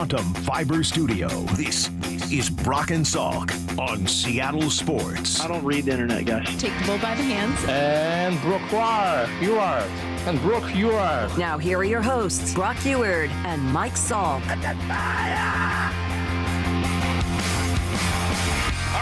Quantum Fiber Studio. This is Brock and Salk on Seattle Sports. I don't read the internet, guys. Take the bull by the hands. And Brooke, you are. And Brooke, you are. Now here are your hosts, Brock Eward and Mike Salk. All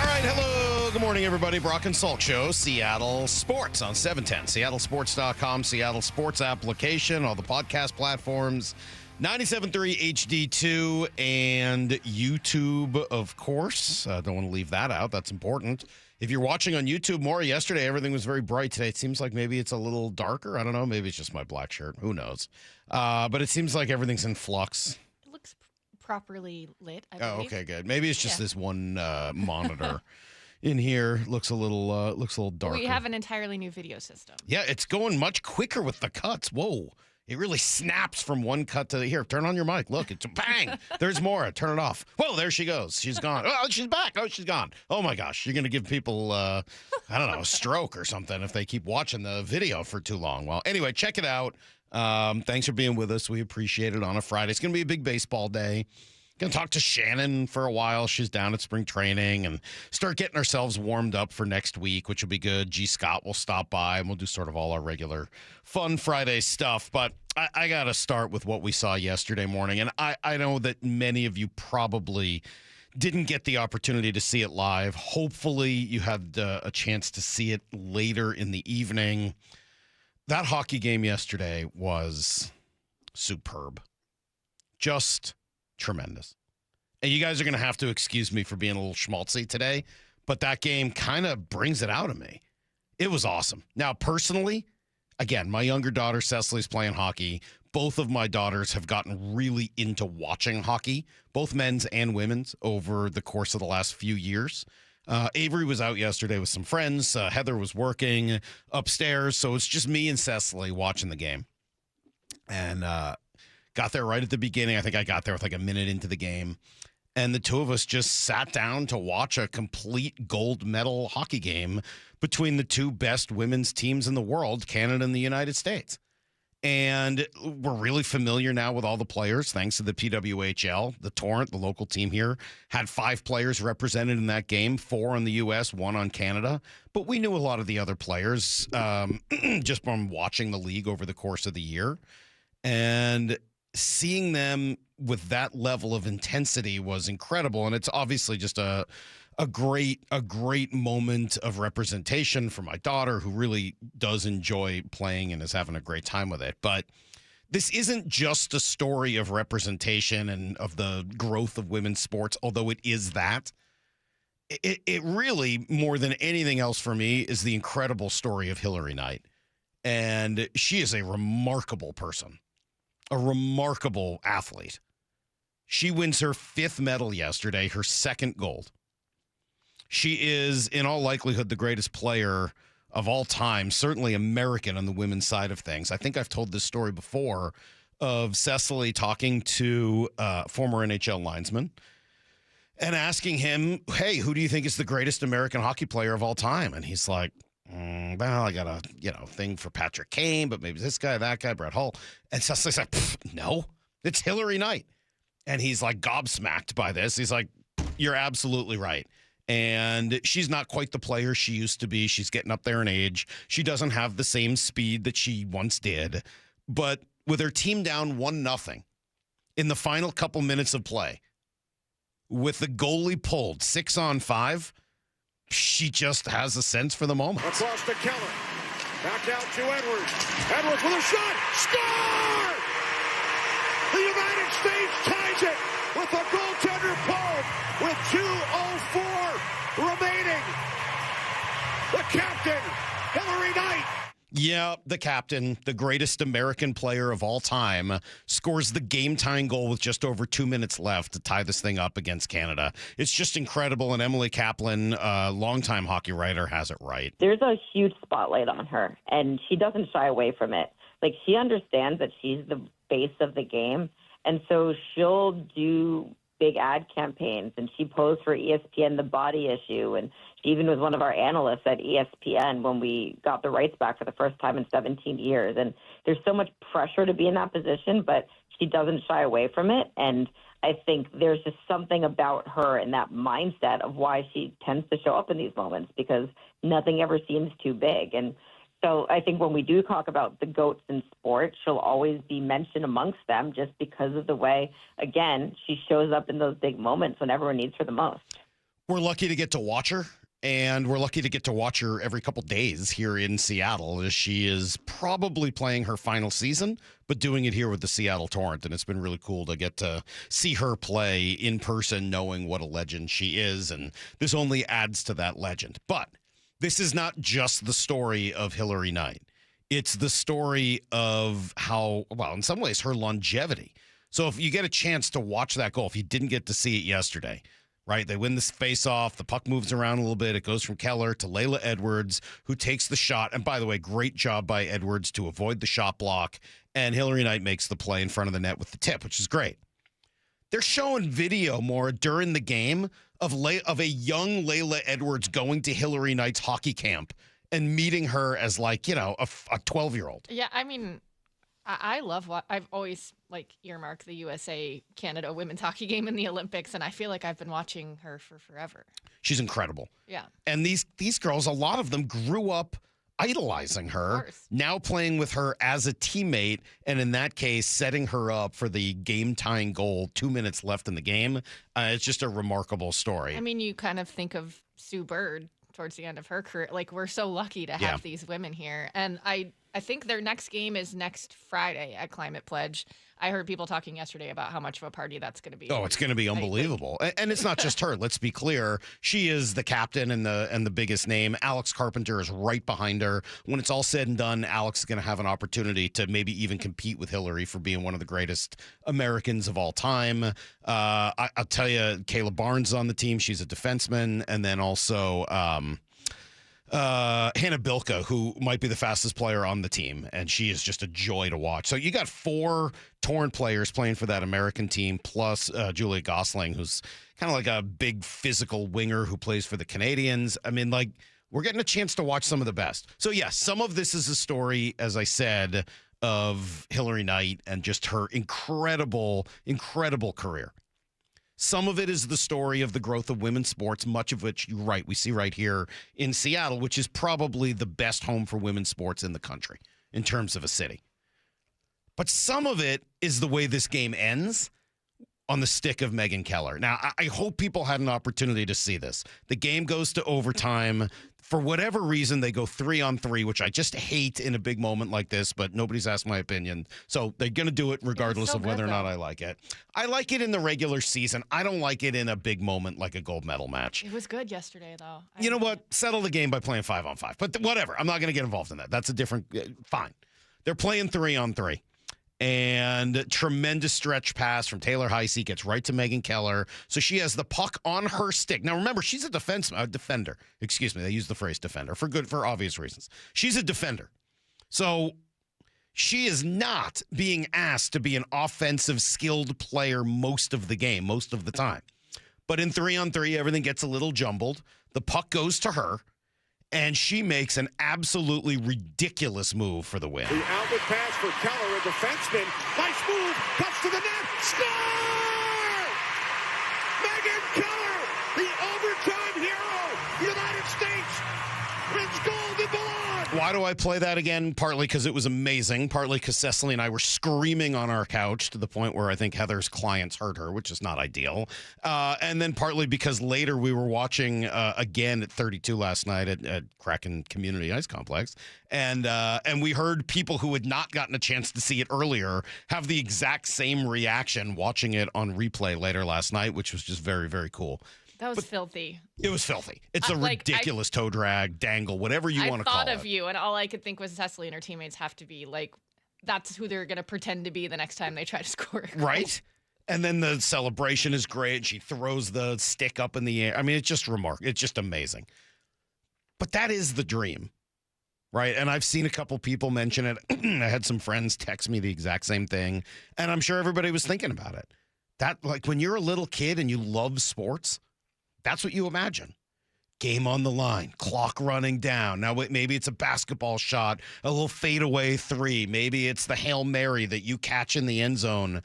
right, hello. Good morning, everybody. Brock and Salk Show, Seattle Sports on 710. SeattleSports.com, Seattle Sports application, all the podcast platforms. 97.3 HD2 and YouTube, of course. Don't want to leave that out. That's important. If you're watching on YouTube more, yesterday everything was very bright. Today it seems like maybe it's a little darker. I don't know. Maybe it's just my black shirt. Who knows? But it seems like everything's in flux. It looks properly lit, I believe. Oh, okay, good. Maybe it's just this one monitor in here. Looks a little darker. We have an entirely new video system. Yeah, it's going much quicker with the cuts. Whoa. It really snaps from one cut to the here. Turn on your mic. Look, it's a bang. There's more. Turn it off. Whoa, there she goes. She's gone. Oh, she's back. Oh, she's gone. Oh, my gosh. You're going to give people, I don't know, a stroke or something if they keep watching the video for too long. Well, anyway, check it out. Thanks for being with us. We appreciate it on a Friday. It's going to be a big baseball day. Going to talk to Shannon for a while. She's down at spring training and start getting ourselves warmed up for next week, which will be good. G. Scott will stop by and we'll do sort of all our regular fun Friday stuff. But I got to start with what we saw yesterday morning. And I know that many of you probably didn't get the opportunity to see it live. Hopefully you had a chance to see it later in the evening. That hockey game yesterday was superb. Just tremendous. And you guys are going to have to excuse me for being a little schmaltzy today, but that game kind of brings it out of me. It was awesome. Now, personally, again, my younger daughter, Cecily's playing hockey. Both of my daughters have gotten really into watching hockey, both men's and women's, over the course of the last few years. Avery was out yesterday with some friends. Heather was working upstairs, so it's just me and Cecily watching the game. And got there right at the beginning. I think I got there with like a minute into the game. And the two of us just sat down to watch a complete gold medal hockey game between the two best women's teams in the world, Canada and the United States. And we're really familiar now with all the players, thanks to the PWHL. The Torrent, the local team here, had 5 players represented in that game, 4 on the U.S., 1 on Canada. But we knew a lot of the other players just from watching the league over the course of the year. And seeing them with that level of intensity was incredible. And it's obviously just a great moment of representation for my daughter, who really does enjoy playing and is having a great time with it. But this isn't just a story of representation and of the growth of women's sports, although it is that. It really, more than anything else for me, is the incredible story of Hillary Knight. And she is a remarkable person. A remarkable athlete. She wins her 5th medal yesterday, her 2nd gold. She is, in all likelihood, the greatest player of all time, certainly American on the women's side of things. I think I've told this story before of Cecily talking to former NHL linesman and asking him, hey, who do you think is the greatest American hockey player of all time? And he's like, well, I got a thing for Patrick Kane, but maybe this guy, that guy, Brett Hull. And Cecily's like, no, it's Hillary Knight. And he's like gobsmacked by this. He's like, you're absolutely right. And she's not quite the player she used to be. She's getting up there in age. She doesn't have the same speed that she once did. But with her team down 1-0 in the final couple minutes of play, with the goalie pulled 6-on-5, she just has a sense for the moment. Across to Keller. Back out to Edwards. Edwards with a shot. Score! The United States ties it with a goaltender pulled with 2:04 remaining. The captain, Hillary Knight. Yeah, the captain, the greatest American player of all time, scores the game-tying goal with just over 2 minutes left to tie this thing up against Canada. It's just incredible, and Emily Kaplan, longtime hockey writer, has it right. There's a huge spotlight on her, and she doesn't shy away from it. Like, she understands that she's the base of the game, and so she'll do big ad campaigns, and she posed for ESPN The Body Issue, and she even was one of our analysts at ESPN when we got the rights back for the first time in 17 years. And there's so much pressure to be in that position, but she doesn't shy away from it. And I think there's just something about her and that mindset of why she tends to show up in these moments, because nothing ever seems too big. And so I think when we do talk about the GOATs in sports, she'll always be mentioned amongst them just because of the way, again, she shows up in those big moments when everyone needs her the most. We're lucky to get to watch her. And we're lucky to get to watch her every couple days here in Seattle, as she is probably playing her final season, but doing it here with the Seattle Torrent. And it's been really cool to get to see her play in person, knowing what a legend she is. And this only adds to that legend. But this is not just the story of Hillary Knight. It's the story of how, well, in some ways, her longevity. So if you get a chance to watch that goal, if you didn't get to see it yesterday, right? They win this face-off. The puck moves around a little bit. It goes from Keller to Layla Edwards, who takes the shot. And by the way, great job by Edwards to avoid the shot block. And Hillary Knight makes the play in front of the net with the tip, which is great. They're showing video more during the game of a young Layla Edwards going to Hillary Knight's hockey camp and meeting her as, like, you know, a 12-year-old. Yeah, I mean, I love what I've always earmarked the USA Canada women's hockey game in the Olympics, and I feel like I've been watching her for forever. She's incredible. Yeah. And these girls, a lot of them grew up idolizing her, now playing with her as a teammate, and in that case, setting her up for the game-tying goal, 2 minutes left in the game. It's just a remarkable story. I mean, you kind of think of Sue Bird towards the end of her career. Like, we're so lucky to have these women here. And I think their next game is next Friday at Climate Pledge. I heard people talking yesterday about how much of a party that's going to be. Oh, it's going to be unbelievable. And it's not just her. Let's be clear. She is the captain and the biggest name. Alex Carpenter is right behind her. When it's all said and done, Alex is going to have an opportunity to maybe even compete with Hillary for being one of the greatest Americans of all time. I'll tell you, Kayla Barnes is on the team. She's a defenseman. And then also Hannah Bilka, who might be the fastest player on the team, and she is just a joy to watch. So you got 4 Torrent players playing for that American team, plus Julia Gosling, who's kind of like a big physical winger who plays for the Canadians. I mean, like, we're getting a chance to watch some of the best. So, yes, some of this is a story, as I said, of Hillary Knight and just her incredible, incredible career. Some of it is the story of the growth of women's sports, much of which, you're right, we see right here in Seattle, which is probably the best home for women's sports in the country in terms of a city. But some of it is the way this game ends on the stick of Megan Keller. Now, I hope people had an opportunity to see this. The game goes to overtime. For whatever reason, they go 3-on-3, which I just hate in a big moment like this, but nobody's asked my opinion. So they're going to do it regardless of whether or not I like it. I like it in the regular season. I don't like it in a big moment like a gold medal match. It was good yesterday, though. You know what? Settle the game by playing 5-on-5. But whatever. I'm not going to get involved in that. That's a different fine. They're playing 3-on-3. And tremendous stretch pass from Taylor Heisey gets right to Megan Keller. So she has the puck on her stick. Now, remember, she's a defender. Excuse me. They use the phrase defender for obvious reasons. She's a defender. So she is not being asked to be an offensive skilled player most of the game, most of the time. But in 3-on-3, everything gets a little jumbled. The puck goes to her. And she makes an absolutely ridiculous move for the win. The outlet pass for Keller, a defenseman. Nice move, cuts to the net, score! Megan Keller, the overtime hero, United States, wins gold in Milan. Why do I play that again? Partly because it was amazing. Partly because Cecily and I were screaming on our couch to the point where I think Heather's clients heard her, which is not ideal. And then partly because later we were watching again at 32 last night at Kraken Community Ice Complex. And we heard people who had not gotten a chance to see it earlier have the exact same reaction watching it on replay later last night, which was just very, very cool. That was filthy. It was filthy. It's a ridiculous toe drag, dangle, whatever you want to call it. I thought of you, and all I could think was Cecily and her teammates have to be like, that's who they're going to pretend to be the next time they try to score a goal. Right? And then the celebration is great. She throws the stick up in the air. I mean, it's just remarkable. It's just amazing. But that is the dream, right? And I've seen a couple people mention it. I had some friends text me the exact same thing, and I'm sure everybody was thinking about it. That, like, when you're a little kid and you love sports, that's what you imagine. Game on the line, clock running down. Now, maybe it's a basketball shot, a little fadeaway three. Maybe it's the Hail Mary that you catch in the end zone.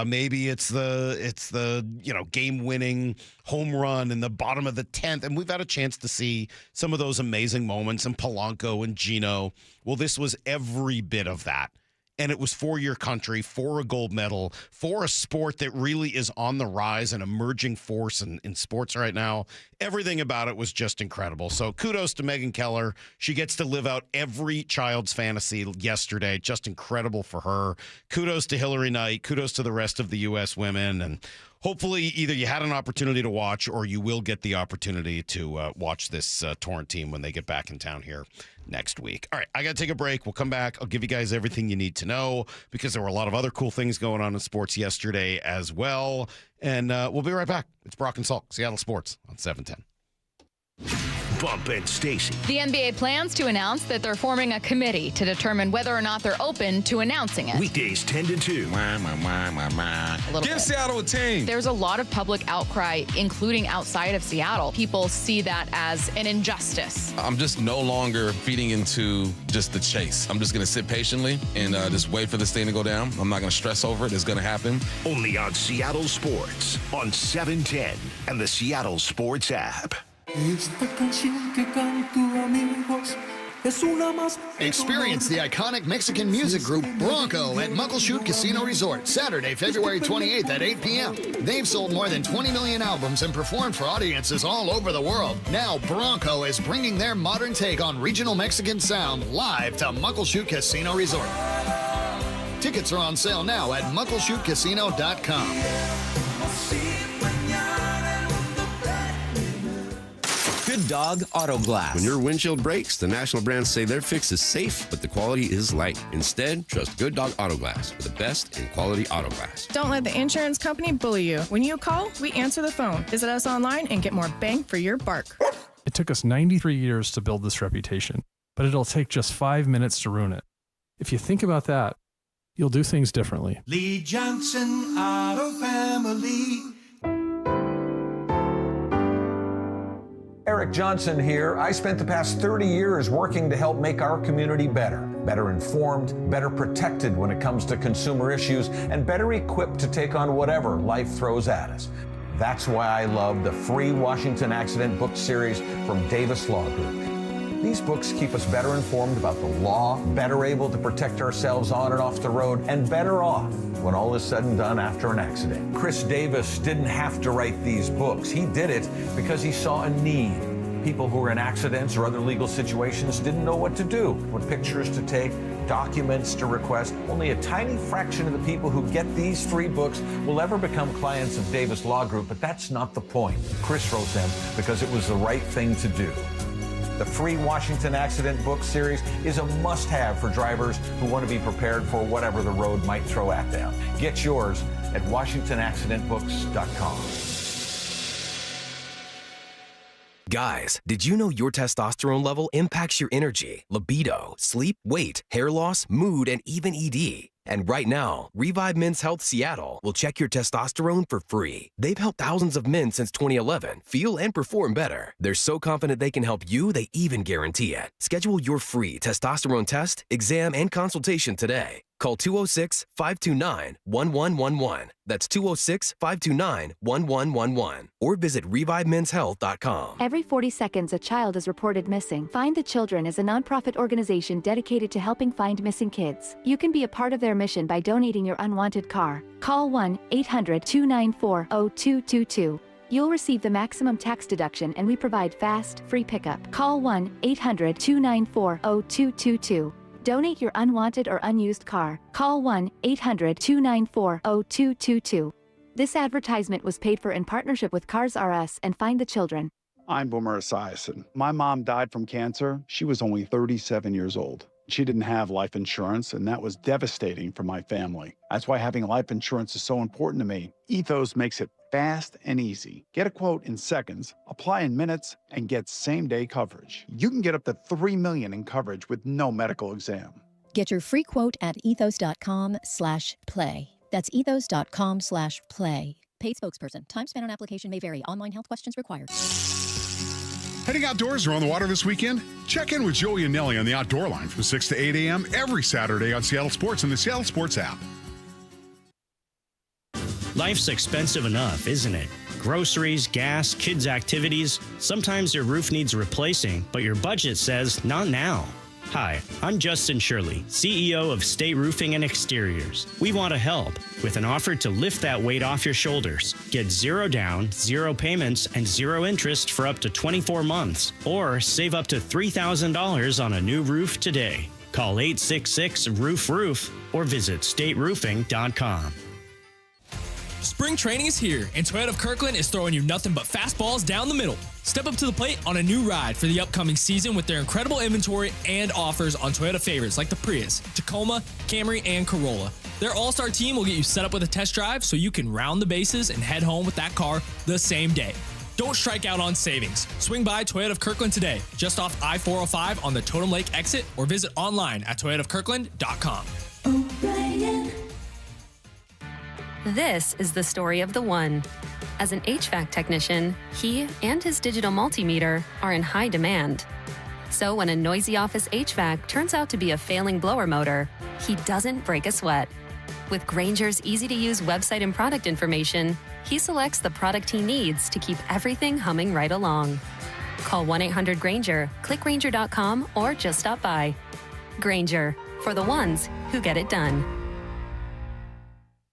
Maybe it's the game-winning home run in the bottom of the 10th. And we've had a chance to see some of those amazing moments in Polanco and Gino. Well, this was every bit of that. And it was for your country, for a gold medal, for a sport that really is on the rise, an emerging force in sports right now. Everything about it was just incredible. So kudos to Megan Keller. She gets to live out every child's fantasy yesterday. Just incredible for her. Kudos to Hillary Knight. Kudos to the rest of the U.S. women. And hopefully either you had an opportunity to watch or you will get the opportunity to watch this Torrent team when they get back in town here next week. All right, I got to take a break. We'll come back. I'll give you guys everything you need to know because there were a lot of other cool things going on in sports yesterday as well. And we'll be right back. It's Brock and Salk, Seattle Sports on 710. Bump and Stacy. The NBA plans to announce that they're forming a committee to determine whether or not they're open to announcing it. Weekdays 10 to 2. Give Seattle a team. There's a lot of public outcry, including outside of Seattle. People see that as an injustice. I'm just no longer feeding into just the chase. I'm just going to sit patiently and just wait for this thing to go down. I'm not going to stress over it. It's going to happen. Only on Seattle Sports on 710 and the Seattle Sports app. Experience the iconic Mexican music group Bronco at Muckleshoot Casino Resort, Saturday, February 28th at 8 p.m. They've sold more than 20 million albums and performed for audiences all over the world. Now Bronco is bringing their modern take on regional Mexican sound live to Muckleshoot Casino Resort. Tickets are on sale now at muckleshootcasino.com. Good Dog Auto Glass. When your windshield breaks, the national brands say their fix is safe, but the quality is light. Instead, trust Good Dog Auto Glass for the best in quality auto glass. Don't let the insurance company bully you. When you call, we answer the phone. Visit us online and get more bang for your buck. It took us 93 years to build this reputation, but it'll take just 5 minutes to ruin it. If you think about that, you'll do things differently. Lee Johnson Auto Family. Eric Johnson here. I spent the past 30 years working to help make our community better informed, better protected when it comes to consumer issues, and better equipped to take on whatever life throws at us. That's why I love the free Washington Accident book series from Davis Law Group. These books keep us better informed about the law, better able to protect ourselves on and off the road, and better off when all is said and done after an accident. Chris Davis didn't have to write these books. He did it because he saw a need. People who were in accidents or other legal situations didn't know what to do, what pictures to take, documents to request. Only a tiny fraction of the people who get these free books will ever become clients of Davis Law Group, but that's not the point. Chris wrote them because it was the right thing to do. The free Washington Accident book series is a must-have for drivers who want to be prepared for whatever the road might throw at them. Get yours at WashingtonAccidentBooks.com. Guys, did you know your testosterone level impacts your energy, libido, sleep, weight, hair loss, mood, and even ED? And right now, Revive Men's Health Seattle will check your testosterone for free. They've helped thousands of men since 2011 feel and perform better. They're so confident they can help you, they even guarantee it. Schedule your free testosterone test, exam, and consultation today. Call 206-529-1111. That's 206-529-1111. Or visit ReviveMen'sHealth.com. Every 40 seconds, a child is reported missing. Find the Children is a nonprofit organization dedicated to helping find missing kids. You can be a part of their mission by donating your unwanted car. Call 1-800-294-0222. You'll receive the maximum tax deduction, and we provide fast, free pickup. Call 1-800-294-0222. Donate your unwanted or unused car. Call 1-800-294-0222. This advertisement was paid for in partnership with Cars R Us and Find the Children. I'm Boomer Esiason. My mom died from cancer. She was only 37 years old. She didn't have life insurance, and that was devastating for my family. That's why having life insurance is so important to me. Ethos makes it fast and easy. Get a quote in seconds, apply in minutes, and get same-day coverage. You can get up to $3 million in coverage with no medical exam. Get your free quote at ethos.com/play. That's ethos.com/play. Paid spokesperson. Time spent on application may vary. Online health questions required. Heading outdoors or on the water this weekend? Check in with Joey and Nelly on the Outdoor Line from 6 to 8 a.m. every Saturday on Seattle Sports and the Seattle Sports app. Life's expensive enough, isn't it? Groceries, gas, kids' activities. Sometimes your roof needs replacing, but your budget says not now. Hi, I'm Justin Shirley, CEO of State Roofing and Exteriors. We want to help with an offer to lift that weight off your shoulders. Get 0 down, 0 payments, and 0 interest for up to 24 months. Or save up to $3,000 on a new roof today. Call 866-ROOF-ROOF or visit stateroofing.com. Spring training is here, and Toyota of Kirkland is throwing you nothing but fastballs down the middle. Step up to the plate on a new ride for the upcoming season with their incredible inventory and offers on Toyota favorites like the Prius, Tacoma, Camry, and Corolla. Their all-star team will get you set up with a test drive so you can round the bases and head home with that car the same day. Don't strike out on savings. Swing by Toyota of Kirkland today, just off I-405 on the Totem Lake exit, or visit online at toyotaofkirkland.com. This is the story of the one. As an HVAC technician, he and his digital multimeter are in high demand. So when a noisy office HVAC turns out to be a failing blower motor, he doesn't break a sweat. With Grainger's easy-to-use website and product information, he selects the product he needs to keep everything humming right along. Call 1-800-GRAINGER, click Grainger.com, or just stop by. Grainger, for the ones who get it done.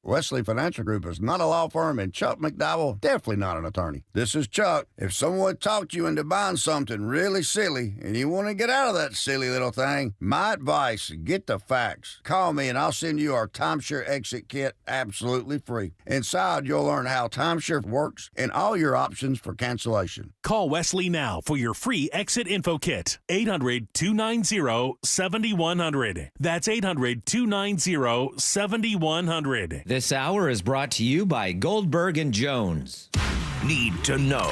Wesley Financial Group is not a law firm, and Chuck McDowell definitely not an attorney. This is Chuck. If someone talked you into buying something really silly and you want to get out of that silly little thing, my advice, get the facts. Call me and I'll send you our timeshare exit kit absolutely free. Inside, you'll learn how timeshare works and all your options for cancellation. Call Wesley now for your free exit info kit. 800-290-7100. That's 800-290-7100. This hour is brought to you by Goldberg and Jones. Need to know.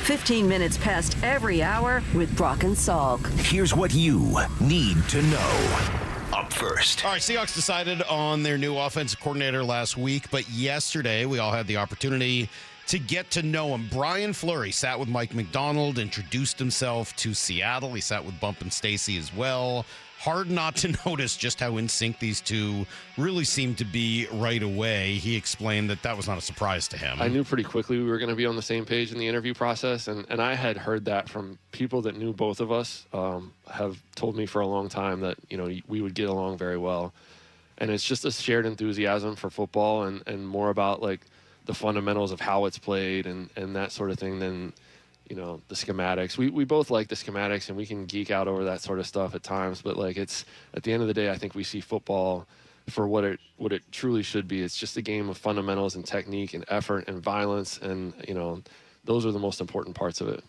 15 minutes past every hour with Brock and Salk. Here's what you need to know. Up first. All right, Seahawks decided on their new offensive coordinator last week, but yesterday we all had the opportunity to get to know him. Brian Fleury sat with Mike McDonald, introduced himself to Seattle. He sat with Bump and Stacy as well. Hard not to notice just how in sync these two really seemed to be right away. He explained that was not a surprise to him. I knew pretty quickly we were going to be on the same page in the interview process, and I had heard that from people that knew both of us, have told me for a long time that, we would get along very well. And it's just a shared enthusiasm for football and more about, like, the fundamentals of how it's played and that sort of thing than the schematics. We both like the schematics, and we can geek out over that sort of stuff at times, but like, it's at the end of the day, I think we see football for what it truly should be. It's just a game of fundamentals and technique and effort and violence, and those are the most important parts of it.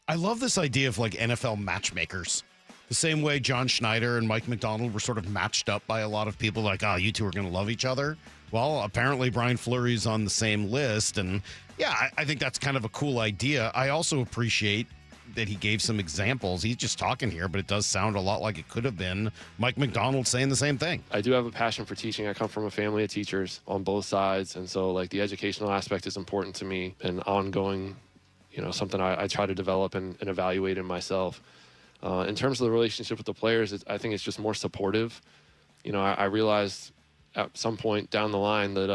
I love this idea of like NFL matchmakers. The same way John Schneider and Mike McDonald were sort of matched up by a lot of people, like, you two are going to love each other. Well, apparently Brian Fleury's on the same list, and yeah, I think that's kind of a cool idea. I also appreciate that he gave some examples. He's just talking here, but it does sound a lot like it could have been Mike McDonald saying the same thing. I do have a passion for teaching. I come from a family of teachers on both sides, and so like the educational aspect is important to me and ongoing, something I try to develop and evaluate in myself. In terms of the relationship with the players, I think it's just more supportive. I realized at some point down the line that,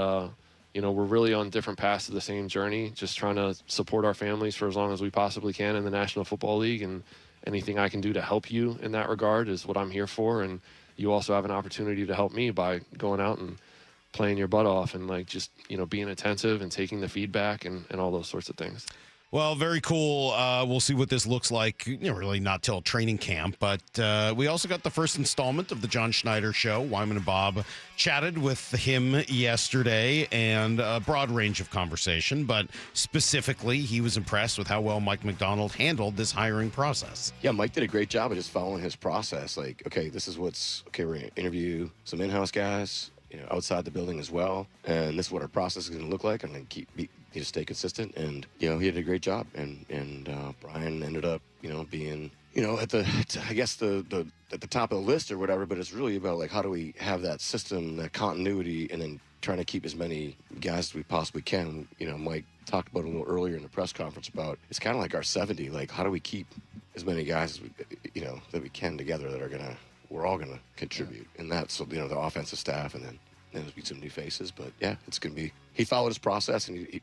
we're really on different paths to the same journey, just trying to support our families for as long as we possibly can in the National Football League, and anything I can do to help you in that regard is what I'm here for. And you also have an opportunity to help me by going out and playing your butt off and like just, being attentive and taking the feedback and all those sorts of things. Well, very cool. We'll see what this looks like, really not till training camp. But we also got the first installment of the John Schneider Show. Wyman and Bob chatted with him yesterday, and a broad range of conversation. But specifically, he was impressed with how well Mike McDonald handled this hiring process. Yeah, Mike did a great job of just following his process. Like, okay, this is we're going to interview some in-house guys, outside the building as well. And this is what our process is going to look like. I'm going to just stay consistent. And, he did a great job. And Brian ended up, being, at the top of the list or whatever. But it's really about, like, how do we have that system, that continuity, and then trying to keep as many guys as we possibly can. Mike talked about it a little earlier in the press conference about it's kind of like our 70. Like, how do we keep as many guys as we, that we can together that we're all gonna contribute, and that's the offensive staff, and then there'll be some new faces. But yeah, it's gonna be. He followed his process, and he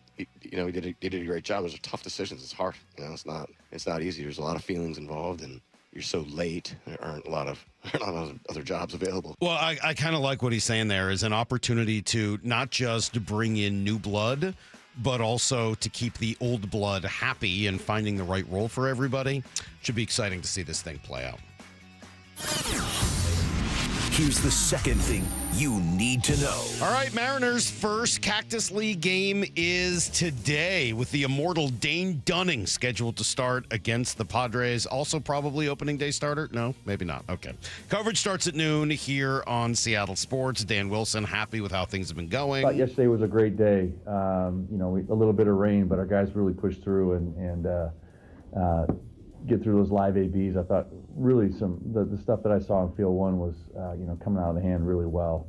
did a great job. Those are tough decisions. It's hard. It's not easy. There's a lot of feelings involved, and you're so late. There aren't a lot of other jobs available. Well, I kind of like what he's saying there is an opportunity to not just bring in new blood, but also to keep the old blood happy and finding the right role for everybody. Should be exciting to see this thing play out. Here's the second thing you need to know. All right, Mariners' first Cactus League game is today with the immortal Dane Dunning scheduled to start against the Padres. Also probably opening day starter? No, maybe not. Okay. Coverage starts at noon here on Seattle Sports. Dan Wilson happy with how things have been going. I thought yesterday was a great day. A little bit of rain, but our guys really pushed through and get through those live ABs. I thought really the stuff that I saw in field one was coming out of the hand really well.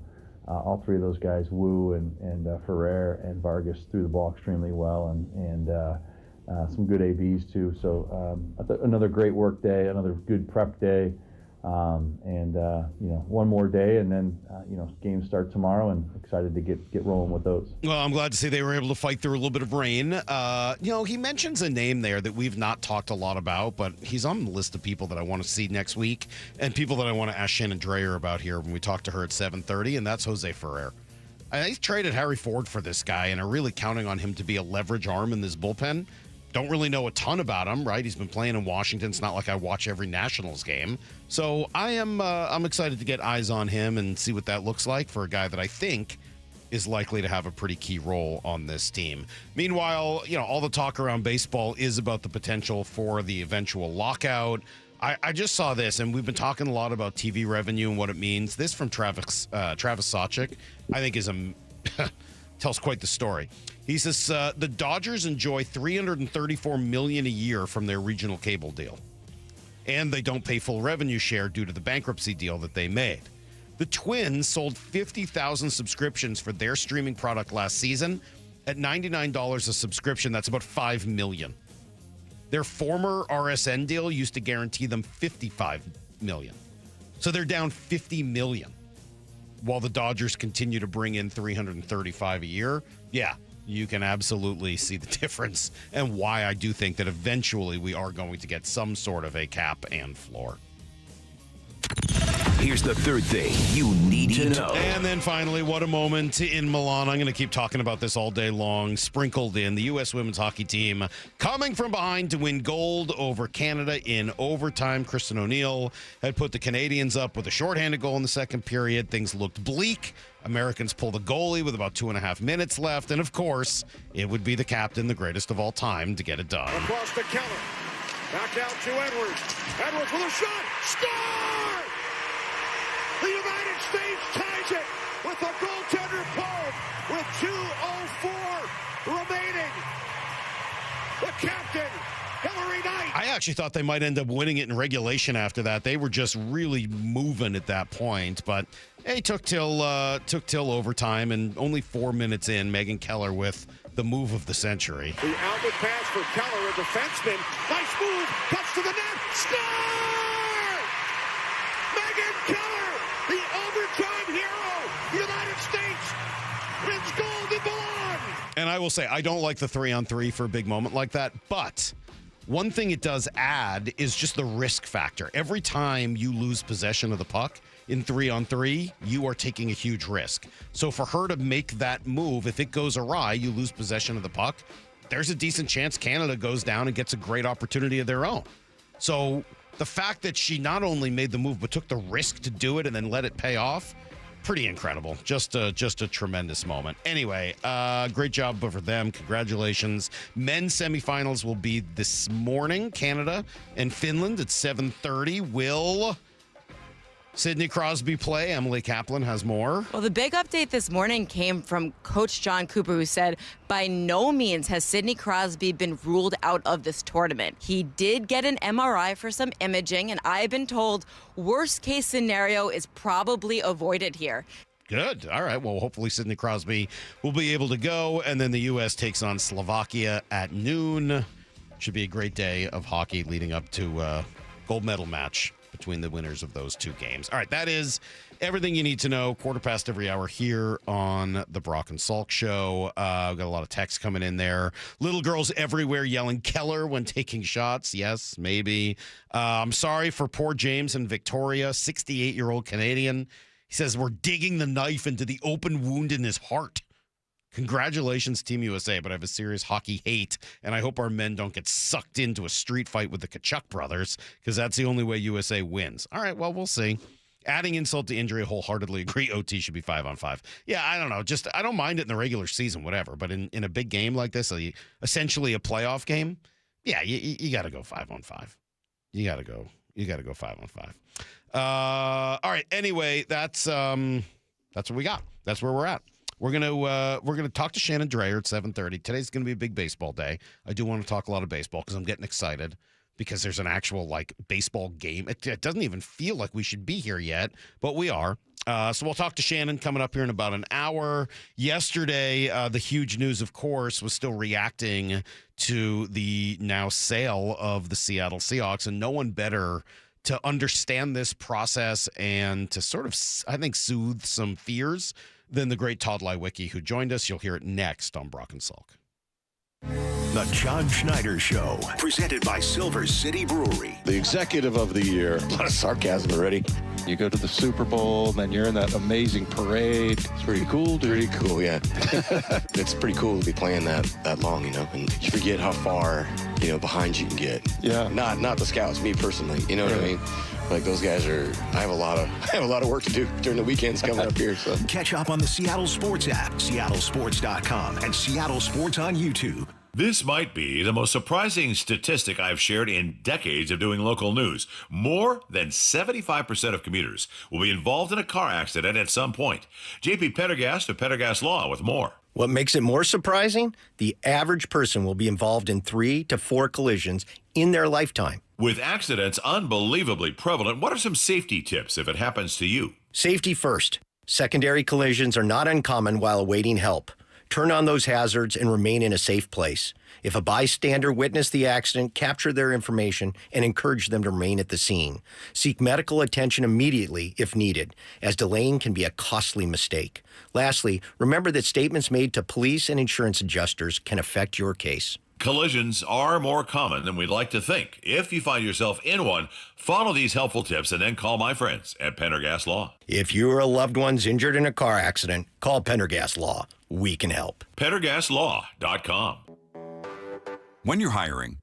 All three of those guys, Wu and Ferrer and Vargas, threw the ball extremely well, and some good ABs too. So I thought another great work day, another good prep day, one more day, and then games start tomorrow, and excited to get rolling with those. Well, I'm glad to see they were able to fight through a little bit of rain. He mentions a name there that we've not talked a lot about, but he's on the list of people that I want to see next week and people that I want to ask Shannon Drayer about here when we talk to her at 7:30, and that's Jose Ferrer. He's traded Harry Ford for this guy and are really counting on him to be a leverage arm in this bullpen. Don't really know a ton about him, right? He's been playing in Washington. It's not like I watch every Nationals game. So I'm excited to get eyes on him and see what that looks like for a guy that I think is likely to have a pretty key role on this team. Meanwhile, all the talk around baseball is about the potential for the eventual lockout. I just saw this, and we've been talking a lot about TV revenue and what it means. This from Travis Sawchik, I think tells quite the story. He says the Dodgers enjoy $334 million a year from their regional cable deal, and they don't pay full revenue share due to the bankruptcy deal that they made. The Twins sold 50,000 subscriptions for their streaming product last season at $99 a subscription. That's about $5 million. Their former RSN deal used to guarantee them $55 million, so they're down $50 million. While the Dodgers continue to bring in $335 a year, yeah, you can absolutely see the difference and why I do think that eventually we are going to get some sort of a cap and floor. Here's the third thing you need to know. And then finally, what a moment in Milan. I'm going to keep talking about this all day long. Sprinkled in, the U.S. women's hockey team coming from behind to win gold over Canada in overtime. Kristen O'Neill had put the Canadians up with a shorthanded goal in the second period. Things looked bleak. Americans pulled a goalie with about 2.5 minutes left. And, of course, it would be the captain, the greatest of all time, to get it done. Across to Keller. Back out to Edwards. Edwards with a shot. Score! The United States ties it with a goaltender pulled with 2:04 remaining. The captain, Hillary Knight. I actually thought they might end up winning it in regulation after that. They were just really moving at that point, but they took till overtime, and only 4 minutes in, Megan Keller with the move of the century. The outlet pass for Keller, a defenseman. Nice move, cuts to the net, score! Megan Keller, the overtime hero, the United States wins gold in Milan. And I will say, I don't like the 3-on-3 for a big moment like that, but one thing it does add is just the risk factor. Every time you lose possession of the puck in 3-on-3, you are taking a huge risk. So for her to make that move, if it goes awry, you lose possession of the puck, there's a decent chance Canada goes down and gets a great opportunity of their own. So the fact that she not only made the move, but took the risk to do it and then let it pay off, pretty incredible. Just a tremendous moment. Anyway, great job for them. Congratulations. Men's semifinals will be this morning. Canada and Finland at 7:30. Will Sidney Crosby play? Emily Kaplan has more. Well, the big update this morning came from Coach John Cooper, who said by no means has Sidney Crosby been ruled out of this tournament. He did get an MRI for some imaging, and I've been told worst case scenario is probably avoided here. Good. All right. Well, hopefully Sidney Crosby will be able to go. And then the U.S. takes on Slovakia at noon. Should be a great day of hockey leading up to a gold medal match between the winners of those two games. All right. That is everything you need to know. 4:15 every hour here on the Brock and Salk Show. We've got a lot of texts coming in there. Little girls everywhere yelling Keller when taking shots. Yes, maybe. I'm sorry for poor James and Victoria, 68-year-old Canadian. He says, we're digging the knife into the open wound in his heart. Congratulations, Team USA, but I have a serious hockey hate, and I hope our men don't get sucked into a street fight with the Kachuk brothers, because that's the only way USA wins. All right, well, we'll see. Adding insult to injury, wholeheartedly agree. OT should be 5-on-5. Yeah, I don't know. Just I don't mind it in the regular season, whatever. But in a big game like this, essentially a playoff game, yeah, you got to go 5-on-5. You got to go 5-on-5. All right. Anyway, that's what we got. That's where we're at. We're gonna talk to Shannon Drayer at 7:30. Today's gonna be a big baseball day. I do want to talk a lot of baseball because I'm getting excited because there's an actual baseball game. It doesn't even feel like we should be here yet, but we are. So we'll talk to Shannon coming up here in about an hour. Yesterday, the huge news, of course, was still reacting to the now sale of the Seattle Seahawks, and no one better to understand this process and to sort of, I think, soothe some fears than the great Tod Leiweke, who joined us. You'll hear it next on Brock and Salk. The John Schneider Show, presented by Silver City Brewery. The executive of the year. A lot of sarcasm already. You go to the Super Bowl, and then you're in that amazing parade. It's pretty cool, dude. Pretty cool, yeah. It's pretty cool to be playing that long, and you forget how far, behind you can get. Yeah. Not the scouts, me personally, you know what I mean? Like those guys I have a lot of work to do during the weekends coming up here. So catch up on the Seattle Sports app, seattlesports.com, and Seattle Sports on YouTube. This might be the most surprising statistic I've shared in decades of doing local news. More than 75% of commuters will be involved in a car accident at some point. JP Pendergast of Pendergast Law with more. What makes it more surprising? The average person will be involved in 3 to 4 collisions in their lifetime. With accidents unbelievably prevalent, what are some safety tips if it happens to you? Safety first. Secondary collisions are not uncommon while awaiting help. Turn on those hazards and remain in a safe place. If a bystander witnessed the accident, capture their information and encourage them to remain at the scene. Seek medical attention immediately if needed, as delaying can be a costly mistake. Lastly, remember that statements made to police and insurance adjusters can affect your case. Collisions are more common than we'd like to think. If you find yourself in one, follow these helpful tips and then call my friends at Pendergast Law. If you or a loved one's injured in a car accident, call Pendergast Law. We can help. PendergastLaw.com. When you're hiring,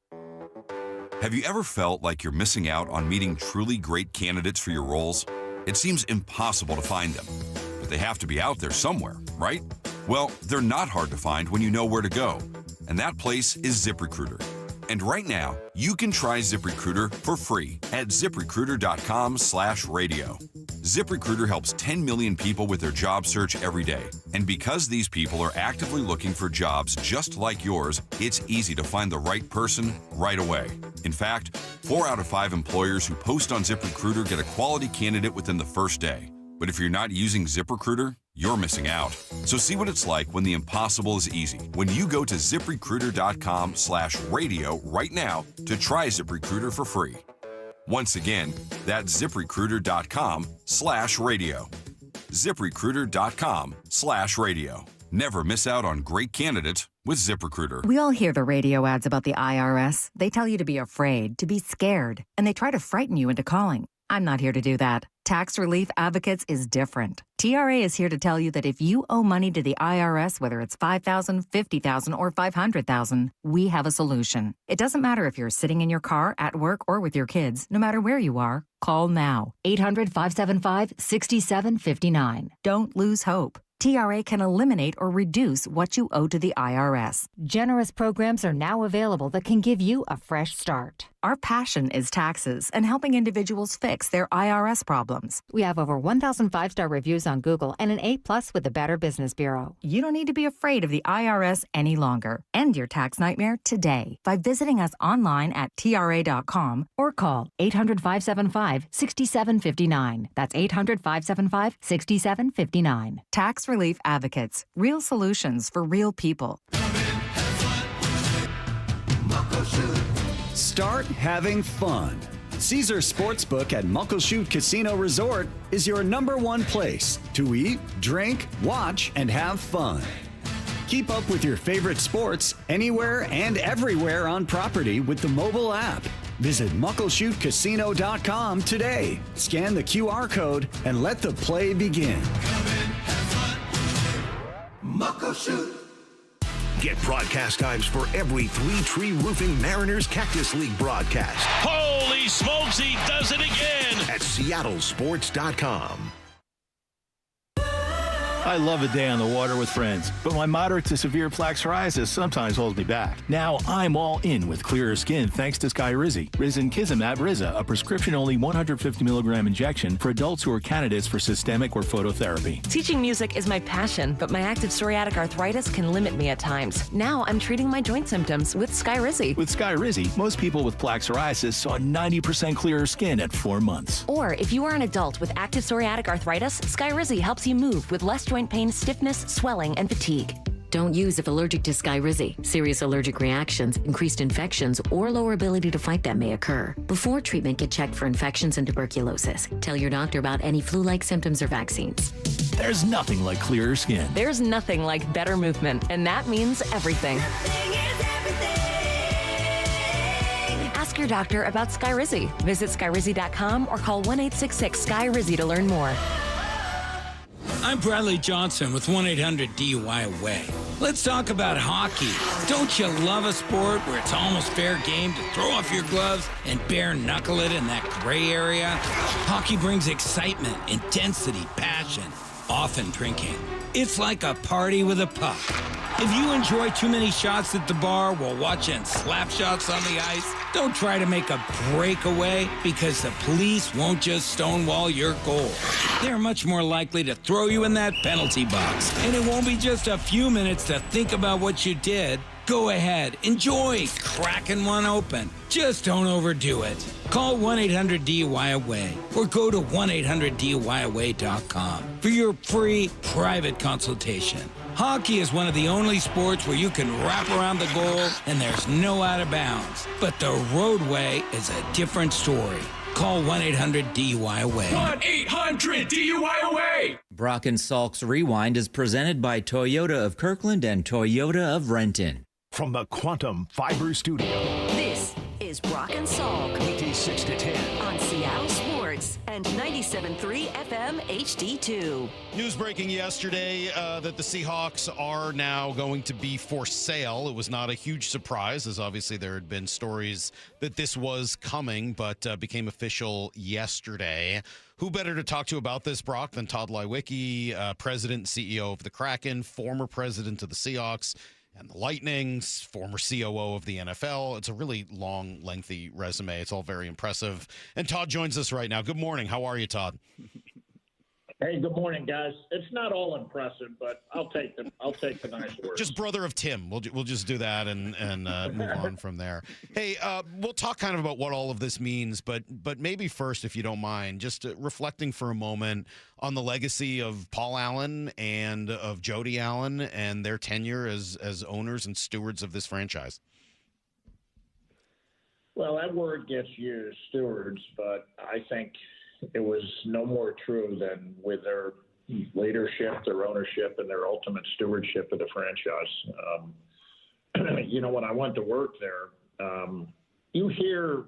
have you ever felt like you're missing out on meeting truly great candidates for your roles? It seems impossible to find them, but they have to be out there somewhere, right? Well, they're not hard to find when you know where to go, and that place is ZipRecruiter. And right now, you can try ZipRecruiter for free at ZipRecruiter.com/radio. ZipRecruiter helps 10 million people with their job search every day. And because these people are actively looking for jobs just like yours, it's easy to find the right person right away. In fact, 4 out of 5 employers who post on ZipRecruiter get a quality candidate within the first day. But if you're not using ZipRecruiter, you're missing out. So see what it's like when the impossible is easy. When you go to ZipRecruiter.com/radio right now to try ZipRecruiter for free. Once again, that's ZipRecruiter.com/radio. ZipRecruiter.com/radio. Never miss out on great candidates with ZipRecruiter. We all hear the radio ads about the IRS. They tell you to be afraid, to be scared, and they try to frighten you into calling. I'm not here to do that. Tax Relief Advocates is different. TRA is here to tell you that if you owe money to the IRS, whether it's $5,000, $50,000, or $500,000, we have a solution. It doesn't matter if you're sitting in your car, at work, or with your kids. No matter where you are, call now. 800-575-6759. Don't lose hope. TRA can eliminate or reduce what you owe to the IRS. Generous programs are now available that can give you a fresh start. Our passion is taxes and helping individuals fix their IRS problems. We have over 1,000 five-star reviews on Google and an A+ with the Better Business Bureau. You don't need to be afraid of the IRS any longer. End your tax nightmare today by visiting us online at TRA.com or call 800-575-6759. That's 800-575-6759. Tax Relief Advocates. Real solutions for real people. Start having fun. Caesar Sportsbook at Muckleshoot Casino Resort is your #1 place to eat, drink, watch, and have fun. Keep up with your favorite sports anywhere and everywhere on property with the mobile app. Visit muckleshootcasino.com today. Scan the QR code and let the play begin. Muckleshoot. Get broadcast times for every Three Tree Roofing Mariners Cactus League broadcast. Holy smokes, he does it again! At seattlesports.com. I love a day on the water with friends, but my moderate to severe plaque psoriasis sometimes holds me back. Now I'm all in with clearer skin thanks to Skyrizi. Risankizumab Riza, a prescription-only 150 milligram injection for adults who are candidates for systemic or phototherapy. Teaching music is my passion, but my active psoriatic arthritis can limit me at times. Now I'm treating my joint symptoms with Skyrizi. With Skyrizi, most people with plaque psoriasis saw 90% clearer skin at 4 months. Or if you are an adult with active psoriatic arthritis, Skyrizi helps you move with less joint pain, stiffness, swelling, and fatigue. Don't use if allergic to Skyrizi. Serious allergic reactions, increased infections, or lower ability to fight them may occur. Before treatment, get checked for infections and tuberculosis. Tell your doctor about any flu-like symptoms or vaccines. There's nothing like clearer skin. There's nothing like better movement, and that means everything. Ask your doctor about Skyrizi. Visit Skyrizi.com or call 1-866-SKY-RIZZI to learn more. I'm Bradley Johnson with 1-800-DUI-AWAY. Let's talk about hockey. Don't you love a sport where it's almost fair game to throw off your gloves and bare knuckle it in that gray area? Hockey brings excitement, intensity, passion, often drinking. It's like a party with a puck. If you enjoy too many shots at the bar while watching slap shots on the ice, don't try to make a breakaway because the police won't just stonewall your goal. They're much more likely to throw you in that penalty box. And it won't be just a few minutes to think about what you did. Go ahead, enjoy cracking one open. Just don't overdo it. Call 1-800-DUI-AWAY or go to 1-800-DUI-AWAY.com for your free private consultation. Hockey is one of the only sports where you can wrap around the goal and there's no out of bounds. But the roadway is a different story. Call 1-800-DUI-AWAY. 1-800-DUI-AWAY! Brock and Salk's Rewind is presented by Toyota of Kirkland and Toyota of Renton. From the Quantum Fiber Studio. This is Brock and Salk. Weekdays 6 to 10. On Seattle Sports and 97.3 FM HD2. News breaking yesterday that the Seahawks are now going to be for sale. It was not a huge surprise, as obviously there had been stories that this was coming, but became official yesterday. Who better to talk to about this, Brock, than Tod Leiweke, president and CEO of the Kraken, former president of the Seahawks and the Lightning, former COO of the NFL. It's a really long, lengthy resume. It's all very impressive. And Tod joins us right now. Good morning. How are you, Tod? Hey, good morning, guys. It's not all impressive, but I'll take the nice words. Just brother of Tim. We'll just do that and move on from there. Hey, we'll talk kind of about what all of this means, but maybe first, if you don't mind, just reflecting for a moment on the legacy of Paul Allen and of Jody Allen and their tenure as owners and stewards of this franchise. Well, that word gets used, stewards, but I think it was no more true than with their leadership, their ownership, and their ultimate stewardship of the franchise. When I went to work there, you hear,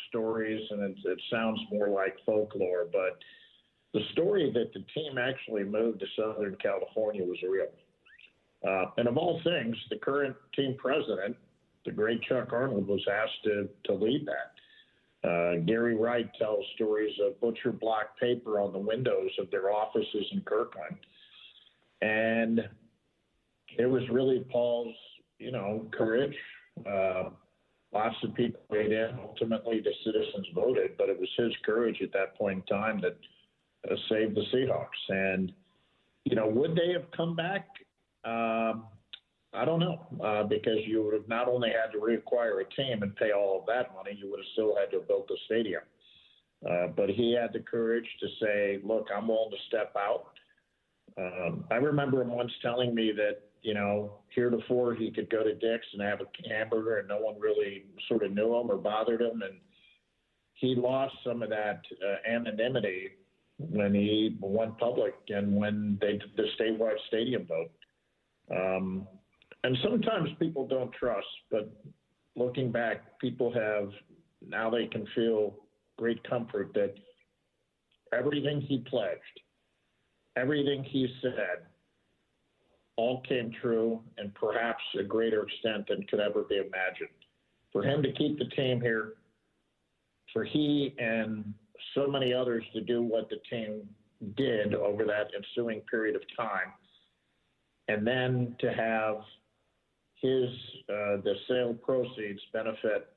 stories, and it sounds more like folklore, but the story that the team actually moved to Southern California was real. And of all things, the current team president, the great Chuck Arnold, was asked to lead that. Gary Wright tells stories of butcher block paper on the windows of their offices in Kirkland. And it was really Paul's, courage, Lots of people weighed in. Ultimately, the citizens voted, but it was his courage at that point in time that saved the Seahawks. And, would they have come back? I don't know, because you would have not only had to reacquire a team and pay all of that money, you would have still had to have built the stadium. But he had the courage to say, look, I'm willing to step out. I remember him once telling me that, heretofore he could go to Dick's and have a hamburger and no one really sort of knew him or bothered him. And he lost some of that anonymity when he went public and when they did the statewide stadium vote. And sometimes people don't trust, but looking back, people now they can feel great comfort that everything he pledged, everything he said, all came true, and perhaps a greater extent than could ever be imagined. For him to keep the team here, for he and so many others to do what the team did over that ensuing period of time, and then to have the sale proceeds benefit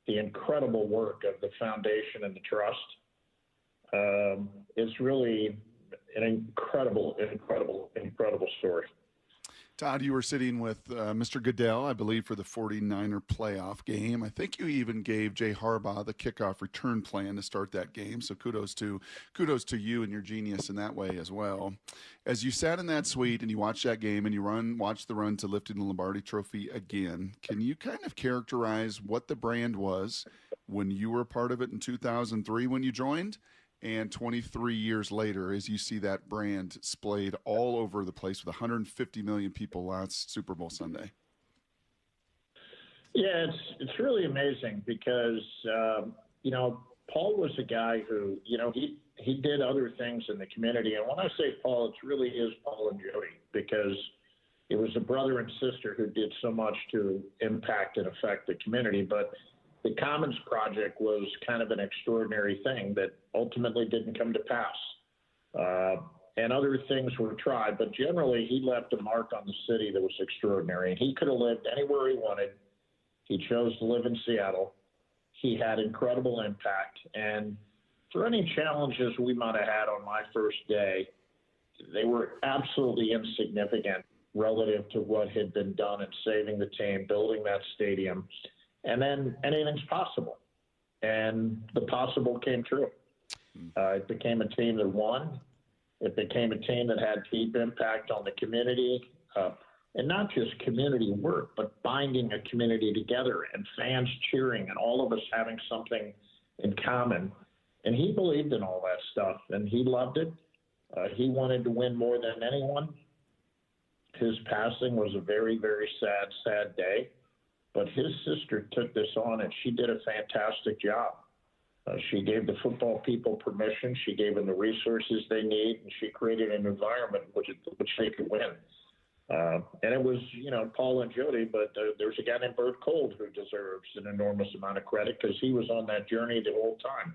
the incredible work of the foundation and the trust, is really an incredible story. Todd, you were sitting with Mr. Goodell, I believe, for the 49er playoff game. I think you even gave Jay Harbaugh the kickoff return plan to start that game. So kudos to you and your genius in that way as well. As you sat in that suite and you watched that game and you watched the run to lifting the Lombardi Trophy again, can you kind of characterize what the brand was when you were a part of it in 2003 when you joined? And 23 years later, as you see that brand splayed all over the place with 150 million people last Super Bowl Sunday. Yeah, it's really amazing because, Paul was a guy who, he did other things in the community. And when I say Paul, it really is Paul and Jody, because it was a brother and sister who did so much to impact and affect the community. But the Commons Project was kind of an extraordinary thing that ultimately didn't come to pass. And other things were tried, but generally he left a mark on the city that was extraordinary. And he could have lived anywhere he wanted. He chose to live in Seattle. He had incredible impact. And for any challenges we might have had on my first day, they were absolutely insignificant relative to what had been done in saving the team, building that stadium. And then anything's possible. And the possible came true. It became a team that won. It became a team that had deep impact on the community. And not just community work, but binding a community together and fans cheering and all of us having something in common. And he believed in all that stuff, and he loved it. He wanted to win more than anyone. His passing was a very, very sad day. But his sister took this on, and she did a fantastic job. She gave the football people permission. She gave them the resources they need, and she created an environment which they could win. And it was, Paul and Jody, but there's a guy named Bert Cold who deserves an enormous amount of credit because he was on that journey the whole time.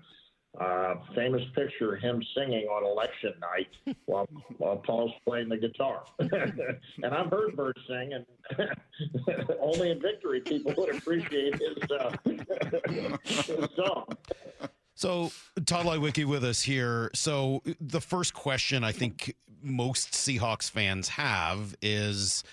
Famous picture of him singing on election night while Paul's playing the guitar. And I've heard Bert sing, and only in victory people would appreciate his song. So, Tod Leiweke with us here. So, the first question I think most Seahawks fans have is,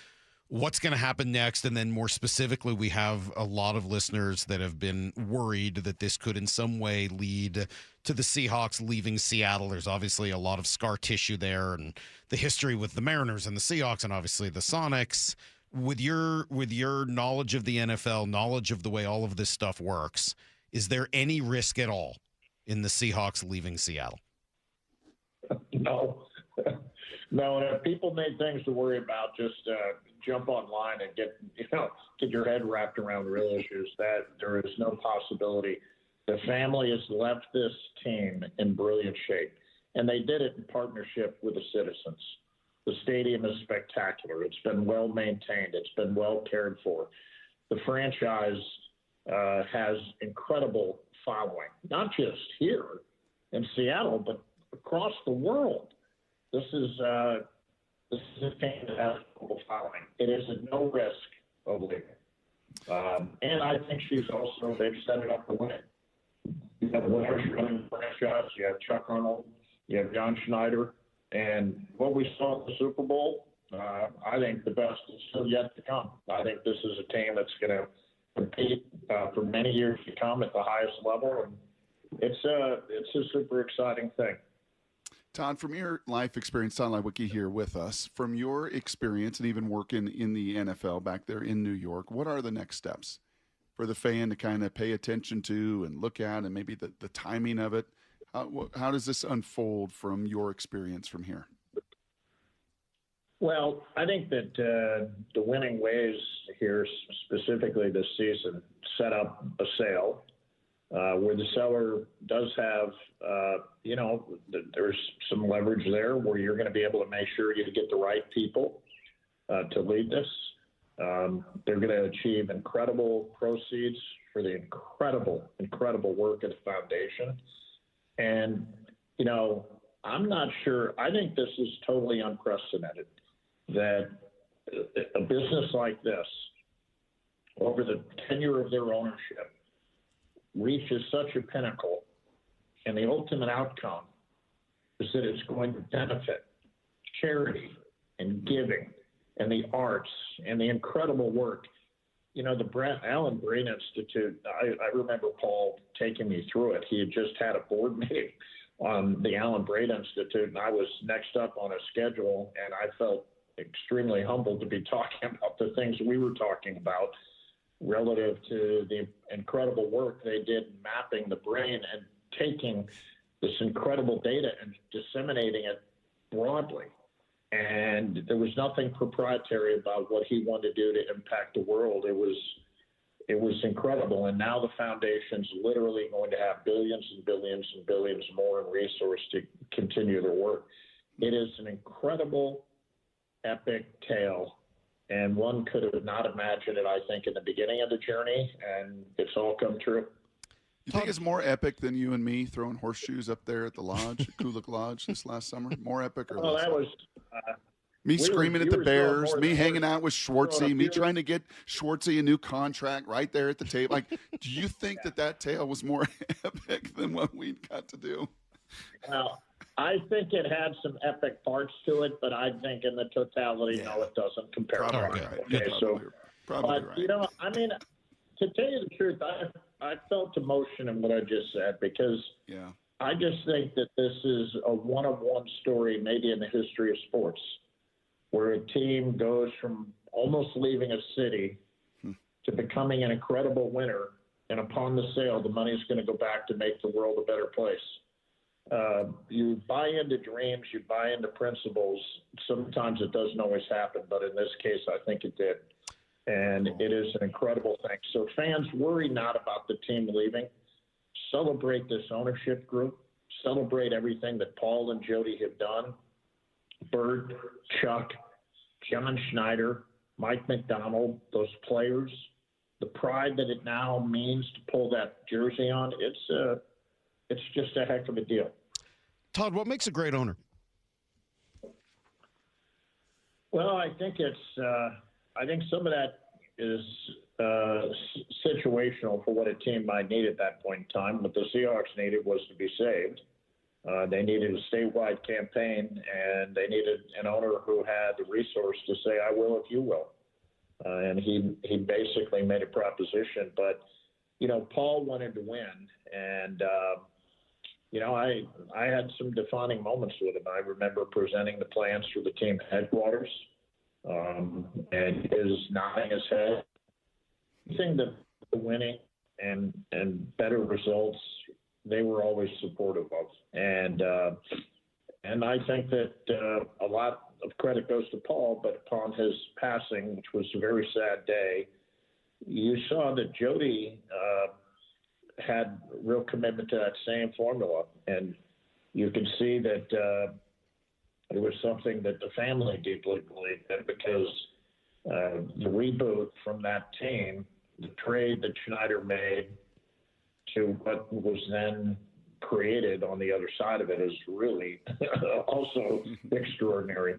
what's going to happen next? And then more specifically, we have a lot of listeners that have been worried that this could in some way lead to the Seahawks leaving Seattle. There's obviously a lot of scar tissue there and the history with the Mariners and the Seahawks and obviously the Sonics. With your knowledge of the NFL, knowledge of the way all of this stuff works, is there any risk at all in the Seahawks leaving Seattle? No. No, and if people need things to worry about, just jump online and get your head wrapped around real issues. That there is no possibility. The family has left this team in brilliant shape, and they did it in partnership with the citizens. The stadium is spectacular. It's been well maintained. It's been well cared for. The franchise has incredible following, not just here in Seattle, but across the world. This is a team that has global following. It is at no risk of leaving. And I think they've set it up to win it. You have winners running the franchise. You have Chuck Arnold. You have John Schneider. And what we saw in the Super Bowl, I think the best is still yet to come. I think this is a team that's going to compete for many years to come at the highest level. And it's a super exciting thing. Todd, from your life experience, Tod Leiweke here with us, from your experience and even working in the NFL back there in New York, what are the next steps for the fan to kind of pay attention to and look at, and maybe the timing of it? How does this unfold from your experience from here? Well, I think that the winning ways here, specifically this season, set up a sale where the seller does have, there's some leverage there where you're going to be able to make sure you get the right people to lead this. They're going to achieve incredible proceeds for the incredible work of the foundation. And, I'm not sure. I think this is totally unprecedented that a business like this, over the tenure of their ownership, reaches such a pinnacle, and the ultimate outcome is that it's going to benefit charity and giving and the arts and the incredible work. The Alan Brain Institute, I remember Paul taking me through it. He had just had a board meeting on the Alan Brain Institute, and I was next up on a schedule, and I felt extremely humbled to be talking about the things we were talking about relative to the incredible work they did mapping the brain and taking this incredible data and disseminating it broadly. And there was nothing proprietary about what he wanted to do to impact the world. It was incredible. And now the foundation's literally going to have billions and billions and billions more in resource to continue their work. It is an incredible, epic tale. And one could have not imagined it, I think, in the beginning of the journey, and it's all come true. You think it's more epic than you and me throwing horseshoes up there at the lodge, Kulik Lodge, this last summer? More epic or less? That was me screaming at the Bears, me hanging out with Schwartzy, me trying to get Schwartzy a new contract right there at the table. Like, do you think that tale was more epic than what we got to do? Well, I think it had some epic parts to it, but I think in the totality, no, it doesn't compare. Probably right. Okay, probably right. To tell you the truth, I felt emotion in what I just said because I just think that this is a one-of-one story maybe in the history of sports where a team goes from almost leaving a city to becoming an incredible winner, and upon the sale, the money is going to go back to make the world a better place. You buy into dreams, you buy into principles. Sometimes it doesn't always happen, but in this case, I think it did. And it is an incredible thing. So fans, worry not about the team leaving. Celebrate this ownership group. Celebrate everything that Paul and Jody have done. Bert, Chuck, John Schneider, Mike McDonald, those players, the pride that it now means to pull that jersey on, it's just a heck of a deal. Todd, what makes a great owner? Well, I think I think some of that is situational for what a team might need at that point in time. What the Seahawks needed was to be saved. They needed a statewide campaign, and they needed an owner who had the resource to say, I will if you will. And he basically made a proposition. But, Paul wanted to win, and I had some defining moments with him. I remember presenting the plans for the team headquarters, and his nodding his head. Anything that the winning and better results, they were always supportive of. And I think that a lot of credit goes to Paul, but upon his passing, which was a very sad day, you saw that Jody had real commitment to that same formula. And you can see that it was something that the family deeply believed in, because the reboot from that team, the trade that Schneider made to what was then created on the other side of it, is really also extraordinary.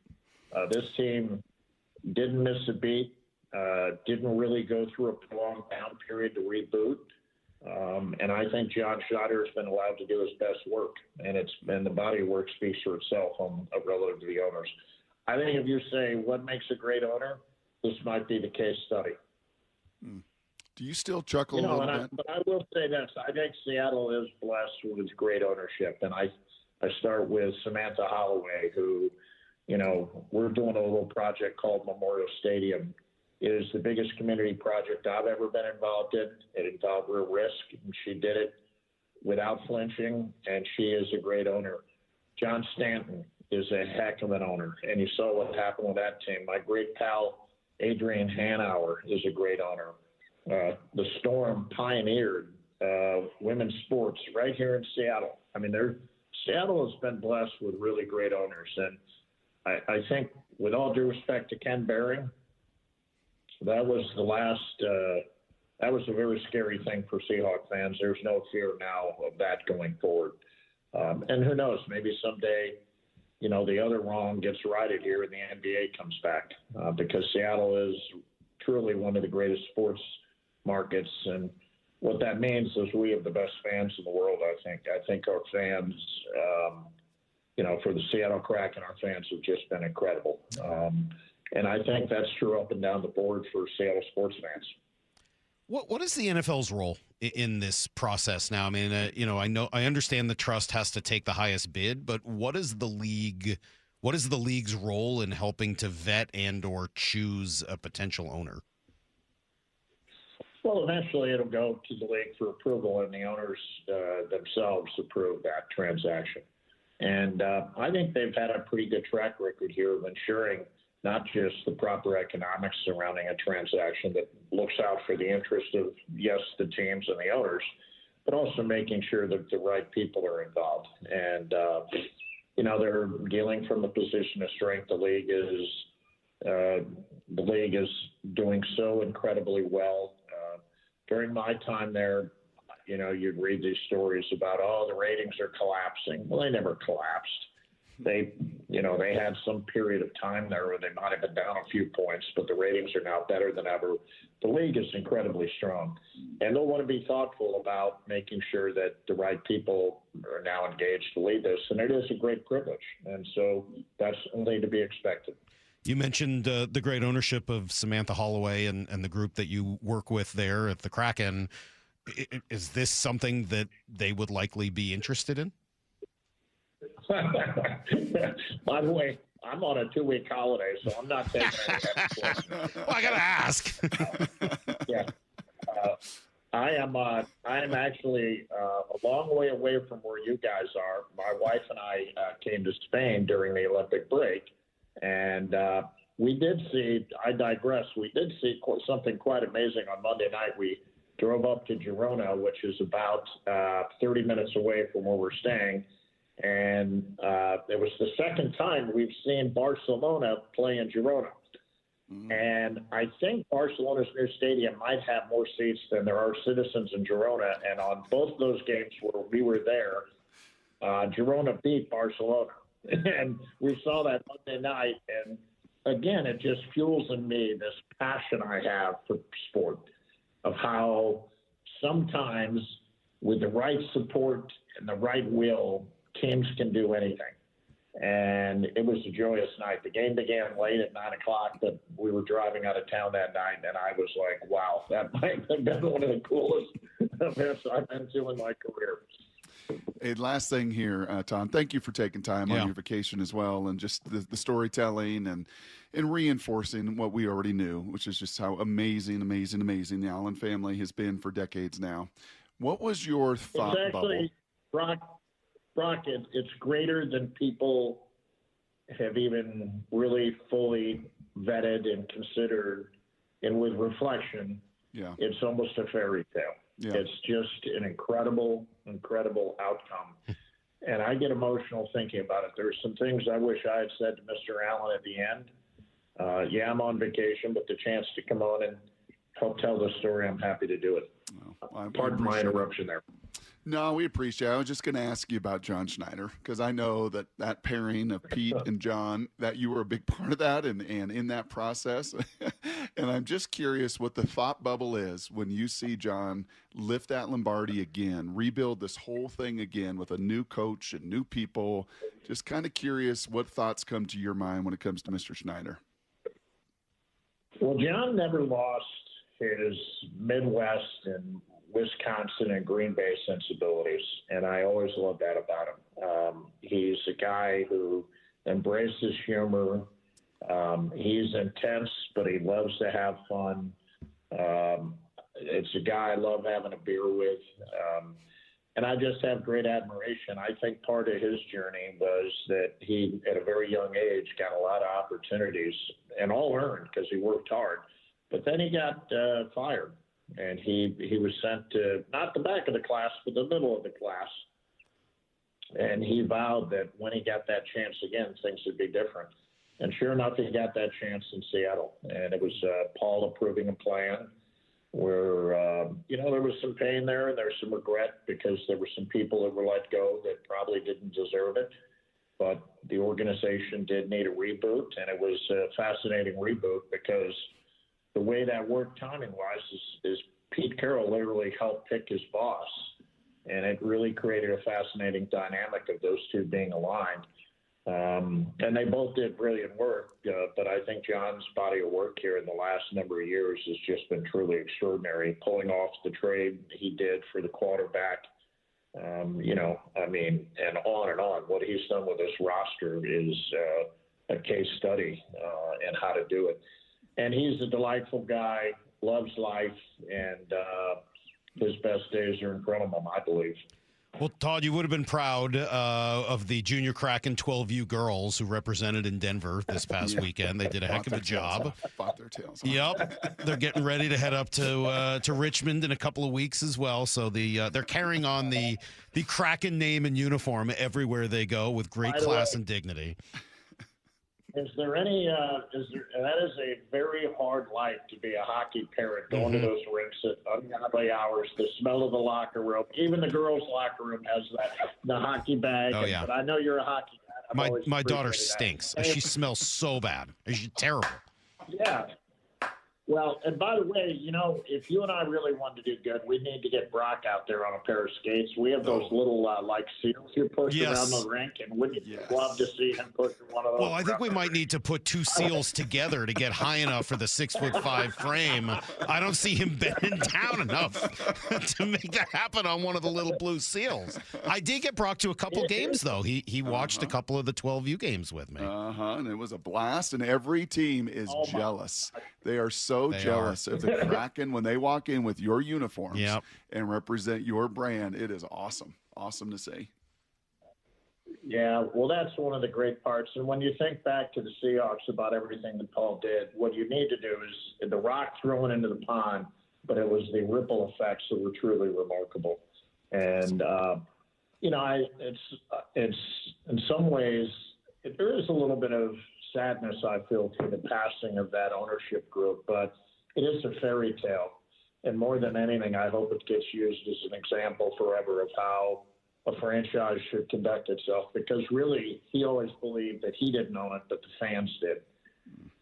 This team didn't miss a beat. didn't really go through a prolonged down period to reboot. And I think John Schneider has been allowed to do his best work, and the body of work speaks for itself relative to the owners. I think if you say what makes a great owner, this might be the case study. Do you still chuckle a little bit? But I will say this. I think Seattle is blessed with great ownership. And I start with Samantha Holloway, who, we're doing a little project called Memorial Stadium. It is the biggest community project I've ever been involved in. It involved real risk, and she did it without flinching, and she is a great owner. John Stanton is a heck of an owner, and you saw what happened with that team. My great pal, Adrian Hanauer, is a great owner. The Storm pioneered women's sports right here in Seattle. I mean, Seattle has been blessed with really great owners, and I think, with all due respect to Ken Behring, that was that was a very scary thing for Seahawks fans. There's no fear now of that going forward. And who knows, maybe someday, the other wrong gets righted here and the NBA comes back, because Seattle is truly one of the greatest sports markets. And what that means is we have the best fans in the world, I think. I think our fans, for the Seattle Kraken, our fans have just been incredible. And I think that's true up and down the board for Seattle sports fans. What is the NFL's role in this process now? I mean, I understand the trust has to take the highest bid, but what is the league's role in helping to vet and or choose a potential owner? Well, eventually it'll go to the league for approval, and the owners themselves approve that transaction. And I think they've had a pretty good track record here of ensuring not just the proper economics surrounding a transaction that looks out for the interest of, yes, the teams and the owners, but also making sure that the right people are involved. And, they're dealing from a position of strength. The league is doing so incredibly well. During my time there, you'd read these stories about, the ratings are collapsing. Well, they never collapsed. They had some period of time there where they might have been down a few points, but the ratings are now better than ever. The league is incredibly strong, and they'll want to be thoughtful about making sure that the right people are now engaged to lead this, and it is a great privilege, and so that's only to be expected. You mentioned the great ownership of Samantha Holloway and the group that you work with there at the Kraken. Is this something that they would likely be interested in? By the way, I'm on a 2-week holiday, so I'm not taking any extra. Well, I gotta ask. Yeah, I am actually a long way away from where you guys are. My wife and I came to Spain during the Olympic break, and we did see. I digress. We did see something quite amazing on Monday night. We drove up to Girona, which is about 30 minutes away from where we're staying. And it was the second time we've seen Barcelona play in Girona. And I think Barcelona's new stadium might have more seats than there are citizens in Girona. And on both those games where we were there, Girona beat Barcelona. And we saw that Monday night. And again, it just fuels in me this passion I have for sport, of how sometimes with the right support and the right will, teams can do anything. And it was a joyous night. The game began late at 9 o'clock, but we were driving out of town that night, and I was like, wow, that might have been one of the coolest events I've been to in my career. Hey, last thing here, Tom, thank you for taking time on your vacation as well, and just the storytelling and reinforcing what we already knew, which is just how amazing the Allen family has been for decades now. What was your thought bubble? Brock, it's greater than people have even really fully vetted and considered. And with reflection, it's almost a fairy tale. Yeah. It's just an incredible outcome. And I get emotional thinking about it. There's some things I wish I had said to Mr. Allen at the end. I'm on vacation, but the chance to come on and help tell the story, I'm happy to do it. Pardon my interruption there. No, we appreciate it. I was just going to ask you about John Schneider, because I know that pairing of Pete and John, that you were a big part of that and in that process. And I'm just curious what the thought bubble is when you see John lift that Lombardi again, rebuild this whole thing again with a new coach and new people. Just kind of curious what thoughts come to your mind when it comes to Mr. Schneider. Well, John never lost his Midwest and Wisconsin and Green Bay sensibilities, and I always loved that about him. He's a guy who embraces humor. He's intense, but he loves to have fun. It's a guy I love having a beer with. And I just have great admiration. I think part of his journey was that he, at a very young age, got a lot of opportunities, and all earned because he worked hard. But then he got fired, and he was sent to not the back of the class, but the middle of the class. And he vowed that when he got that chance again, things would be different. And sure enough, he got that chance in Seattle. And it was Paul approving a plan where, there was some pain there and there was some regret because there were some people that were let go that probably didn't deserve it. But the organization did need a reboot, and it was a fascinating reboot because the way that worked timing-wise is Pete Carroll literally helped pick his boss, and it really created a fascinating dynamic of those two being aligned. And they both did brilliant work, but I think John's body of work here in the last number of years has just been truly extraordinary, pulling off the trade he did for the quarterback. And on and on. What he's done with this roster is a case study in how to do it. And he's a delightful guy, loves life, and his best days are in front of him, I believe. Well, Todd, you would have been proud of the Junior Kraken 12U girls who represented in Denver this past weekend. They did a heck of a job. Fought their tails off. Yep. They're getting ready to head up to Richmond in a couple of weeks as well. So they're carrying on the Kraken name and uniform everywhere they go with great class and dignity. Is there any, that is a very hard life to be a hockey parent, going to those rinks at ungodly hours, the smell of the locker room. Even the girls' locker room has the hockey bag. Oh, yeah. But I know you're a hockey guy. My daughter stinks. She smells so bad. She's terrible. Yeah. Well, and by the way, if you and I really wanted to do good, we need to get Brock out there on a pair of skates. We have those little, like seals you push around the rink, and wouldn't you love to see him push one of those? Well, I think we might need to put two seals together to get high enough for the 6'5" frame. I don't see him bending down enough to make that happen on one of the little blue seals. I did get Brock to a couple games, though. He watched a couple of the 12U games with me. And it was a blast, and every team is jealous. They are so jealous of the Kraken when they walk in with your uniforms and represent your brand. It is awesome. Awesome to see. Yeah, well, that's one of the great parts. And when you think back to the Seahawks about everything that Paul did, what you need to do is the rock thrown into the pond, but it was the ripple effects that were truly remarkable. And, it's in some ways, there is a little bit of sadness, I feel, to the passing of that ownership group, but it is a fairy tale. And more than anything, I hope it gets used as an example forever of how a franchise should conduct itself, because really he always believed that he didn't own it, but the fans did.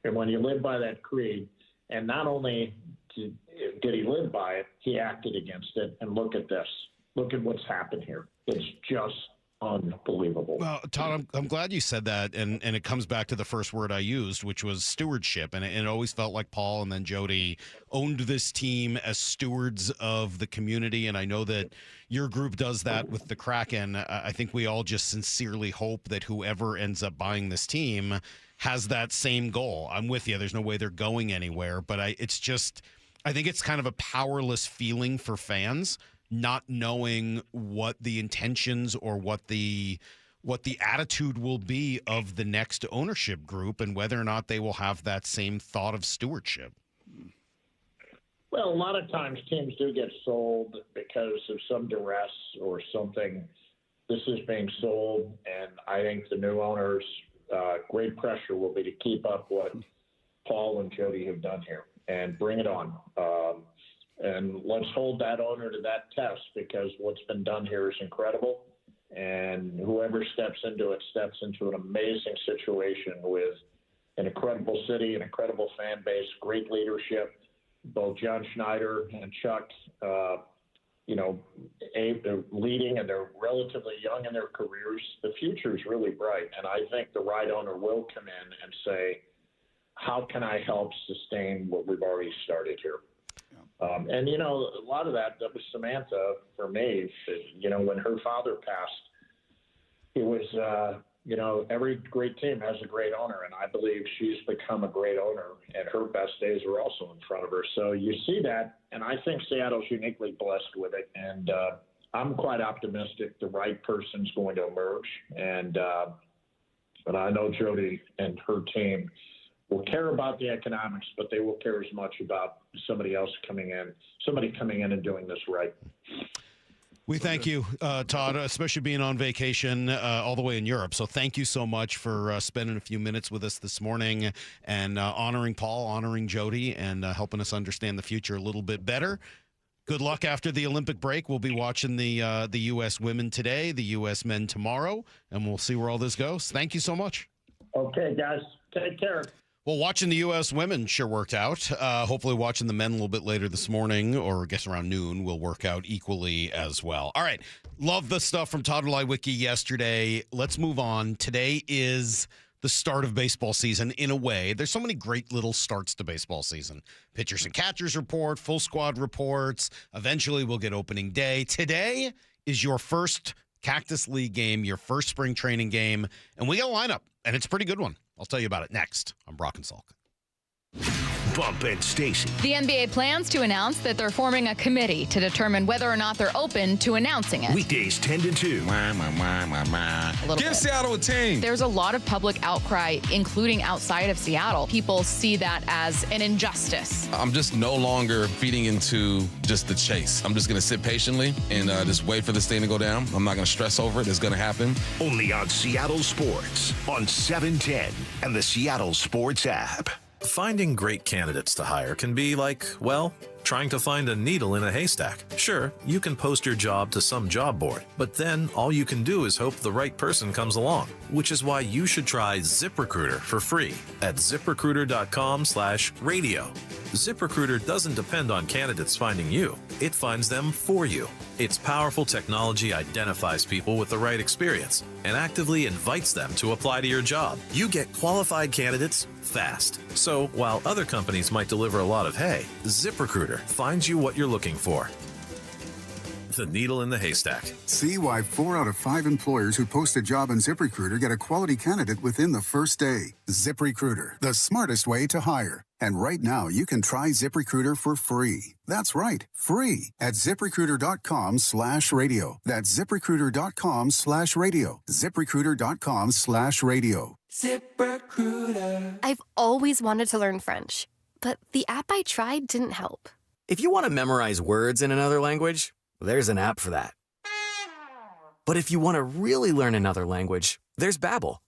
And when you live by that creed, and not only did he live by it, he acted against it. And look at this. Look at what's happened here. It's just unbelievable. Well, Todd, I'm glad you said that, and it comes back to the first word I used, which was stewardship, and it always felt like Paul and then Jody owned this team as stewards of the community, and I know that your group does that with the Kraken. I think we all just sincerely hope that whoever ends up buying this team has that same goal. I'm with you. There's no way they're going anywhere, but I think it's kind of a powerless feeling for fans, not knowing what the intentions or what the attitude will be of the next ownership group and whether or not they will have that same thought of stewardship. Well, a lot of times teams do get sold because of some duress or something. This is being sold, and I think the new owners, great pressure will be to keep up what Paul and Jody have done here and bring it on. And let's hold that owner to that test, because what's been done here is incredible. And whoever steps into it steps into an amazing situation with an incredible city, an incredible fan base, great leadership. Both John Schneider and Chuck, they're leading and they're relatively young in their careers. The future is really bright. And I think the right owner will come in and say, how can I help sustain what we've already started here? A lot of that was Samantha for me. When her father passed, it was, every great team has a great owner, and I believe she's become a great owner, and her best days are also in front of her. So you see that, and I think Seattle's uniquely blessed with it, and I'm quite optimistic the right person's going to emerge, and I know Jody and her team will care about the economics, but they will care as much about somebody coming in and doing this right. We thank you, Todd, especially being on vacation all the way in Europe. So thank you so much for spending a few minutes with us this morning and honoring Paul, honoring Jody, and helping us understand the future a little bit better. Good luck after the Olympic break. We'll be watching the U.S. women today, the U.S. men tomorrow, and we'll see where all this goes. Thank you so much. Okay, guys. Take care. Well, watching the U.S. women sure worked out. Hopefully watching the men a little bit later this morning, or I guess around noon, will work out equally as well. All right. Love the stuff from Tod Leiweke yesterday. Let's move on. Today is the start of baseball season in a way. There's so many great little starts to baseball season. Pitchers and catchers report, full squad reports. Eventually we'll get opening day. Today is your first Cactus League game, your first spring training game, and we got a lineup, and it's a pretty good one. I'll tell you about it next on Brock and Salk. Bump and Stacy. The NBA plans to announce that they're forming a committee to determine whether or not they're open to announcing it. Weekdays 10 to 2. Give Seattle a team. There's a lot of public outcry, including outside of Seattle. People see that as an injustice. I'm just no longer feeding into just the chase. I'm just going to sit patiently and just wait for this thing to go down. I'm not going to stress over it. It's going to happen. Only on Seattle Sports on 710 and the Seattle Sports app. Finding great candidates to hire can be like, well, trying to find a needle in a haystack. Sure, you can post your job to some job board, but then all you can do is hope the right person comes along, which is why you should try ZipRecruiter for free at ZipRecruiter.com/radio. ZipRecruiter doesn't depend on candidates finding you. It finds them for you. Its powerful technology identifies people with the right experience and actively invites them to apply to your job. You get qualified candidates fast. So while other companies might deliver a lot of hay, ZipRecruiter finds you what you're looking for. The needle in the haystack. See why 4 out of 5 employers who post a job on ZipRecruiter get a quality candidate within the first day. ZipRecruiter, the smartest way to hire. And right now, you can try ZipRecruiter for free. That's right, free at ZipRecruiter.com/radio. That's ZipRecruiter.com/radio. ZipRecruiter.com/radio. ZipRecruiter. I've always wanted to learn French, but the app I tried didn't help. If you want to memorize words in another language, there's an app for that. But if you want to really learn another language, there's Babbel.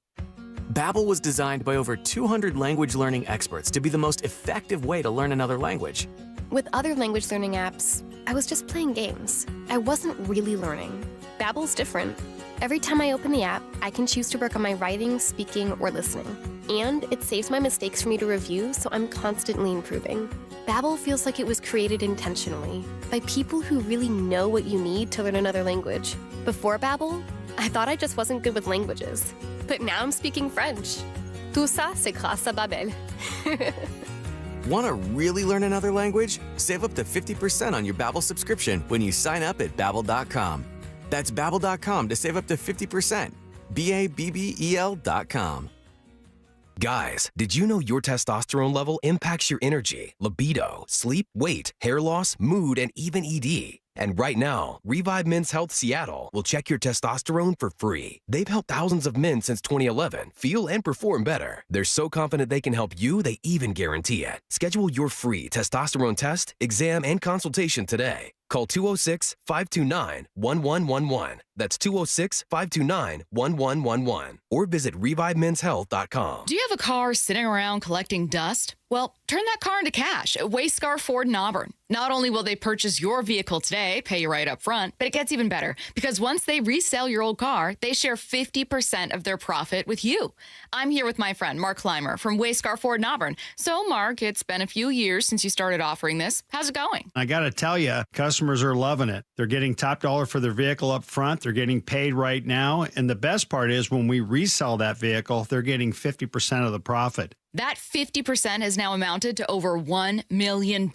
Babbel was designed by over 200 language learning experts to be the most effective way to learn another language. With other language learning apps, I was just playing games. I wasn't really learning. Babbel's different. Every time I open the app, I can choose to work on my writing, speaking, or listening. And it saves my mistakes for me to review, so I'm constantly improving. Babbel feels like it was created intentionally by people who really know what you need to learn another language. Before Babbel, I thought I just wasn't good with languages. But now I'm speaking French. Tout ça, c'est grâce à Babbel. Want to really learn another language? Save up to 50% on your Babbel subscription when you sign up at Babbel.com. That's Babbel.com to save up to 50%. Babbel.com. Guys, did you know your testosterone level impacts your energy, libido, sleep, weight, hair loss, mood, and even ED? And right now, Revive Men's Health Seattle will check your testosterone for free. They've helped thousands of men since 2011 feel and perform better. They're so confident they can help you, they even guarantee it. Schedule your free testosterone test, exam, and consultation today. Call 206-529-1111. That's 206-529-1111. Or visit ReviveMen'sHealth.com. Do you have a car sitting around collecting dust? Well, turn that car into cash at Wayscar Ford in Auburn. Not only will they purchase your vehicle today, pay you right up front, but it gets even better because once they resell your old car, they share 50% of their profit with you. I'm here with my friend Mark Clymer from Wayscar Ford in Auburn. So, Mark, it's been a few years since you started offering this. How's it going? I got to tell you, customers are loving it. They're getting top dollar for their vehicle up front. They're getting paid right now. And the best part is when we resell that vehicle, they're getting 50% of the profit. That 50% has now amounted to over $1 million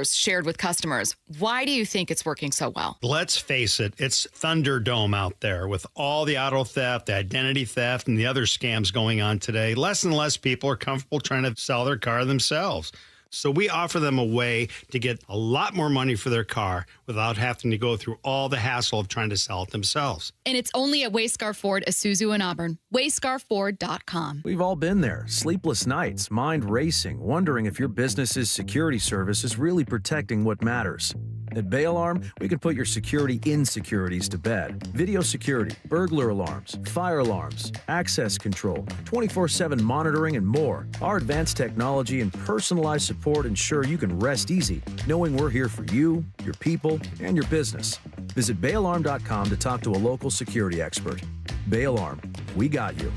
shared with customers. Why do you think it's working so well? Let's face it, it's Thunderdome out there with all the auto theft, the identity theft, and the other scams going on today. Less and less people are comfortable trying to sell their car themselves. So we offer them a way to get a lot more money for their car without having to go through all the hassle of trying to sell it themselves. And it's only at Wayscar Ford, Isuzu, and Auburn. WayscarFord.com. We've all been there. Sleepless nights, mind racing, wondering if your business's security service is really protecting what matters. At Bay Alarm, we can put your security insecurities to bed. Video security, burglar alarms, fire alarms, access control, 24/7 monitoring, and more. Our advanced technology and personalized support ensure you can rest easy, knowing we're here for you, your people, and your business. Visit bayalarm.com to talk to a local security expert. Bay Alarm, we got you.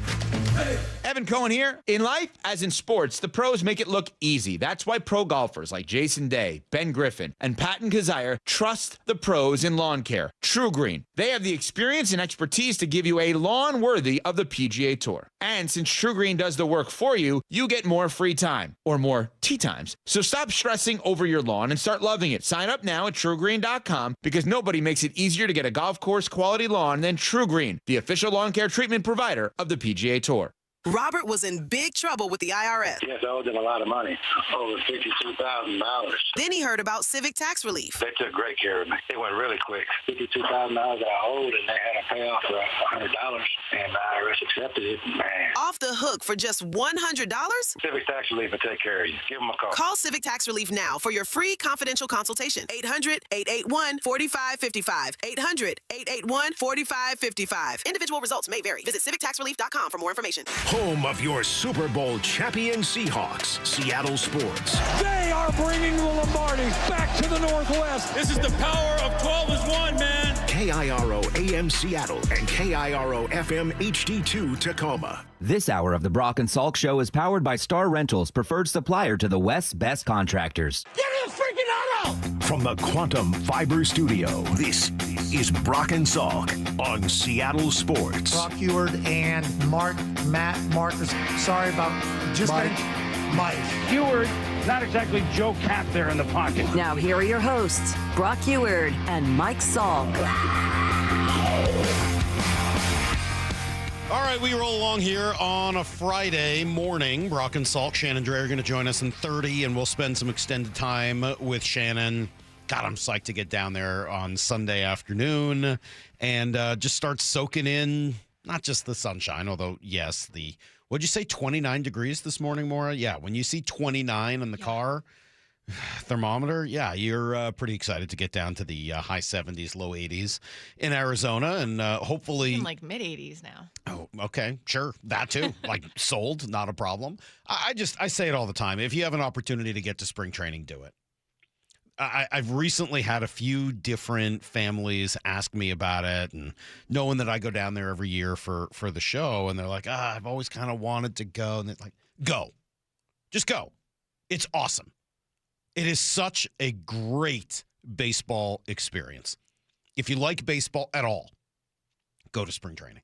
Evan Cohen here. In life, as in sports, the pros make it look easy. That's why pro golfers like Jason Day, Ben Griffin, and Patton Kazire trust the pros in lawn care. True Green. They have the experience and expertise to give you a lawn worthy of the PGA Tour. And since True Green does the work for you, you get more free time, or more tee times. So stop stressing over your lawn and start loving it. Sign up now at TrueGreen.com because nobody makes it easier to get a golf course quality lawn than True Green, the official lawn care treatment provider of the PGA Tour. Robert was in big trouble with the IRS. Yes, I owed them a lot of money, over $52,000. Then he heard about Civic Tax Relief. They took great care of me. It went really quick. $52,000 that I owed, and they had a payoff for $100, and the IRS accepted it. Man. Off the hook for just $100? Civic Tax Relief will take care of you. Give them a call. Call Civic Tax Relief now for your free confidential consultation. 800-881-4555. 800-881-4555. Individual results may vary. Visit civictaxrelief.com for more information. Home of your Super Bowl champion Seahawks, Seattle Sports. They are bringing the Lombardi back to the Northwest. This is the power of 12 as one, man. KIRO AM Seattle and KIRO FM HD2 Tacoma. This hour of the Brock and Salk Show is powered by Star Rentals, preferred supplier to the West's best contractors. Give me a freaking auto! From the Quantum Fiber Studio, this is Brock and Salk on Seattle Sports. Brock Heward and Matt Marcus. Sorry about just Mike. Heward, not exactly Joe Cat there in the pocket. Now here are your hosts, Brock Heward and Mike Salk. All right, we roll along here on a Friday morning. Brock and Salk, Shannon Drayer are going to join us in 30, and we'll spend some extended time with Shannon. God, I'm psyched to get down there on Sunday afternoon and just start soaking in not just the sunshine, although, yes, what'd you say, 29 degrees this morning, Maura? Yeah, when you see 29 in the car thermometer, yeah, you're pretty excited to get down to the high 70s, low 80s in Arizona, and hopefully in like mid 80s now. Oh, okay, sure, that too. Like sold, not a problem. I say it all the time. If you have an opportunity to get to spring training, do it. I've recently had a few different families ask me about it, and knowing that I go down there every year for the show, and they're like, I've always kind of wanted to go, and they're like, go, just go. It's awesome. It is such a great baseball experience. If you like baseball at all, go to spring training.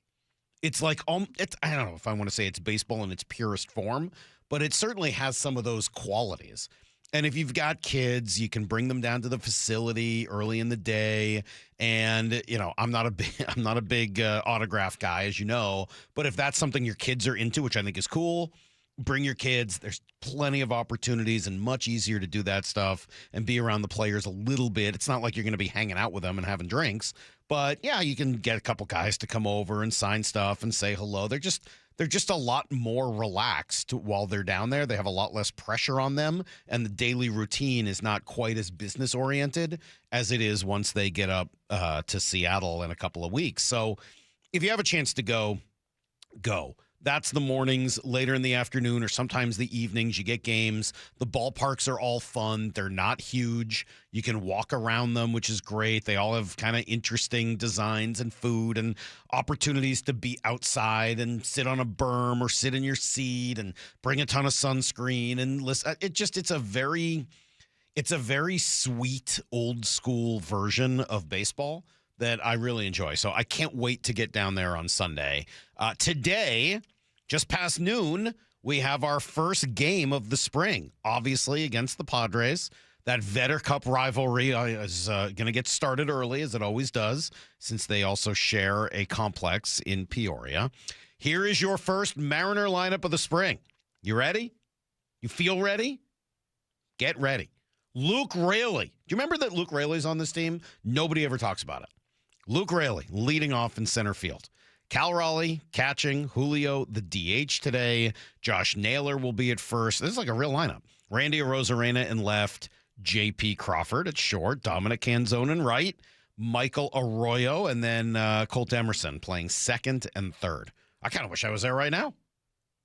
It's like, I don't know if I want to say it's baseball in its purest form, but it certainly has some of those qualities. And if you've got kids, you can bring them down to the facility early in the day. And, I'm not a big autograph guy, as you know. But if that's something your kids are into, which I think is cool, bring your kids. There's plenty of opportunities and much easier to do that stuff and be around the players a little bit. It's not like you're going to be hanging out with them and having drinks. But, yeah, you can get a couple guys to come over and sign stuff and say hello. They're just a lot more relaxed while they're down there. They have a lot less pressure on them, and the daily routine is not quite as business-oriented as it is once they get up to Seattle in a couple of weeks. So if you have a chance to go. That's the mornings, later in the afternoon, or sometimes the evenings. You get games. The ballparks are all fun. They're not huge. You can walk around them, which is great. They all have kind of interesting designs and food and opportunities to be outside and sit on a berm or sit in your seat and bring a ton of sunscreen and listen. It's a very sweet old school version of baseball that I really enjoy. So I can't wait to get down there on Sunday. Today, just past noon, we have our first game of the spring, obviously against the Padres. That Vetter Cup rivalry is going to get started early, as it always does, since they also share a complex in Peoria. Here is your first Mariner lineup of the spring. You ready? You feel ready? Get ready. Luke Raley. Do you remember that Luke Raley's on this team? Nobody ever talks about it. Luke Raley leading off in center field. Cal Raleigh catching, Julio the DH today. Josh Naylor will be at first. This is like a real lineup. Randy Arozarena in left, J.P. Crawford at short, Dominic Canzone in right, Michael Arroyo, and then Colt Emerson playing second and third. I kind of wish I was there right now.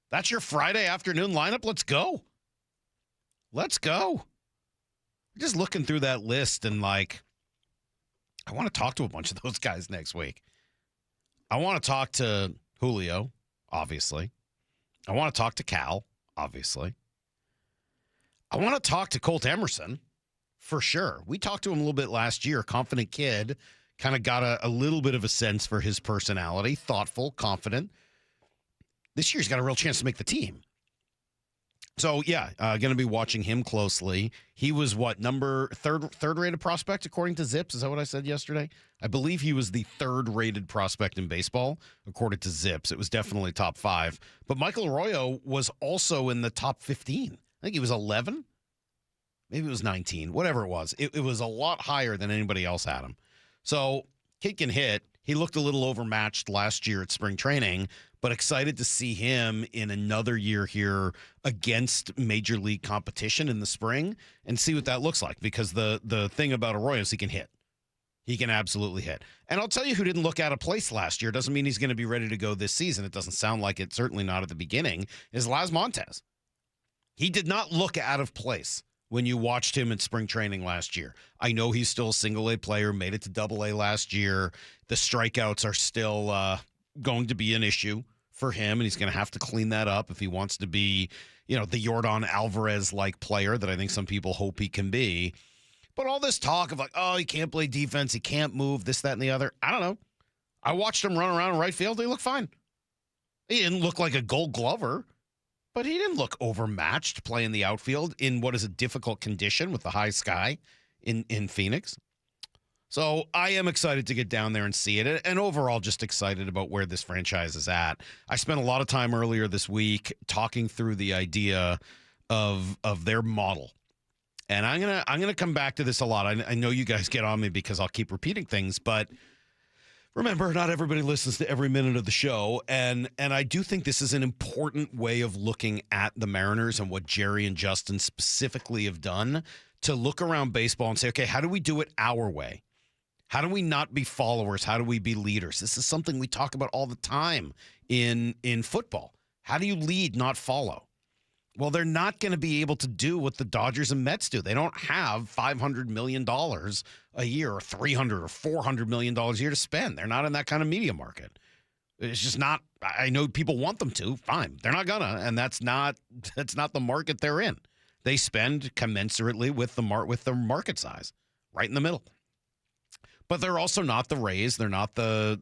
That's your Friday afternoon lineup. Let's go. Let's go. Just looking through that list and I want to talk to a bunch of those guys next week. I want to talk to Julio, obviously. I want to talk to Cal, obviously. I want to talk to Colt Emerson, for sure. We talked to him a little bit last year. Confident kid, kind of got a little bit of a sense for his personality. Thoughtful, confident. This year he's got a real chance to make the team. So, yeah, going to be watching him closely. He was third-rated prospect according to Zips? Is that what I said yesterday? I believe he was the third-rated prospect in baseball according to Zips. It was definitely top 5. But Michael Arroyo was also in the top 15. I think he was 11. Maybe it was 19. Whatever it was. It was a lot higher than anybody else had him. So, kid can hit. He looked a little overmatched last year at spring training, but excited to see him in another year here against major league competition in the spring and see what that looks like, because the thing about Arroyo is he can hit. He can absolutely hit. And I'll tell you who didn't look out of place last year. Doesn't mean he's going to be ready to go this season. It doesn't sound like it, certainly not at the beginning, is Laz Montez. He did not look out of place when you watched him in spring training last year. I know he's still a single-A player, made it to double-A last year. The strikeouts are still going to be an issue for him, and he's going to have to clean that up if he wants to be, the Yordan Alvarez-like player that I think some people hope he can be. But all this talk of he can't play defense, he can't move, this, that, and the other, I don't know. I watched him run around in right field. He looked fine. He didn't look like a Gold Glover, but he didn't look overmatched playing the outfield in what is a difficult condition with the high sky in Phoenix. So I am excited to get down there and see it, and overall just excited about where this franchise is at. I spent a lot of time earlier this week talking through the idea of their model. And I'm gonna come back to this a lot. I know you guys get on me because I'll keep repeating things, but remember, not everybody listens to every minute of the show, and I do think this is an important way of looking at the Mariners and what Jerry and Justin specifically have done to look around baseball and say, okay, how do we do it our way? How do we not be followers? How do we be leaders? This is something we talk about all the time in football. How do you lead, not follow? Well, they're not going to be able to do what the Dodgers and Mets do. They don't have $500 million a year or $300 or $400 million a year to spend. They're not in that kind of media market. It's just not. I know people want them to. Fine. They're not going to, and that's not the market they're in. They spend commensurately with the market size, right in the middle. But they're also not the Rays. They're not the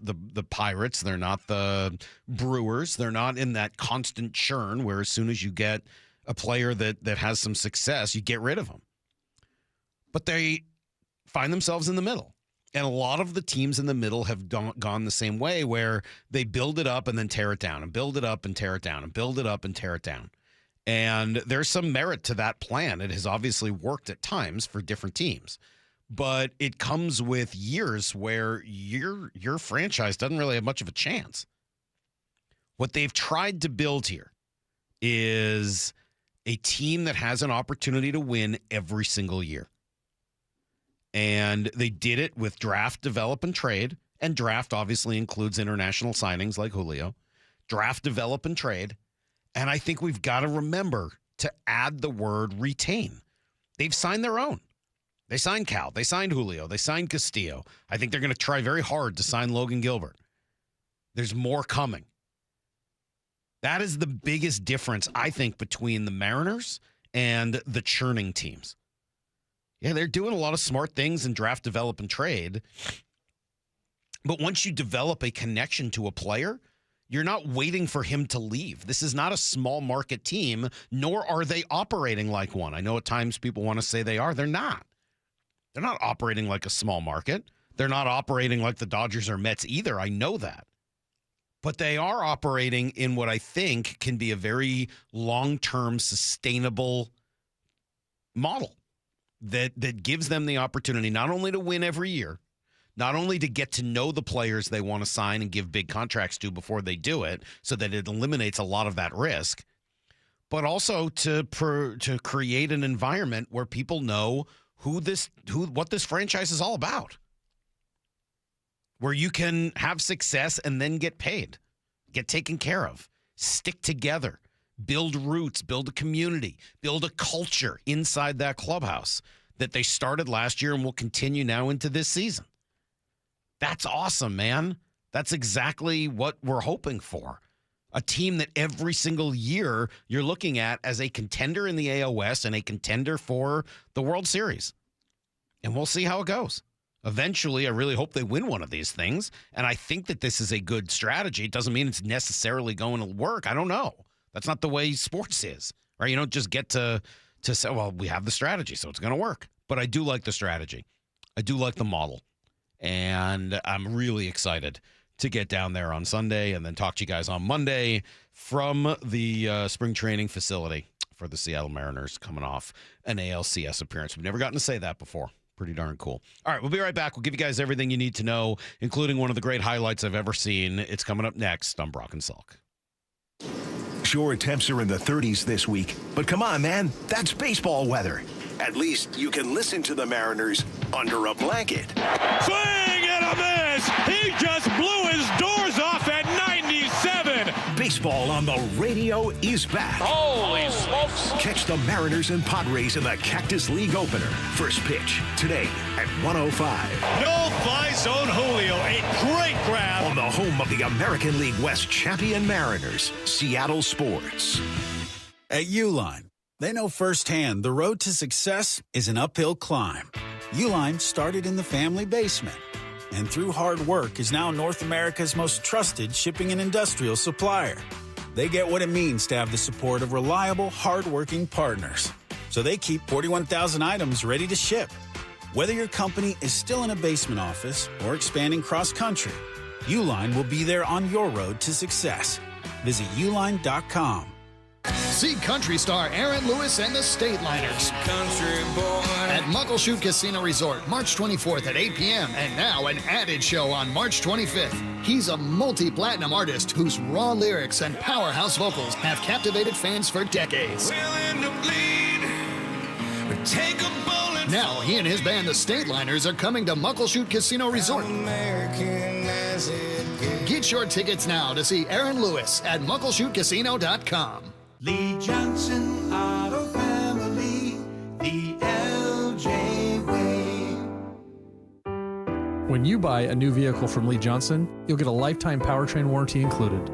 Pirates. They're not the Brewers. They're not in that constant churn where as soon as you get a player that has some success, you get rid of them. But they find themselves in the middle. And a lot of the teams in the middle have gone the same way, where they build it up and then tear it down, and build it up and tear it down, and build it up and tear it down. And there's some merit to that plan. It has obviously worked at times for different teams. But it comes with years where your franchise doesn't really have much of a chance. What they've tried to build here is a team that has an opportunity to win every single year. And they did it with draft, develop, and trade. And draft obviously includes international signings like Julio. draft, develop, and trade. And I think we've got to remember to add the word retain. They've signed their own. They signed Cal. They signed Julio. They signed Castillo. I think they're going to try very hard to sign Logan Gilbert. There's more coming. That is the biggest difference, I think, between the Mariners and the churning teams. Yeah, they're doing a lot of smart things in draft, develop, and trade. But once you develop a connection to a player, you're not waiting for him to leave. This is not a small market team, nor are they operating like one. I know at times people want to say they are. They're not. They're not operating like a small market. They're not operating like the Dodgers or Mets either. I know that. But they are operating in what I think can be a very long-term, sustainable model that gives them the opportunity not only to win every year, not only to get to know the players they want to sign and give big contracts to before they do it so that it eliminates a lot of that risk, but also to create an environment where people know what this franchise is all about, where you can have success and then get paid, get taken care of, stick together, build roots, build a community, build a culture inside that clubhouse that they started last year and will continue now into this season. That's awesome, man. That's exactly what we're hoping for. A team that every single year you're looking at as a contender in the AL West and a contender for the World Series. And we'll see how it goes. Eventually, I really hope they win one of these things. And I think that this is a good strategy. It doesn't mean it's necessarily going to work. I don't know. That's not the way sports is, right? You don't just get to say, well, we have the strategy, so it's going to work. But I do like the strategy. I do like the model. And I'm really excited to get down there on Sunday and then talk to you guys on Monday from the spring training facility for the Seattle Mariners coming off an ALCS appearance. We've never gotten to say that before. Pretty darn cool. All right, we'll be right back. We'll give you guys everything you need to know, including one of the great highlights I've ever seen. It's coming up next on Brock and Salk. Sure, temps are in the 30s this week, but come on, man, that's baseball weather. At least you can listen to the Mariners under a blanket. Swing and a miss! He just blew his doors off at 97! Baseball on the radio is back. Holy smokes! Catch the Mariners and Padres in the Cactus League opener. First pitch today at 1:05. No-fly zone Julio, a great grab. On the home of the American League West champion Mariners, Seattle Sports. At Uline, they know firsthand the road to success is an uphill climb. Uline started in the family basement and through hard work is now North America's most trusted shipping and industrial supplier. They get what it means to have the support of reliable, hard-working partners. So they keep 41,000 items ready to ship. Whether your company is still in a basement office or expanding cross-country, Uline will be there on your road to success. Visit uline.com. See country star Aaron Lewis and the State Liners at Muckleshoot Casino Resort, March 24th at 8 p.m. And now an added show on March 25th. He's a multi-platinum artist whose raw lyrics and powerhouse vocals have captivated fans for decades. Now he and his band, the State Liners, are coming to Muckleshoot Casino Resort. Get your tickets now to see Aaron Lewis at muckleshootcasino.com. Lee Johnson Auto Family, the LJ way. When you buy a new vehicle from Lee Johnson, you'll get a lifetime powertrain warranty included.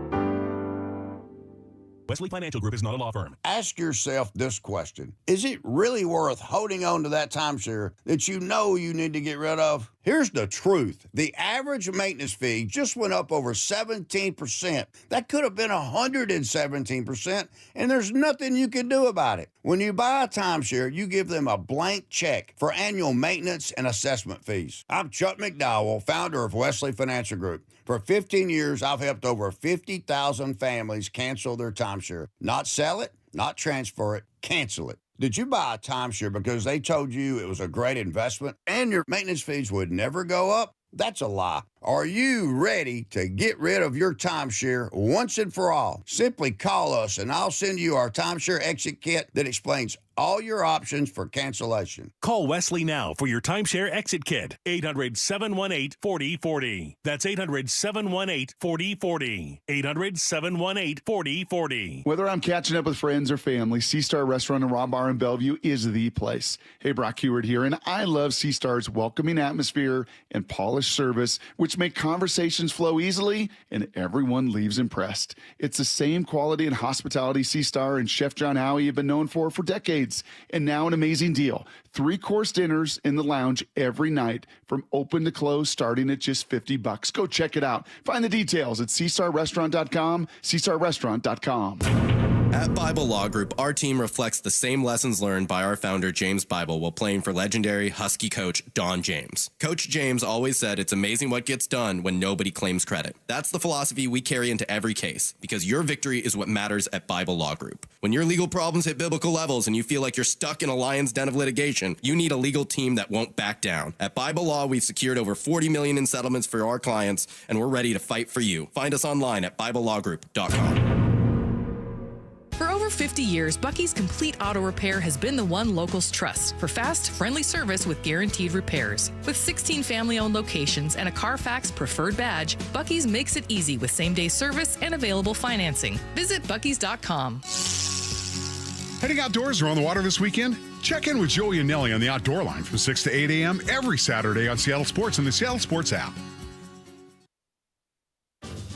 Wesley Financial Group is not a law firm. Ask yourself this question. Is it really worth holding on to that timeshare that you know you need to get rid of? Here's the truth. The average maintenance fee just went up over 17%. That could have been 117%, and there's nothing you can do about it. When you buy a timeshare, you give them a blank check for annual maintenance and assessment fees. I'm Chuck McDowell, founder of Wesley Financial Group. For 15 years, I've helped over 50,000 families cancel their timeshare. Not sell it, not transfer it, cancel it. Did you buy a timeshare because they told you it was a great investment and your maintenance fees would never go up? That's a lie. Are you ready to get rid of your timeshare once and for all? Simply call us and I'll send you our timeshare exit kit that explains all your options for cancellation. Call Wesley now for your timeshare exit kit. 800-718-4040. That's 800-718-4040. 800-718-4040. Whether I'm catching up with friends or family, C-Star Restaurant and Raw Bar in Bellevue is the place. Hey, Brock Heward here, and I love C-Star's welcoming atmosphere and polished service, which make conversations flow easily and everyone leaves impressed. It's the same quality and hospitality C-Star and Chef John Howie have been known for decades. And now an amazing deal. 3-course dinners in the lounge every night from open to close starting at just $50. Go check it out. Find the details at cstarrestaurant.com, cstarrestaurant.com. At Bible Law Group, our team reflects the same lessons learned by our founder, James Bible, while playing for legendary Husky coach Don James. Coach James always said it's amazing what gets done when nobody claims credit. That's the philosophy we carry into every case, because your victory is what matters at Bible Law Group. When your legal problems hit biblical levels and you feel like you're stuck in a lion's den of litigation, you need a legal team that won't back down. At Bible Law, we've secured over $40 million in settlements for our clients, and we're ready to fight for you. Find us online at BibleLawGroup.com. For over 50 years, Bucky's Complete Auto Repair has been the one locals trust for fast, friendly service with guaranteed repairs. With 16 family-owned locations and a Carfax preferred badge, Bucky's makes it easy with same-day service and available financing. Visit Bucky's.com. Heading outdoors or on the water this weekend? Check in with Joey and Nelly on the Outdoor Line from 6 to 8 a.m. every Saturday on Seattle Sports and the Seattle Sports app.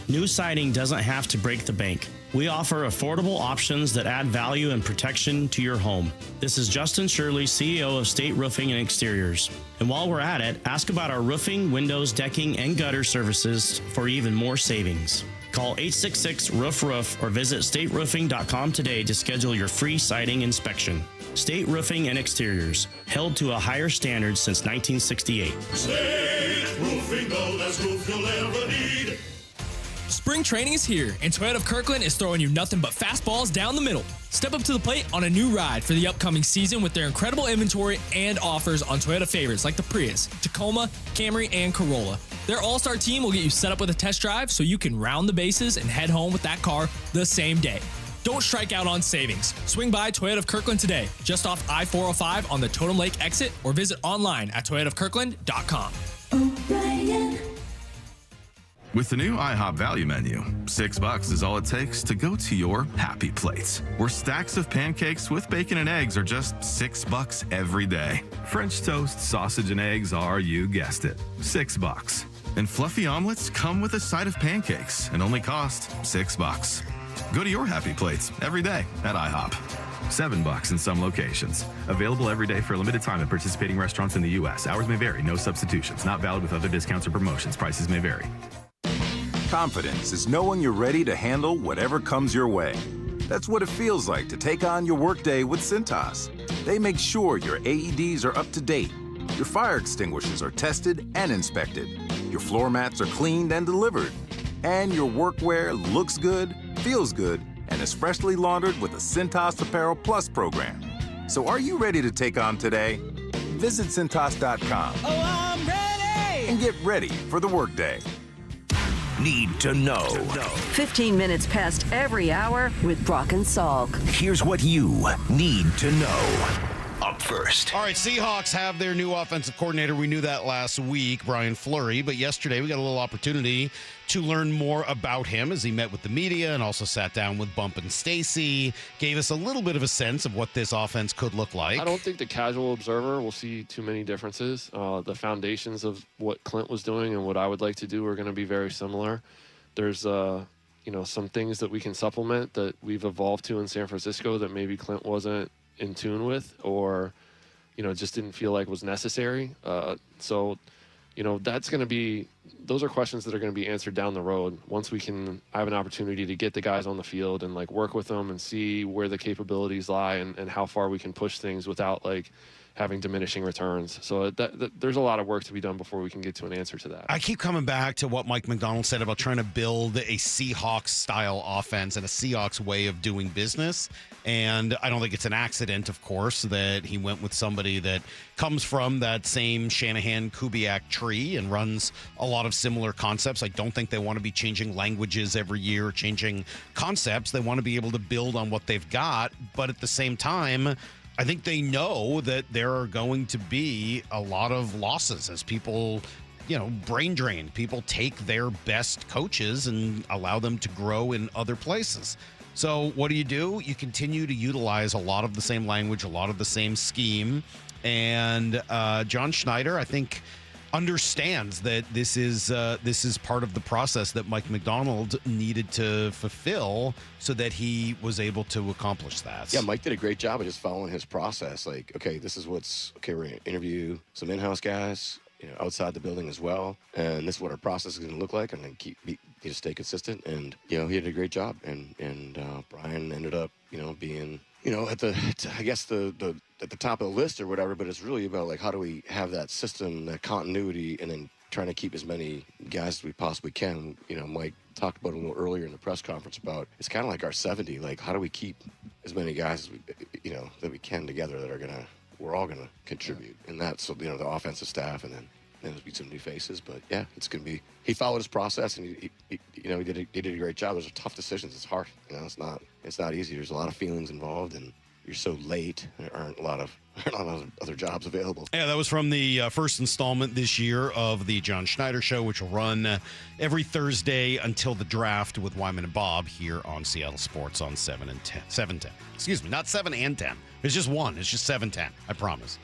New siding doesn't have to break the bank. We offer affordable options that add value and protection to your home. This is Justin Shirley, CEO of State Roofing and Exteriors. And while we're at it, ask about our roofing, windows, decking, and gutter services for even more savings. Call 866-ROOF-ROOF or visit stateroofing.com today to schedule your free siding inspection. State Roofing and Exteriors, held to a higher standard since 1968. State Roofing, the best roof you'll ever need. Spring training is here, and Toyota of Kirkland is throwing you nothing but fastballs down the middle. Step up to the plate on a new ride for the upcoming season with their incredible inventory and offers on Toyota favorites like the Prius, Tacoma, Camry, and Corolla. Their all-star team will get you set up with a test drive so you can round the bases and head home with that car the same day. Don't strike out on savings. Swing by Toyota of Kirkland today, just off I-405 on the Totem Lake exit, or visit online at toyotaofkirkland.com. O'Brien. With the new IHOP value menu, $6 is all it takes to go to your happy place, where stacks of pancakes with bacon and eggs are just $6 every day. French toast, sausage, and eggs are, you guessed it, $6. And fluffy omelets come with a side of pancakes and only cost $6. Go to your happy plates every day at IHOP. $7 in some locations. Available every day for a limited time at participating restaurants in the U.S. Hours may vary. No substitutions. Not valid with other discounts or promotions. Prices may vary. Confidence is knowing you're ready to handle whatever comes your way. That's what it feels like to take on your workday with Cintas. They make sure your AEDs are up to date, your fire extinguishers are tested and inspected, your floor mats are cleaned and delivered, and your workwear looks good, feels good, and is freshly laundered with the Cintas Apparel Plus program. So are you ready to take on today? Visit Cintas.com. Oh, I'm ready! And get ready for the workday. Need to know. 15 minutes past every hour with Brock and Salk. Here's what you need to know. Up first. All right, Seahawks have their new offensive coordinator. We knew that last week, Brian Fleury, but yesterday we got a little opportunity to learn more about him as he met with the media and also sat down with Bump and Stacy, gave us a little bit of a sense of what this offense could look like. I don't think the casual observer will see too many differences. The foundations of what Clint was doing and what I would like to do are going to be very similar. There's some things that we can supplement that we've evolved to in San Francisco that maybe Clint wasn't in tune with, or just didn't feel like was necessary. That's going to be, those are questions that are going to be answered down the road once I have an opportunity to get the guys on the field and work with them and see where the capabilities lie and how far we can push things without having diminishing returns. So there's a lot of work to be done before we can get to an answer to that. I keep coming back to what Mike McDonald said about trying to build a Seahawks-style offense and a Seahawks way of doing business. And I don't think it's an accident, of course, that he went with somebody that comes from that same Shanahan-Kubiak tree and runs a lot of similar concepts. I don't think they want to be changing languages every year, changing concepts. They want to be able to build on what they've got. But at the same time, I think they know that there are going to be a lot of losses as people, brain drain. People take their best coaches and allow them to grow in other places. So what do? You continue to utilize a lot of the same language, a lot of the same scheme. And John Schneider, I think, understands that this is part of the process that Mike McDonald needed to fulfill so that he was able to accomplish that. Yeah, Mike did a great job of just following his process. Like, okay, this is we're going to interview some in-house guys, outside the building as well, and this is what our process is going to look like, and then stay consistent. And he did a great job. And Brian ended up being at the top of the list or whatever, but it's really about like how do we have that system, that continuity, and then trying to keep as many guys as we possibly can. Mike talked about it a little earlier in the press conference about it's kind of like our 70. Like, how do we keep as many guys as we, that we can together that we're all gonna contribute, and that's so the offensive staff, and then there's be some new faces. But yeah, it's gonna be. He followed his process, and he did a great job. Those are tough decisions. It's hard. It's not easy. There's a lot of feelings involved, and you're so late. There aren't a lot of other jobs available. Yeah, that was from the first installment this year of the John Schneider Show, which will run every Thursday until the draft with Wyman and Bob here on Seattle Sports on 7 and 10. 7:10. Excuse me, not 7 and 10. It's just one. It's just 7:10. I promise.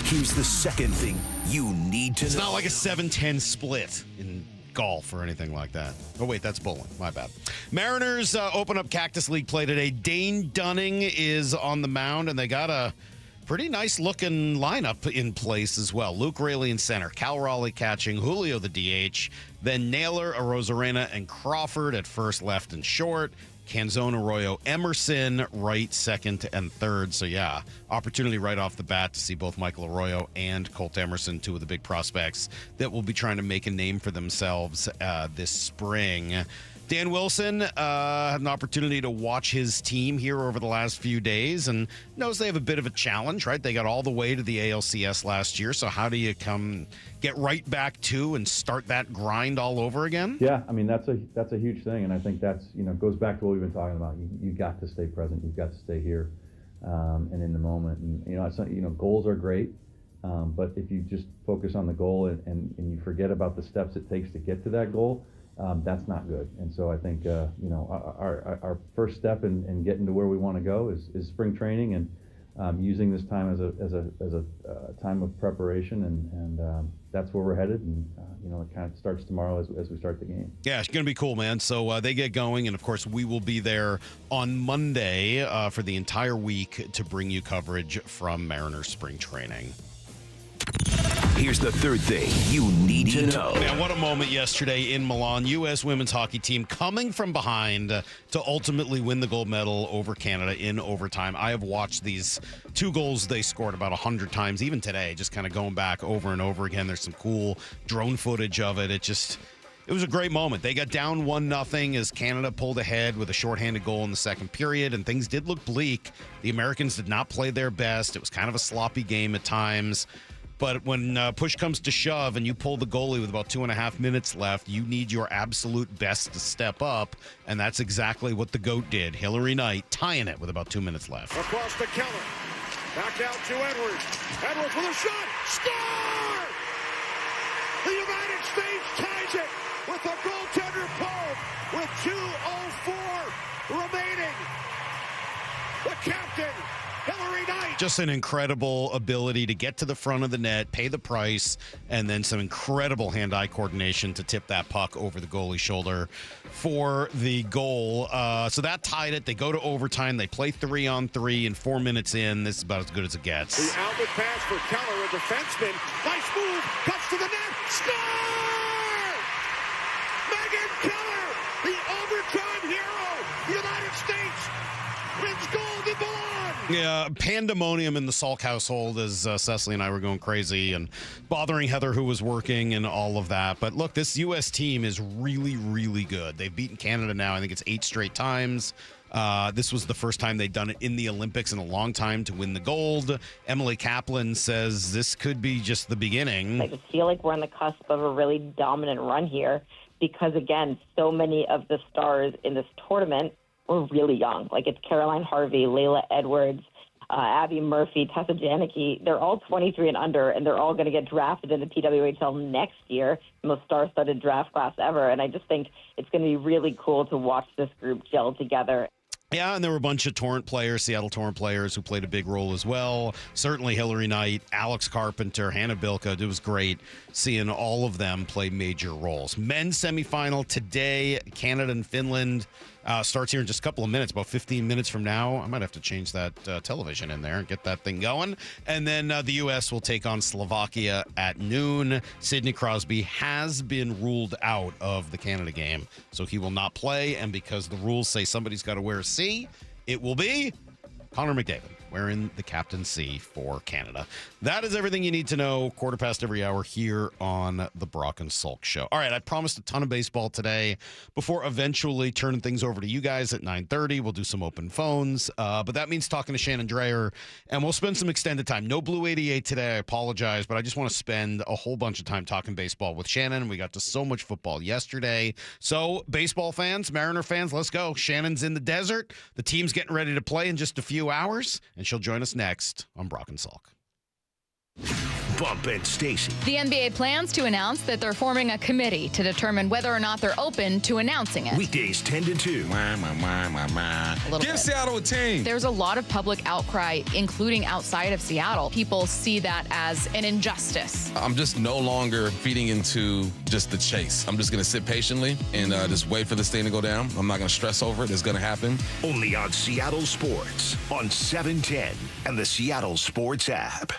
Here's the second thing you need to know. It's not like a 7-10 split in golf or anything like that. Oh, wait, that's bowling. My bad. Mariners open up Cactus League play today. Dane Dunning is on the mound, and they got a pretty nice-looking lineup in place as well. Luke Raley in center, Cal Raleigh catching, Julio the DH, then Naylor, Arozarena, and Crawford at first, left, and short. Canzone, Arroyo, Emerson, right, second, and third. So, yeah, opportunity right off the bat to see both Michael Arroyo and Colt Emerson, two of the big prospects that will be trying to make a name for themselves this spring. Dan Wilson had an opportunity to watch his team here over the last few days and knows they have a bit of a challenge, right? They got all the way to the ALCS last year. So how do you get right back to and start that grind all over again? Yeah, I mean, that's a huge thing. And I think that's, goes back to what we've been talking about. You've got to stay present. You've got to stay here and in the moment. And, goals are great. But if you just focus on the goal and you forget about the steps it takes to get to that goal, that's not good. And so I think, our first step in getting to where we want to go is spring training and using this time as a time of preparation. And that's where we're headed. And, it kind of starts tomorrow as we start the game. Yeah, it's going to be cool, man. So they get going. And, of course, we will be there on Monday for the entire week to bring you coverage from Mariners spring training. Here's the third thing you need to know. Man, what a moment yesterday in Milan. U.S. women's hockey team coming from behind to ultimately win the gold medal over Canada in overtime. I have watched these two goals they scored about 100 times, even today, just kind of going back over and over again. There's some cool drone footage of it. It was a great moment. They got down 1-0 as Canada pulled ahead with a shorthanded goal in the second period, and things did look bleak. The Americans did not play their best. It was kind of a sloppy game at times. But when push comes to shove and you pull the goalie with about 2.5 minutes left, you need your absolute best to step up, and that's exactly what the GOAT did. Hillary Knight tying it with about 2 minutes left. Across to Keller. Back out to Edwards. Edwards with a shot. Score! The United States ties it with a goaltender pull with 2:04 remaining. The captain, Hillary Knight. Just an incredible ability to get to the front of the net, pay the price, and then some incredible hand-eye coordination to tip that puck over the goalie's shoulder for the goal. So that tied it. They go to overtime. They play 3-on-3, and 4 minutes in, this is about as good as it gets. The outlet pass for Keller, a defenseman. Nice move. Cuts to the net. Score! Megan Keller, the overtime hero. The United States wins gold in Milan. Yeah, pandemonium in the Salk household as Cecily and I were going crazy and bothering Heather, who was working, and all of that. But look, this U.S. team is really, really good. They've beaten Canada now. I think it's 8 straight times. This was the first time they'd done it in the Olympics in a long time to win the gold. Emily Kaplan says this could be just the beginning. I just feel like we're on the cusp of a really dominant run here because, again, so many of the stars in this tournament were really young. Like it's Caroline Harvey, Layla Edwards, Abby Murphy, Tessa Janicki. They're all 23 and under, and they're all going to get drafted in the PWHL next year, the most star-studded draft class ever. And I just think it's going to be really cool to watch this group gel together. Yeah, and there were a bunch of Torrent players, Seattle Torrent players, who played a big role as well. Certainly Hillary Knight, Alex Carpenter, Hannah Bilka. It was great seeing all of them play major roles. Men's semifinal today, Canada and Finland. Starts here in just a couple of minutes, about 15 minutes from now. I might have to change that television in there and get that thing going. And then the U.S. will take on Slovakia at noon. Sidney Crosby has been ruled out of the Canada game, so he will not play. And because the rules say somebody's got to wear a C, it will be Connor McDavid wearing the Captain C for Canada. That is everything you need to know. 1/4 every hour here on the Brock and Salk Show. All right, I promised a ton of baseball today before eventually turning things over to you guys at 9:30. We'll do some open phones, but that means talking to Shannon Drayer, and we'll spend some extended time. No Blue 88 today, I apologize, but I just want to spend a whole bunch of time talking baseball with Shannon. We got to so much football yesterday. So, baseball fans, Mariner fans, let's go. Shannon's in the desert. The team's getting ready to play in just a few hours, and she'll join us next on Brock and Salk. Bump and Stacy. The NBA plans to announce that they're forming a committee to determine whether or not they're open to announcing it. Weekdays 10 to 2. Give Seattle a team. There's a lot of public outcry, including outside of Seattle. People see that as an injustice. I'm just no longer feeding into just the chase. I'm just going to sit patiently and just wait for this thing to go down. I'm not going to stress over it. It's going to happen. Only on Seattle Sports on 710 and the Seattle Sports app.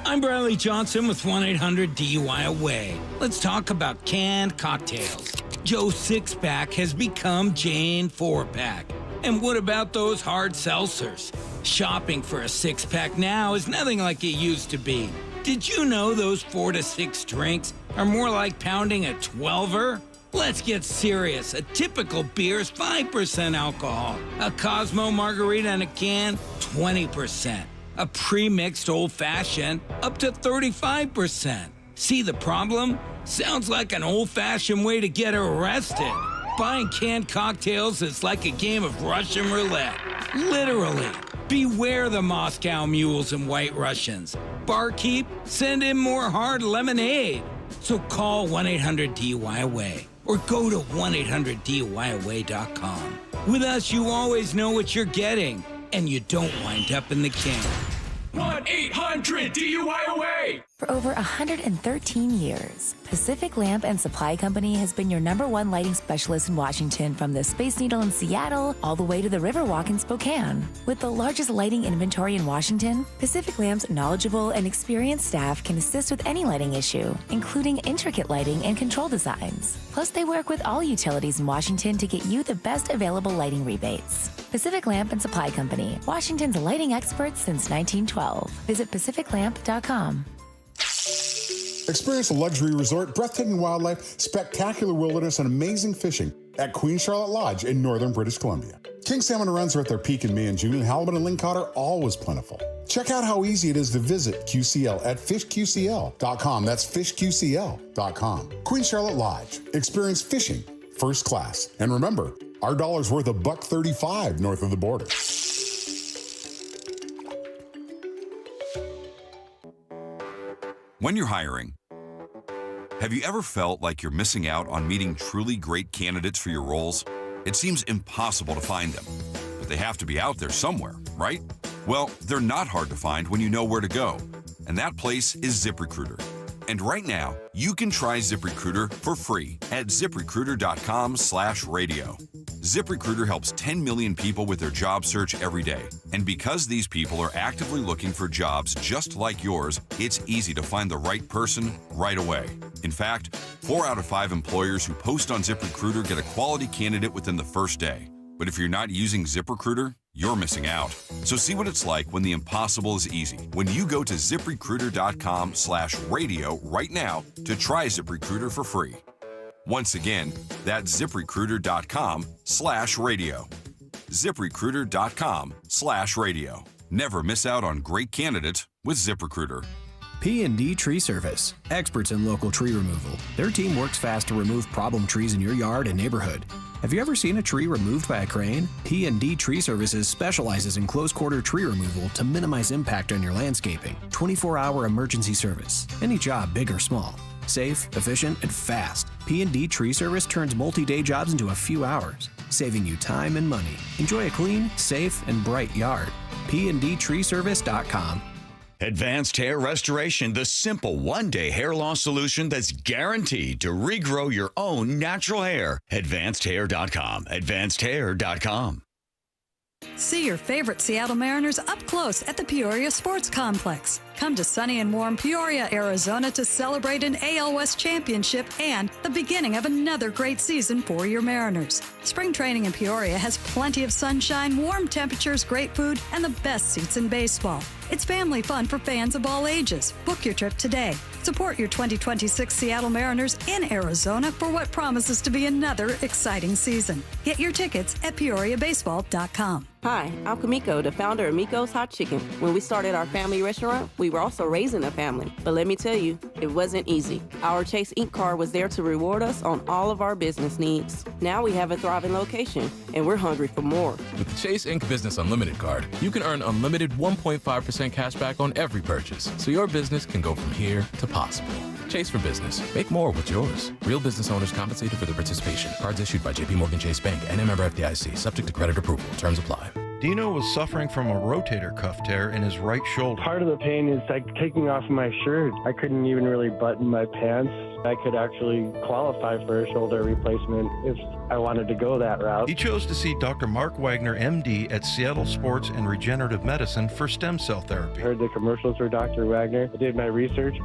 I'm Bradley Johnson with 1-800-DUI-AWAY. Let's talk about canned cocktails. Joe Six-Pack has become Jane Four-Pack. And what about those hard seltzers? Shopping for a six-pack now is nothing like it used to be. Did you know those 4 to 6 drinks are more like pounding a 12er? Let's get serious. A typical beer is 5% alcohol. A Cosmo Margarita in a can, 20%. A pre-mixed old-fashioned, up to 35%. See the problem? Sounds like an old-fashioned way to get arrested. Buying canned cocktails is like a game of Russian roulette. Literally. Beware the Moscow Mules and White Russians. Barkeep, send in more hard lemonade. So call 1-800-DUI-AWAY or go to 1-800-DUI-AWAY.com. With us, you always know what you're getting, and you don't wind up in the can. 1-800-DUI-AWAY! For over 113 years, Pacific Lamp and Supply Company has been your #1 lighting specialist in Washington, from the Space Needle in Seattle all the way to the Riverwalk in Spokane. With the largest lighting inventory in Washington, Pacific Lamp's knowledgeable and experienced staff can assist with any lighting issue, including intricate lighting and control designs. Plus, they work with all utilities in Washington to get you the best available lighting rebates. Pacific Lamp and Supply Company, Washington's lighting experts since 1912. Visit pacificlamp.com. Experience a luxury resort, breathtaking wildlife, spectacular wilderness, and amazing fishing at Queen Charlotte Lodge in northern British Columbia. King salmon runs are at their peak in May and June, and halibut and lingcod are always plentiful. Check out how easy it is to visit QCL at fishqcl.com. That's fishqcl.com. Queen Charlotte Lodge. Experience fishing first class. And remember, our dollar's worth $1.35 north of the border. When you're hiring, have you ever felt like you're missing out on meeting truly great candidates for your roles? It seems impossible to find them, but they have to be out there somewhere, right? Well, they're not hard to find when you know where to go, and that place is ZipRecruiter. And right now, you can try ZipRecruiter for free at ziprecruiter.com/radio. ZipRecruiter helps 10 million people with their job search every day. And because these people are actively looking for jobs just like yours, it's easy to find the right person right away. In fact, 4 out of 5 employers who post on ZipRecruiter get a quality candidate within the first day. But if you're not using ZipRecruiter, you're missing out. So see what it's like when the impossible is easy. When you go to ZipRecruiter.com/radio right now to try ZipRecruiter for free. Once again, that's ZipRecruiter.com/radio. ZipRecruiter.com/radio. Never miss out on great candidates with ZipRecruiter. P&D Tree Service, experts in local tree removal. Their team works fast to remove problem trees in your yard and neighborhood. Have you ever seen a tree removed by a crane? P&D Tree Services specializes in close-quarter tree removal to minimize impact on your landscaping. 24-hour emergency service. Any job, big or small. Safe, efficient, and fast. P&D Tree Service turns multi-day jobs into a few hours, saving you time and money. Enjoy a clean, safe, and bright yard. PNDTreeService.com. Advanced Hair Restoration, the simple one-day hair loss solution that's guaranteed to regrow your own natural hair. AdvancedHair.com. AdvancedHair.com. See your favorite Seattle Mariners up close at the Peoria Sports Complex. Come to sunny and warm Peoria, Arizona to celebrate an AL West championship and the beginning of another great season for your Mariners. Spring training in Peoria has plenty of sunshine, warm temperatures, great food, and the best seats in baseball. It's family fun for fans of all ages. Book your trip today. Support your 2026 Seattle Mariners in Arizona for what promises to be another exciting season. Get your tickets at PeoriaBaseball.com. Hi, I'm Kamiko, the founder of Miko's Hot Chicken. When we started our family restaurant, we were also raising a family. But let me tell you, it wasn't easy. Our Chase Inc. card was there to reward us on all of our business needs. Now we have a thriving location, and we're hungry for more. With the Chase Inc. Business Unlimited card, you can earn unlimited 1.5% cash back on every purchase, so your business can go from here to possible. Chase for business. Make more with yours. Real business owners compensated for their participation. Cards issued by JPMorgan Chase Bank and a member FDIC. Subject to credit approval. Terms apply. Dino was suffering from a rotator cuff tear in his right shoulder. Part of the pain is like taking off my shirt. I couldn't even really button my pants. I could actually qualify for a shoulder replacement if I wanted to go that route. He chose to see Dr. Mark Wagner, MD, at Seattle Sports and Regenerative Medicine for stem cell therapy. I heard the commercials for Dr. Wagner. I did my research.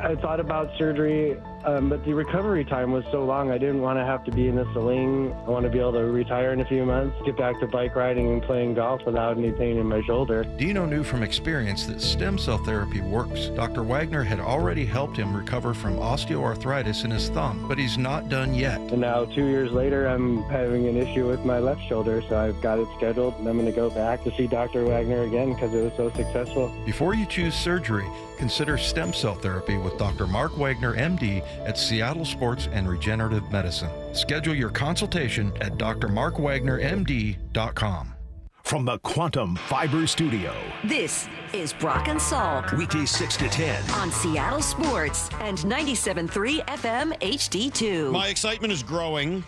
I thought about surgery, but the recovery time was so long. I didn't want to have to be in a sling. I want to be able to retire in a few months, get back to bike riding and playing golf without any pain in my shoulder. Dino knew from experience that stem cell therapy works. Dr. Wagner had already helped him recover from osteoarthritis in his thumb, but he's not done yet. And now 2 years later, I'm having an issue with my left shoulder, so I've got it scheduled, and I'm going to go back to see Dr. Wagner again because it was so successful. Before you choose surgery, consider stem cell therapy with Dr. Mark Wagner, MD, at Seattle Sports and Regenerative Medicine. Schedule your consultation at drmarkwagnermd.com. From the Quantum Fiber Studio, This is Brock and Salk. weekdays 6 to 10. On Seattle Sports and 97.3 FM HD2. My excitement is growing.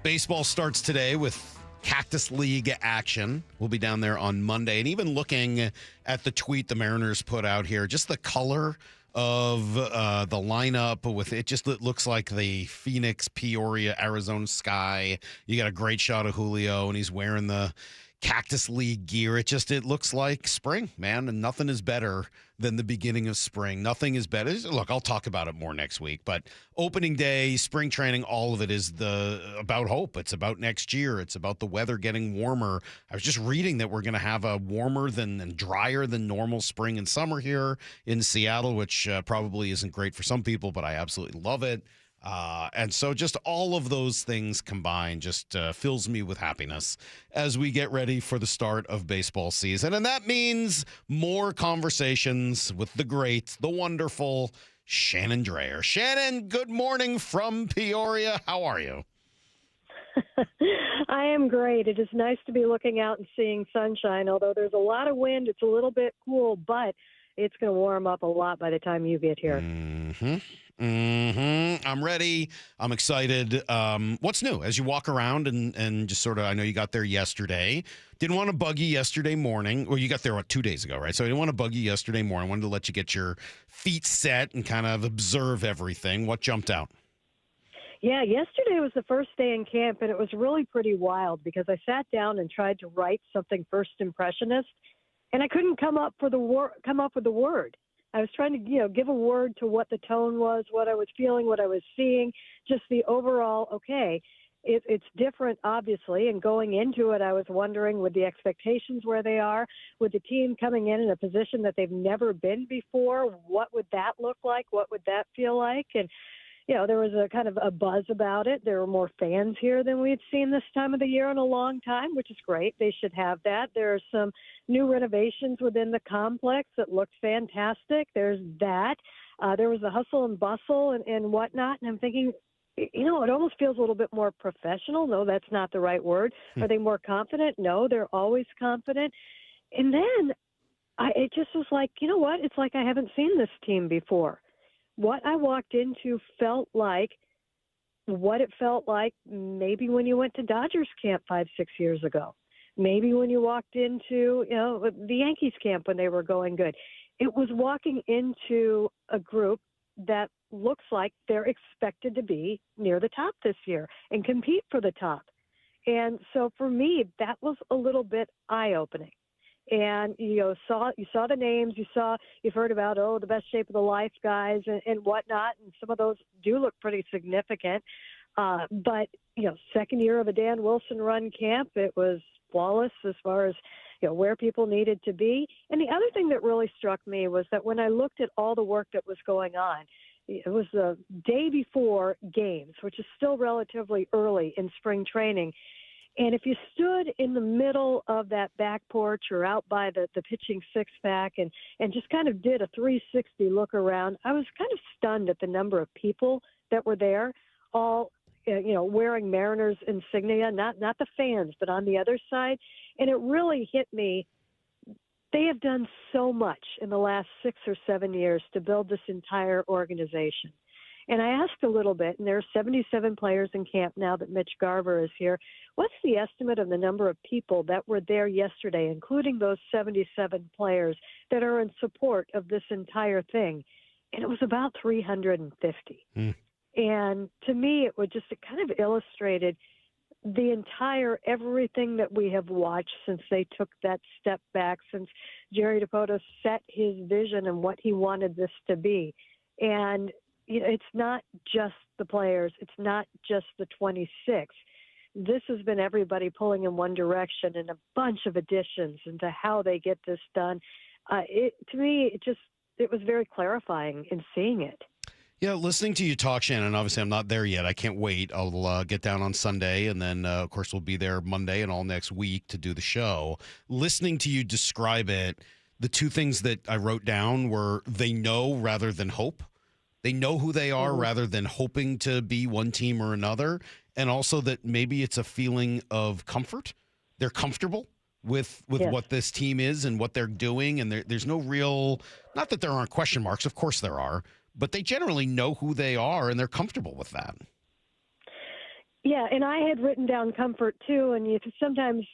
Baseball starts today with Cactus League action. We'll be down there on Monday. And even looking at the tweet the Mariners put out here, just the color of the lineup with it looks like the Phoenix, Peoria, Arizona sky. You got a great shot of Julio, and he's wearing the Cactus League gear. It looks like spring, man, and nothing is better than the beginning of spring. Nothing is better. Look, I'll talk about it more next week, but opening day, spring training, all of it is about hope. It's about next year. It's about the weather getting warmer. I was just reading that we're going to have a warmer and drier than normal spring and summer here in Seattle, which probably isn't great for some people, but I absolutely love it. And so just all of those things combined just fills me with happiness as we get ready for the start of baseball season. And that means more conversations with the great, the wonderful Shannon Drayer. Shannon, good morning from Peoria. How are you? I am great. It is nice to be looking out and seeing sunshine, although there's a lot of wind. It's a little bit cool, but it's going to warm up a lot by the time you get here. I'm ready. I'm excited. What's new as you walk around and just sort of, I know you got there yesterday. Didn't want to bug you yesterday morning. Well, you got there 2 days ago, right? So I didn't want to bug you yesterday morning. I wanted to let you get your feet set and kind of observe everything. What jumped out? Yeah, yesterday was the first day in camp, and it was really pretty wild because I sat down and tried to write something first impressionist, and I couldn't come up with a word. I was trying to, give a word to what the tone was, what I was feeling, what I was seeing, just the overall, okay. It's different, obviously, and going into it, I was wondering, with the expectations where they are, with the team coming in a position that they've never been before, what would that look like? What would that feel like? And, there was a kind of a buzz about it. There were more fans here than we'd seen this time of the year in a long time, which is great. They should have that. There are some new renovations within the complex that looked fantastic. There's that. There was the hustle and bustle and whatnot, and I'm thinking, it almost feels a little bit more professional. No, that's not the right word. Are they more confident? No, they're always confident. And then it just was like, you know what? It's like I haven't seen this team before. What I walked into felt like what it felt like maybe when you went to Dodgers camp 5-6 years ago. Maybe when you walked into, the Yankees camp when they were going good. It was walking into a group that looks like they're expected to be near the top this year and compete for the top. And so for me, that was a little bit eye-opening. And you saw the names, you've heard about the best shape of the life guys and whatnot, and some of those do look pretty significant. But second year of a Dan Wilson run camp, it was flawless as far as where people needed to be. And the other thing that really struck me was that when I looked at all the work that was going on, it was the day before games, which is still relatively early in spring training. And if you stood in the middle of that back porch or out by the pitching six-pack and just kind of did a 360 look around, I was kind of stunned at the number of people that were there, all wearing Mariners insignia, not the fans, but on the other side. And it really hit me. They have done so much in the last 6 or 7 years to build this entire organization. And I asked a little bit, and there are 77 players in camp now that Mitch Garver is here. What's the estimate of the number of people that were there yesterday, including those 77 players that are in support of this entire thing? And it was about 350. And to me, it kind of illustrated the entire everything that we have watched since they took that step back, since Jerry DiPoto set his vision and what he wanted this to be. And it's not just the players. It's not just the 26. This has been everybody pulling in one direction and a bunch of additions into how they get this done. To me, it was very clarifying in seeing it. Yeah, listening to you talk, Shannon, obviously I'm not there yet. I can't wait. I'll get down on Sunday, and then, of course, we'll be there Monday and all next week to do the show. Listening to you describe it, the two things that I wrote down were they know rather than hope. They know who they are rather than hoping to be one team or another. And also that maybe it's a feeling of comfort. They're comfortable with what this team is and what they're doing. And there's no real, not that there aren't question marks. Of course there are. But they generally know who they are and they're comfortable with that. Yeah, and I had written down comfort too. And you sometimes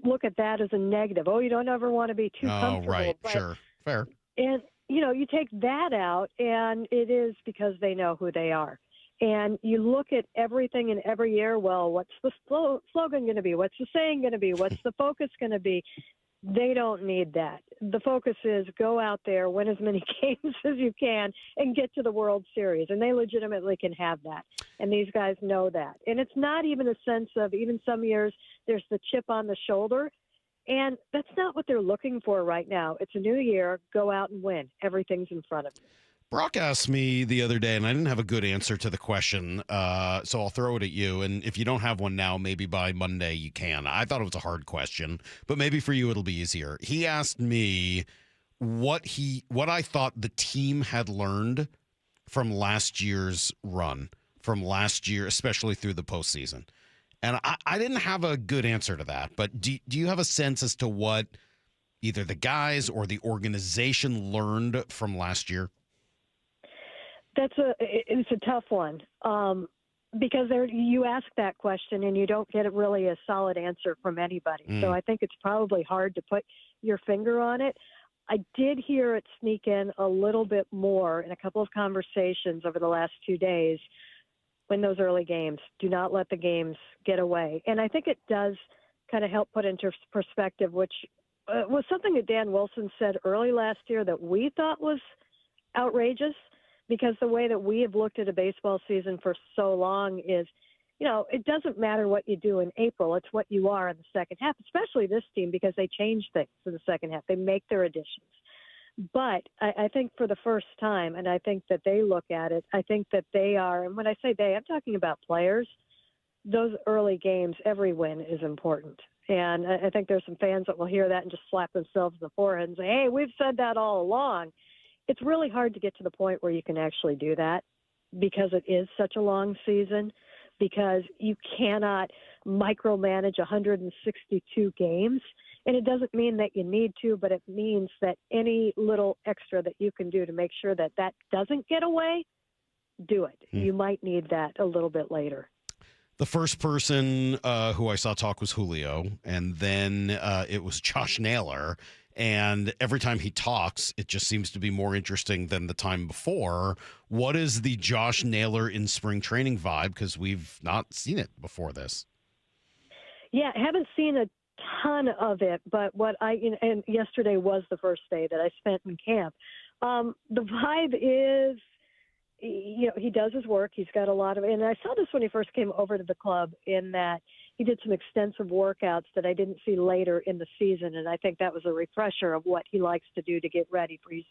look at that as a negative. Oh, you don't ever want to be too comfortable. Oh, right. Sure. Fair. And you take that out, and it is because they know who they are. And you look at everything in every year, well, what's the slogan going to be? What's the saying going to be? What's the focus going to be? They don't need that. The focus is go out there, win as many games as you can, and get to the World Series. And they legitimately can have that. And these guys know that. And it's not even a sense of, even some years, there's the chip on the shoulder. And that's not what they're looking for right now. It's a new year. Go out and win. Everything's in front of you. Brock asked me the other day, and I didn't have a good answer to the question, so I'll throw it at you. And if you don't have one now, maybe by Monday you can. I thought it was a hard question, but maybe for you it'll be easier. He asked me what I thought the team had learned from last year's run, from last year, especially through the postseason. And I didn't have a good answer to that, but do you have a sense as to what either the guys or the organization learned from last year? It's a tough one because you ask that question and you don't get really a solid answer from anybody. So I think it's probably hard to put your finger on it. I did hear it sneak in a little bit more in a couple of conversations over the last 2 days. Win those early games. Do not let the games get away. And I think it does kind of help put into perspective, which was something that Dan Wilson said early last year that we thought was outrageous, because the way that we have looked at a baseball season for so long is it doesn't matter what you do in April. It's what you are in the second half, especially this team, because they change things in the second half. They make their additions. But I think for the first time, and I think that they look at it, I think that they are, and when I say they, I'm talking about players, those early games, every win is important. And I think there's some fans that will hear that and just slap themselves in the forehead and say, hey, we've said that all along. It's really hard to get to the point where you can actually do that because it is such a long season, because you cannot micromanage 162 games. And it doesn't mean that you need to, but it means that any little extra that you can do to make sure that that doesn't get away, do it. You might need that a little bit later. The first person who I saw talk was Julio, and then it was Josh Naylor. And every time he talks, it just seems to be more interesting than the time before. What is the Josh Naylor in spring training vibe? Because we've not seen it before this. Yeah, I haven't seen a ton of it, but and yesterday was the first day that I spent in camp. The vibe is, he does his work. He's got a lot of, and I saw this when he first came over to the club, in that he did some extensive workouts that I didn't see later in the season, and I think that was a refresher of what he likes to do to get ready for you.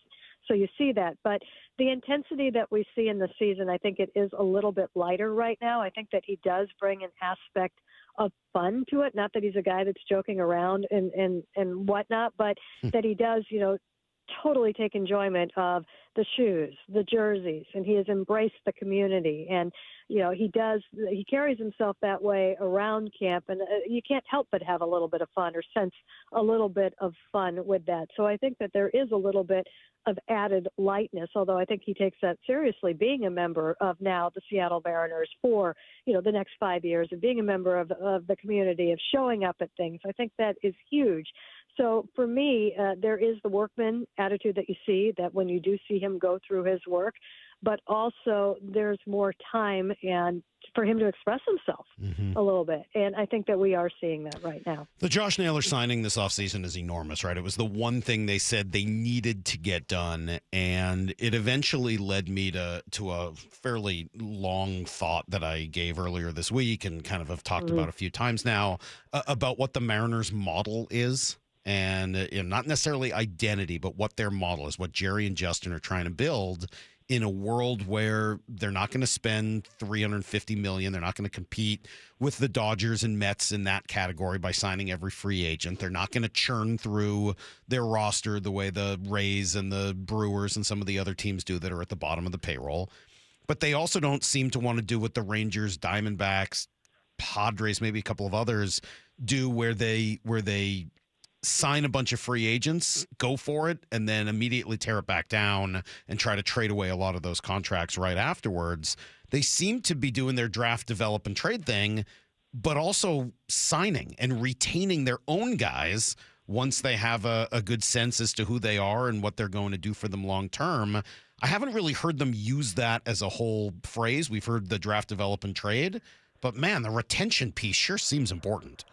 So you see that. But the intensity that we see in the season, I think it is a little bit lighter right now. I think that he does bring an aspect of fun to it. Not that he's a guy that's joking around and whatnot, but that he does, totally take enjoyment of the shoes, the jerseys, and he has embraced the community. And, he carries himself that way around camp, and you can't help but have a little bit of fun or sense a little bit of fun with that. So I think that there is a little bit of added lightness, although I think he takes that seriously, being a member of now the Seattle Mariners for, the next 5 years, and being a member of the community, of showing up at things. I think that is huge. So for me, there is the workman attitude that you see, that when you do see him go through his work, but also there's more time and for him to express himself a little bit. And I think that we are seeing that right now. The Josh Naylor signing this offseason is enormous, right? It was the one thing they said they needed to get done, and it eventually led me to a fairly long thought that I gave earlier this week and kind of have talked about a few times now about what the Mariners model is. And not necessarily identity, but what their model is, what Jerry and Justin are trying to build in a world where they're not going to spend $350 million. They're not going to compete with the Dodgers and Mets in that category by signing every free agent. They're not going to churn through their roster the way the Rays and the Brewers and some of the other teams do that are at the bottom of the payroll. But they also don't seem to want to do what the Rangers, Diamondbacks, Padres, maybe a couple of others do, where they sign a bunch of free agents, go for it, and then immediately tear it back down and try to trade away a lot of those contracts right afterwards. They seem to be doing their draft, develop, and trade thing, but also signing and retaining their own guys once they have a good sense as to who they are and what they're going to do for them long term. I haven't really heard them use that as a whole phrase. We've heard the draft, develop, and trade, but man, the retention piece sure seems important.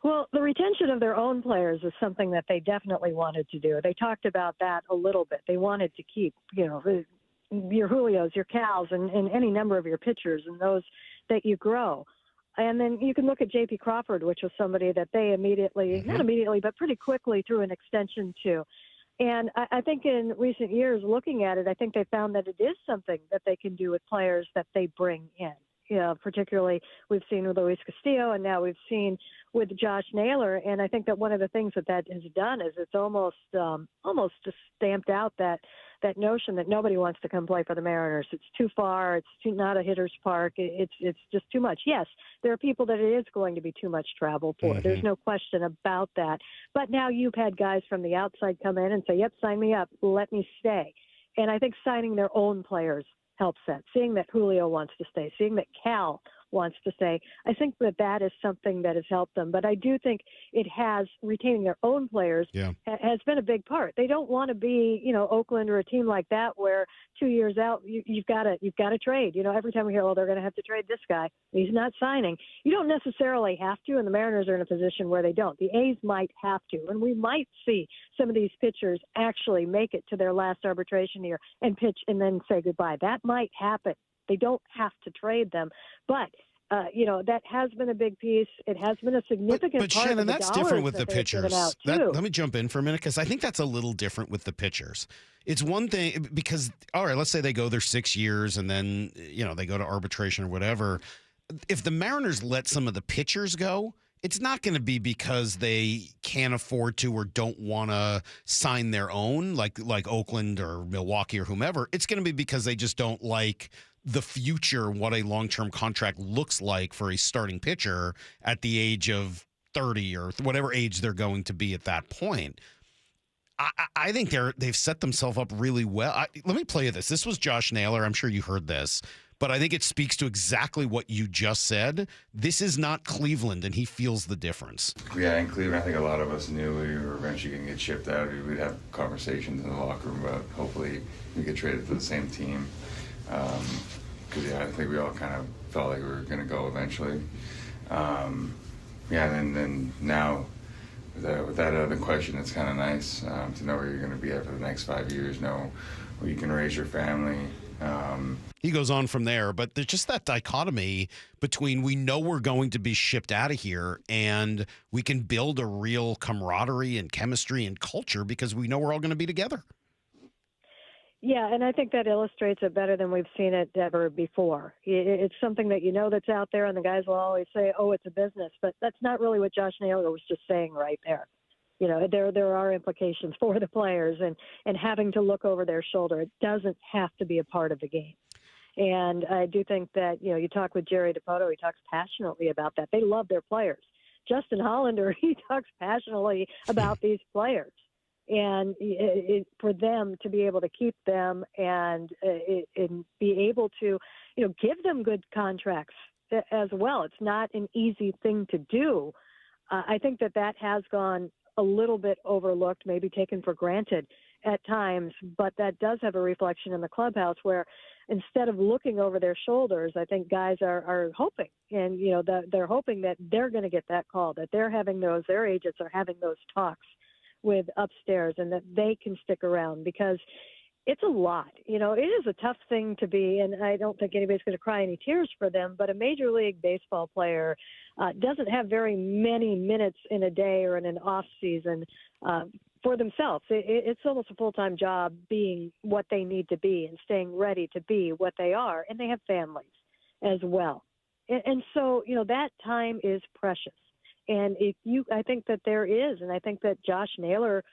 Well, the retention of their own players is something that they definitely wanted to do. They talked about that a little bit. They wanted to keep, your Julios, your Cals, and any number of your pitchers and those that you grow. And then you can look at J.P. Crawford, which was somebody that they not immediately, but pretty quickly threw an extension to. And I think in recent years, looking at it, I think they found that it is something that they can do with players that they bring in. Particularly we've seen with Luis Castillo, and now we've seen with Josh Naylor. And I think that one of the things that has done is it's almost just stamped out that notion that nobody wants to come play for the Mariners. It's too far. It's not a hitter's park. It's just too much. Yes, there are people that it is going to be too much travel for. There's no question about that. But now you've had guys from the outside come in and say, yep, sign me up. Let me stay. And I think signing their own players helps that. Seeing that Julio wants to stay, seeing that Cal wants to stay, I think that is something that has helped them. But I do think retaining their own players has been a big part. They don't want to be, Oakland or a team like that where 2 years out you've got to trade. Every time we hear, they're going to have to trade this guy, he's not signing. You don't necessarily have to, and the Mariners are in a position where they don't. The A's might have to, and we might see some of these pitchers actually make it to their last arbitration year and pitch and then say goodbye. That might happen. They don't have to trade them. But That has been a big piece. It has been a significant But part Shannon, of the that's dollars different with that the they've given pitchers. out, too. Let me jump in for a minute because I think that's a little different with the pitchers. It's one thing because, all right, let's say they go there 6 years and then, they go to arbitration or whatever. If the Mariners let some of the pitchers go, it's not going to be because they can't afford to or don't want to sign their own, like Oakland or Milwaukee or whomever. It's going to be because they just don't like the future, what a long-term contract looks like for a starting pitcher at the age of 30 or whatever age they're going to be at that point. I think they've set themselves up really well. Let me play you this. This was Josh Naylor. I'm sure you heard this, but I think it speaks to exactly what you just said. This is not Cleveland, and he feels the difference. Yeah, in Cleveland, I think a lot of us knew we were eventually going to get shipped out. We'd have conversations in the locker room about hopefully we get traded to the same team. Because, I think we all kind of felt like we were going to go eventually. And then now, with that other question, it's kind of nice to know where you're going to be after the next 5 years, know where you can raise your family. He goes on from there, but there's just that dichotomy between we know we're going to be shipped out of here and we can build a real camaraderie and chemistry and culture because we know we're all going to be together. Yeah, and I think that illustrates it better than we've seen it ever before. It's something that that's out there, and the guys will always say, oh, it's a business. But that's not really what Josh Naylor was just saying right there. There are implications for the players and having to look over their shoulder. It doesn't have to be a part of the game. And I do think that, you talk with Jerry Dipoto, he talks passionately about that. They love their players. Justin Hollander, he talks passionately about these players. And for them to be able to keep them and be able to, give them good contracts as well. It's not an easy thing to do. I think that has gone a little bit overlooked, maybe taken for granted at times, but that does have a reflection in the clubhouse where instead of looking over their shoulders, I think guys are hoping, and, they're hoping that they're going to get that call, that their agents are having those talks with upstairs and that they can stick around because it's a lot. It is a tough thing to be, and I don't think anybody's going to cry any tears for them, but a Major League Baseball player doesn't have very many minutes in a day or in an off season for themselves. It's almost a full-time job being what they need to be and staying ready to be what they are, and they have families as well. And so, that time is precious. And I think that there is, and I think that Josh Naylor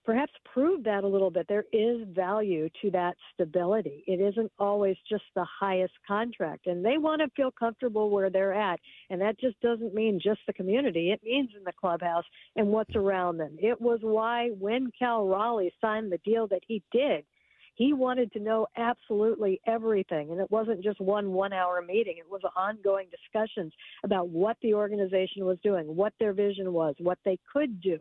perhaps proved that a little bit. There is value to that stability. It isn't always just the highest contract, and they want to feel comfortable where they're at. And that just doesn't mean just the community. It means in the clubhouse and what's around them. It was why when Cal Raleigh signed the deal that he did, he wanted to know absolutely everything, and it wasn't just one-hour meeting. It was ongoing discussions about what the organization was doing, what their vision was, what they could do,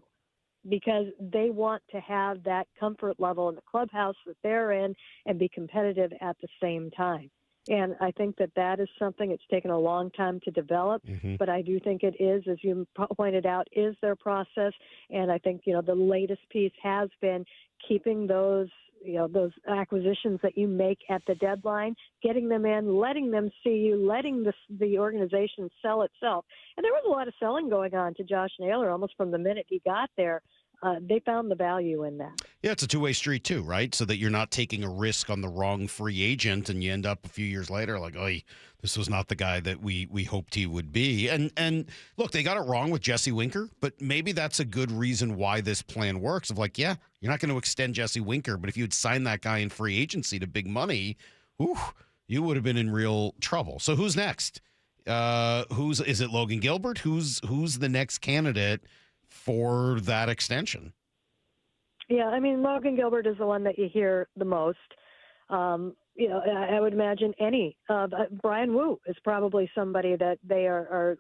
because they want to have that comfort level in the clubhouse that they're in and be competitive at the same time. And I think that is something it's taken a long time to develop, but I do think it is, as you pointed out, is their process. And I think, the latest piece has been keeping those acquisitions that you make at the deadline, getting them in, letting them see you, letting the organization sell itself. And there was a lot of selling going on to Josh Naylor almost from the minute he got there. They found the value in that. Yeah, it's a two-way street too, right? So that you're not taking a risk on the wrong free agent and you end up a few years later like, oh, this was not the guy that we hoped he would be. And look, they got it wrong with Jesse Winker, but maybe that's a good reason why this plan works. Of like, yeah, you're not going to extend Jesse Winker, but if you had signed that guy in free agency to big money, you would have been in real trouble. So who's next? Is it Logan Gilbert? Who's the next candidate for that extension? Yeah, I mean, Logan Gilbert is the one that you hear the most. I would imagine Brian Wu is probably somebody that they are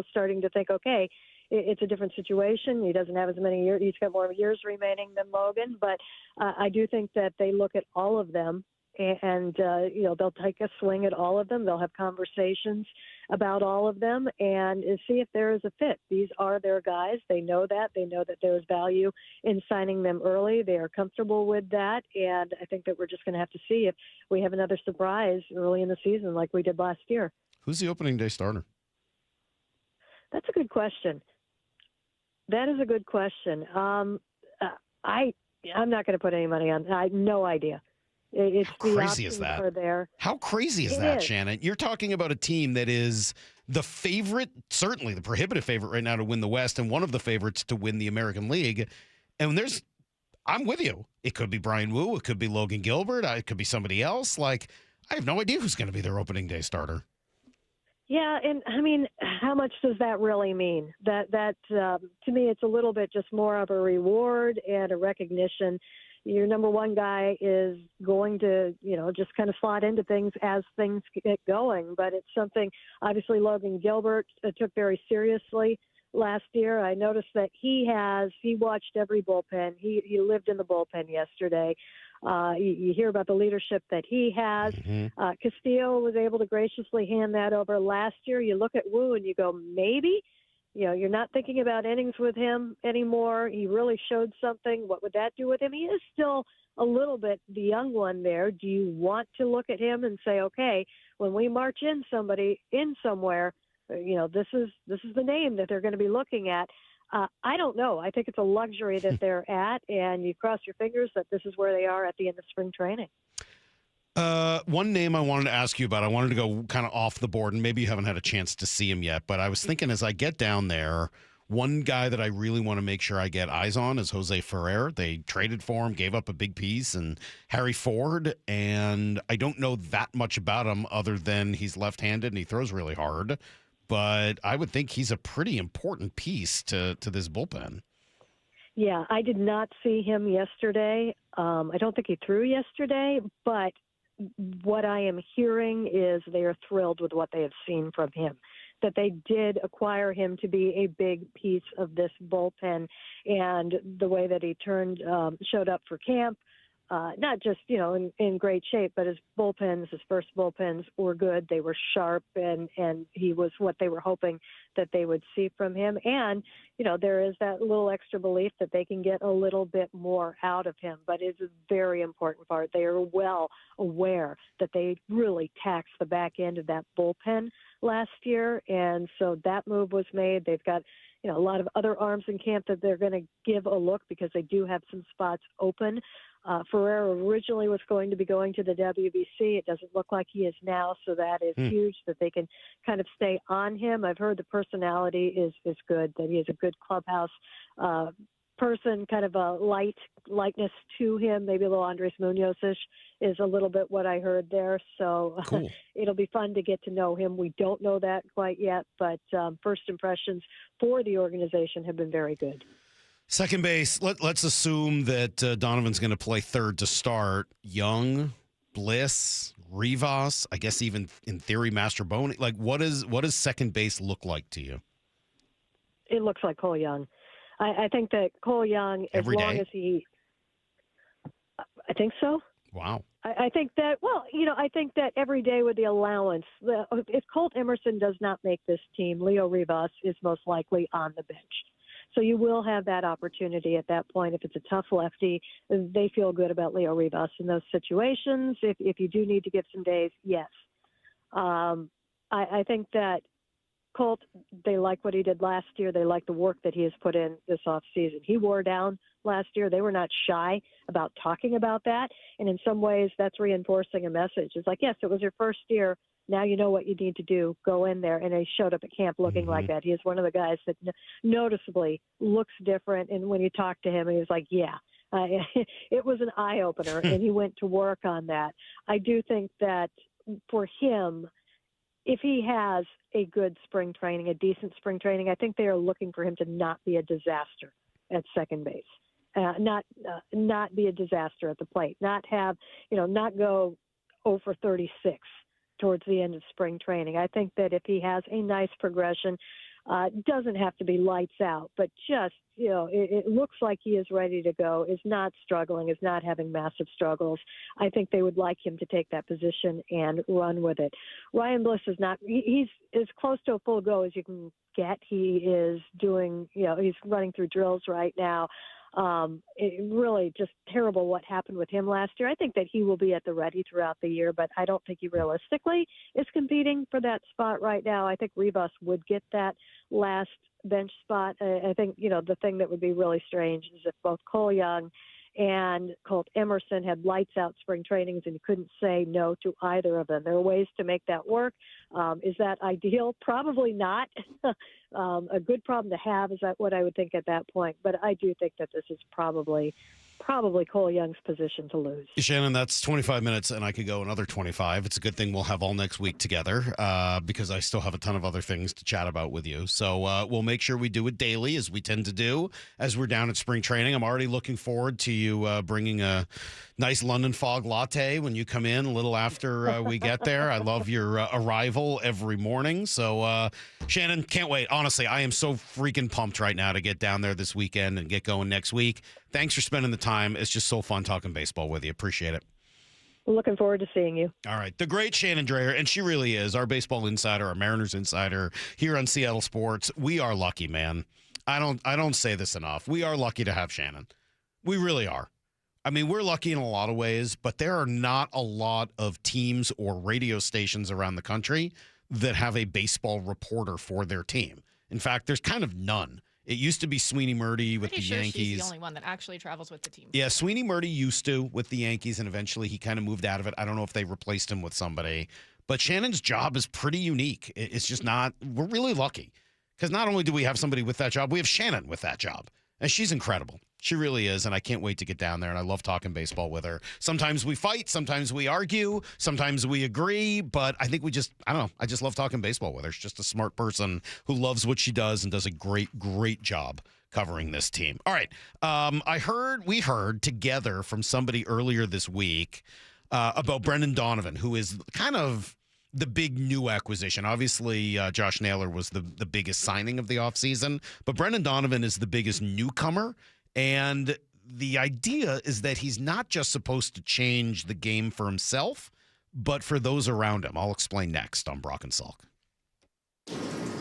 starting to think, okay, it's a different situation. He doesn't have as many years. He's got more years remaining than Logan, but I do think that they look at all of them and they'll take a swing at all of them. They'll have conversations about all of them and see if there is a fit. These are their guys. They know that. They know that there's value in signing them early. They are comfortable with that, and I think that we're just going to have to see if we have another surprise early in the season like we did last year. Who's the opening day starter? That's a good question. That is a good question. I'm not going to put any money on. I have no idea. It's How crazy is that? Are there. How crazy is It that, is. Shannon? You're talking about a team that is the favorite, certainly the prohibitive favorite right now to win the West, and one of the favorites to win the American League. And I'm with you. It could be Brian Wu. It could be Logan Gilbert. It could be somebody else. Like, I have no idea who's going to be their opening day starter. Yeah, and I mean, how much does that really mean? That to me, it's a little bit just more of a reward and a recognition. Your number one guy is going to, just kind of slot into things as things get going. But it's something, obviously, Logan Gilbert took very seriously last year. I noticed that he watched every bullpen. He lived in the bullpen yesterday. You hear about the leadership that he has. Mm-hmm. Castillo was able to graciously hand that over last year. You look at Wu and you go, maybe, you're not thinking about innings with him anymore. He really showed something. What would that do with him? He is still a little bit the young one there. Do you want to look at him and say, okay, when we march in somebody in somewhere, this is the name that they're going to be looking at. I don't know. I think it's a luxury that they're at, and you cross your fingers that this is where they are at the end of spring training. One name I wanted to ask you about, I wanted to go kind of off the board, and maybe you haven't had a chance to see him yet, but I was thinking as I get down there, one guy that I really want to make sure I get eyes on is Jose Ferrer. They traded for him, gave up a big piece, and Harry Ford, and I don't know that much about him other than he's left-handed and he throws really hard. But I would think he's a pretty important piece to this bullpen. Yeah, I did not see him yesterday. I don't think he threw yesterday, but what I am hearing is they are thrilled with what they have seen from him, that they did acquire him to be a big piece of this bullpen, and the way that he showed up for camp, not just, in great shape, but his first bullpens were good. They were sharp, and he was what they were hoping that they would see from him. And, there is that little extra belief that they can get a little bit more out of him. But it's a very important part. They are well aware that they really taxed the back end of that bullpen last year. And so that move was made. They've got, a lot of other arms in camp that they're going to give a look because they do have some spots open. Ferrer originally was going to be going to the WBC. It doesn't look like he is now, so that is huge that they can kind of stay on him. I've heard the personality is good, that he is a good clubhouse person, kind of a lightness to him, maybe a little Andres Munoz-ish is a little bit what I heard there. So cool. It'll be fun to get to know him. We don't know that quite yet, but first impressions for the organization have been very good. Second base, let's assume that Donovan's going to play third to start. Young, Bliss, Rivas, I guess even in theory Mastroboni. Like, what does second base look like to you? It looks like Cole Young. I think that Cole Young, as long as he – I think so. Wow. I think that, I think that every day with the allowance, if Colt Emerson does not make this team, Leo Rivas is most likely on the bench. So you will have that opportunity at that point. If it's a tough lefty, they feel good about Leo Rivas in those situations. If you do need to give some days, yes. I think that Colt, they like what he did last year. They like the work that he has put in this offseason. He wore down last year. They were not shy about talking about that. And in some ways, that's reinforcing a message. It's like, yes, it was your first year. Now you know what you need to do. Go in there. And he showed up at camp looking like that. He is one of the guys that noticeably looks different. And when you talk to him, he was like, yeah, it was an eye-opener. And he went to work on that. I do think that for him, if he has a good spring training, a decent spring training, I think they are looking for him to not be a disaster at second base. Not be a disaster at the plate. Not go 0 for 36 towards the end of spring training. I think that if he has a nice progression, doesn't have to be lights out, but just, it looks like he is ready to go, is not struggling, is not having massive struggles. I think they would like him to take that position and run with it. Ryan Bliss is not, he's as close to a full go as you can get. He is doing, he's running through drills right now. It really just terrible what happened with him last year. I think that he will be at the ready throughout the year, but I don't think he realistically is competing for that spot right now. I think Rivas would get that last bench spot. I think, the thing that would be really strange is if both Cole Young and Colt Emerson had lights out spring trainings and you couldn't say no to either of them. There are ways to make that work. Is that ideal? Probably not. A good problem to have is that what I would think at that point. But I do think that this is probably Cole Young's position to lose. Shannon, that's 25 minutes, and I could go another 25. It's a good thing we'll have all next week together because I still have a ton of other things to chat about with you. So we'll make sure we do it daily, as we tend to do, as we're down at spring training. I'm already looking forward to you bringing a nice London fog latte when you come in a little after we get there. I love your arrival every morning. So, Shannon, can't wait. Honestly, I am so freaking pumped right now to get down there this weekend and get going next week. Thanks for spending the time. It's just so fun talking baseball with you. Appreciate it. Looking forward to seeing you. All right. The great Shannon Drayer, and she really is our baseball insider, our Mariners insider here on Seattle Sports. We are lucky, man. I don't say this enough. We are lucky to have Shannon. We really are. I mean, we're lucky in a lot of ways, but there are not a lot of teams or radio stations around the country that have a baseball reporter for their team. In fact, there's kind of none. It used to be Sweeney Murdy with the Yankees. She's the only one that actually travels with the team. Yeah, Sweeney Murdy used to with the Yankees, and eventually he kind of moved out of it. I don't know if they replaced him with somebody. But Shannon's job is pretty unique. It's just not – we're really lucky because not only do we have somebody with that job, we have Shannon with that job. And she's incredible. She really is, and I can't wait to get down there, and I love talking baseball with her. Sometimes we fight, sometimes we argue, sometimes we agree, but I think I don't know, I just love talking baseball with her. She's just a smart person who loves what she does and does a great, great job covering this team. All right, we heard together from somebody earlier this week about Brendan Donovan, who is kind of the big new acquisition. Obviously, Josh Naylor was the biggest signing of the offseason, but Brendan Donovan is the biggest newcomer. And the idea is that he's not just supposed to change the game for himself, but for those around him. I'll explain next on Brock and Salk.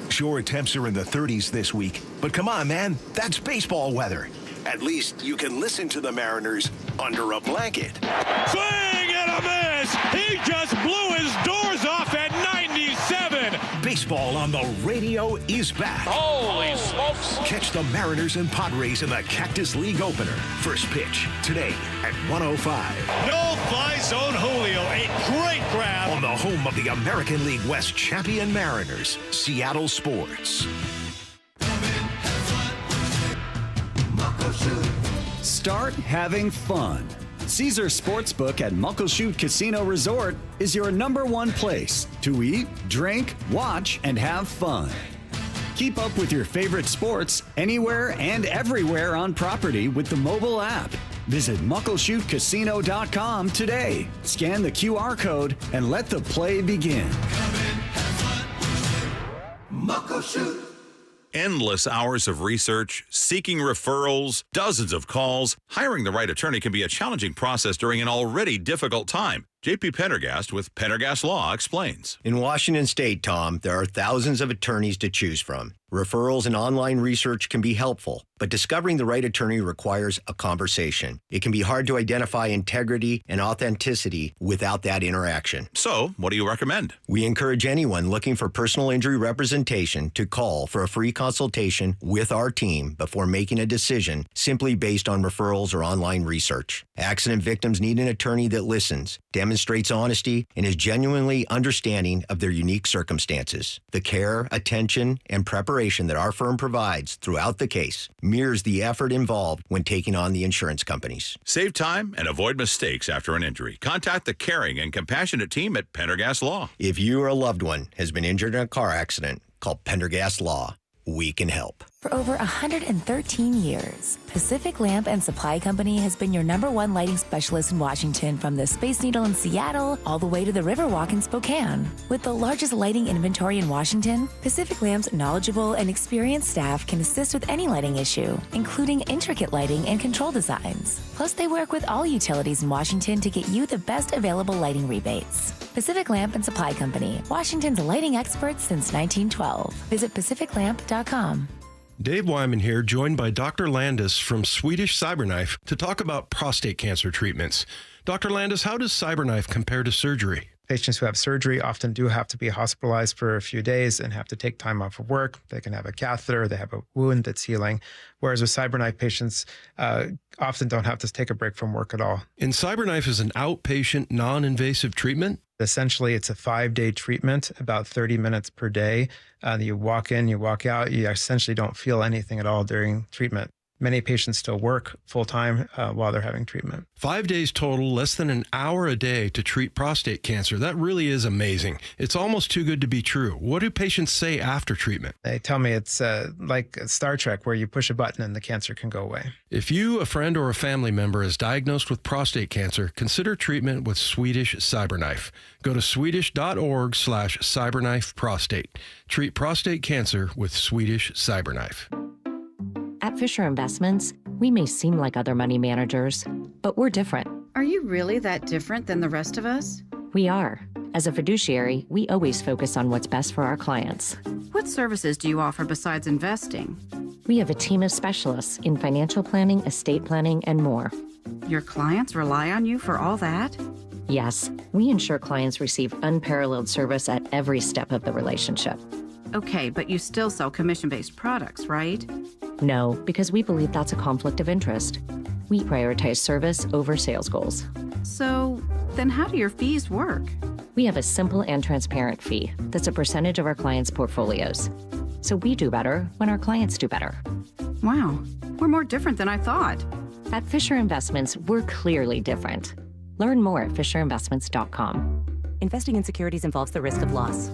Sure, temps are in the 30s this week, but come on, man, that's baseball weather. At least you can listen to the Mariners under a blanket. Swing and a miss! He just blew his doors off at 97! Baseball on the radio is back. Holy smokes! Catch the Mariners and Padres in the Cactus League opener. First pitch today at 1:05. No-fly zone Julio, a great grab. On the home of the American League West champion Mariners, Seattle Sports. Start having fun. Caesar Sportsbook at Muckleshoot Casino Resort is your #1 place to eat, drink, watch, and have fun. Keep up with your favorite sports anywhere and everywhere on property with the mobile app. Visit muckleshootcasino.com today. Scan the QR code and let the play begin. Muckleshoot. Endless hours of research, seeking referrals, dozens of calls. Hiring the right attorney can be a challenging process during an already difficult time. JP Pendergast with Pendergast Law explains. In Washington State, Tom, there are thousands of attorneys to choose from. Referrals and online research can be helpful, but discovering the right attorney requires a conversation. It can be hard to identify integrity and authenticity without that interaction. So, what do you recommend? We encourage anyone looking for personal injury representation to call for a free consultation with our team before making a decision simply based on referrals or online research. Accident victims need an attorney that listens, demonstrates honesty, and is genuinely understanding of their unique circumstances. The care, attention, and preparation that our firm provides throughout the case mirrors the effort involved when taking on the insurance companies. Save time and avoid mistakes after an injury. Contact the caring and compassionate team at Pendergast Law. If you or a loved one has been injured in a car accident, call Pendergast Law. We can help. For over 113 years, Pacific Lamp and Supply Company has been your #1 lighting specialist in Washington, from the Space Needle in Seattle all the way to the Riverwalk in Spokane. With the largest lighting inventory in Washington, Pacific Lamp's knowledgeable and experienced staff can assist with any lighting issue, including intricate lighting and control designs. Plus, they work with all utilities in Washington to get you the best available lighting rebates. Pacific Lamp and Supply Company, Washington's lighting experts since 1912. Visit pacificlamp.com. Dave Wyman here, joined by Dr. Landis from Swedish Cyberknife to talk about prostate cancer treatments. Dr. Landis, how does Cyberknife compare to surgery? Patients who have surgery often do have to be hospitalized for a few days and have to take time off of work. They can have a catheter, they have a wound that's healing, whereas with Cyberknife, patients often don't have to take a break from work at all. And Cyberknife is an outpatient, non-invasive treatment? Essentially, it's a 5-day treatment, about 30 minutes per day. You walk in, you walk out, you essentially don't feel anything at all during treatment. Many patients still work full-time while they're having treatment. 5 days total, less than an hour a day to treat prostate cancer. That really is amazing. It's almost too good to be true. What do patients say after treatment? They tell me it's like Star Trek, where you push a button and the cancer can go away. If you, a friend, or a family member is diagnosed with prostate cancer, consider treatment with Swedish Cyberknife. Go to swedish.org/cyberknifeprostate. Treat prostate cancer with Swedish Cyberknife. At Fisher Investments, we may seem like other money managers, but we're different. Are you really that different than the rest of us? We are. As a fiduciary, we always focus on what's best for our clients. What services do you offer besides investing? We have a team of specialists in financial planning, estate planning, and more. Your clients rely on you for all that? Yes, we ensure clients receive unparalleled service at every step of the relationship. Okay, but you still sell commission-based products, right? No, because we believe that's a conflict of interest. We prioritize service over sales goals. So, then how do your fees work? We have a simple and transparent fee that's a percentage of our clients' portfolios. So we do better when our clients do better. Wow, we're more different than I thought. At Fisher Investments, we're clearly different. Learn more at FisherInvestments.com. Investing in securities involves the risk of loss.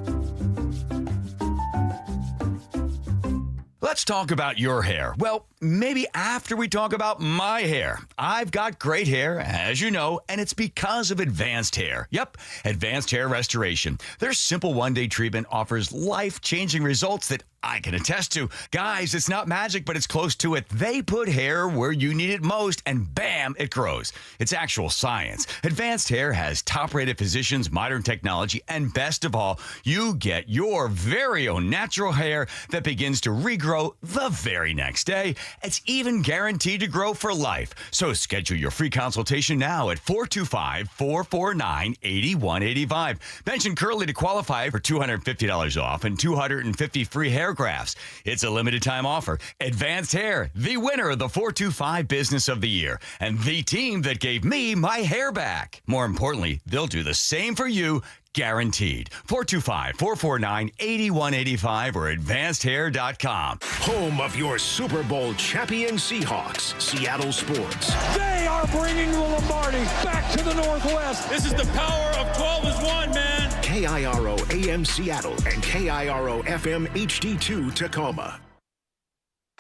Let's talk about your hair. Well, maybe after we talk about my hair. I've got great hair, as you know, and it's because of Advanced Hair. Yep, Advanced Hair Restoration. Their simple one-day treatment offers life-changing results that I can attest to. Guys, it's not magic, but it's close to it. They put hair where you need it most, and bam, it grows. It's actual science. Advanced Hair has top-rated physicians, modern technology, and best of all, you get your very own natural hair that begins to regrow the very next day. It's even guaranteed to grow for life. So schedule your free consultation now at 425-449-8185. Mention Curly to qualify for $250 off and 250 free hair grafts. It's a limited time offer. Advanced Hair, the winner of the 425 Business of the Year, and the team that gave me my hair back. More importantly, they'll do the same for you, guaranteed. 425-449-8185 or advancedhair.com. Home of your Super Bowl champion Seahawks, Seattle Sports. They are bringing the Lombardi back to the Northwest. This is the power of 12 as one, man. KIRO AM Seattle and KIRO FM HD2 Tacoma.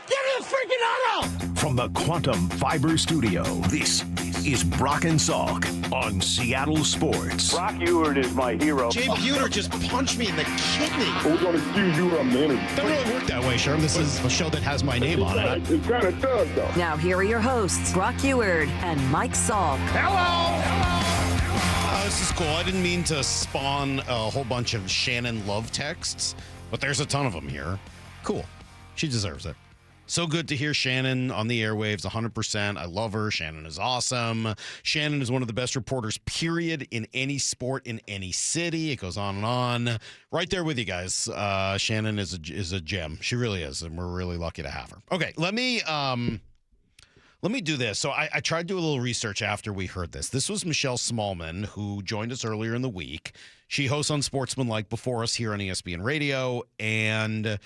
Get in the freaking auto! From the Quantum Fiber Studio, this is Brock and Salk on Seattle Sports. Brock Ewart is my hero. Jay Buhner just punched me in the kidney. We're going to accuse you of manager. Doesn't really work that way, Sherm. This is a show that has my name on it. It kind of does, though. Now, here are your hosts, Brock Ewart and Mike Salk. Hello! This is cool. I didn't mean to spawn a whole bunch of Shannon love texts, but there's a ton of them here. Cool. She deserves it. So good to hear Shannon on the airwaves, 100%. I love her. Shannon is awesome. Shannon is one of the best reporters, period, in any sport, in any city. It goes on and on. Right there with you guys. Shannon is a gem. She really is, and we're really lucky to have her. Okay, let me do this. So I tried to do a little research after we heard this. This was Michelle Smallman, who joined us earlier in the week. She hosts Unsportsmanlike before us here on ESPN Radio, and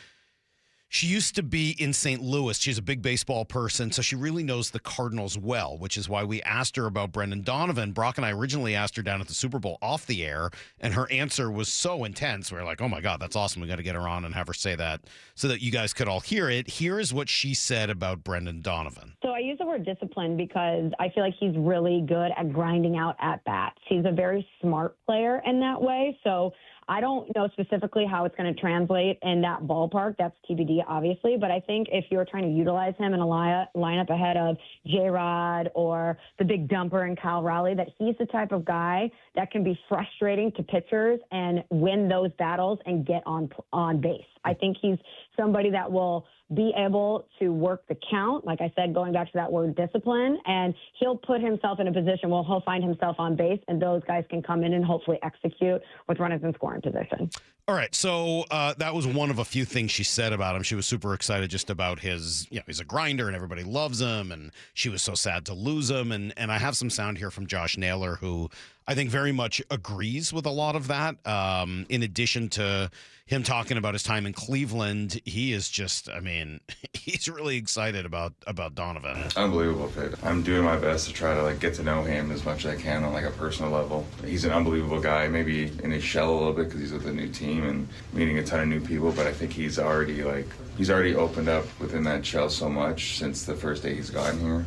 she used to be in St. Louis. She's a big baseball person, so she really knows the Cardinals well, which is why we asked her about Brendan Donovan. Brock and I originally asked her down at the Super Bowl off the air, and her answer was so intense. We were like, oh, my God, that's awesome. We got to get her on and have her say that so that you guys could all hear it. Here is what she said about Brendan Donovan. So I use the word discipline because I feel like he's really good at grinding out at-bats. He's a very smart player in that way, so I don't know specifically how it's going to translate in that ballpark. That's TBD, obviously. But I think if you're trying to utilize him in a lineup ahead of J-Rod or the big dumper and Kyle Raleigh, that he's the type of guy that can be frustrating to pitchers and win those battles and get on base. I think he's somebody that will be able to work the count, like I said, going back to that word discipline, and he'll put himself in a position where he'll find himself on base, and those guys can come in and hopefully execute with runners in scoring position. All right, so that was one of a few things she said about him. She was super excited just about his, he's a grinder and everybody loves him, and she was so sad to lose him. And I have some sound here from Josh Naylor, who I think very much agrees with a lot of that. In addition to him talking about his time in Cleveland, he is just, he's really excited about Donovan. Unbelievable fit. I'm doing my best to try to get to know him as much as I can on a personal level. He's an unbelievable guy, maybe in his shell a little bit because he's with a new team and meeting a ton of new people, but I think he's already opened up within that shell so much since the first day he's gotten here.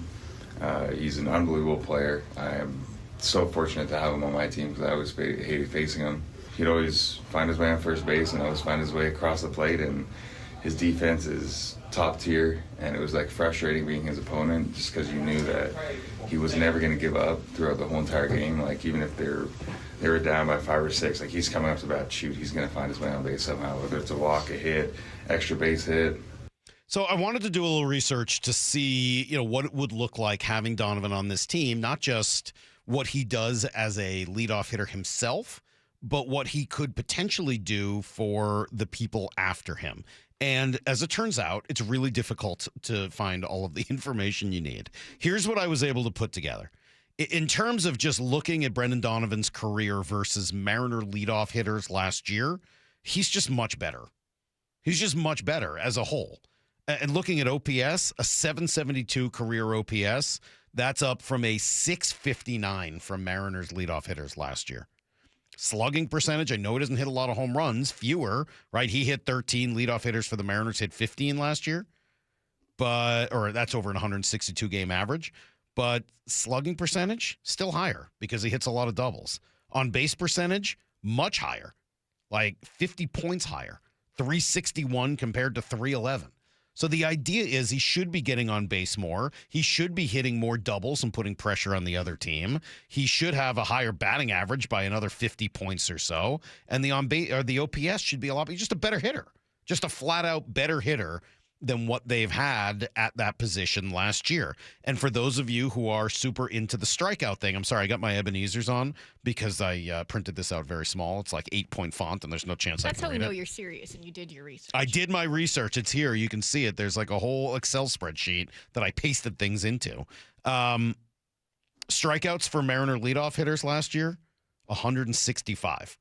He's an unbelievable player. I am so fortunate to have him on my team because I always hated facing him. He'd always find his way on first base and always find his way across the plate, and his defense is top tier, and it was frustrating being his opponent just because you knew that he was never going to give up throughout the whole entire game. Even if they were down by 5 or 6, he's coming up to bat, shoot, he's going to find his way on base somehow, whether it's a walk, a hit, extra base hit. So I wanted to do a little research to see, what it would look like having Donovan on this team, not just what he does as a leadoff hitter himself, but what he could potentially do for the people after him. And as it turns out, it's really difficult to find all of the information you need. Here's what I was able to put together. In terms of just looking at Brendan Donovan's career versus Mariner leadoff hitters last year, he's just much better. He's just much better as a whole. And looking at OPS, a 772 career OPS, that's up from a 659 from Mariners leadoff hitters last year. Slugging percentage, I know he doesn't hit a lot of home runs, fewer, right? He hit 13. Leadoff hitters for the Mariners hit 15 last year, or that's over an 162 game average. But slugging percentage, still higher because he hits a lot of doubles. On base percentage, much higher, 50 points higher, 361 compared to 311. So the idea is he should be getting on base more. He should be hitting more doubles and putting pressure on the other team. He should have a higher batting average by another 50 points or so. And the the OPS should be he's just a better hitter, just a flat out better hitter than what they've had at that position last year. And for those of you who are super into the strikeout thing, I'm sorry, I got my Ebenezer's on because I printed this out very small. It's 8-point font, and there's no chance I can read it. That's how we know you're serious and you did your research. I did my research. It's here. You can see it. There's a whole Excel spreadsheet that I pasted things into. Strikeouts for Mariner leadoff hitters last year, 165.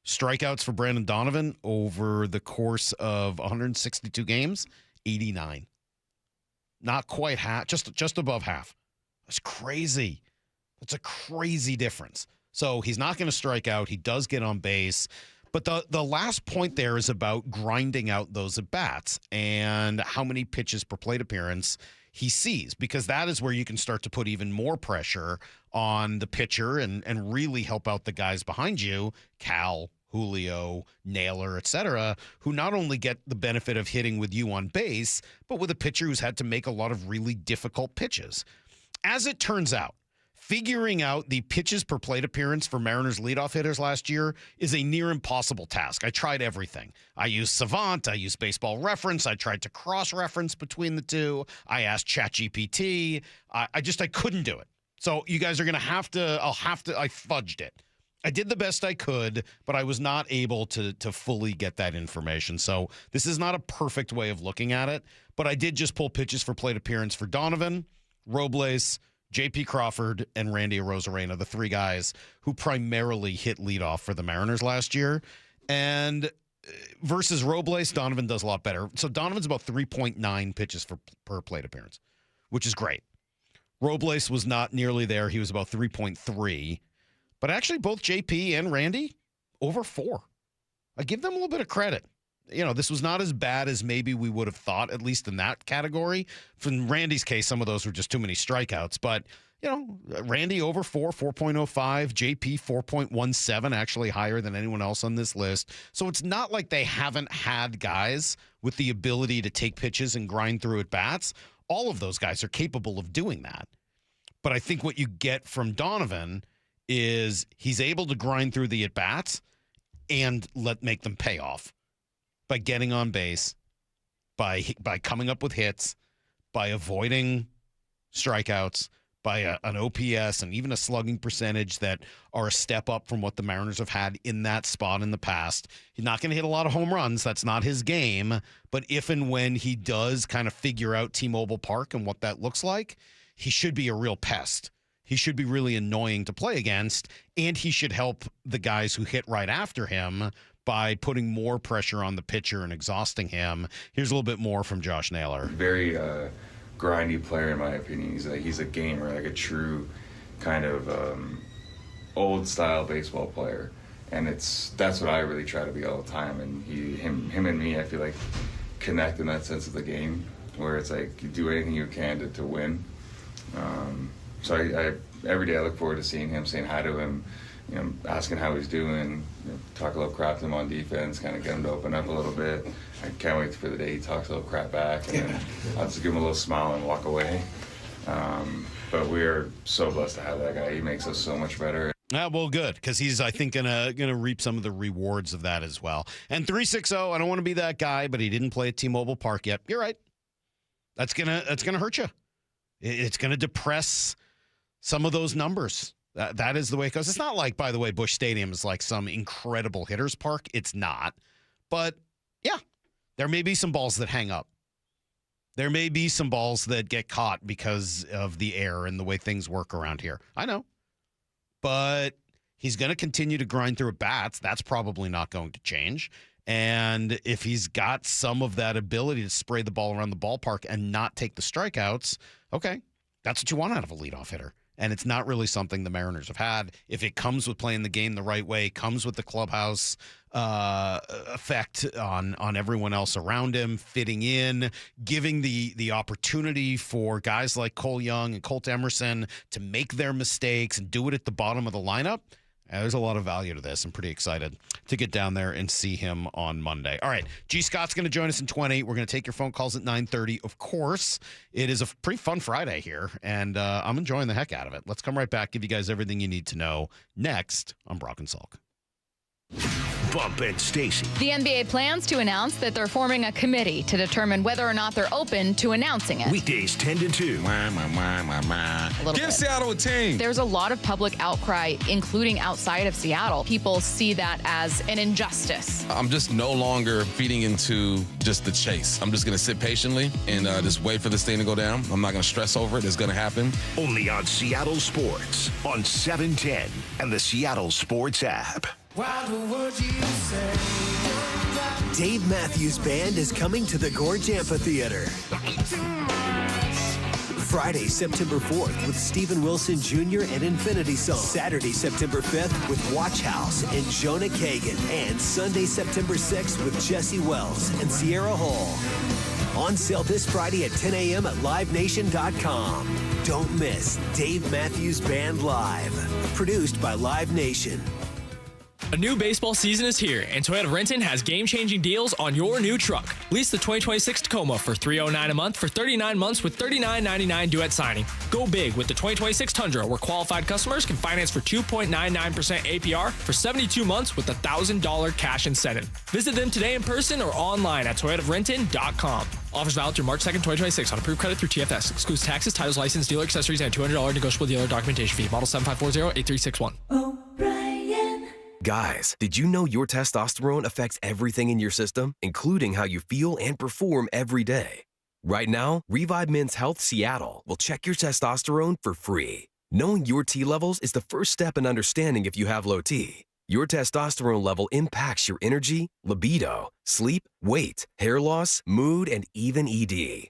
Strikeouts for Brendan Donovan over the course of 162 games, 89. Not quite half, just above half. That's crazy. That's a crazy difference. So he's not going to strike out. He does get on base. But the last point there is about grinding out those at-bats and how many pitches per plate appearance he sees, because that is where you can start to put even more pressure on the pitcher and really help out the guys behind you, Cal, Julio, Naylor, etc., who not only get the benefit of hitting with you on base, but with a pitcher who's had to make a lot of really difficult pitches. As it turns out, figuring out the pitches per plate appearance for Mariners leadoff hitters last year is a near impossible task. I tried everything. I used Savant. I used Baseball Reference. I tried to cross-reference between the two. I asked ChatGPT. I couldn't do it. So you guys are going to have to, I fudged it. I did the best I could, but I was not able to fully get that information. So this is not a perfect way of looking at it, but I did just pull pitches for plate appearance for Donovan, Robles, J.P. Crawford, and Randy Arozarena, the three guys who primarily hit leadoff for the Mariners last year. And versus Robles, Donovan does a lot better. So Donovan's about 3.9 pitches per plate appearance, which is great. Robles was not nearly there. He was about 3.3. But actually, both J.P. and Randy, over 4. I give them a little bit of credit. This was not as bad as maybe we would have thought, at least in that category. In Randy's case, some of those were just too many strikeouts. But, Randy over 4, 4.05, JP 4.17, actually higher than anyone else on this list. So it's not like they haven't had guys with the ability to take pitches and grind through at bats. All of those guys are capable of doing that. But I think what you get from Donovan is he's able to grind through the at-bats and make them pay off. by getting on base, by coming up with hits, by avoiding strikeouts, by an OPS and even a slugging percentage that are a step up from what the Mariners have had in that spot in the past. He's not going to hit a lot of home runs. That's not his game. But if and when he does kind of figure out T-Mobile Park and what that looks like, he should be a real pest. He should be really annoying to play against, and he should help the guys who hit right after him by putting more pressure on the pitcher and exhausting him. Here's a little bit more from Josh Naylor. Very grindy player, in my opinion. He's a gamer, like a true kind of old style baseball player, and that's what I really try to be all the time. And him and me, I feel like connect in that sense of the game, where it's like you do anything you can to win. So I every day I look forward to seeing him, saying hi to him, asking how he's doing, talk a little crap to him on defense, kind of get him to open up a little bit. I can't wait for the day he talks a little crap back, and then I'll just give him a little smile and walk away. But we are so blessed to have that guy. He makes us so much better. Well, good, because he's, I think, gonna reap some of the rewards of that as well. And 360, I don't want to be that guy, but he didn't play at T-Mobile Park yet. You're right. That's gonna hurt you. It's gonna depress some of those numbers. That is the way it goes. It's not like, by the way, Busch Stadium is like some incredible hitter's park. It's not. But, yeah, there may be some balls that hang up. There may be some balls that get caught because of the air and the way things work around here. I know. But he's going to continue to grind through at bats. That's probably not going to change. And if he's got some of that ability to spray the ball around the ballpark and not take the strikeouts, okay, that's what you want out of a leadoff hitter. And it's not really something the Mariners have had. If it comes with playing the game the right way, comes with the clubhouse effect on everyone else around him, fitting in, giving the opportunity for guys like Cole Young and Colt Emerson to make their mistakes and do it at the bottom of the lineup, there's a lot of value to this. I'm pretty excited to get down there and see him on Monday. All right, G. Scott's going to join us in 20. We're going to take your phone calls at 9:30. Of course, it is a pretty fun Friday here, and I'm enjoying the heck out of it. Let's come right back, give you guys everything you need to know next on Brock and Salk. Bump and Stacy. The NBA plans to announce that they're forming a committee to determine whether or not they're open to announcing it. Weekdays 10 to 2. Give Seattle a team. There's a lot of public outcry, including outside of Seattle. People see that as an injustice. I'm just no longer feeding into just the chase. I'm just going to sit patiently and just wait for this thing to go down. I'm not going to stress over it. It's going to happen. Only on Seattle Sports on 710 and the Seattle Sports app. Dave Matthews Band is coming to the Gorge Amphitheater. Friday, September 4th with Stephen Wilson Jr. and Infinity Song. Saturday, September 5th with Watch House and Jonah Kagan. And Sunday, September 6th with Jesse Wells and Sierra Hall. On sale this Friday at 10 a.m. at LiveNation.com. Don't miss Dave Matthews Band Live. Produced by Live Nation. A new baseball season is here, and Toyota Renton has game-changing deals on your new truck. Lease the 2026 Tacoma for $309 a month for 39 months with $39.99 due at signing. Go big with the 2026 Tundra, where qualified customers can finance for 2.99% APR for 72 months with a $1,000 cash incentive. Visit them today in person or online at toyotarenton.com. Offers valid through March 2nd, 2026 on approved credit through TFS. Excludes taxes, titles, license, dealer accessories, and $200 negotiable dealer documentation fee. Model 7540-8361. Guys, did you know your testosterone affects everything in your system, including how you feel and perform every day? Right now, Revive Men's Health Seattle will check your testosterone for free. Knowing your T levels is the first step in understanding if you have low T. Your testosterone level impacts your energy, libido, sleep, weight, hair loss, mood, and even ED.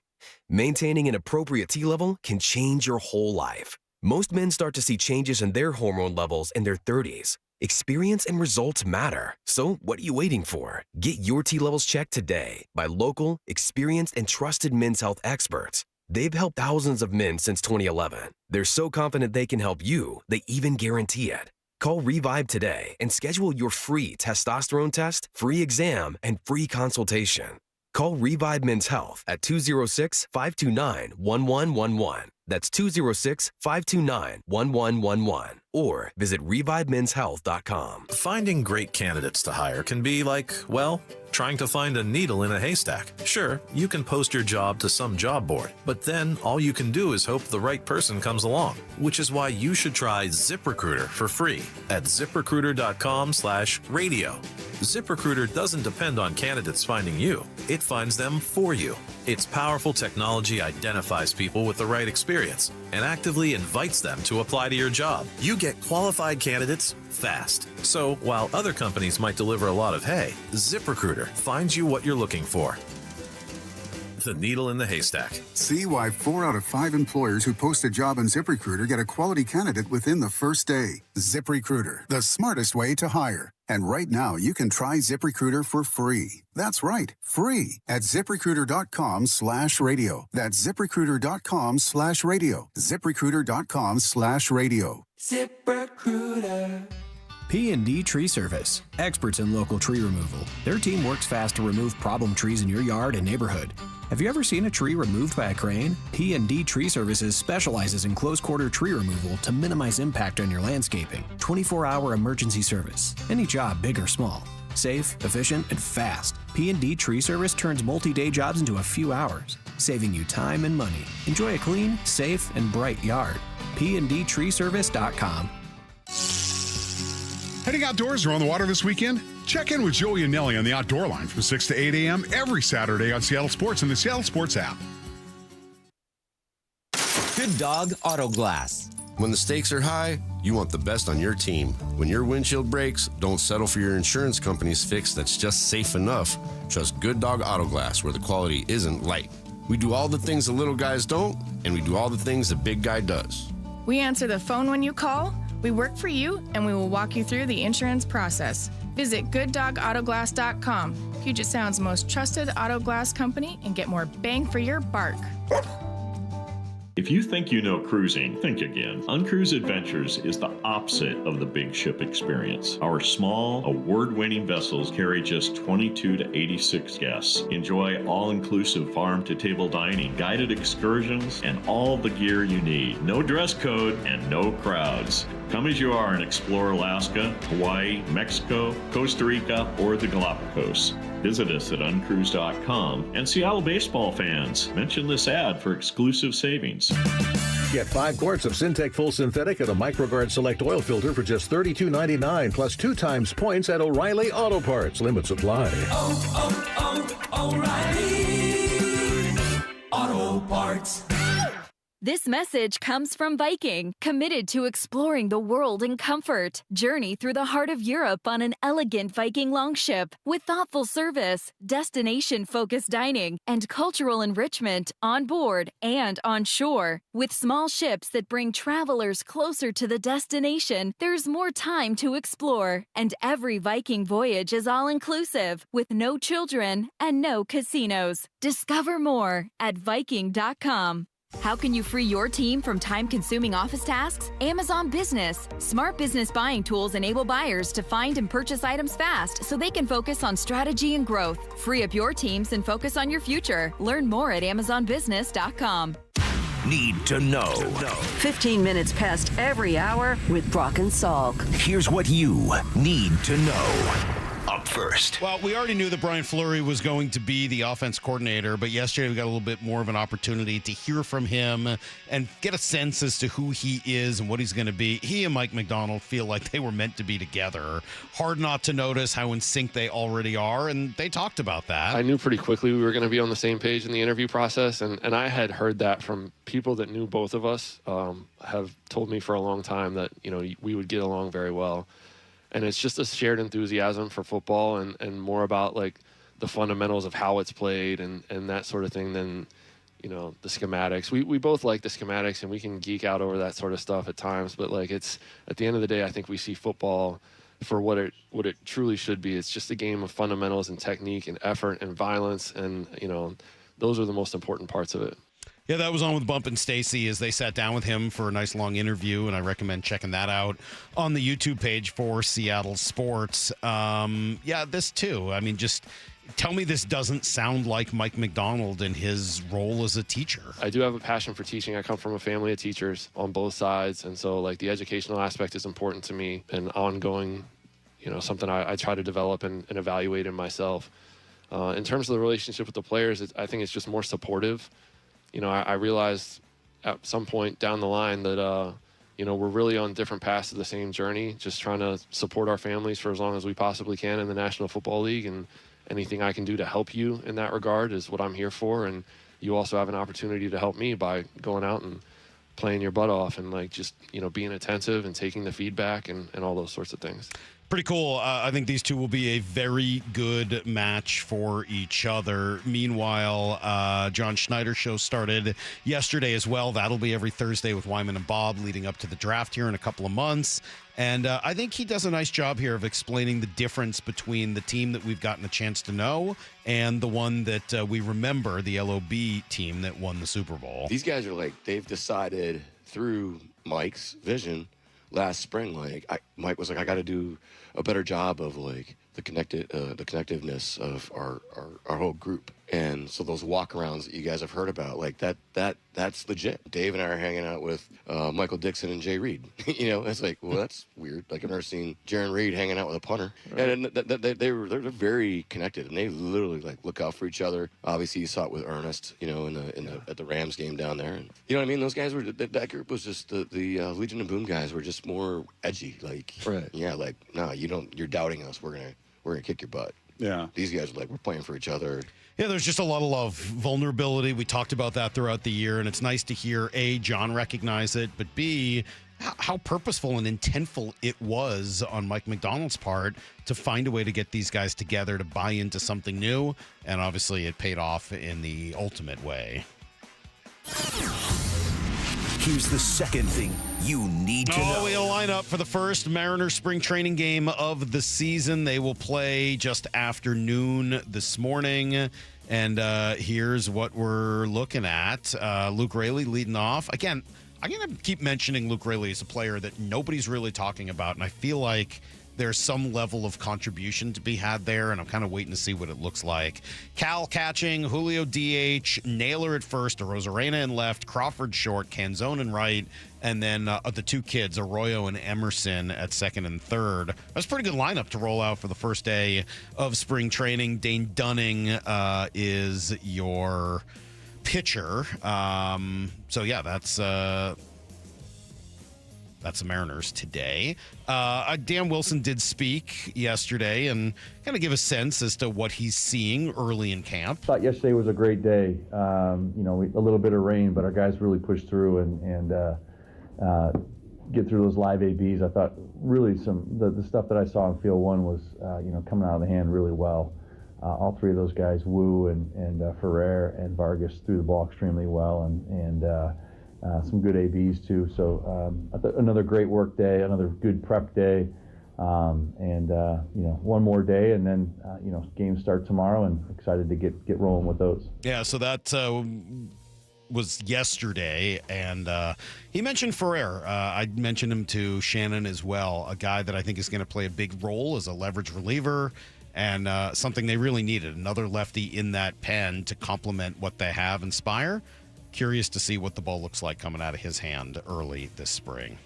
Maintaining an appropriate T level can change your whole life. Most men start to see changes in their hormone levels in their 30s. Experience and results matter. So what are you waiting for? Get your T levels checked today by local, experienced, and trusted men's health experts. They've helped thousands of men since 2011. They're so confident they can help you, they even guarantee it. Call Revive today and schedule your free testosterone test, free exam, and free consultation. Call Revive Men's Health at 206-529-1111. That's 206-529-1111. Or visit revivemenshealth.com. Finding great candidates to hire can be like, well, trying to find a needle in a haystack. Sure, you can post your job to some job board, but then all you can do is hope the right person comes along, which is why you should try ZipRecruiter for free at ZipRecruiter.com/radio. ZipRecruiter doesn't depend on candidates finding you. It finds them for you. Its powerful technology identifies people with the right experience and actively invites them to apply to your job. You get qualified candidates fast. So while other companies might deliver a lot of hay, ZipRecruiter finds you what you're looking for. The needle in the haystack. See why 4 out of 5 employers who post a job on ZipRecruiter get a quality candidate within the first day. ZipRecruiter, the smartest way to hire. And right now, you can try ZipRecruiter for free. That's right, free at ZipRecruiter.com/radio. That's ZipRecruiter.com/radio. ZipRecruiter.com/radio. ZipRecruiter. P&D Tree Service, experts in local tree removal. Their team works fast to remove problem trees in your yard and neighborhood. Have you ever seen a tree removed by a crane? P&D Tree Services specializes in close-quarter tree removal to minimize impact on your landscaping. 24-hour emergency service. Any job, big or small. Safe, efficient, and fast. P&D Tree Service turns multi-day jobs into a few hours, saving you time and money. Enjoy a clean, safe, and bright yard. PNDTreeService.com. Heading outdoors or on the water this weekend? Check in with Joey and Nelly on the Outdoor Line from 6 to 8 a.m. every Saturday on Seattle Sports and the Seattle Sports app. Good Dog Auto Glass. When the stakes are high, you want the best on your team. When your windshield breaks, don't settle for your insurance company's fix that's just safe enough. Trust Good Dog Auto Glass, where the quality isn't light. We do all the things the little guys don't, and we do all the things the big guy does. We answer the phone when you call. We work for you, and we will walk you through the insurance process. Visit GoodDogAutoGlass.com, Puget Sound's most trusted auto glass company, and get more bang for your bark. If you think you know cruising, think again. Uncruise Adventures is the opposite of the big ship experience. Our small, award-winning vessels carry just 22 to 86 guests. Enjoy all-inclusive farm-to-table dining, guided excursions, and all the gear you need. No dress code and no crowds. Come as you are and explore Alaska, Hawaii, Mexico, Costa Rica, or the Galapagos. Visit us at uncruise.com. And Seattle baseball fans, mention this ad for exclusive savings. Get 5 quarts of Syntec Full Synthetic and a MicroGuard Select Oil Filter for just $32.99, plus 2 times points at O'Reilly Auto Parts. Limit supply. O'Reilly Auto Parts. This message comes from Viking, committed to exploring the world in comfort. Journey through the heart of Europe on an elegant Viking longship with thoughtful service, destination-focused dining, and cultural enrichment on board and on shore. With small ships that bring travelers closer to the destination, there's more time to explore. And every Viking voyage is all-inclusive, with no children and no casinos. Discover more at Viking.com. How can you free your team from time-consuming office tasks? Amazon Business. Smart business buying tools enable buyers to find and purchase items fast so they can focus on strategy and growth. Free up your teams and focus on your future. Learn more at AmazonBusiness.com. Need to know. 15 minutes past every hour with Brock and Salk. Here's what you need to know. Up first. Well, we already knew that Brian Fleury was going to be the offense coordinator, but yesterday we got a little bit more of an opportunity to hear from him and get a sense as to who he is and what he's going to be. He and Mike McDonald feel like they were meant to be together. Hard not to notice how in sync they already are, and they talked about that. I knew pretty quickly we were going to be on the same page in the interview process, and I had heard that from people that knew both of us, have told me for a long time that, we would get along very well. And it's just a shared enthusiasm for football and more about like the fundamentals of how it's played and that sort of thing than, the schematics. We both like the schematics and we can geek out over that sort of stuff at times. But like it's at the end of the day, I think we see football for what it truly should be. It's just a game of fundamentals and technique and effort and violence. And, those are the most important parts of it. Yeah, that was on with Bump and Stacy as they sat down with him for a nice long interview, and I recommend checking that out on the YouTube page for Seattle Sports. This too. I mean, just Tell me this doesn't sound like Mike McDonald and his role as a teacher. I do have a passion for teaching. I come from a family of teachers on both sides. And so, like, the educational aspect is important to me and ongoing, something I try to develop and evaluate in myself. In terms of the relationship with the players, I think it's just more supportive. I realized at some point down the line that, we're really on different paths of the same journey, just trying to support our families for as long as we possibly can in the National Football League. And anything I can do to help you in that regard is what I'm here for. And you also have an opportunity to help me by going out and playing your butt off and being attentive and taking the feedback and all those sorts of things. Pretty cool. I think these two will be a very good match for each other. Meanwhile, John Schneider's show started yesterday as well. That'll be every Thursday with Wyman and Bob leading up to the draft here in a couple of months. And I think he does a nice job here of explaining the difference between the team that we've gotten a chance to know and the one that we remember, the LOB team that won the Super Bowl. These guys are they've decided through Mike's vision last spring, Mike was I got to do a better job of the connectiveness of our whole group. And so those walkarounds that you guys have heard about, that's legit. Dave and I are hanging out with Michael Dixon and Jay Reed. It's well, that's weird. I've never seen Jaron Reed hanging out with a punter. Right. And they're very connected, and they literally look out for each other. Obviously, you saw it with Ernest, at the Rams game down there. And you know what I mean? Those guys were that group was just the Legion of Boom guys were just more edgy. Right. Yeah, no, you're doubting us. We're gonna kick your butt. Yeah. These guys are we're playing for each other. Yeah, there's just a lot of love, vulnerability. We talked about that throughout the year, and it's nice to hear, A, John recognize it, but B, how purposeful and intentful it was on Mike McDonald's part to find a way to get these guys together to buy into something new, and obviously it paid off in the ultimate way. Here's the second thing you need to know. We'll line up for the first Mariners spring training game of the season. They will play just after noon this morning. And here's what we're looking at. Luke Raley leading off. Again, I'm going to keep mentioning Luke Raley as a player that nobody's really talking about. And I feel like there's some level of contribution to be had there, and I'm kind of waiting to see what it looks like. Cal catching, Julio DH, Naylor at first, Arozarena in left, Crawford short, Canzone in right, and then the two kids, Arroyo and Emerson at second and third. That's a pretty good lineup to roll out for the first day of spring training. Dane Dunning is your pitcher. That's the Mariners today. Dan Wilson did speak yesterday and kind of give a sense as to what he's seeing early in camp. I thought yesterday was a great day. A little bit of rain, but our guys really pushed through and get through those live ABs. I thought really the stuff that I saw in Field 1 was coming out of the hand really well. All three of those guys, Wu and Ferrer and Vargas, threw the ball extremely well and some good ABs too. So another great work day, another good prep day, one more day, and then games start tomorrow, and excited to get rolling with those. Yeah, so that was yesterday, and he mentioned Ferrer. I mentioned him to Shannon as well, a guy that I think is going to play a big role as a leverage reliever. And something they really needed, another lefty in that pen to complement what they have in Spire. Curious to see what the ball looks like coming out of his hand early this spring.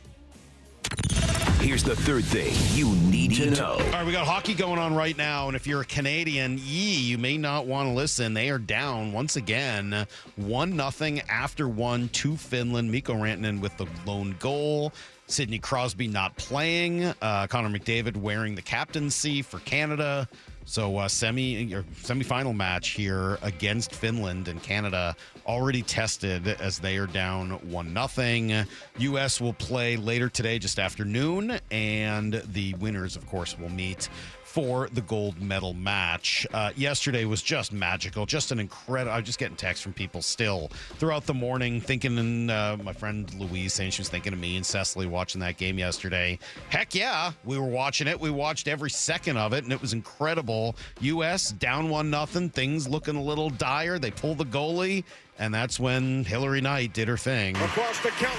Here's the third thing you need to know. All right, we got hockey going on right now, and if you're a Canadian, you may not want to listen. They are down once again, 1-0 after 1 to Finland. Mikko Rantanen with the lone goal. Sidney Crosby not playing. Connor McDavid wearing the captaincy for Canada. So semifinal match here against Finland, and Canada already tested as they are down 1-0. U.S. will play later today, just after noon, and the winners, of course, will meet for the gold medal match. Yesterday was just magical, just an incredible. I was just getting texts from people still throughout the morning, thinking, and my friend Louise saying she was thinking of me and Cecily watching that game yesterday. Heck yeah, we were watching it. We watched every second of it, and it was incredible. U.S. down 1-0, things looking a little dire. They pull the goalie, and that's when Hillary Knight did her thing. Across to Keller,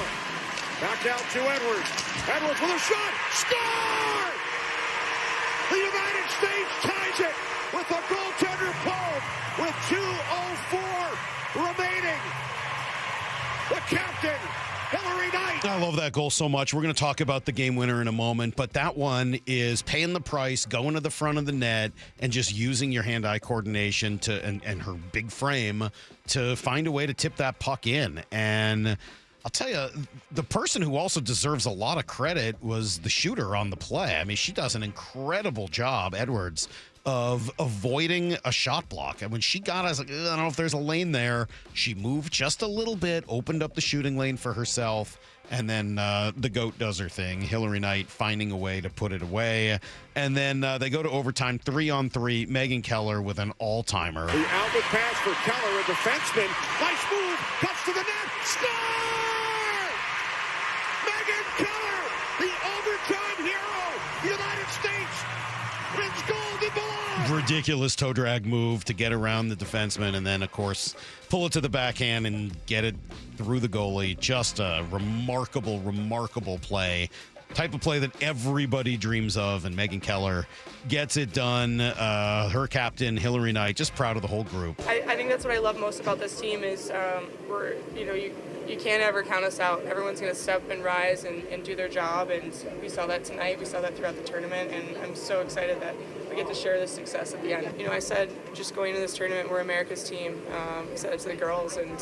back out to Edwards. Edwards with a shot, score! The United States ties it with a goaltender I love that goal so much. We're going to talk about the game winner in a moment, but that one is paying the price, going to the front of the net, and just using your hand-eye coordination and her big frame to find a way to tip that puck in. And I'll tell you, the person who also deserves a lot of credit was the shooter on the play. I mean, she does an incredible job, Edwards, of avoiding a shot block. And when she got, I was like, I don't know if there's a lane there. She moved just a little bit, opened up the shooting lane for herself, and then the GOAT does her thing. Hillary Knight finding a way to put it away. And then they go to overtime, 3-on-3. Megan Keller with an all-timer. The outlet pass for Keller, a defenseman. Nice move, cuts to the net, score! Megan Keller, the overtime hero, United States, wins gold and belongs. Ridiculous toe drag move to get around the defenseman, and then, of course, pull it to the backhand and get it through the goalie. Just a remarkable, remarkable play. Type of play that everybody dreams of, and Megan Keller gets it done. Her captain, Hillary Knight, just proud of the whole group. I think that's what I love most about this team is you can't ever count us out. Everyone's going to step and rise and do their job, and we saw that tonight. We saw that throughout the tournament, and I'm so excited that we get to share this success at the end. You know, I said just going into this tournament, we're America's team. I said it to the girls, and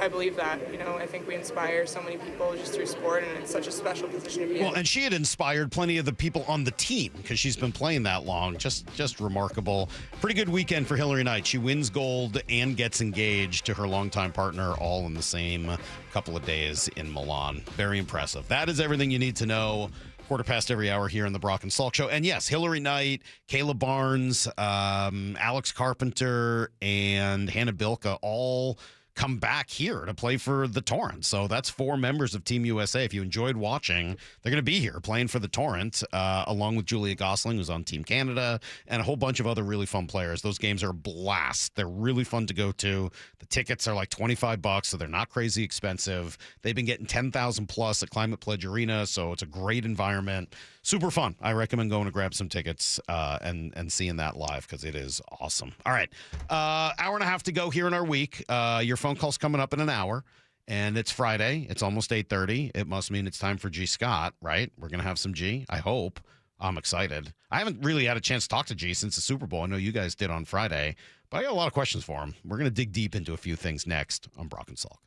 I believe that. I think we inspire so many people just through sport, and it's such a special position to be in. Well, and she had inspired plenty of the people on the team because she's been playing that long. Just remarkable. Pretty good weekend for Hillary Knight. She wins gold and gets engaged to her longtime partner all in the same couple of days in Milan. Very impressive. That is everything you need to know. 1/4 every hour here on the Brock and Salk Show. And yes, Hillary Knight, Kayla Barnes, Alex Carpenter, and Hannah Bilka all come back here to play for the Torrent. So that's 4 members of Team USA. If you enjoyed watching, they're going to be here playing for the Torrent, along with Julia Gosling, who's on Team Canada, and a whole bunch of other really fun players. Those games are a blast. They're really fun to go to. The tickets are like $25, so they're not crazy expensive. They've been getting 10,000 plus at Climate Pledge Arena, so it's a great environment. Super fun. I recommend going to grab some tickets and seeing that live because it is awesome. All right. Hour and a half to go here in our week. Your phone call's coming up in an hour, and it's Friday. It's almost 8:30. It must mean it's time for G. Scott, right? We're going to have some G, I hope. I'm excited. I haven't really had a chance to talk to G since the Super Bowl. I know you guys did on Friday, but I got a lot of questions for him. We're going to dig deep into a few things next on Brock and Salk.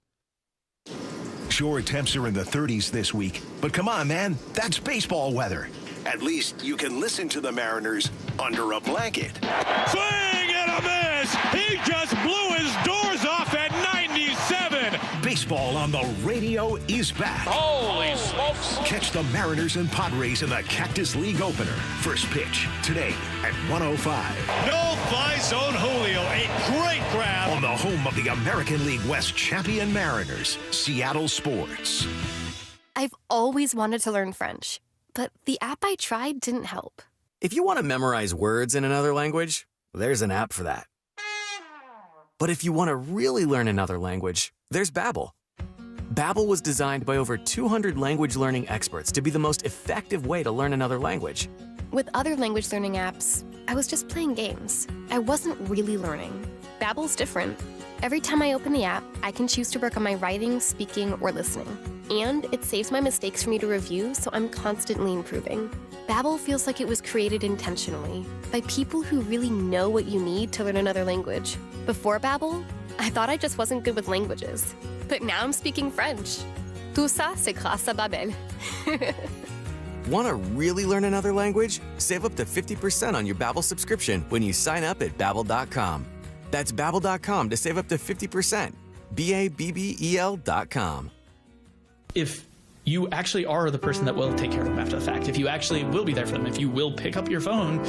Sure, temps are in the 30s this week, but come on, man, that's baseball weather. At least you can listen to the Mariners under a blanket. Swing and a miss! He just blew his doors off at 97! Baseball on the radio is back. Holy smokes! Catch the Mariners and Padres in the Cactus League opener. First pitch today at 1:05. No-fly zone Julio, a great grab. On the home of the American League West champion Mariners, Seattle Sports. I've always wanted to learn French, but the app I tried didn't help. If you want to memorize words in another language, there's an app for that. But if you want to really learn another language, there's Babbel. Babbel was designed by over 200 language learning experts to be the most effective way to learn another language. With other language learning apps, I was just playing games. I wasn't really learning. Babbel's different. Every time I open the app, I can choose to work on my writing, speaking, or listening. And it saves my mistakes for me to review, so I'm constantly improving. Babbel feels like it was created intentionally by people who really know what you need to learn another language. Before Babbel, I thought I just wasn't good with languages. But now I'm speaking French. Tout ça, c'est grâce à Babbel. Want to really learn another language? Save up to 50% on your Babbel subscription when you sign up at Babbel.com. That's Babbel.com to save up to 50%. Babbel.com. If you actually are the person that will take care of them after the fact, if you actually will be there for them, if you will pick up your phone,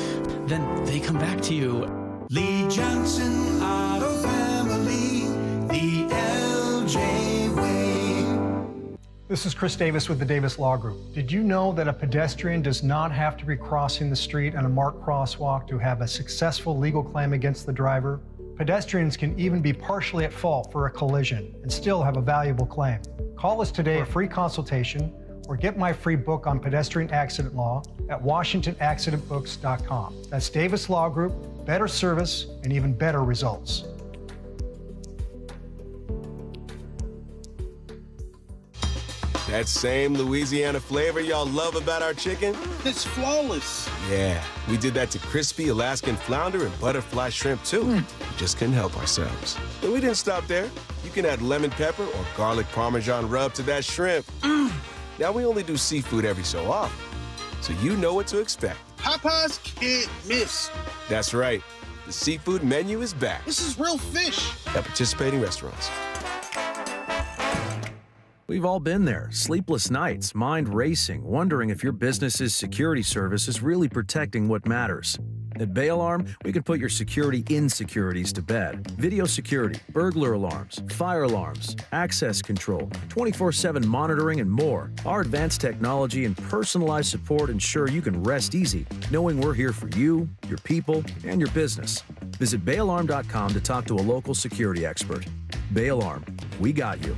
then they come back to you. Lee Johnson Auto Family, the LJ way. This is Chris Davis with the Davis Law Group. Did you know that a pedestrian does not have to be crossing the street on a marked crosswalk to have a successful legal claim against the driver? Pedestrians can even be partially at fault for a collision and still have a valuable claim. Call us today for a free consultation or get my free book on pedestrian accident law at WashingtonAccidentBooks.com. That's Davis Law Group, better service and even better results. That same Louisiana flavor y'all love about our chicken? It's flawless. Yeah, we did that to crispy Alaskan flounder and butterfly shrimp, too. We just couldn't help ourselves. But we didn't stop there. You can add lemon pepper or garlic Parmesan rub to that shrimp. Now, we only do seafood every so often, so you know what to expect. Popeyes can't miss. That's right. The seafood menu is back. This is real fish. At participating restaurants. We've all been there. Sleepless nights, mind racing, wondering if your business's security service is really protecting what matters. At Bay Alarm, we can put your security insecurities to bed. Video security, burglar alarms, fire alarms, access control, 24/7 monitoring, and more. Our advanced technology and personalized support ensure you can rest easy, knowing we're here for you, your people, and your business. Visit bayalarm.com to talk to a local security expert. Bay Alarm, we got you.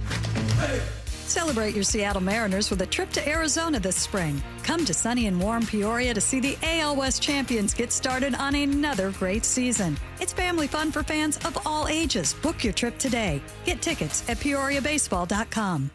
Celebrate your Seattle Mariners with a trip to Arizona this spring. Come to sunny and warm Peoria to see the AL West champions get started on another great season. It's family fun for fans of all ages. Book your trip today. Get tickets at peoriabaseball.com.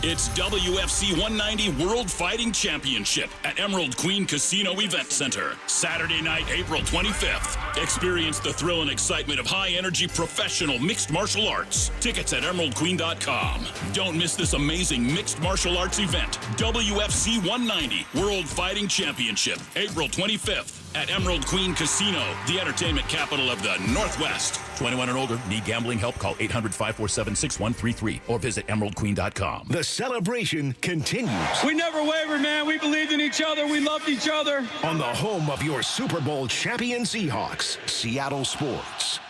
It's WFC 190 World Fighting Championship at Emerald Queen Casino Event Center. Saturday night, April 25th. Experience the thrill and excitement of high-energy professional mixed martial arts. Tickets at emeraldqueen.com. Don't miss this amazing mixed martial arts event. WFC 190 World Fighting Championship, April 25th. At Emerald Queen Casino, the entertainment capital of the Northwest. 21 and older. Need gambling help? Call 800-547-6133 or visit emeraldqueen.com. The celebration continues. We never wavered, man. We believed in each other. We loved each other. On the home of your Super Bowl champion Seahawks, Seattle Sports.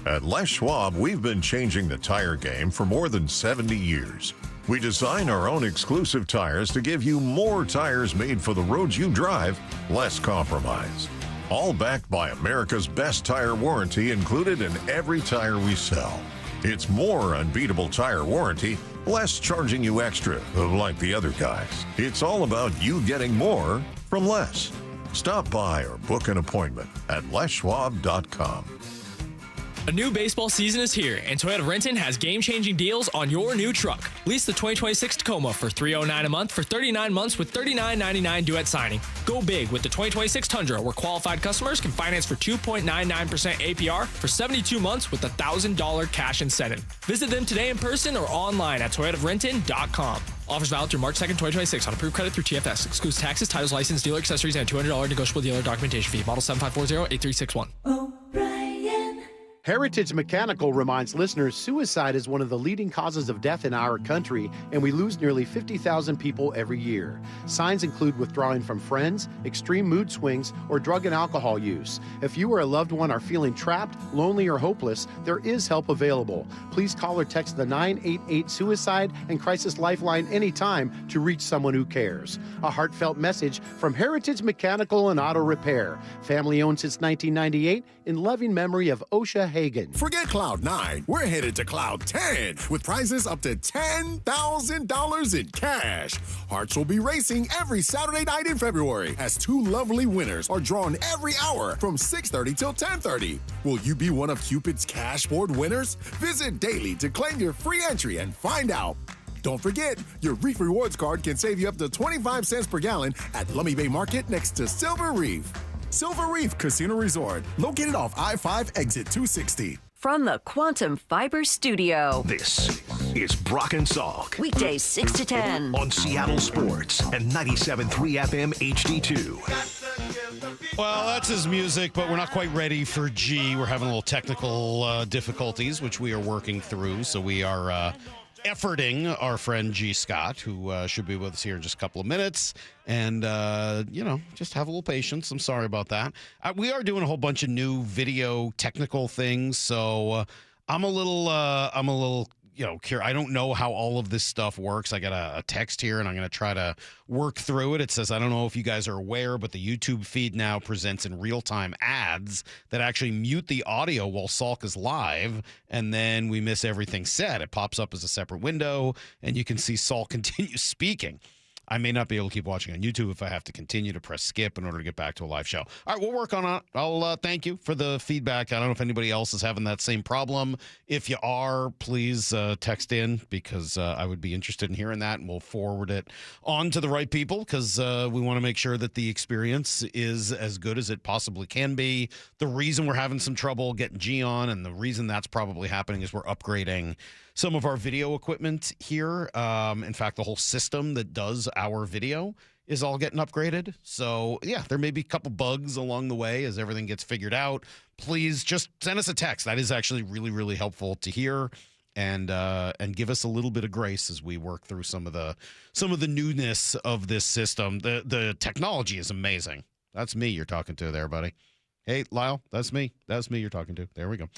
At Les Schwab, we've been changing the tire game for more than 70 years. We design our own exclusive tires to give you more tires made for the roads you drive, less compromise. All backed by America's best tire warranty included in every tire we sell. It's more unbeatable tire warranty, less charging you extra, like the other guys. It's all about you getting more from less. Stop by or book an appointment at leschwab.com. A new baseball season is here, and Toyota Renton has game-changing deals on your new truck. Lease the 2026 Tacoma for $309 a month for 39 months with $39.99 due at signing. Go big with the 2026 Tundra, where qualified customers can finance for 2.99% APR for 72 months with a $1,000 cash incentive. Visit them today in person or online at toyotarenton.com. Offers valid through March 2nd, 2026 on approved credit through TFS. Excludes taxes, titles, license, dealer accessories, and $200 negotiable dealer documentation fee. Model 7540-8361. Heritage Mechanical reminds listeners suicide is one of the leading causes of death in our country, and we lose nearly 50,000 people every year. Signs include withdrawing from friends, extreme mood swings, or drug and alcohol use. If you or a loved one are feeling trapped, lonely, or hopeless, there is help available. Please call or text the 988 Suicide and Crisis Lifeline anytime to reach someone who cares. A heartfelt message from Heritage Mechanical and Auto Repair. Family owned since 1998 in loving memory of Osha Hagen. Forget Cloud 9. We're headed to Cloud 10 with prizes up to $10,000 in cash. Hearts will be racing every Saturday night in February as two lovely winners are drawn every hour from 6:30 till 10:30. Will you be one of Cupid's cash board winners? Visit daily to claim your free entry and find out. Don't forget, your Reef Rewards card can save you up to 25 cents per gallon at Lummi Bay Market next to Silver Reef. Silver Reef Casino Resort, located off I-5 exit 260. From the Quantum Fiber Studio. This is Brock and Salk. Weekdays 6 to 10. On Seattle Sports and 97.3 FM HD2. Well, that's his music, but we're not quite ready for G. We're having a little technical difficulties, which we are working through. So we are efforting our friend G. Scott, who should be with us here in just a couple of minutes. And, just have a little patience. I'm sorry about that. We are doing a whole bunch of new video technical things. So I'm a little curious. I don't know how all of this stuff works. I got a text here, and I'm going to try to work through it. It says, I don't know if you guys are aware, but the YouTube feed now presents in real-time ads that actually mute the audio while Salk is live, and then we miss everything said. It pops up as a separate window, and you can see Salk continue speaking. I may not be able to keep watching on YouTube if I have to continue to press skip in order to get back to a live show. All right, we'll work on it. I'll thank you for the feedback. I don't know if anybody else is having that same problem. If you are, please text in because I would be interested in hearing that, and we'll forward it on to the right people because we want to make sure that the experience is as good as it possibly can be. The reason we're having some trouble getting G on, and the reason that's probably happening, is we're upgrading some of our video equipment here. In fact, the whole system that does our video is all getting upgraded. So, yeah, there may be a couple bugs along the way as everything gets figured out. Please just send us a text. That is actually really, really helpful to hear. And give us a little bit of grace as we work through some of the newness of this system. The technology is amazing. That's me you're talking to there, buddy. Hey, Lyle, that's me. That's me you're talking to. There we go.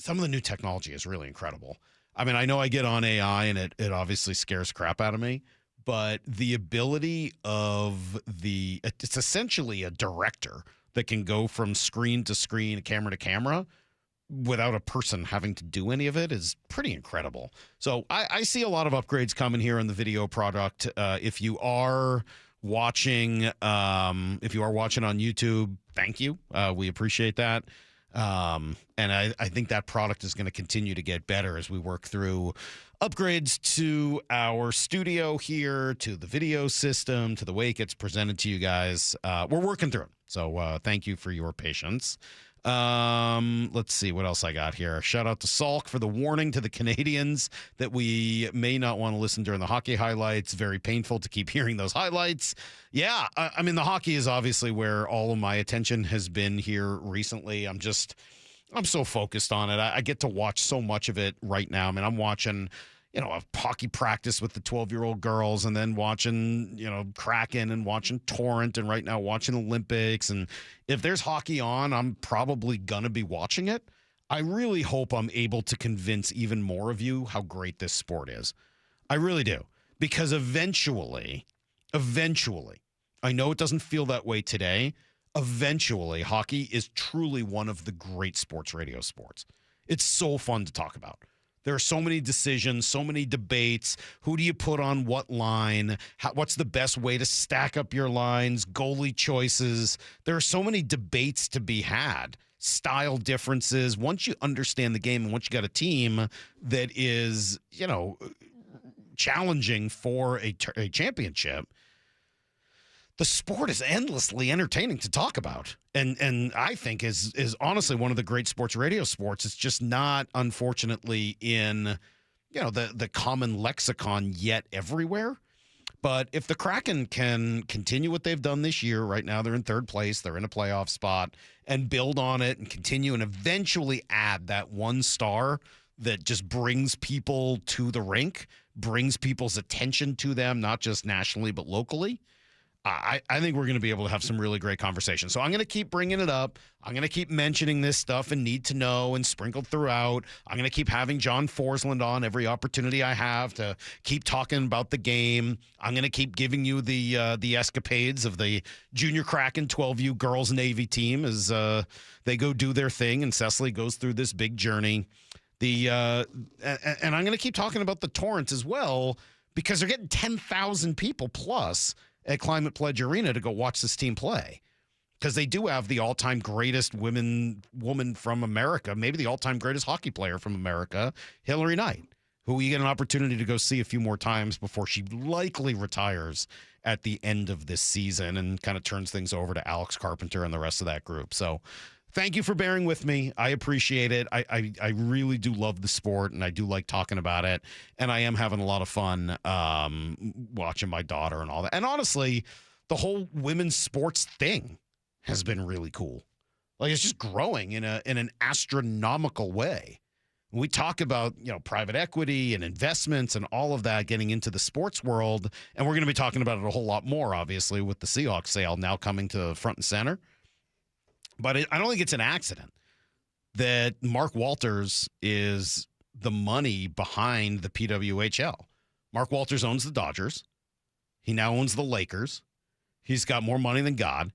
Some of the new technology is really incredible. I mean, I know I get on AI and it obviously scares crap out of me, but the ability of it's essentially a director that can go from screen to screen, camera to camera, without a person having to do any of it is pretty incredible. So I see a lot of upgrades coming here in the video product. If you are watching on YouTube, thank you. We appreciate that. And I think that product is going to continue to get better as we work through upgrades to our studio here, to the video system, to the way it gets presented to you guys. We're working through it. So thank you for your patience. Let's see what else I got here. Shout out to Salk for the warning to the Canadians that we may not want to listen during the hockey highlights. Very painful to keep hearing those highlights. Yeah, I mean, the hockey is obviously where all of my attention has been here recently. I'm so focused on it. I get to watch so much of it right now. I mean, I'm watching, a hockey practice with the 12-year-old girls, and then watching, Kraken, and watching Torrent, and right now watching Olympics. And if there's hockey on, I'm probably going to be watching it. I really hope I'm able to convince even more of you how great this sport is. I really do. Because eventually, I know it doesn't feel that way today. Eventually, hockey is truly one of the great sports radio sports. It's so fun to talk about. There are so many decisions, so many debates. Who do you put on what line? What's the best way to stack up your lines? Goalie choices. There are so many debates to be had. Style differences. Once you understand the game and once you got a team that is, challenging for a championship, the sport is endlessly entertaining to talk about. And I think is honestly one of the great sports radio sports. It's just not, unfortunately, in, the common lexicon yet everywhere. But if the Kraken can continue what they've done this year, right now they're in third place, they're in a playoff spot, and build on it and continue and eventually add that one star that just brings people to the rink, brings people's attention to them, not just nationally but locally, I think we're going to be able to have some really great conversations. So I'm going to keep bringing it up. I'm going to keep mentioning this stuff and need to know and sprinkled throughout. I'm going to keep having John Forsland on every opportunity I have to keep talking about the game. I'm going to keep giving you the escapades of the Junior Kraken 12U girls Navy team as they go do their thing and Cecily goes through this big journey. And I'm going to keep talking about the Torrent as well because they're getting 10,000 people plus at Climate Pledge Arena to go watch this team play because they do have the all-time greatest woman from America, maybe the all-time greatest hockey player from America, Hillary Knight, who we get an opportunity to go see a few more times before she likely retires at the end of this season and kind of turns things over to Alex Carpenter and the rest of that group. So thank you for bearing with me. I appreciate it. I really do love the sport, and I do like talking about it. And I am having a lot of fun watching my daughter and all that. And honestly, the whole women's sports thing has been really cool. Like, it's just growing in an astronomical way. We talk about, private equity and investments and all of that getting into the sports world. And we're going to be talking about it a whole lot more, obviously, with the Seahawks sale now coming to front and center. But I don't think it's an accident that Mark Walters is the money behind the PWHL. Mark Walters owns the Dodgers. He now owns the Lakers. He's got more money than God.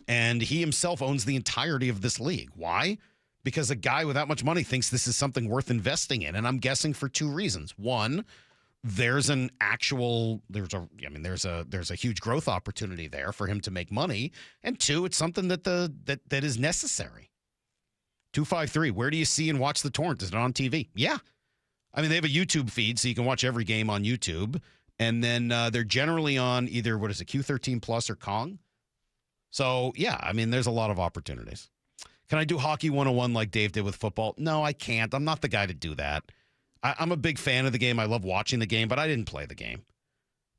And he himself owns the entirety of this league. Why? Because a guy with that much money thinks this is something worth investing in. And I'm guessing for two reasons. One, there's a huge growth opportunity there for him to make money, and two, it's something that is necessary. 253, where do you see and watch the Torrent? Is it on TV? Yeah. I mean, they have a YouTube feed, so you can watch every game on YouTube, and then they're generally on either, Q13 Plus or Kong. So, yeah, I mean, there's a lot of opportunities. Can I do Hockey 101 like Dave did with football? No, I can't. I'm not the guy to do that. I'm a big fan of the game. I love watching the game, but I didn't play the game.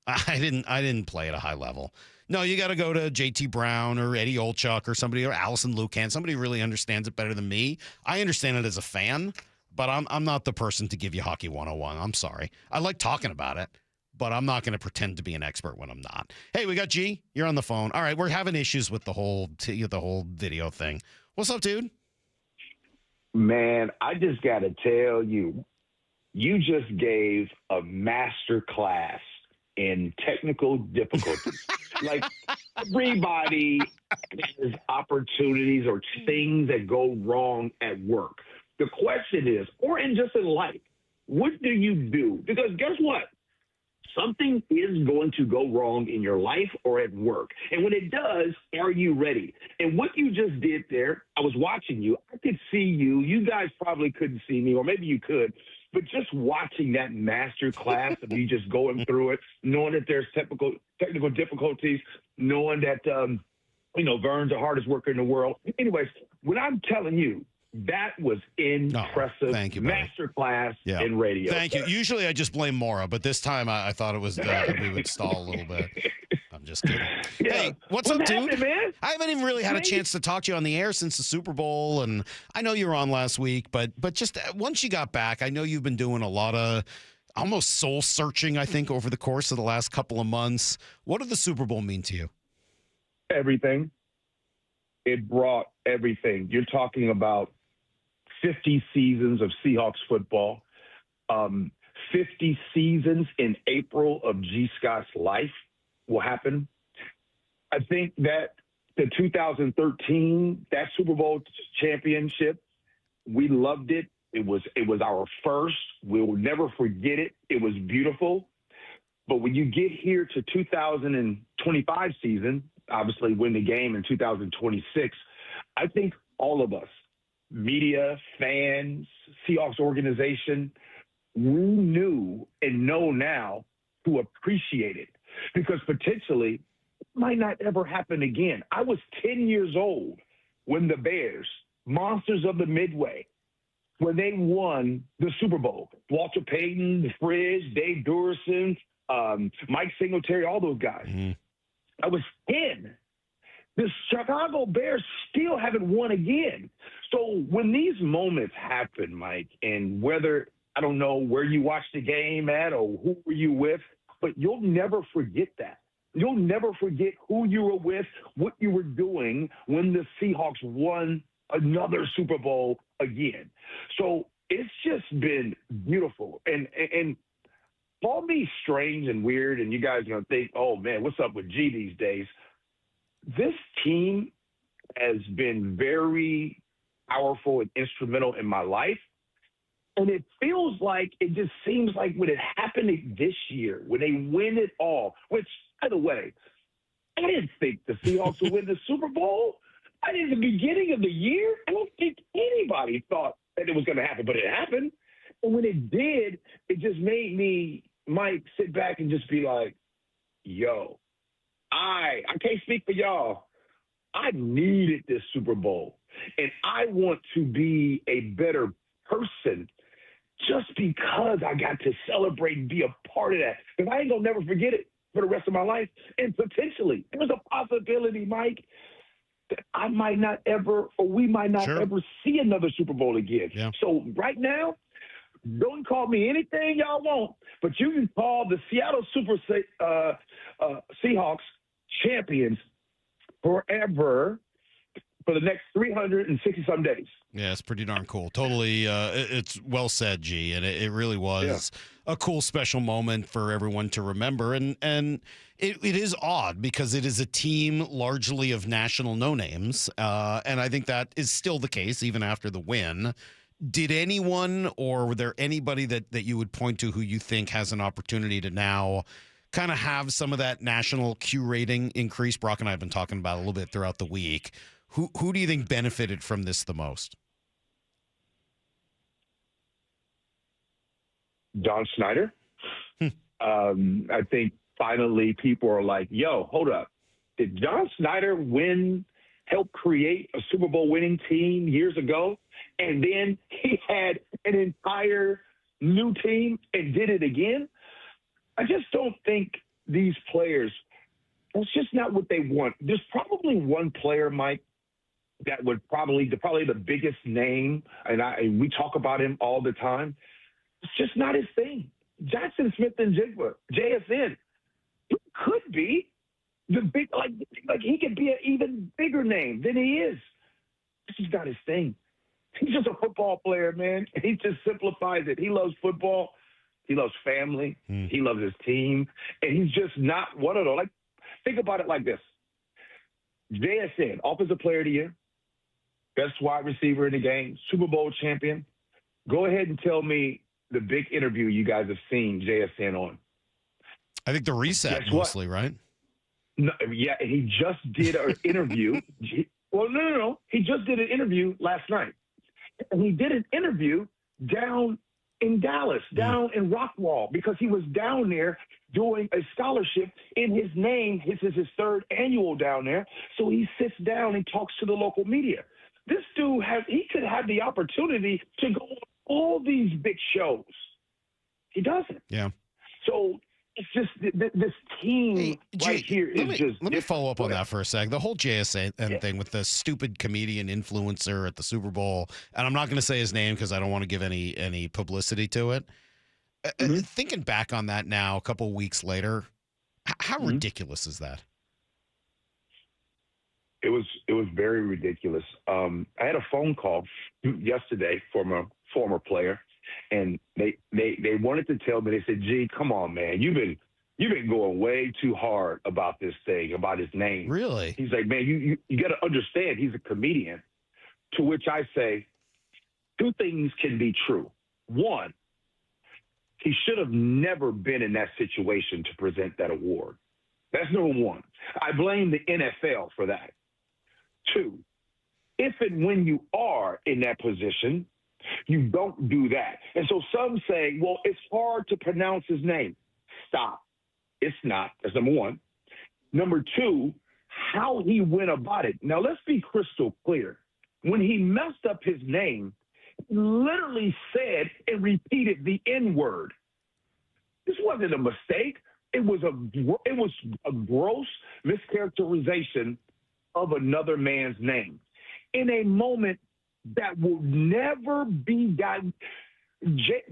I didn't play at a high level. No, you got to go to JT Brown or Eddie Olchuk or somebody, or Allison Lucan. Somebody who really understands it better than me. I understand it as a fan, but I'm not the person to give you Hockey 101. I'm sorry. I like talking about it, but I'm not going to pretend to be an expert when I'm not. Hey, we got G. You're on the phone. All right, we're having issues with the whole video thing. What's up, dude? Man, I just got to tell you, you just gave a master class in technical difficulties. Like, everybody has opportunities or things that go wrong at work. The question is, or in life, what do you do? Because guess what? Something is going to go wrong in your life or at work. And when it does, are you ready? And what you just did there, I was watching you. I could see you. You guys probably couldn't see me, or maybe you could. But just watching that master class of you just going through it, knowing that there's technical difficulties, knowing that, Vern's the hardest worker in the world. Anyways, what I'm telling you, that was impressive. Thank you, master class in radio. Thank you. Usually I just blame Maura, but this time I thought it was we would stall a little bit. I'm just kidding. Yeah. Hey, what's up, dude? happened, man? I haven't even really had a chance to talk to you on the air since the Super Bowl, and I know you were on last week, but just once you got back, I know you've been doing a lot of almost soul searching, I think, over the course of the last couple of months. What did the Super Bowl mean to you? Everything. It brought everything. You're talking about 50 seasons of Seahawks football, 50 seasons in April of G. Scott's life will happen. I think that the 2013, that Super Bowl championship, we loved it. It was our first. We'll never forget it. It was beautiful. But when you get here to 2025 season, obviously win the game in 2026, I think all of us, media, fans, Seahawks organization, we knew and know now to appreciate it, because potentially it might not ever happen again. I was 10 years old when the Bears, monsters of the Midway, when they won the Super Bowl. Walter Payton, the Fridge, Dave Durson, Mike Singletary, all those guys. Mm-hmm. I was 10. The Chicago Bears still haven't won again. So when these moments happen, Mike, and whether, I don't know where you watched the game at or who were you with, but you'll never forget that. You'll never forget who you were with, what you were doing when the Seahawks won another Super Bowl again. So it's just been beautiful. And call me strange and weird, and you guys are going to think, oh, man, what's up with G these days? This team has been very powerful and instrumental in my life. And it feels like, it just seems like when it happened this year, when they win it all, which, by the way, I didn't think the Seahawks would win the Super Bowl. I didn't, at the beginning of the year, I don't think anybody thought that it was going to happen, but it happened. And when it did, it just made me, Mike, sit back and just be like, yo, I can't speak for y'all. I needed this Super Bowl, and I want to be a better person just because I got to celebrate and be a part of that. Because I ain't going to never forget it for the rest of my life. And potentially, there's a possibility, Mike, that I might not ever, or we might not ever see another Super Bowl again. Yeah. So right now, don't call me anything y'all want, but you can call the Seattle Seahawks champions forever for the next 360-some days. Yeah, it's pretty darn cool. Totally, it's well said, G, and it really was a cool, special moment for everyone to remember. And it is odd because it is a team largely of national no-names, and I think that is still the case even after the win. Did anyone, or were there anybody that you would point to who you think has an opportunity to now kind of have some of that national Q rating increase? Brock and I have been talking about a little bit throughout the week. Who do you think benefited from this the most? Don Snyder. I think finally people are like, yo, hold up. Did Don Snyder help create a Super Bowl winning team years ago? And then he had an entire new team and did it again? I just don't think these players, that's just not what they want. There's probably one player, Mike, that would probably the biggest name, and we talk about him all the time. It's just not his thing. Jackson Smith and Jigba, JSN, he could be the big, like he could be an even bigger name than he is. This is not his thing. He's just a football player, man. He just simplifies it. He loves football. He loves family. He loves his team. And he's just not one of those. Like, think about it like this. JSN, Offensive Player of the Year, best wide receiver in the game, Super Bowl champion. Go ahead and tell me the big interview you guys have seen JSN on. I think the reset mostly, right? No, yeah, he just did an interview. Well, no. He just did an interview last night. And he did an interview down in Dallas, down in Rockwall, because he was down there doing a scholarship in his name. This is his third annual down there. So he sits down and talks to the local media. This dude he could have the opportunity to go on all these big shows. He doesn't. Yeah. So it's just this team here is just. Let me follow up on that for a sec. The whole JSN thing with the stupid comedian influencer at the Super Bowl, and I'm not going to say his name because I don't want to give any publicity to it. Thinking back on that now, a couple of weeks later, how ridiculous is that? It was very ridiculous. I had a phone call yesterday from a former player, and they wanted to tell me. They said, "Gee, come on, man, you've been going way too hard about this thing, about his name." Really? He's like, "Man, you got to understand, he's a comedian." To which I say, two things can be true. One, he should have never been in that situation to present that award. That's number one. I blame the NFL for that. Two, if and when you are in that position, you don't do that. And so some say, well, it's hard to pronounce his name. Stop. It's not. That's number one. Number two, how he went about it. Now, let's be crystal clear. When he messed up his name, he literally said and repeated the N-word. This wasn't a mistake. It was a gross mischaracterization of another man's name in a moment that will never be gotten.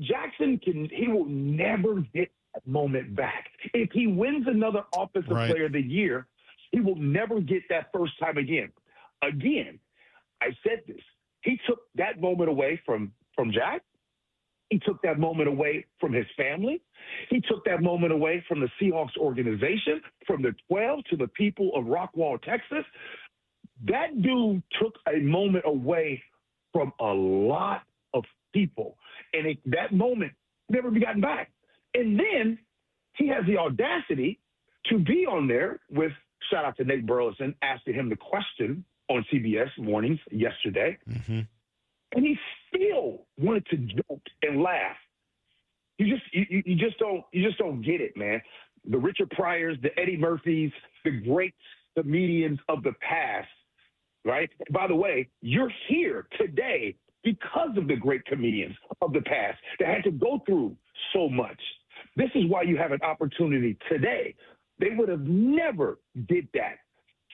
Jackson will never get that moment back. If he wins another Offensive Player of the Year, he will never get that first time again. Again, I said this. He took that moment away from Jack. He took that moment away from his family. He took that moment away from the Seahawks organization, from the 12 to the people of Rockwall, Texas. That dude took a moment away from a lot of people. And that moment never be gotten back. And then he has the audacity to be on there with, shout out to Nate Burleson, asking him the question on CBS Mornings yesterday. Mm-hmm. And he still wanted to joke and laugh. You just don't get it, man. The Richard Pryors, the Eddie Murphys, the great comedians of the past, right? By the way, you're here today because of the great comedians of the past that had to go through so much. This is why you have an opportunity today. They would have never did that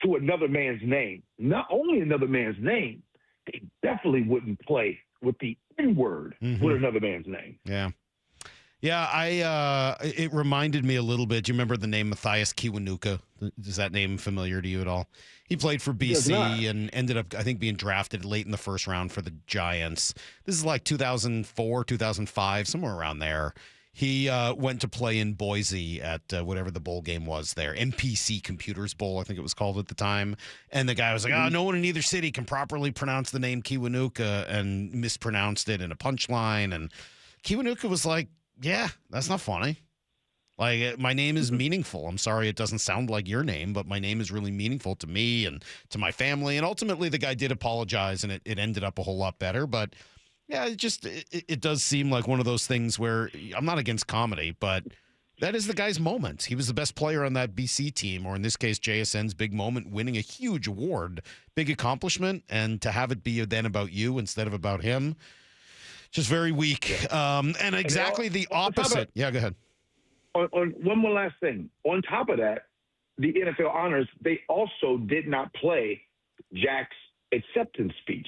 to another man's name. Not only another man's name, they definitely wouldn't play with the N-word with another man's name. Yeah. Yeah, it reminded me a little bit. Do you remember the name Matthias Kiwanuka? Is that name familiar to you at all? He played for BC and ended up, I think, being drafted late in the first round for the Giants. This is like 2004, 2005, somewhere around there. He went to play in Boise at whatever the bowl game was there, MPC Computers Bowl, I think it was called at the time. And the guy was like, no one in either city can properly pronounce the name Kiwanuka, and mispronounced it in a punchline. And Kiwanuka was like, yeah, that's not funny. Like, my name is meaningful. I'm sorry it doesn't sound like your name, but my name is really meaningful to me and to my family. And ultimately, the guy did apologize, and it ended up a whole lot better. But, yeah, it does seem like one of those things where I'm not against comedy, but that is the guy's moment. He was the best player on that BC team, or in this case, JSN's big moment, winning a huge award, big accomplishment. And to have it be then about you instead of about him, just very weak. And exactly the opposite. Yeah, go ahead. On one more last thing. On top of that, the NFL honors, they also did not play Jack's acceptance speech.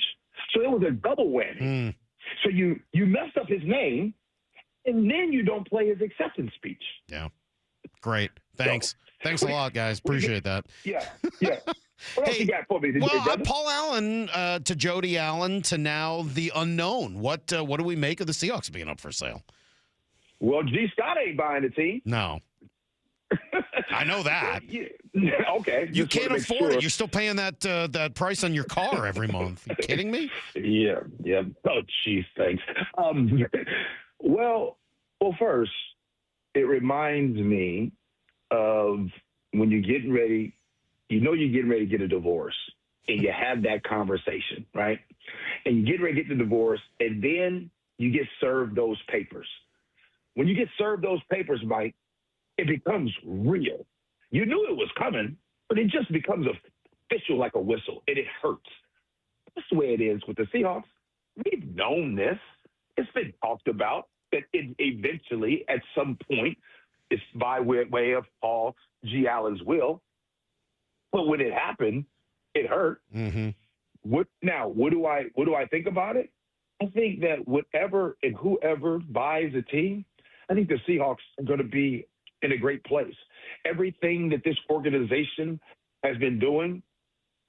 So it was a double whammy. So you messed up his name, and then you don't play his acceptance speech. Yeah. Great. Thanks. Thanks a lot, guys. Appreciate that. Yeah. What else you got for me? Paul Allen to Jody Allen to now the unknown. What do we make of the Seahawks being up for sale? Well, G. Scott ain't buying the team. No. I know that. Okay. You can't afford it. You're still paying that price on your car every month. Are you kidding me? Yeah. Oh, geez, thanks. Well, first, it reminds me of when you're getting ready, you're getting ready to get a divorce, and you have that conversation, right? And you get ready to get the divorce, and then you get served those papers. When you get served those papers, Mike, it becomes real. You knew it was coming, but it just becomes official like a whistle, and it hurts. That's the way it is with the Seahawks. We've known this. It's been talked about that it eventually, at some point, it's by way of Paul G. Allen's will. But when it happened, it hurt. Mm-hmm. What do I think about it? I think that whatever and whoever buys a team, I think the Seahawks are going to be in a great place. Everything that this organization has been doing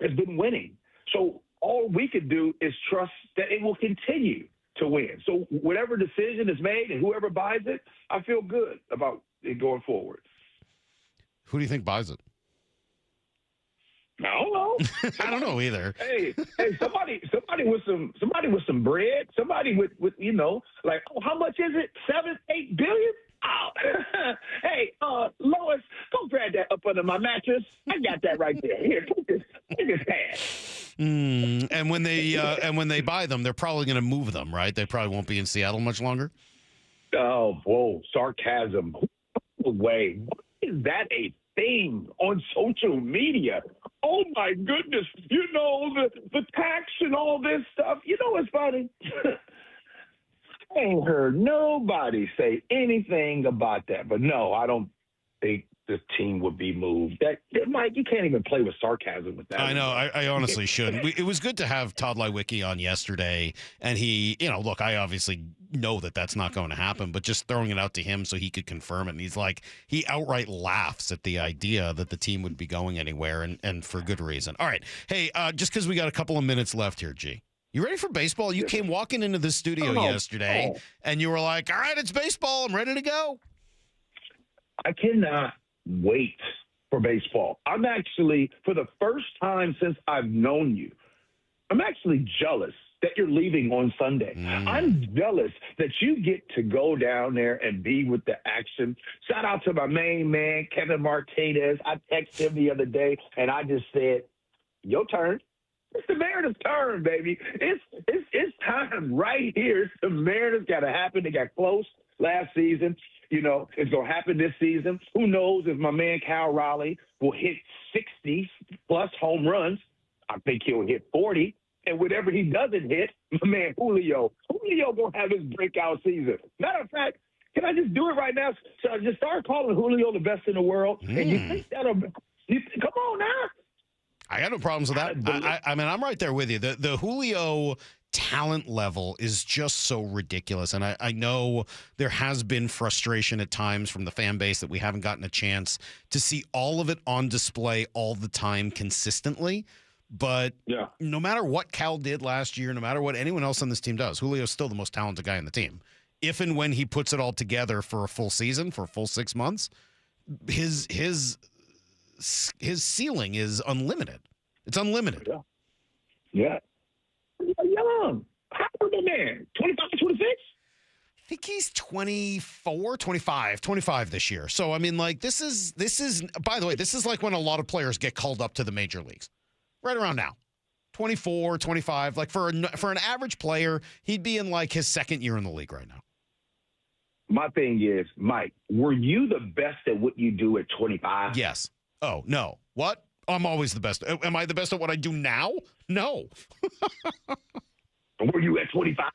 has been winning. So all we could do is trust that it will continue to win. So whatever decision is made and whoever buys it, I feel good about it going forward. Who do you think buys it? I don't know. I don't know either. Hey, somebody with some bread, somebody with like, how much is it? 7-8 billion? Oh. Hey, Lois, go grab that up under my mattress. I got that right there. Here, take this cash. And when they buy them, they're probably going to move them, right? They probably won't be in Seattle much longer. Oh, whoa, sarcasm. Wait, what is that a thing on social media? Oh my goodness! The tax and all this stuff. You know what's funny? I ain't heard nobody say anything about that. But no, I don't think the team would be moved. Mike, you can't even play with sarcasm with that. I know. I honestly shouldn't. It was good to have Tod Leiweke on yesterday, and he, look, I obviously know that that's not going to happen, but just throwing it out to him so he could confirm it. And he's like, he outright laughs at the idea that the team would be going anywhere, and for good reason. All right. Hey, just because we got a couple of minutes left here, G. You ready for baseball? You came walking into the studio yesterday, and you were like, all right, it's baseball. I'm ready to go. I cannot wait for baseball. I'm actually, for the first time since I've known you, I'm actually jealous that you're leaving on Sunday. I'm jealous that you get to go down there and be with the action. Shout out to my main man, Kevin Martinez. I texted him the other day, and I just said, your turn. It's the Mariners' turn, baby. It's time right here. It's the Mariners got to happen. They got close last season. It's going to happen this season. Who knows if my man Cal Raleigh will hit 60-plus home runs. I think he'll hit 40. And whatever he doesn't hit, my man Julio going to have his breakout season. Matter of fact, can I just do it right now? So I just start calling Julio the best in the world. And you think that'll – come on now. I got no problems with that. I mean, I'm right there with you. The Julio talent level is just so ridiculous. And I know there has been frustration at times from the fan base that we haven't gotten a chance to see all of it on display all the time consistently. But no matter what Cal did last year, no matter what anyone else on this team does, Julio's still the most talented guy on the team. if and when he puts it all together for a full season, for a full 6 months, his ceiling is unlimited. It's unlimited. Yeah. Young. How old is man? 25, 26? I think he's 24, 25 this year. So, I mean, like, this is, by the way, this is like when a lot of players get called up to the major leagues. Right around now. 24, 25. Like, for an average player, he'd be in, like, his second year in the league right now. My thing is, Mike, were you the best at what you do at 25? Yes. Oh, no. What? I'm always the best. Am I the best at what I do now? No. Were you at 25?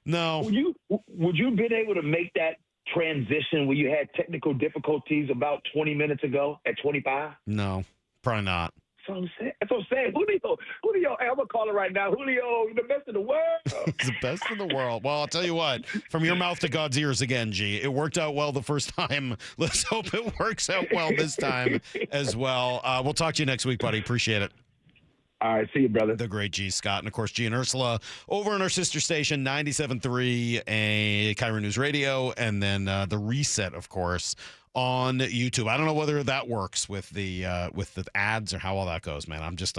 No. Would you been able to make that transition where you had technical difficulties about 20 minutes ago at 25? No, probably not. That's what I'm saying. Julio, I'm going to call it right now. Julio, you're the best in the world. He's the best in the world. Well, I'll tell you what, from your mouth to God's ears again, G. It worked out well the first time. Let's hope it works out well this time as well. We'll talk to you next week, buddy. Appreciate it. All right, see you, brother. The great G. Scott. And, of course, G and Ursula over on our sister station, 97.3 Kyron News Radio, and then the reset, of course, on YouTube. I don't know whether that works with the ads or how all that goes, man. I'm just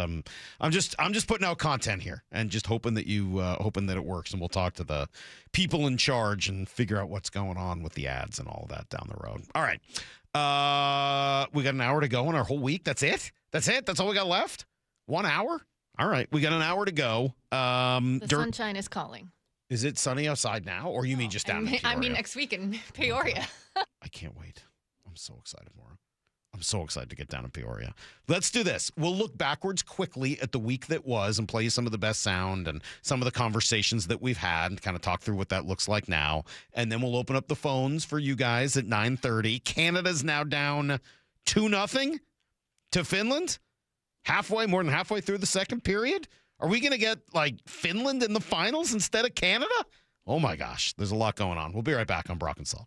putting out content here and just hoping that it works, and we'll talk to the people in charge and figure out what's going on with the ads and all of that down the road. All right. We got an hour to go in our whole week. That's it? That's all we got left? 1 hour? All right. We got an hour to go. The sunshine is calling. Is it sunny outside now, or you mean just down in Peoria? I mean next week in Peoria. I can't wait. I'm so excited, Maura. I'm so excited to get down in Peoria. Let's do this. We'll look backwards quickly at the week that was and play you some of the best sound and some of the conversations that we've had and kind of talk through what that looks like now. And then we'll open up the phones for you guys at 9:30. Canada's now down 2-0 to Finland. More than halfway through the second period. Are we going to get, like, Finland in the finals instead of Canada? Oh, my gosh. There's a lot going on. We'll be right back on Brock and Salk.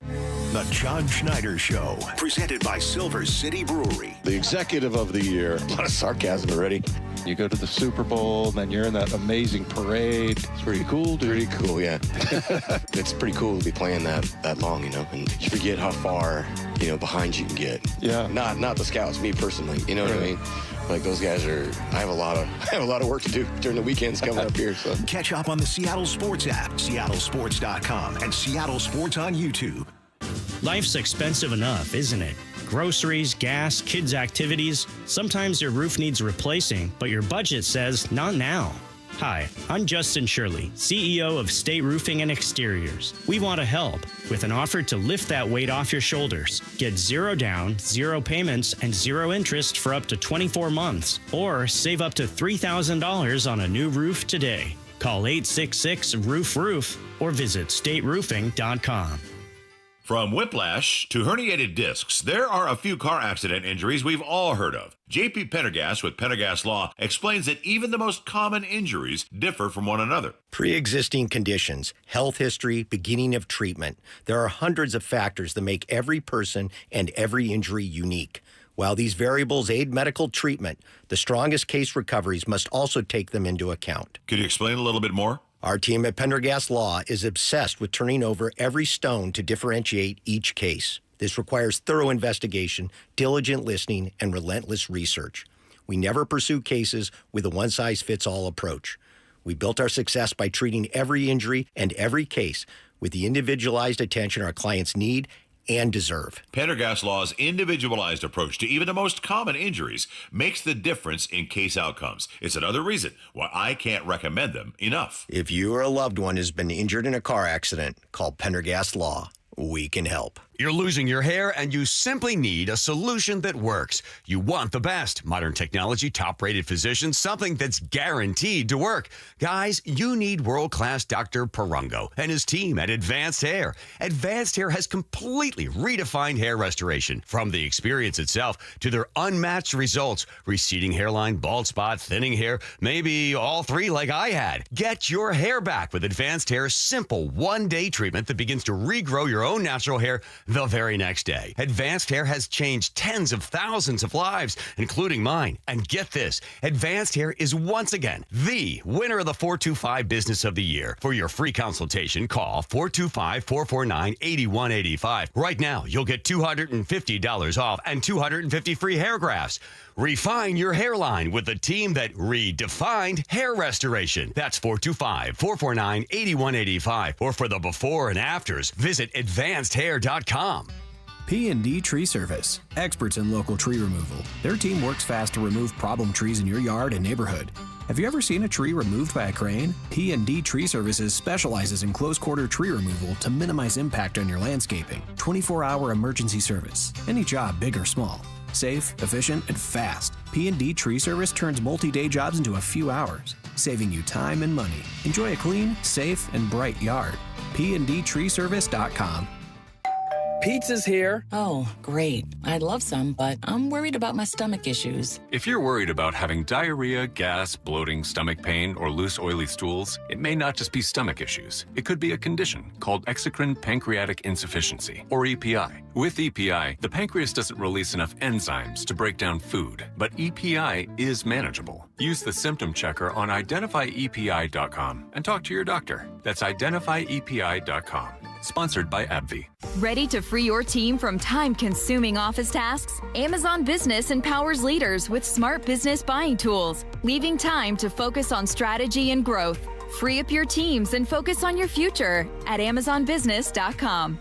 The John Schneider Show, presented by Silver City Brewery. The executive of the year. A lot of sarcasm already. You go to the Super Bowl, and then you're in that amazing parade. It's pretty cool, dude. Pretty cool, yeah. It's pretty cool to be playing that long, you know, and you forget how far, you know, behind you can get. Yeah. Not the scouts, me personally. You know what I mean? Like, those guys I have a lot of work to do during the weekends coming up here. So catch up on the Seattle Sports app, seattlesports.com, and Seattle Sports on YouTube. Life's expensive enough, isn't it? Groceries, gas, kids' activities. Sometimes your roof needs replacing, but your budget says not now. Hi, I'm Justin Shirley, CEO of State Roofing and Exteriors. We want to help with an offer to lift that weight off your shoulders. Get 0 down, 0 payments, and 0 interest for up to 24 months. Or save up to $3,000 on a new roof today. Call 866-ROOF-ROOF or visit stateroofing.com. From whiplash to herniated discs, there are a few car accident injuries we've all heard of. JP Pendergast with Pendergast Law explains that even the most common injuries differ from one another. Pre-existing conditions, health history, beginning of treatment. There are hundreds of factors that make every person and every injury unique. While these variables aid medical treatment, the strongest case recoveries must also take them into account. Could you explain a little bit more? Our team at Pendergast Law is obsessed with turning over every stone to differentiate each case. This requires thorough investigation, diligent listening, and relentless research. We never pursue cases with a one-size-fits-all approach. We built our success by treating every injury and every case with the individualized attention our clients need and deserve. Pendergast Law's individualized approach to even the most common injuries makes the difference in case outcomes. It's another reason why I can't recommend them enough. If you or a loved one has been injured in a car accident, call Pendergast Law. We can help. You're losing your hair and you simply need a solution that works. You want the best. Modern technology, top-rated physicians, something that's guaranteed to work. Guys, you need world-class Dr. Perungo and his team at Advanced Hair. Advanced Hair has completely redefined hair restoration. From the experience itself to their unmatched results. Receding hairline, bald spot, thinning hair, maybe all three like I had. Get your hair back with Advanced Hair's simple one-day treatment that begins to regrow your own natural hair the very next day. Advanced Hair has changed tens of thousands of lives, including mine. And get this, Advanced Hair is once again the winner of the 425 Business of the Year. For your free consultation, call 425-449-8185. Right now, you'll get $250 off and 250 free hair grafts. Refine your hairline with the team that redefined hair restoration. That's 425-449-8185. Or for the before and afters, visit advancedhair.com. P&D Tree Service, experts in local tree removal. Their team works fast to remove problem trees in your yard and neighborhood. Have you ever seen a tree removed by a crane? P&D Tree Services specializes in close-quarter tree removal to minimize impact on your landscaping. 24-hour emergency service. Any job, big or small. Safe, efficient, and fast. P&D Tree Service turns multi-day jobs into a few hours, saving you time and money. Enjoy a clean, safe, and bright yard. PNDTreeService.com. Pizza's here. Oh, great. I'd love some, but I'm worried about my stomach issues. If you're worried about having diarrhea, gas, bloating, stomach pain, or loose, oily stools, it may not just be stomach issues. It could be a condition called exocrine pancreatic insufficiency, or EPI. With EPI, the pancreas doesn't release enough enzymes to break down food, but EPI is manageable. Use the symptom checker on identifyepi.com and talk to your doctor. That's identifyepi.com. Sponsored by AbbVie. Ready to free your team from time-consuming office tasks? Amazon Business empowers leaders with smart business buying tools, leaving time to focus on strategy and growth. Free up your teams and focus on your future at AmazonBusiness.com.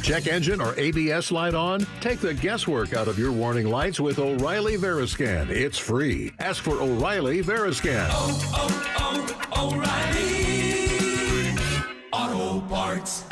Check engine or ABS light on? Take the guesswork out of your warning lights with O'Reilly Veriscan. It's free. Ask for O'Reilly Veriscan. O'Reilly Auto Parts.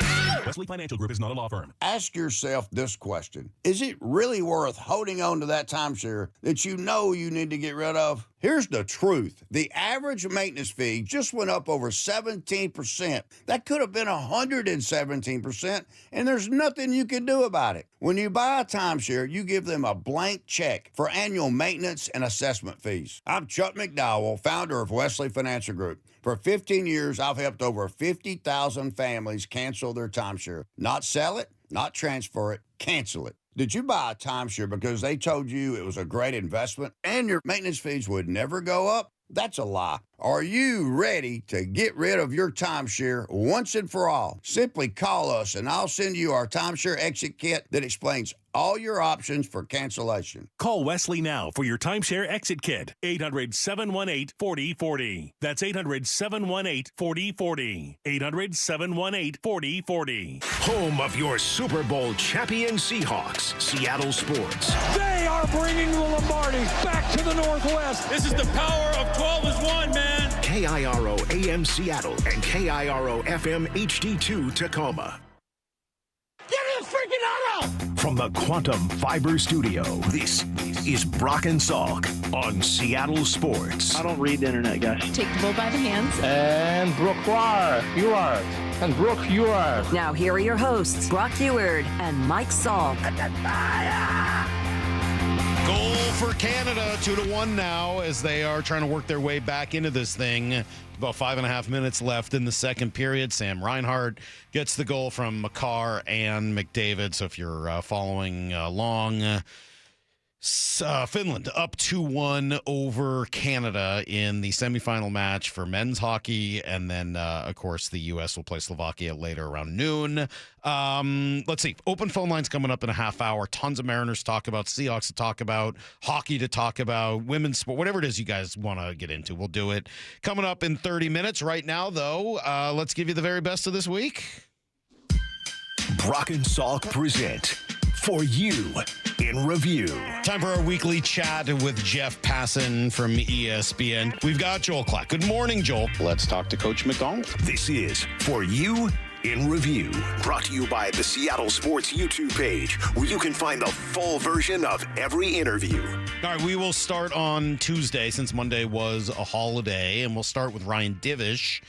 Wesley Financial Group is not a law firm. Ask yourself this question. Is it really worth holding on to that timeshare that you know you need to get rid of? Here's the truth. The average maintenance fee just went up over 17%. That could have been 117%, and there's nothing you can do about it. When you buy a timeshare, you give them a blank check for annual maintenance and assessment fees. I'm Chuck McDowell, founder of Wesley Financial Group. For 15 years, I've helped over 50,000 families cancel their timeshare. Not sell it, not transfer it, cancel it. Did you buy a timeshare because they told you it was a great investment and your maintenance fees would never go up? That's a lie. Are you ready to get rid of your timeshare once and for all? Simply call us and I'll send you our timeshare exit kit that explains all your options for cancellation. Call Wesley now for your timeshare exit kit. 800-718-4040. That's 800-718-4040. 800-718-4040. Home of your Super Bowl champion Seahawks, Seattle Sports. They are bringing the Lombardi back to the Northwest. This is the power of 12 is 1, man. KIRO AM Seattle and KIRO FM HD2 Tacoma. Get his freaking auto! From the Quantum Fiber Studio, this is Brock and Salk on Seattle Sports. I don't read the internet, guys. Take the bull by the hands. And Brooke, you are. And Brooke, you are. Now here are your hosts, Brock Eward and Mike Salk. Goal for Canada, 2-1 now, as they are trying to work their way back into this thing. About 5.5 minutes left in the second period. Sam Reinhart gets the goal from McCarr and McDavid. So if you're following along, Finland up 2-1 over Canada in the semifinal match for men's hockey. And then, of course, the U.S. will play Slovakia later around noon. Let's see. Open phone lines coming up in a half hour. Tons of Mariners to talk about, Seahawks to talk about, hockey to talk about, women's sport, whatever it is you guys want to get into. We'll do it coming up in 30 minutes. Right now, though, let's give you the very best of this week. Brock and Salk present For You in Review. Time for our weekly chat with Jeff Passan from ESPN. We've got Joel Clack. Good morning, Joel. Let's talk to Coach McDonald. This is For You in Review, brought to you by the Seattle Sports YouTube page, where you can find the full version of every interview. All right, we will start on Tuesday, since Monday was a holiday, and we'll start with Ryan Divish,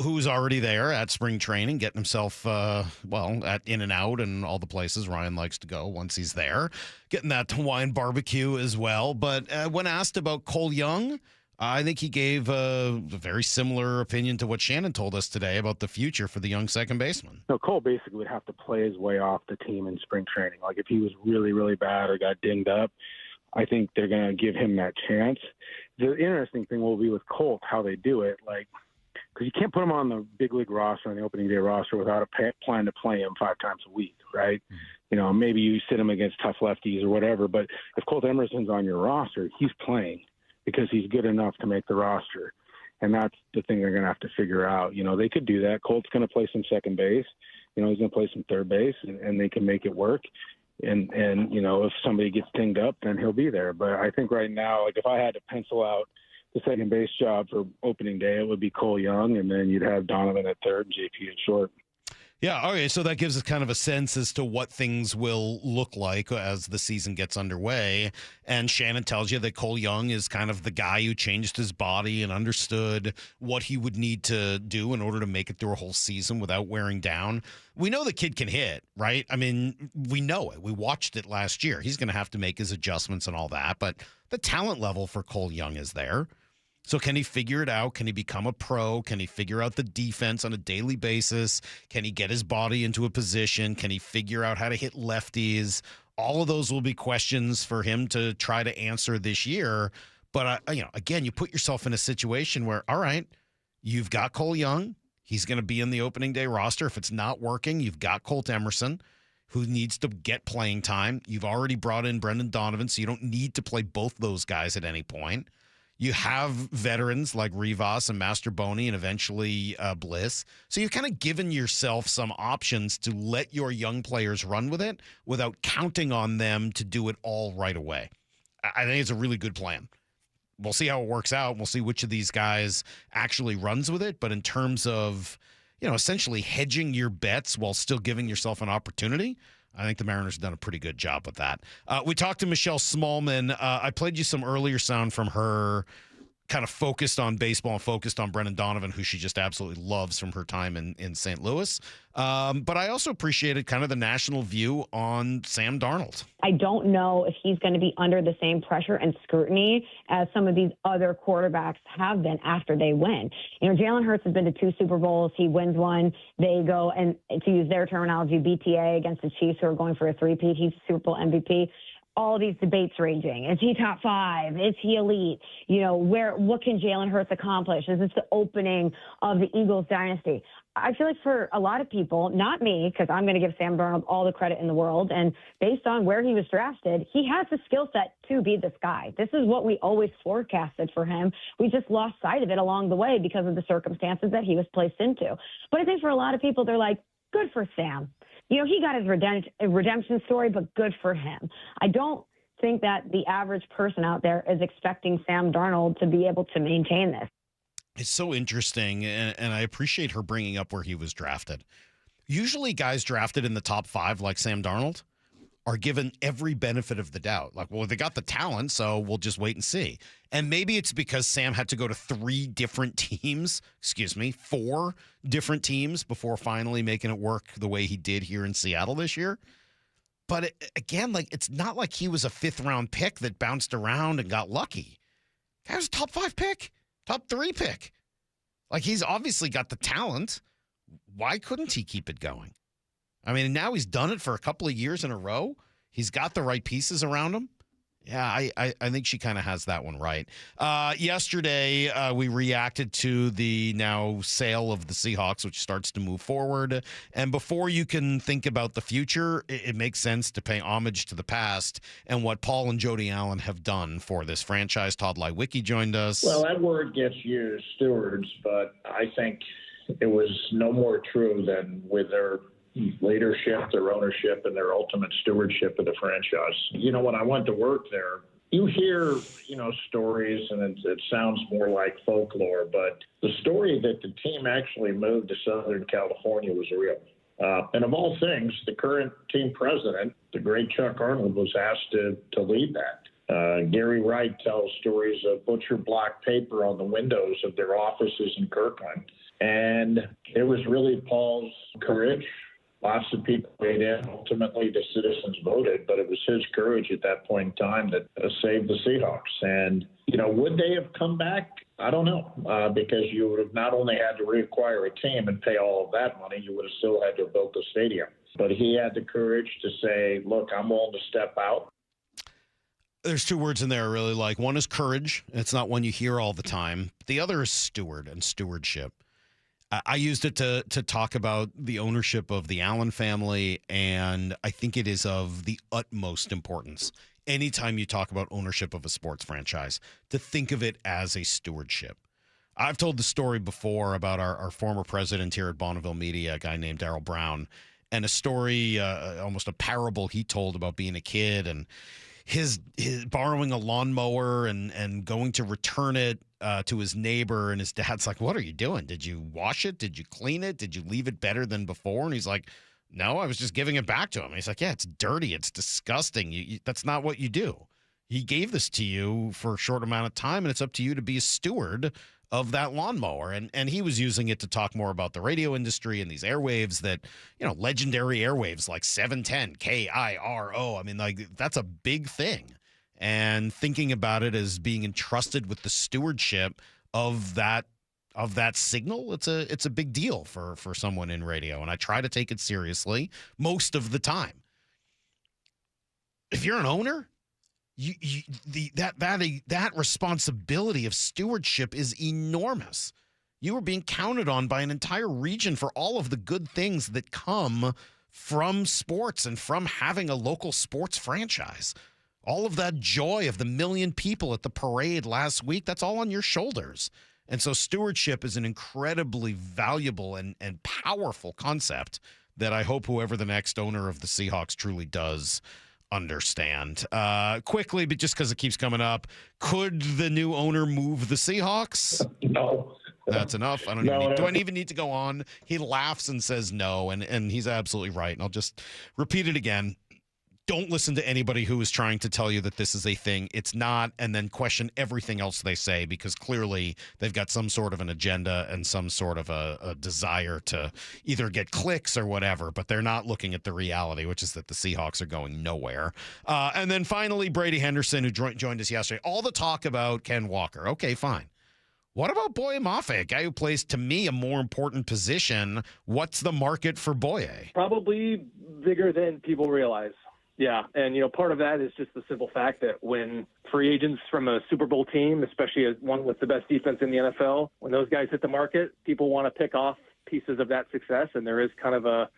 who's already there at spring training, getting himself, at In-N-Out and all the places Ryan likes to go once he's there, getting that Hawaiian barbecue as well. But when asked about Cole Young, I think he gave a very similar opinion to what Shannon told us today about the future for the young second baseman. No, Cole basically would have to play his way off the team in spring training. Like if he was really, really bad or got dinged up, I think they're going to give him that chance. The interesting thing will be with Colt, how they do it. Like, because you can't put him on the big league roster, on the opening day roster, without a plan to play him 5 times a week, right? Mm-hmm. You know, maybe you sit him against tough lefties or whatever, but if Colt Emerson's on your roster, he's playing because he's good enough to make the roster. And that's the thing they're going to have to figure out. You know, they could do that. Colt's going to play some second base. You know, he's going to play some third base, and they can make it work. And you know, if somebody gets dinged up, then he'll be there. But I think right now, like if I had to pencil out the second base job for opening day, it would be Cole Young, and then you'd have Donovan at third and JP at short. Yeah, okay, so that gives us kind of a sense as to what things will look like as the season gets underway. And Shannon tells you that Cole Young is kind of the guy who changed his body and understood what he would need to do in order to make it through a whole season without wearing down. We know the kid can hit, right? I mean, we know it. We watched it last year. He's going to have to make his adjustments and all that, but the talent level for Cole Young is there. So can he figure it out? Can he become a pro? Can he figure out the defense on a daily basis? Can he get his body into a position? Can he figure out how to hit lefties? All of those will be questions for him to try to answer this year. But, again, you put yourself in a situation where, all right, you've got Cole Young. He's going to be in the opening day roster. If it's not working, you've got Colt Emerson, who needs to get playing time. You've already brought in Brendan Donovan, so you don't need to play both those guys at any point. You have veterans like Rivas and Masterboni and eventually Bliss. So you've kind of given yourself some options to let your young players run with it without counting on them to do it all right away. I think it's a really good plan. We'll see how it works out. We'll see which of these guys actually runs with it. But in terms of, essentially hedging your bets while still giving yourself an opportunity, I think the Mariners have done a pretty good job with that. We talked to Michelle Smallman. I played you some earlier sound from her, kind of focused on baseball and focused on Brendan Donovan, who she just absolutely loves from her time in St. Louis. But I also appreciated kind of the national view on Sam Darnold. I don't know if he's going to be under the same pressure and scrutiny as some of these other quarterbacks have been after they win. Jalen Hurts has been to 2 Super Bowls. He wins one. They go, and to use their terminology, BTA against the Chiefs, who are going for a three-peat. He's Super Bowl MVP. All these debates raging. Is he top 5? Is he elite? What can Jalen Hurts accomplish? Is this the opening of the Eagles dynasty? I feel like for a lot of people, not me, because I'm going to give Sam Darnold all the credit in the world. And based on where he was drafted, he has the skill set to be this guy. This is what we always forecasted for him. We just lost sight of it along the way because of the circumstances that he was placed into. But I think for a lot of people, they're like, good for Sam. He got his redemption story, but good for him. I don't think that the average person out there is expecting Sam Darnold to be able to maintain this. It's so interesting, and I appreciate her bringing up where he was drafted. Usually guys drafted in the top 5, like Sam Darnold, are given every benefit of the doubt. Like, well, they got the talent, so we'll just wait and see. And maybe it's because Sam had to go to 4 different teams before finally making it work the way he did here in Seattle this year. But again, it's not like he was a 5th-round pick that bounced around and got lucky. Guy was a top 5 pick, top 3 pick. Like, he's obviously got the talent. Why couldn't he keep it going? I mean, now he's done it for a couple of years in a row. He's got the right pieces around him. Yeah, I think she kind of has that one right. Yesterday, we reacted to the now sale of the Seahawks, which starts to move forward. And before you can think about the future, it makes sense to pay homage to the past and what Paul and Jody Allen have done for this franchise. Tod Leiweke joined us. Well, that word gets used, stewards, but I think it was no more true than with their leadership, their ownership, and their ultimate stewardship of the franchise. When I went to work there, you hear, stories, and it sounds more like folklore, but the story that the team actually moved to Southern California was real. And of all things, the current team president, the great Chuck Arnold, was asked to lead that. Gary Wright tells stories of butcher block paper on the windows of their offices in Kirkland. And it was really Paul's courage, Lots of people weighed in. Ultimately, the citizens voted, but it was his courage at that point in time that saved the Seahawks. And, would they have come back? I don't know, because you would have not only had to reacquire a team and pay all of that money, you would have still had to have built the stadium. But he had the courage to say, look, I'm willing to step out. There's two words in there I really like. One is courage. It's not one you hear all the time. The other is steward and stewardship. I used it to talk about the ownership of the Allen family, and I think it is of the utmost importance anytime you talk about ownership of a sports franchise to think of it as a stewardship. I've told the story before about our former president here at Bonneville Media, a guy named Darryl Brown, and a story, almost a parable he told about being a kid and his borrowing a lawnmower and going to return it to his neighbor, and his dad's like, "What are you doing? Did you wash it? Did you clean it? Did you leave it better than before?" And he's like, "No, I was just giving it back to him." And he's like, "Yeah, it's dirty. It's disgusting. That's not what you do. He gave this to you for a short amount of time, and it's up to you to be a steward of that lawnmower." And he was using it to talk more about the radio industry and these airwaves that, legendary airwaves like 710 KIRO. I mean, like, that's a big thing. And thinking about it as being entrusted with the stewardship of that signal, it's a big deal for someone in radio. And I try to take it seriously most of the time. If you're an owner, that responsibility of stewardship is enormous. You are being counted on by an entire region for all of the good things that come from sports and from having a local sports franchise. All of that joy of the 1 million people at the parade last week, that's all on your shoulders. And so stewardship is an incredibly valuable and powerful concept that I hope whoever the next owner of the Seahawks truly does understand. Quickly, but just because it keeps coming up, could the new owner move the Seahawks? No. That's enough. Do I even need to go on? He laughs and says no, and he's absolutely right. And I'll just repeat it again. Don't listen to anybody who is trying to tell you that this is a thing. It's not, and then question everything else they say, because clearly they've got some sort of an agenda and some sort of a desire to either get clicks or whatever, but they're not looking at the reality, which is that the Seahawks are going nowhere. And then finally, Brady Henderson, who joined us yesterday. All the talk about Ken Walker. Okay, fine. What about Boye Mafe, a guy who plays, to me, a more important position? What's the market for Boye? Probably bigger than people realize. Yeah, and part of that is just the simple fact that when free agents from a Super Bowl team, especially one with the best defense in the NFL, when those guys hit the market, people want to pick off pieces of that success, and there is kind of a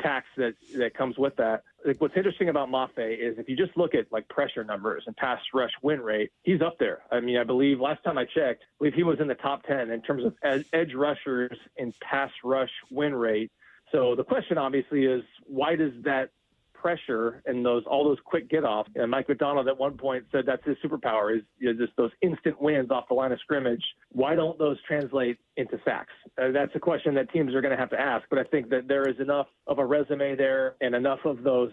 tax that comes with that. What's interesting about Mafe is if you just look at pressure numbers and pass rush win rate, he's up there. I mean, I believe last time I checked, he was in the top 10 in terms of edge rushers in pass rush win rate. So the question obviously is, why does that pressure and all those quick get-offs? And Mike McDonald at one point said that's his superpower is just those instant wins off the line of scrimmage. Why don't those translate into sacks? That's a question that teams are going to have to ask. But I think that there is enough of a resume there and enough of those.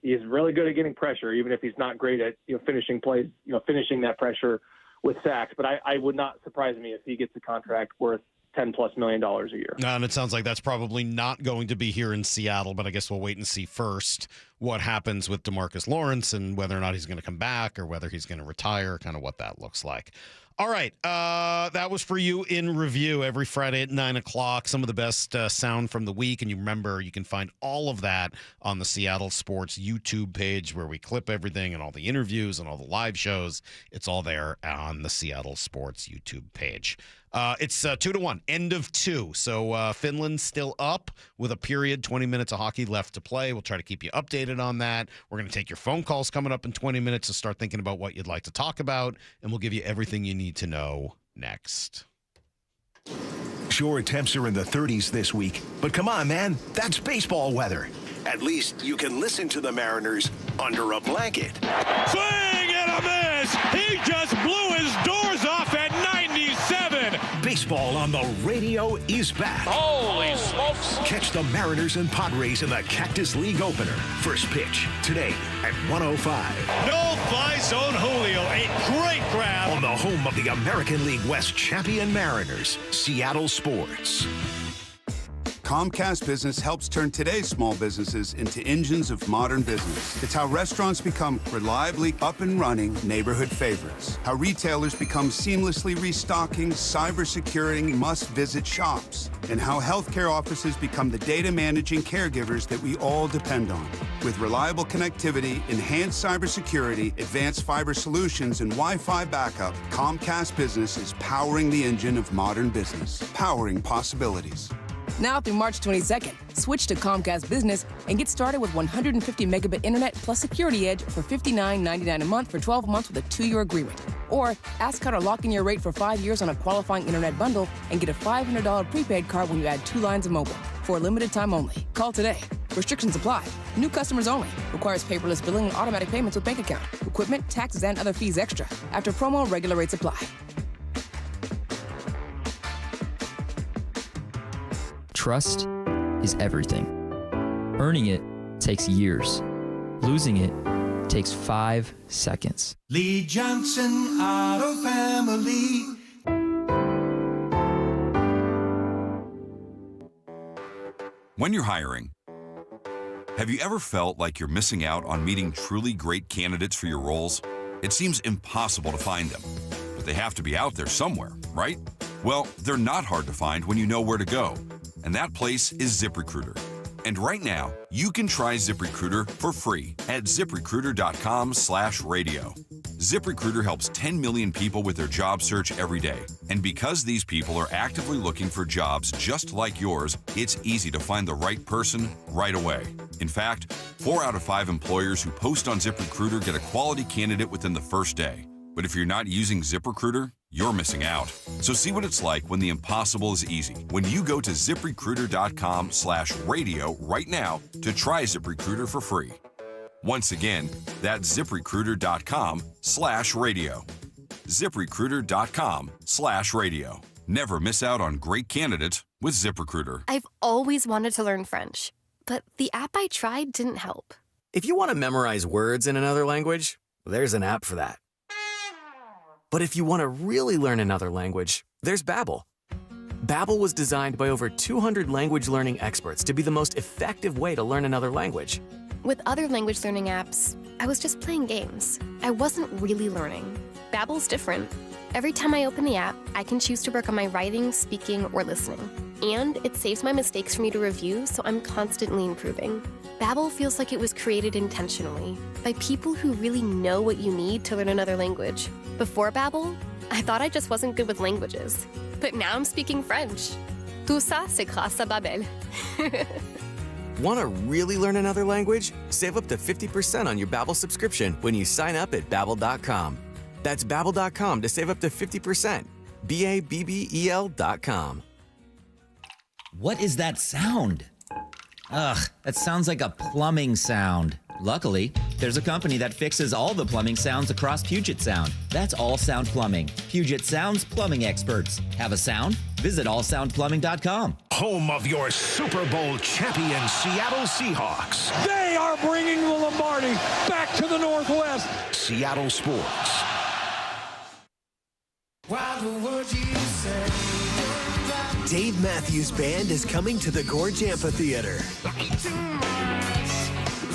He's really good at getting pressure, even if he's not great at finishing plays. Finishing that pressure with sacks. But I would not surprise me if he gets a contract worth $10+ million a year. And it sounds like that's probably not going to be here in Seattle, but I guess we'll wait and see first what happens with DeMarcus Lawrence and whether or not he's going to come back or whether he's going to retire, kind of what that looks like. All right. That was for you in review every Friday at 9 o'clock. Some of the best sound from the week. And you remember, you can find all of that on the Seattle Sports YouTube page where we clip everything and all the interviews and all the live shows. It's all there on the Seattle Sports YouTube page. It's 2-1, end of 2. So Finland's still up with a period, 20 minutes of hockey left to play. We'll try to keep you updated on that. We're going to take your phone calls coming up in 20 minutes to start thinking about what you'd like to talk about, and we'll give you everything you need to know next. Sure, temps are in the 30s this week, but come on, man, that's baseball weather. At least you can listen to the Mariners under a blanket. Swing and a miss! He just blew his doors off at 97! Baseball on the radio is back. Holy smokes! Catch the Mariners and Padres in the Cactus League opener. First pitch today at 1:05. No-fly zone Julio, a great grab. On the home of the American League West champion Mariners, Seattle Sports. Comcast Business helps turn today's small businesses into engines of modern business. It's how restaurants become reliably up and running neighborhood favorites. How retailers become seamlessly restocking, cyber-securing, must-visit shops. And how healthcare offices become the data managing caregivers that we all depend on. With reliable connectivity, enhanced cybersecurity, advanced fiber solutions, and Wi-Fi backup, Comcast Business is powering the engine of modern business, powering possibilities. Now through March 22nd, switch to Comcast Business and get started with 150 megabit internet plus Security Edge for $59.99 a month for 12 months with a 2-year agreement. Or ask how to lock in your rate for 5 years on a qualifying internet bundle and get a $500 prepaid card when you add 2 lines of mobile. For a limited time only. Call today. Restrictions apply. New customers only. Requires paperless billing and automatic payments with bank account. Equipment, taxes, and other fees extra. After promo, regular rates apply. Trust is everything. Earning it takes years. Losing it takes 5 seconds. Lee Johnson Auto Family. When you're hiring, have you ever felt like you're missing out on meeting truly great candidates for your roles? It seems impossible to find them, but they have to be out there somewhere, right? Well, they're not hard to find when you know where to go. And that place is ZipRecruiter. And right now, you can try ZipRecruiter for free at ZipRecruiter.com/radio. ZipRecruiter helps 10 million people with their job search every day. And because these people are actively looking for jobs just like yours, it's easy to find the right person right away. In fact, 4 out of 5 employers who post on ZipRecruiter get a quality candidate within the first day. But if you're not using ZipRecruiter, you're missing out. So see what it's like when the impossible is easy. When you go to ZipRecruiter.com/radio right now to try ZipRecruiter for free. Once again, that's ZipRecruiter.com/radio. ZipRecruiter.com/radio. Never miss out on great candidates with ZipRecruiter. I've always wanted to learn French, but the app I tried didn't help. If you want to memorize words in another language, there's an app for that. But if you want to really learn another language, there's Babbel. Babbel was designed by over 200 language learning experts to be the most effective way to learn another language. With other language learning apps, I was just playing games. I wasn't really learning. Babbel's different. Every time I open the app, I can choose to work on my writing, speaking, or listening. And it saves my mistakes for me to review, so I'm constantly improving. Babbel feels like it was created intentionally by people who really know what you need to learn another language. Before Babbel, I thought I just wasn't good with languages. But now I'm speaking French. Tout ça, c'est grâce à Babbel. Want to really learn another language? Save up to 50% on your Babbel subscription when you sign up at Babbel.com. That's Babbel.com to save up to 50%. Babbel.com. What is that sound? Ugh, that sounds like a plumbing sound. Luckily, there's a company that fixes all the plumbing sounds across Puget Sound. That's All Sound Plumbing. Puget Sound's plumbing experts. Have a sound? Visit allsoundplumbing.com. Home of your Super Bowl champion Seattle Seahawks. They are bringing the Lombardi back to the Northwest. Seattle Sports. Dave Matthews Band is coming to the Gorge Amphitheater.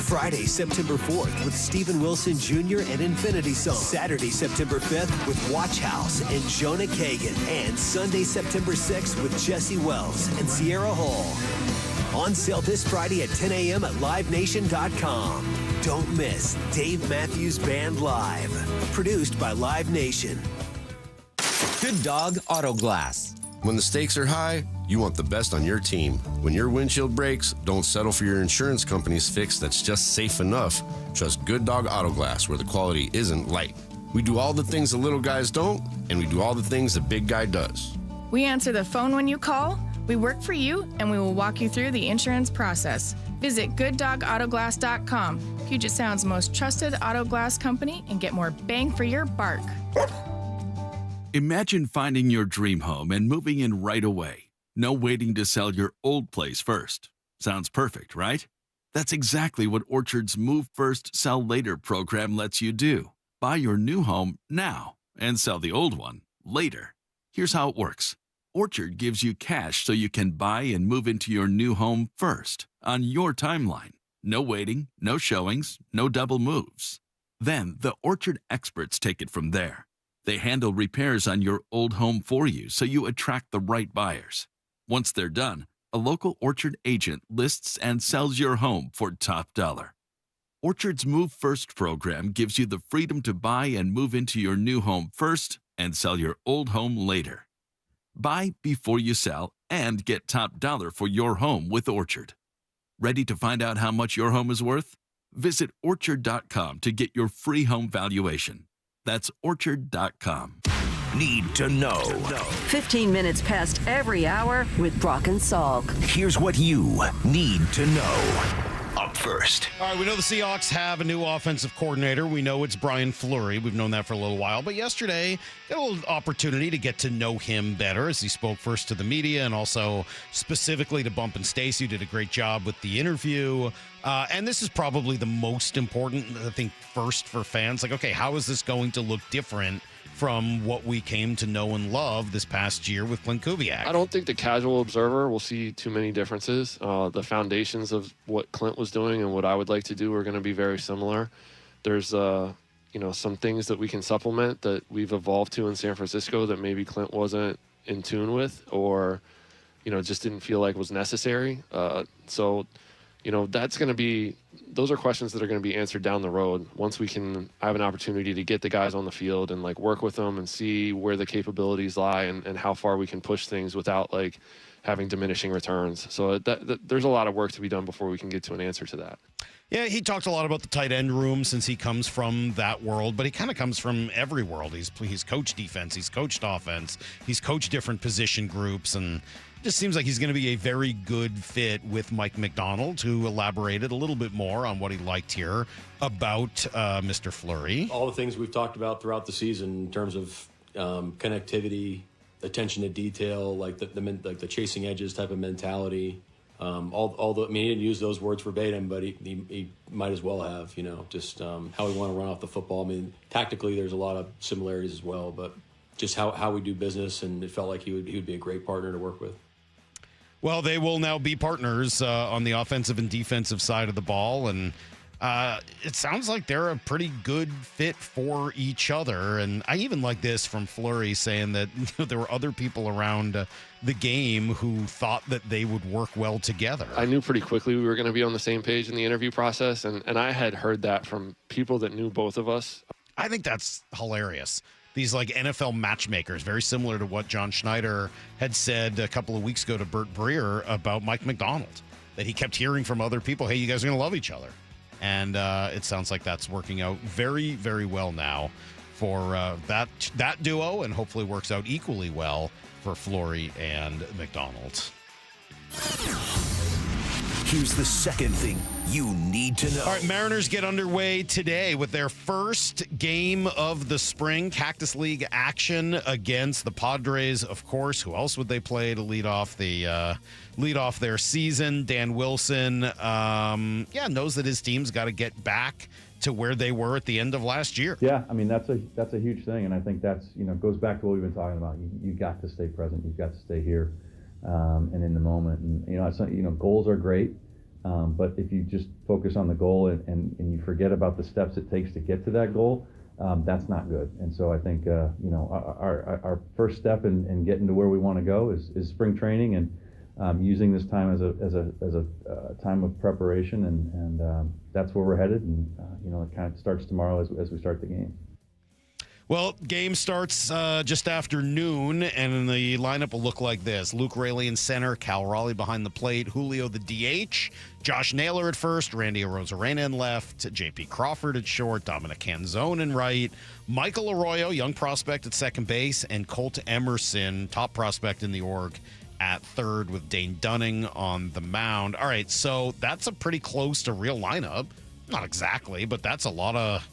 Friday, September 4th with Stephen Wilson Jr. and Infinity Song. Saturday, September 5th with Watch House and Jonah Kagan. And Sunday, September 6th with Jesse Wells and Sierra Hall. On sale this Friday at 10 a.m. at livenation.com. Don't miss Dave Matthews Band Live. Produced by Live Nation. Good Dog Auto Glass. When the stakes are high, you want the best on your team. When your windshield breaks, don't settle for your insurance company's fix that's just safe enough. Trust Good Dog Auto Glass, where the quality isn't light. We do all the things the little guys don't, and we do all the things the big guy does. We answer the phone when you call, we work for you, and we will walk you through the insurance process. Visit GoodDogAutoGlass.com, Puget Sound's most trusted auto glass company, and get more bang for your buck. Imagine finding your dream home and moving in right away. No waiting to sell your old place first. Sounds perfect, right? That's exactly what Orchard's Move First, Sell Later program lets you do. Buy your new home now and sell the old one later. Here's how it works. Orchard gives you cash so you can buy and move into your new home first, on your timeline. No waiting, no showings, no double moves. Then the Orchard experts take it from there. They handle repairs on your old home for you so you attract the right buyers. Once they're done, a local Orchard agent lists and sells your home for top dollar. Orchard's Move First program gives you the freedom to buy and move into your new home first and sell your old home later. Buy before you sell and get top dollar for your home with Orchard. Ready to find out how much your home is worth? Visit Orchard.com to get your free home valuation. That's Orchard.com. Need to know. 15 minutes past every hour with Brock and Salk. Here's what you need to know. Up first. All right, we know the Seahawks have a new offensive coordinator. We know it's Brian Fleury. We've known that for a little while. But yesterday, got a little opportunity to get to know him better as he spoke first to the media and also specifically to Bump and Stacy, who did a great job with the interview. And this is probably the most important, I think, first for fans. Like, okay, how is this going to look different from what we came to know and love this past year with Clint Kubiak? I don't think the casual observer will see too many differences. The foundations of what Clint was doing and what I would like to do are going to be very similar. There's some things that we can supplement that we've evolved to in San Francisco that maybe Clint wasn't in tune with or just didn't feel like was necessary. That's going to be, those are questions that are going to be answered down the road once we can have an opportunity to get the guys on the field and work with them and see where the capabilities lie and how far we can push things without having diminishing returns. So there's a lot of work to be done before we can get to an answer to that. Yeah, he talked a lot about the tight end room since he comes from that world, but he kind of comes from every world. He's coached defense, he's coached offense, he's coached different position groups, and it just seems like he's going to be a very good fit with Mike Macdonald, who elaborated a little bit more on what he liked here about Mr. Fleury. All the things we've talked about throughout the season in terms of connectivity, attention to detail, the chasing edges type of mentality. He didn't use those words verbatim, but he might as well have, just how we want to run off the football. Tactically, there's a lot of similarities as well, but just how we do business, and it felt like he would be a great partner to work with. Well, they will now be partners on the offensive and defensive side of the ball, and it sounds like they're a pretty good fit for each other. And I even like this from Fleury saying that there were other people around the game who thought that they would work well together. I knew pretty quickly we were going to be on the same page in the interview process, and I had heard that from people that knew both of us. I think that's hilarious. These NFL matchmakers, very similar to what John Schneider had said a couple of weeks ago to Burt Breer about Mike Macdonald, that he kept hearing from other people, hey, you guys are going to love each other. And it sounds like that's working out very, very well now for that duo, and hopefully works out equally well for Fleury and Macdonald. Here's the second thing you need to know. All right, Mariners get underway today with their first game of the spring, Cactus League action against the Padres, of course. Who else would they play to lead off their season? Dan Wilson, knows that his team's got to get back to where they were at the end of last year. Yeah, that's a huge thing, and I think that's goes back to what we've been talking about. You got to stay present. You've got to stay here. And in the moment, and goals are great, but if you just focus on the goal and you forget about the steps it takes to get to that goal, that's not good. And so I think our first step in getting to where we want to go is spring training and using this time as a time of preparation, and that's where we're headed. And it kind of starts tomorrow as we start the game. Well, game starts just after noon, and the lineup will look like this. Luke Raley in center, Cal Raleigh behind the plate, Julio the DH, Josh Naylor at first, Randy Arozarena in left, J.P. Crawford at short, Dominic Canzone in right, Michael Arroyo, young prospect at second base, and Colt Emerson, top prospect in the org, at third with Dane Dunning on the mound. All right, so that's a pretty close to real lineup. Not exactly, but that's a lot of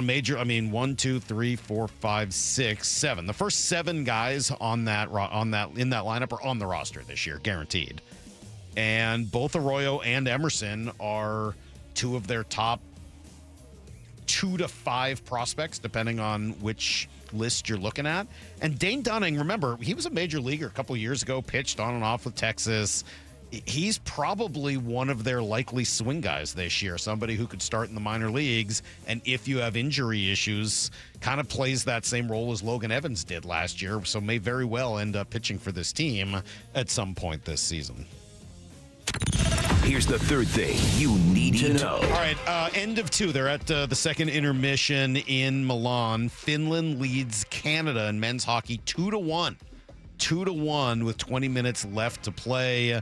major. 1, 2, 3, 4, 5, 6, 7. The first 7 guys in that lineup are on the roster this year, guaranteed. And both Arroyo and Emerson are 2 of their top 2 to 5 prospects, depending on which list you're looking at. And Dane Dunning, remember, he was a major leaguer a couple years ago, pitched on and off with Texas. He's probably one of their likely swing guys this year, somebody who could start in the minor leagues, and if you have injury issues, kind of plays that same role as Logan Evans did last year, so may very well end up pitching for this team at some point this season. Here's the third thing you need to know. All right, end of two. They're at the second intermission in Milan. Finland leads Canada in men's hockey 2-1. 2-1 with 20 minutes left to play.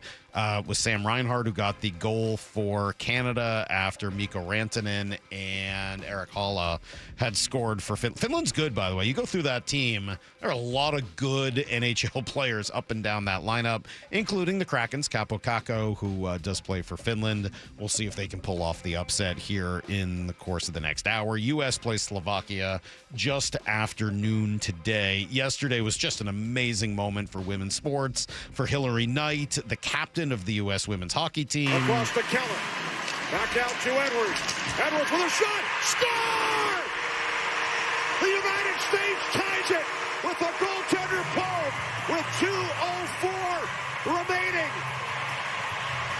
Was Sam Reinhart who got the goal for Canada after Mikko Rantanen and Erik Haula had scored for Finland. Finland's good, by the way. You go through that team, there are a lot of good NHL players up and down that lineup, including the Kraken's Kaapo Kakko, who does play for Finland. We'll see if they can pull off the upset here in the course of the next hour. U.S. plays Slovakia just after noon today. Yesterday was just an amazing moment for women's sports, for Hillary Knight, the captain of the U.S. women's hockey team. Across to Keller. Back out to Edwards. Edwards with a shot. Score! The United States ties it with a goaltender pulled with 2:04 remaining.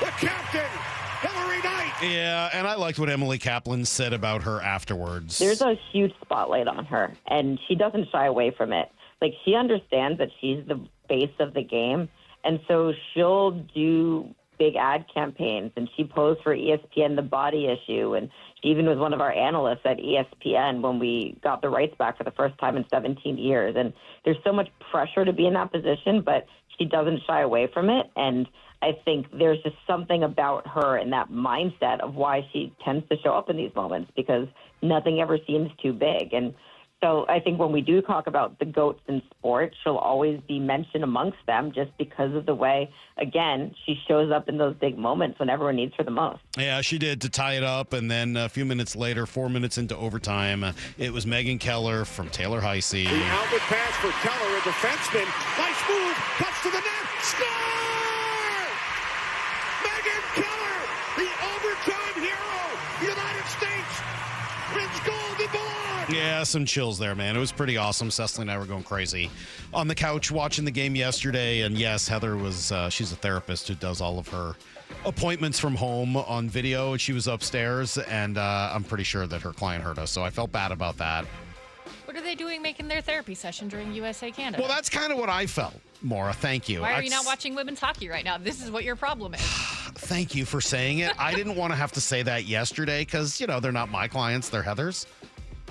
The captain, Hillary Knight. Yeah, and I liked what Emily Kaplan said about her afterwards. There's a huge spotlight on her, and she doesn't shy away from it. Like, she understands that she's the face of the game, and so she'll do big ad campaigns, and she posed for ESPN The Body Issue, and she even was one of our analysts at ESPN when we got the rights back for the first time in 17 years. And there's so much pressure to be in that position, but she doesn't shy away from it, and I think there's just something about her and that mindset of why she tends to show up in these moments, because nothing ever seems too big. And so I think when we do talk about the GOATs in sport, she'll always be mentioned amongst them just because of the way, again, she shows up in those big moments when everyone needs her the most. Yeah, she did, to tie it up. And then a few minutes later, 4 minutes into overtime, it was Megan Keller from Taylor Heisey. The outlet pass for Keller, a defenseman. Nice move. Cuts to the net. Score! Megan Keller, the overtime hero. The United States wins gold in Milan. Yeah, some chills there, man. It was pretty awesome. Cecily and I were going crazy on the couch watching the game yesterday. And yes, Heather was, she's a therapist who does all of her appointments from home on video. She was upstairs, and I'm pretty sure that her client heard us. So I felt bad about that. What are they doing making their therapy session during USA Canada? Well, that's kind of what I felt, Maura. Thank you. Why are you not watching women's hockey right now? This is what your problem is. Thank you for saying it. I didn't want to have to say that yesterday because, they're not my clients. They're Heather's.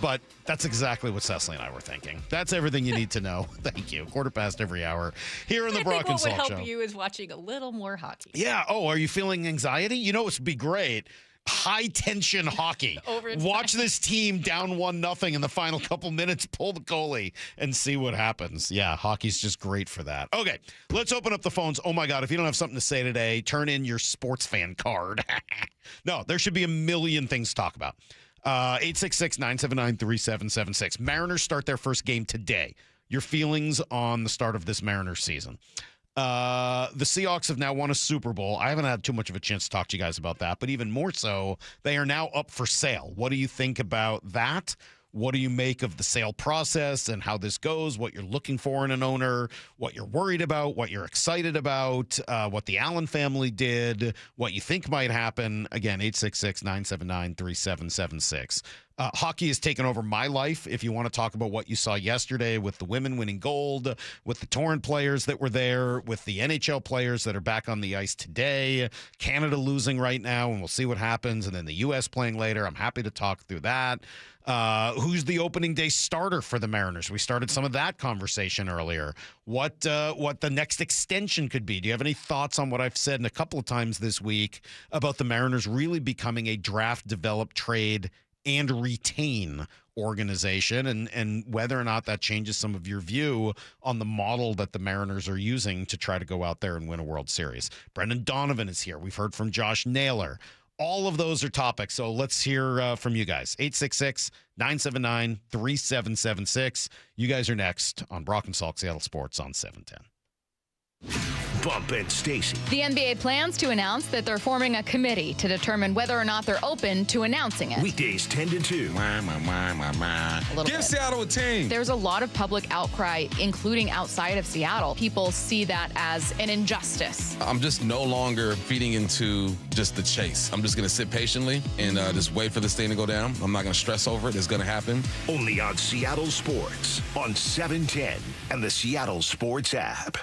But that's exactly what Cecily and I were thinking. That's everything you need to know. Thank you. 4:15 every hour here in the Brock and Salk Show. What would help you is watching a little more hockey. Yeah. Oh, are you feeling anxiety? You know, it would be great. High tension hockey. Watch this team down 1-0 in the final couple minutes, pull the goalie, and see what happens. Yeah, hockey's just great for that. Okay, let's open up the phones. Oh my God, if you don't have something to say today, turn in your sports fan card. No, there should be a million things to talk about. 866-979-3776. Mariners start their first game today. Your feelings on the start of this Mariners season? The Seahawks have now won a Super Bowl. I haven't had too much of a chance to talk to you guys about that, but even more so, they are now up for sale. What do you think about that? What do you make of the sale process and how this goes, what you're looking for in an owner, what you're worried about, what you're excited about, what the Allen family did, what you think might happen? Again, 866-979-3776. Hockey has taken over my life. If you want to talk about what you saw yesterday with the women winning gold, with the Torrent players that were there, with the NHL players that are back on the ice today, Canada losing right now, and we'll see what happens, and then the U.S. playing later. I'm happy to talk through that. Who's the opening day starter for the Mariners? We started some of that conversation earlier. What the next extension could be. Do you have any thoughts on what I've said a couple of times this week about the Mariners really becoming a draft, develop, trade, and retain organization, and whether or not that changes some of your view on the model that the Mariners are using to try to go out there and win a World Series? Brendan Donovan is here. We've heard from Josh Naylor. All of those are topics, so let's hear from you guys. 866-979-3776. You guys are next on Brock and Salk Seattle Sports on 710. Bump and Stacy. The NBA plans to announce that they're forming a committee to determine whether or not they're open to announcing it. Weekdays 10 to 2. Give Seattle a team. There's a lot of public outcry, including outside of Seattle. People see that as an injustice. I'm just no longer feeding into just the chase. I'm just going to sit patiently and just wait for this thing to go down. I'm not going to stress over it. It's going to happen. Only on Seattle Sports on 710 and the Seattle Sports app.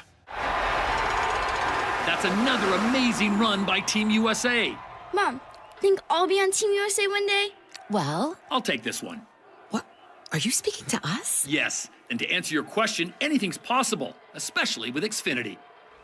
That's another amazing run by Team USA. Mom, think I'll be on Team USA one day? Well, I'll take this one. What? Are you speaking to us? Yes, and to answer your question, anything's possible, especially with Xfinity.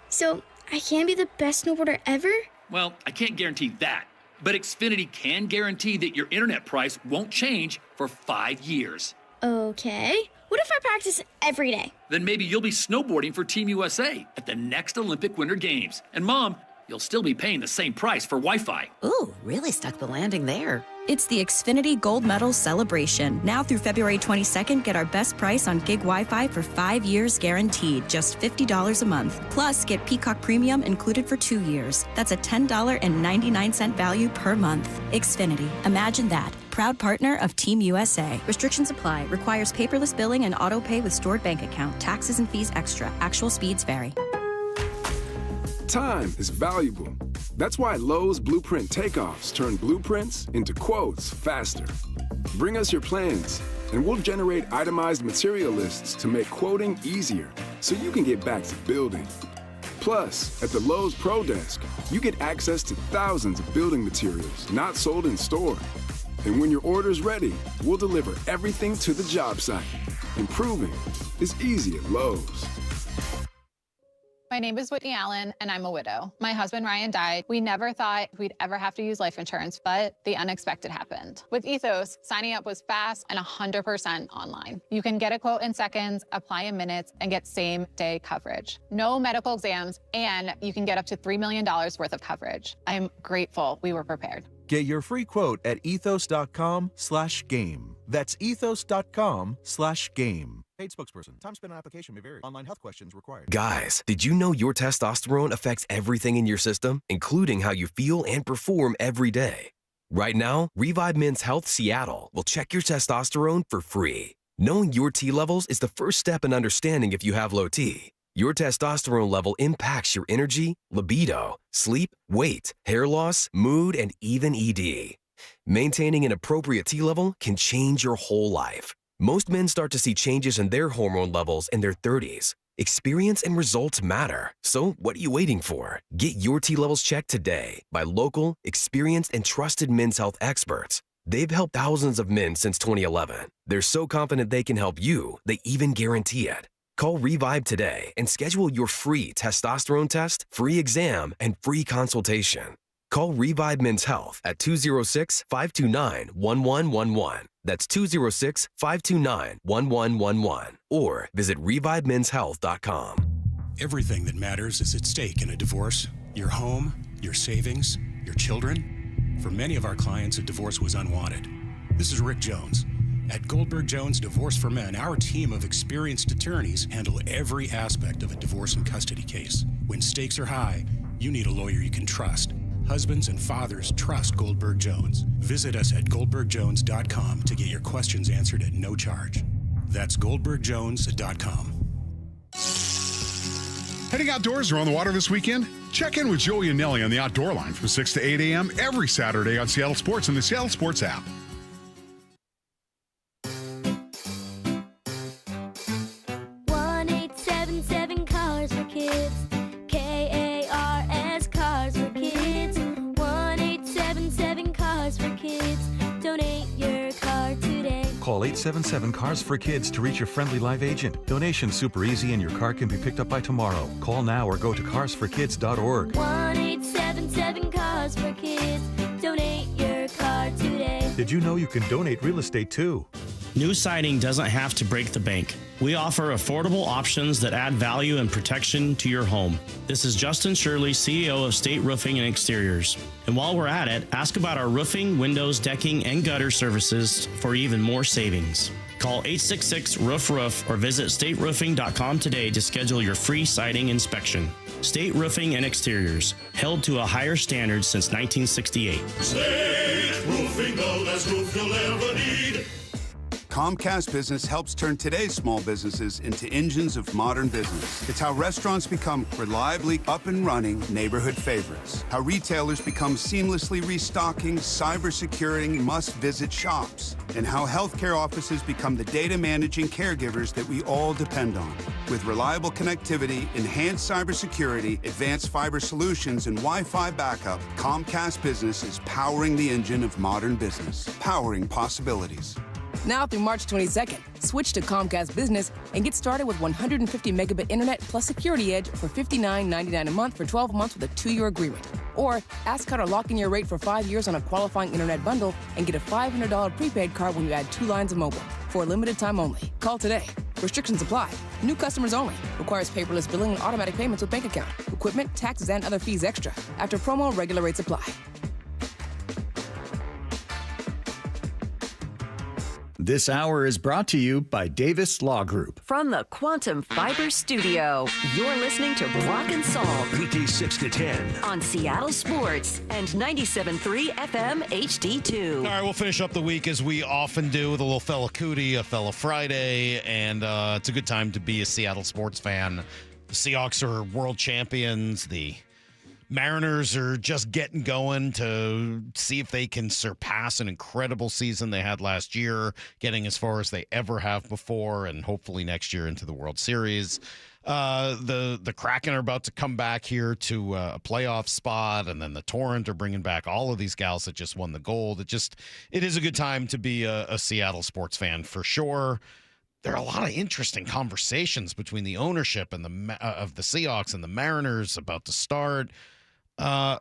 So, I can be the best snowboarder ever? Well, I can't guarantee that, but Xfinity can guarantee that your internet price won't change for 5 years. Okay. What if I practice every day? Then maybe you'll be snowboarding for Team USA at the next Olympic Winter Games. And Mom, you'll still be paying the same price for Wi-Fi. Ooh, really stuck the landing there. It's the Xfinity Gold Medal Celebration. Now through February 22nd, get our best price on gig Wi-Fi for 5 years guaranteed, just $50 a month. Plus, get Peacock Premium included for 2 years. That's a $10.99 value per month. Xfinity. Imagine that. Proud partner of Team USA. Restrictions apply. Requires paperless billing and auto pay with stored bank account. Taxes and fees extra. Actual speeds vary. Time is valuable. That's why Lowe's Blueprint Takeoffs turn blueprints into quotes faster. Bring us your plans, and we'll generate itemized material lists to make quoting easier so you can get back to building. Plus, at the Lowe's Pro Desk, you get access to thousands of building materials not sold in store. And when your order's ready, we'll deliver everything to the job site. Improving is easy at Lowe's. My name is Whitney Allen, and I'm a widow. My husband, Ryan, died. We never thought we'd ever have to use life insurance, but the unexpected happened. With Ethos, signing up was fast and 100% online. You can get a quote in seconds, apply in minutes, and get same-day coverage. No medical exams, and you can get up to $3 million worth of coverage. I'm grateful we were prepared. Get your free quote at ethos.com/game. That's ethos.com/game. Paid spokesperson. Time spent on application may vary. Online health questions required. Guys, did you know your testosterone affects everything in your system, including how you feel and perform every day? Right now, Revive Men's Health Seattle will check your testosterone for free. Knowing your T levels is the first step in understanding if you have low T. Your testosterone level impacts your energy, libido, sleep, weight, hair loss, mood, and even ED. Maintaining an appropriate T level can change your whole life. Most men start to see changes in their hormone levels in their 30s. Experience and results matter. So what are you waiting for? Get your T levels checked today by local, experienced, and trusted men's health experts. They've helped thousands of men since 2011. They're so confident they can help you, they even guarantee it. Call Revive today and schedule your free testosterone test, free exam, and free consultation. Call Revive Men's Health at 206-529-1111. That's 206-529-1111. Or visit ReviveMen'sHealth.com. Everything that matters is at stake in a divorce. Your home, your savings, your children. For many of our clients, a divorce was unwanted. This is Rick Jones. At Goldberg Jones Divorce for Men, our team of experienced attorneys handle every aspect of a divorce and custody case. When stakes are high, you need a lawyer you can trust. Husbands and fathers trust Goldberg Jones. Visit us at goldbergjones.com to get your questions answered at no charge. That's goldbergjones.com. Heading outdoors or on the water this weekend? Check in with Joey and Nelly on the Outdoor Line from 6 to 8 a.m. every Saturday on Seattle Sports and the Seattle Sports app. 1-877 Cars for Kids. KARS Cars for Kids. 1-877 Cars for Kids. Donate your car today. Call 877 Cars for Kids to reach your friendly live agent. Donation's super easy and your car can be picked up by tomorrow. Call now or go to carsforkids.org. 1-877 Cars for Kids. Donate your car today. Did you know you can donate real estate too? New siding doesn't have to break the bank. We offer affordable options that add value and protection to your home. This is Justin Shirley, CEO of State Roofing and Exteriors. And while we're at it, ask about our roofing, windows, decking, and gutter services for even more savings. Call 866-ROOF-ROOF or visit stateroofing.com today to schedule your free siding inspection. State Roofing and Exteriors, held to a higher standard since 1968. State Roofing, the best roof you'll ever need. Comcast Business helps turn today's small businesses into engines of modern business. It's how restaurants become reliably up and running neighborhood favorites. How retailers become seamlessly restocking, cyber-securing, must-visit shops. And how healthcare offices become the data managing caregivers that we all depend on. With reliable connectivity, enhanced cybersecurity, advanced fiber solutions, and Wi-Fi backup, Comcast Business is powering the engine of modern business. Powering possibilities. Now through March 22nd, switch to Comcast Business and get started with 150 megabit internet plus Security Edge for $59.99 a month for 12 months with a 2-year agreement. Or ask how to lock in your rate for 5 years on a qualifying internet bundle and get a $500 prepaid card when you add 2 lines of mobile. For a limited time only. Call today. Restrictions apply. New customers only. Requires paperless billing and automatic payments with bank account. Equipment, taxes, and other fees extra. After promo, regular rates apply. This hour is brought to you by Davis Law Group. From the Quantum Fiber Studio, you're listening to Brock and Salk. Weekdays 6 to 10. On Seattle Sports and 97.3 FM HD2. All right, we'll finish up the week as we often do with a little fella cootie, a fella Friday, and it's a good time to be a Seattle sports fan. The Seahawks are world champions. The Mariners are just getting going to see if they can surpass an incredible season they had last year, getting as far as they ever have before, and hopefully next year into the World Series. The Kraken are about to come back here to a playoff spot, and then the Torrent are bringing back all of these gals that just won the gold. It is a good time to be a Seattle sports fan for sure. There are a lot of interesting conversations between the ownership and of the Seahawks and the Mariners about to start. A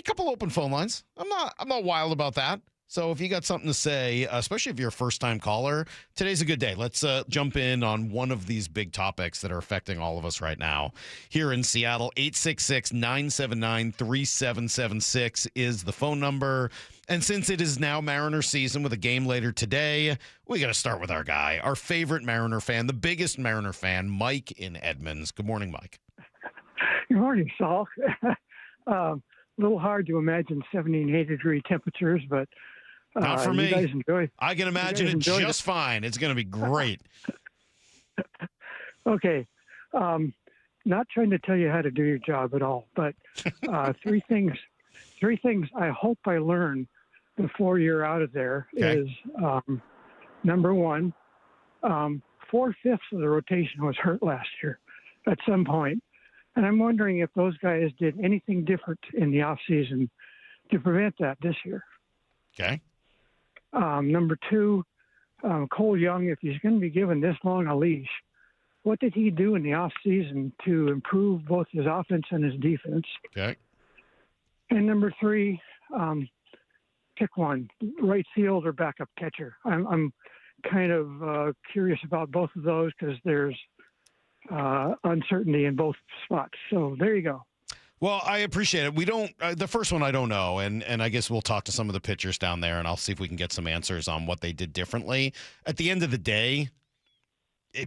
couple open phone lines. I'm not wild about that. So if you got something to say, especially if you're a first-time caller, today's a good day. Let's jump in on one of these big topics that are affecting all of us right now. Here in Seattle, 866-979-3776 is the phone number. And since it is now Mariner season with a game later today, we got to start with our guy, our favorite Mariner fan, the biggest Mariner fan, Mike in Edmonds. Good morning, Mike. Good morning, Salk. A little hard to imagine 70 and 80-degree temperatures, but not for me. You guys enjoy. I can imagine it just fine. It's going to be great. Okay. Not trying to tell you how to do your job at all, but three things I hope I learn before you're out of there is, number one, 4/5 of the rotation was hurt last year at some point. And I'm wondering if those guys did anything different in the offseason to prevent that this year. Okay. Number two, Cole Young, if he's going to be given this long a leash, what did he do in the offseason to improve both his offense and his defense? Okay. And number three, pick one, right field or backup catcher. I'm kind of curious about both of those because there's uncertainty in both spots. So there you go. Well, I appreciate it. We don't, the first one I don't know, and I guess we'll talk to some of the pitchers down there, and I'll see if we can get some answers on what they did differently. At the end of the day,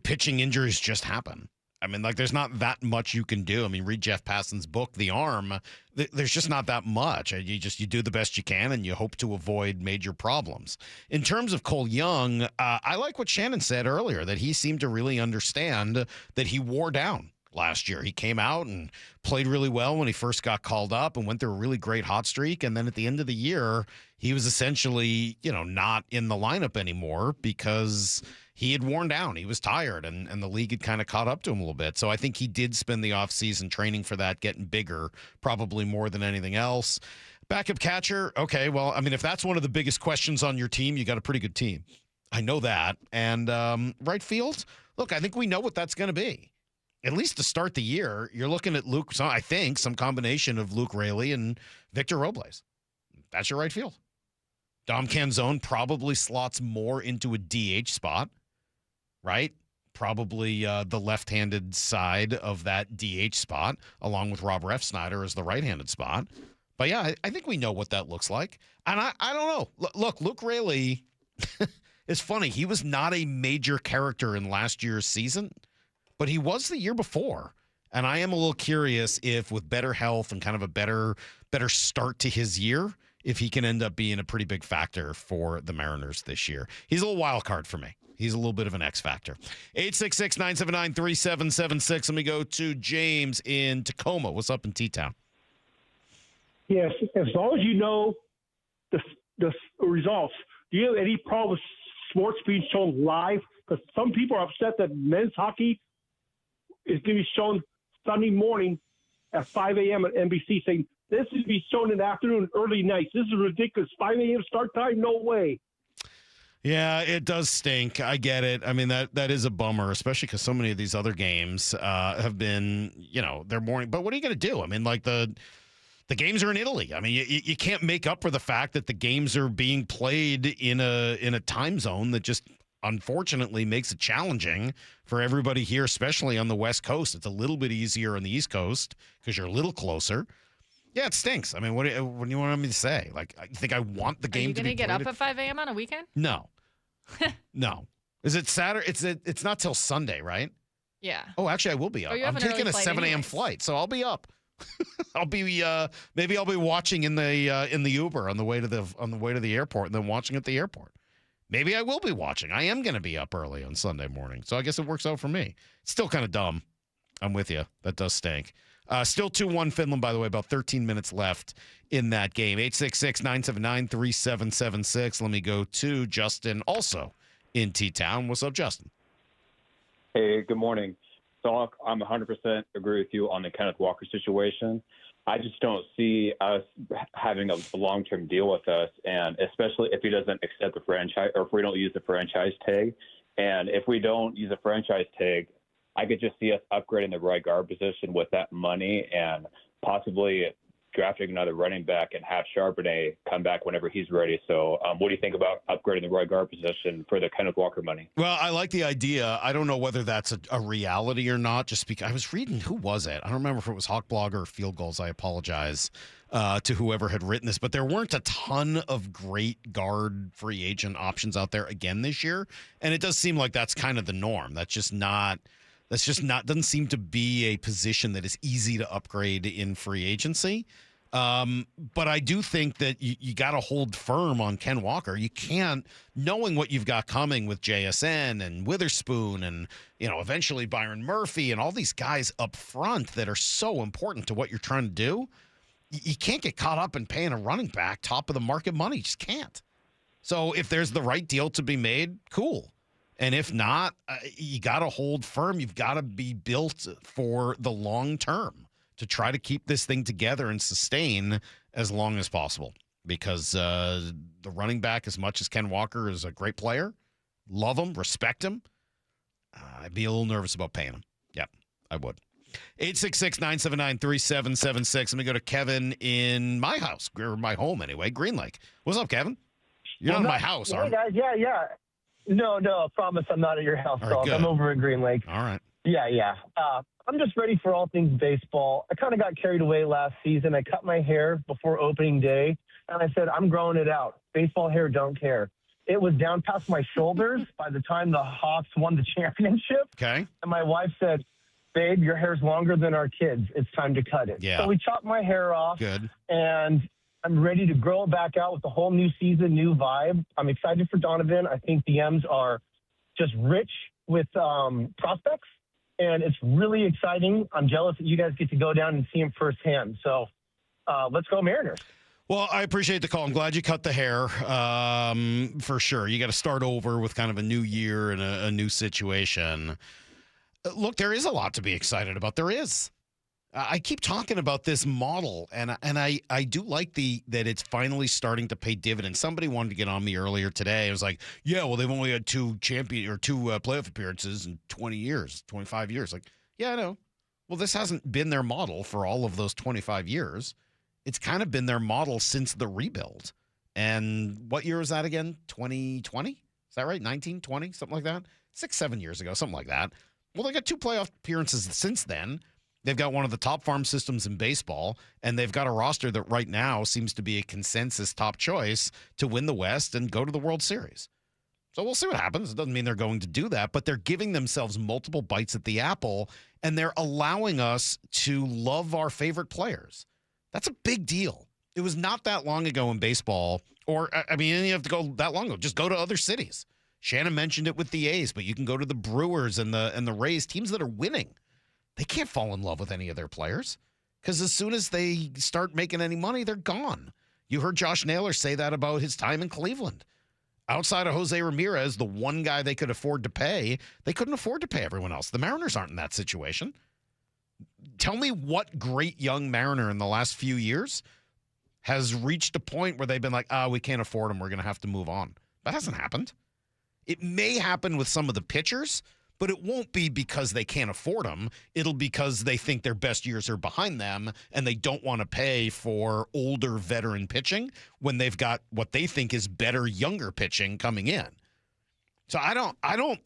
pitching injuries just happen. I mean, like, there's not that much you can do. I mean, read Jeff Passan's book, The Arm. There's just not that much. You do the best you can, and you hope to avoid major problems. In terms of Cole Young, I like what Shannon said earlier, that he seemed to really understand that he wore down last year. He came out and played really well when he first got called up and went through a really great hot streak. And then at the end of the year, he was essentially, not in the lineup anymore because he had worn down. He was tired, and the league had kind of caught up to him a little bit. So I think he did spend the offseason training for that, getting bigger, probably more than anything else. Backup catcher, okay, well, I mean, if that's one of the biggest questions on your team, you got a pretty good team. I know that. And right field, look, I think we know what that's going to be. At least to start the year, you're looking at some combination of Luke Raley and Victor Robles. That's your right field. Dom Canzone probably slots more into a DH spot, right? Probably the left-handed side of that DH spot, along with Rob Refsnyder as the right-handed spot. But, yeah, I think we know what that looks like. And I don't know. Look, Luke Raley is funny. He was not a major character in last year's season, but he was the year before. And I am a little curious if with better health and kind of a better start to his year, if he can end up being a pretty big factor for the Mariners this year. He's a little wild card for me. He's a little bit of an X factor. 866-979-3776. Let me go to James in Tacoma. What's up in T-Town? Yes, as long as you know the results. Do you have any problem with sports being shown live? Because some people are upset that men's hockey is going to be shown Sunday morning at 5 a.m. at NBC, saying this is to be shown in the afternoon, early nights. This is ridiculous. 5 a.m. start time? No way. Yeah, it does stink. I get it. I mean, that is a bummer, especially because so many of these other games have been, they're morning. But what are you going to do? I mean, like the games are in Italy. I mean, you can't make up for the fact that the games are being played in a time zone that just unfortunately makes it challenging for everybody here, especially on the West Coast. It's a little bit easier on the East Coast because you're a little closer. Yeah, it stinks. I mean, what do you want me to say? Like, I think I want the game to be played. Are you going to get up at 5 a.m. on a weekend? No. No. Is it Saturday? It's not till Sunday, right? Yeah. Oh, actually, I will be up. I'm taking a 7 a.m. flight, so I'll be up. I'll be maybe I'll be watching in the Uber on the way to the airport and then watching at the airport. Maybe I will be watching. I am going to be up early on Sunday morning, so I guess it works out for me. It's still kind of dumb. I'm with you. That does stink. Still 2-1 Finland, by the way, about 13 minutes left in that game. 866-979-3776. Let me go to Justin, also in T-Town. What's up, Justin? Hey, good morning. So I'm 100% agree with you on the Kenneth Walker situation. I just don't see us having a long-term deal with us, and especially if he doesn't accept the franchise, or if we don't use the franchise tag. And if we don't use a franchise tag, I could just see us upgrading the right guard position with that money and possibly drafting another running back and have Charbonnet come back whenever he's ready. So what do you think about upgrading the right guard position for the Kenneth Walker money? Well, I like the idea. I don't know whether that's a reality or not, just because I was reading, who was it? I don't remember if it was Hawk Blogger or Field Goals. I apologize to whoever had written this, but there weren't a ton of great guard free agent options out there again this year. And it does seem like that's kind of the norm. That's just not doesn't seem to be a position that is easy to upgrade in free agency. But I do think that you got to hold firm on Ken Walker. You can't, knowing what you've got coming with JSN and Witherspoon and, eventually Byron Murphy and all these guys up front that are so important to what you're trying to do. You can't get caught up in paying a running back top of the market money. You just can't. So if there's the right deal to be made, cool. And if not, you got to hold firm. You've got to be built for the long term to try to keep this thing together and sustain as long as possible. Because the running back, as much as Ken Walker is a great player, love him, respect him, I'd be a little nervous about paying him. Yep, I would. 866-979-3776. Let me go to Kevin in my house, or my home anyway, Green Lake. What's up, Kevin? You're not in my house, are you? Yeah. No, I promise I'm not at your house, dog. I'm over at Green Lake. All right. Yeah. I'm just ready for all things baseball. I kind of got carried away last season. I cut my hair before opening day, and I said, I'm growing it out. Baseball hair, don't care. It was down past my shoulders by the time the Hawks won the championship. Okay. And my wife said, babe, your hair's longer than our kids. It's time to cut it. Yeah. So we chopped my hair off. Good. And I'm ready to grow it back out with a whole new season, new vibe. I'm excited for Donovan. I think the M's are just rich with prospects, and it's really exciting. I'm jealous that you guys get to go down and see him firsthand. So let's go Mariners. Well, I appreciate the call. I'm glad you cut the hair, for sure. You got to start over with kind of a new year and a new situation. Look, there is a lot to be excited about. There is. I keep talking about this model, and I do like that it's finally starting to pay dividends. Somebody wanted to get on me earlier today. I was like, yeah, well, they've only had two playoff appearances in 20 years, 25 years. Like, yeah, I know. Well, this hasn't been their model for all of those 25 years. It's kind of been their model since the rebuild. And what year was that again? 2020? Is that right? 19, 20, something like that? 6-7 years ago, something like that. Well, they got two playoff appearances since then. They've got one of the top farm systems in baseball, and they've got a roster that right now seems to be a consensus top choice to win the West and go to the World Series. So we'll see what happens. It doesn't mean they're going to do that, but they're giving themselves multiple bites at the apple, and they're allowing us to love our favorite players. That's a big deal. It was not that long ago in baseball, or, I mean, you don't have to go that long ago. Just go to other cities. Shannon mentioned it with the A's, but you can go to the Brewers and the Rays, teams that are winning. They can't fall in love with any of their players because as soon as they start making any money, they're gone. You heard Josh Naylor say that about his time in Cleveland. Outside of Jose Ramirez, the one guy they could afford to pay, they couldn't afford to pay everyone else. The Mariners aren't in that situation. Tell me what great young Mariner in the last few years has reached a point where they've been like, we can't afford him. We're going to have to move on. That hasn't happened. It may happen with some of the pitchers, but it won't be because they can't afford them. It'll because they think their best years are behind them and they don't want to pay for older veteran pitching when they've got what they think is better younger pitching coming in. So I don't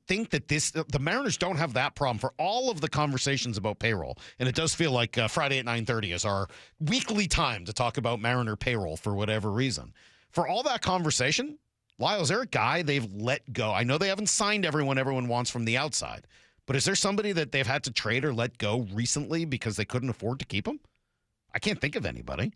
think that the Mariners don't have that problem for all of the conversations about payroll. And it does feel like Friday at 9:30 is our weekly time to talk about Mariner payroll for whatever reason. For all that conversation, Lyle, is there a guy they've let go? I know they haven't signed everyone wants from the outside, but is there somebody that they've had to trade or let go recently because they couldn't afford to keep him? I can't think of anybody.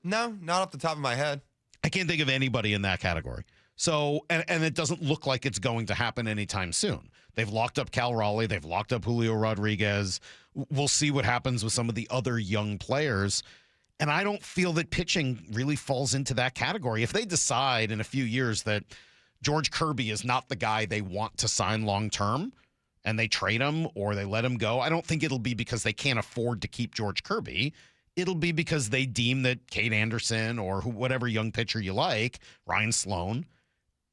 No, not off the top of my head. I can't think of anybody in that category. So, and it doesn't look like it's going to happen anytime soon. They've locked up Cal Raleigh. They've locked up Julio Rodriguez. We'll see what happens with some of the other young players. And I don't feel that pitching really falls into that category. If they decide in a few years that George Kirby is not the guy they want to sign long-term and they trade him or they let him go, I don't think it'll be because they can't afford to keep George Kirby. It'll be because they deem that Kate Anderson or whatever young pitcher you like, Ryan Sloan,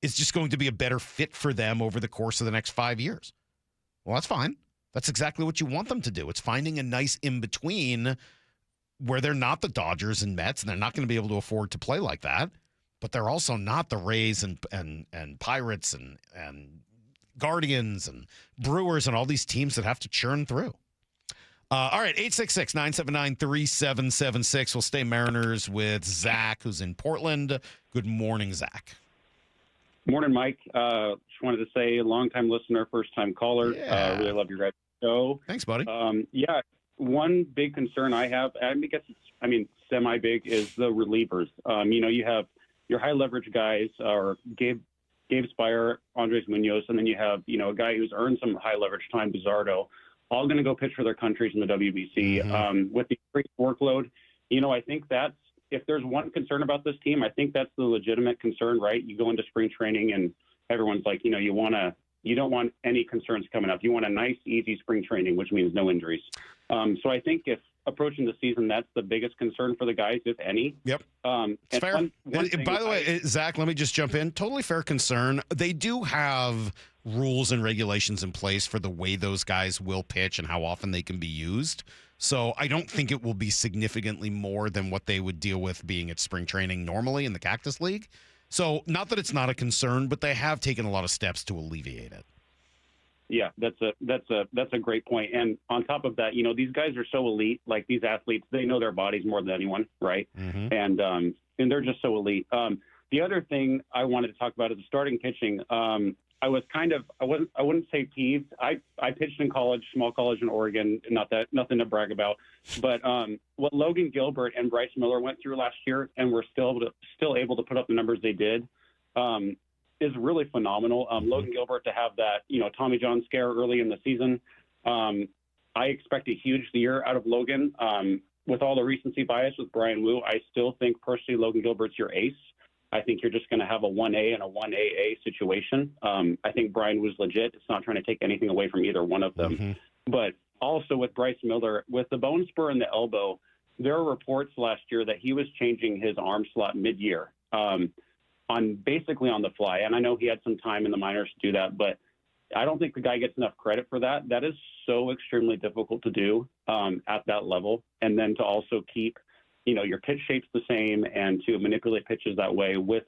is just going to be a better fit for them over the course of the next 5 years. Well, that's fine. That's exactly what you want them to do. It's finding a nice in-between where they're not the Dodgers and Mets, and they're not going to be able to afford to play like that, but they're also not the Rays and Pirates and Guardians and Brewers and all these teams that have to churn through. All right, 866-979-3776. We'll stay Mariners with Zach, who's in Portland. Good morning, Zach. Morning, Mike. Just wanted to say, longtime listener, first-time caller. Yeah. Really love your guys' show. Thanks, buddy. One big concern I have, I guess it's, semi-big, is the relievers. You have your high-leverage guys, or Gabe Spire, Andres Munoz, and then you have, a guy who's earned some high-leverage time, Bizardo, all going to go pitch for their countries in the WBC. Mm-hmm. With the increased workload, I think that's, if there's one concern about this team, I think that's the legitimate concern, right? You go into spring training and everyone's like, you don't want any concerns coming up. You want a nice, easy spring training, which means no injuries. So I think if approaching the season, that's the biggest concern for the guys, if any. Yep. It's fair. By the way, Zach, let me just jump in. Totally fair concern. They do have rules and regulations in place for the way those guys will pitch and how often they can be used. So I don't think it will be significantly more than what they would deal with being at spring training normally in the Cactus League. So not that it's not a concern, but they have taken a lot of steps to alleviate it. Yeah, that's a great point. And on top of that, these guys are so elite. Like these athletes, they know their bodies more than anyone, right? Mm-hmm. And they're just so elite. The other thing I wanted to talk about is the starting pitching. I wouldn't say peeved. I pitched in college, small college in Oregon. Nothing to brag about. But what Logan Gilbert and Bryce Miller went through last year, and were still able to put up the numbers they did, is really phenomenal. Logan Gilbert to have that, Tommy John scare early in the season. I expect a huge year out of Logan. With all the recency bias with Brian Wu, I still think personally Logan Gilbert's your ace. I think you're just going to have a 1A and a 1AA situation. I think Brian was legit. It's not trying to take anything away from either one of them. Mm-hmm. But also with Bryce Miller, with the bone spur and the elbow, there were reports last year that he was changing his arm slot mid-year basically on the fly. And I know he had some time in the minors to do that, but I don't think the guy gets enough credit for that. That is so extremely difficult to do at that level. And then to also keep your pitch shape's the same, and to manipulate pitches that way with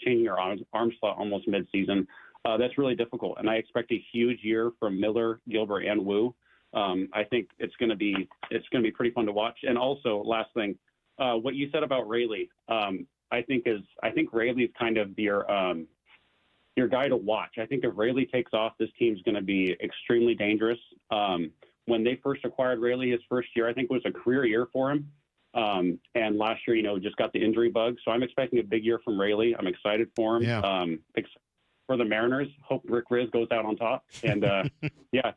changing your arm slot almost mid-season, that's really difficult. And I expect a huge year from Miller, Gilbert, and Wu. I think it's going to be pretty fun to watch. And also, last thing, what you said about Rayleigh, I think Rayleigh's kind of your your guy to watch. I think if Rayleigh takes off, this team's going to be extremely dangerous. When they first acquired Rayleigh, his first year, I think was a career year for him. And last year, just got the injury bug. So I'm expecting a big year from Rayleigh. I'm excited for him. Yeah. For the Mariners, hope Rick Riz goes out on top. And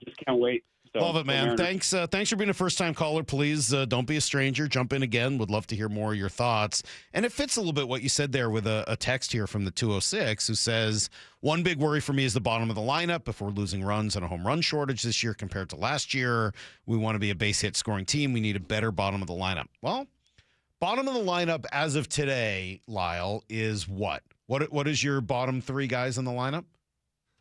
just can't wait. So, Love it, man. Thanks for being a first-time caller. Please don't be a stranger. Jump in again. Would love to hear more of your thoughts. And it fits a little bit what you said there with a text here from the 206 who says, one big worry for me is the bottom of the lineup. If we're losing runs and a home run shortage this year compared to last year, we want to be a base hit scoring team. We need a better bottom of the lineup. Well, bottom of the lineup as of today, Lyle, is what? What is your bottom three guys in the lineup?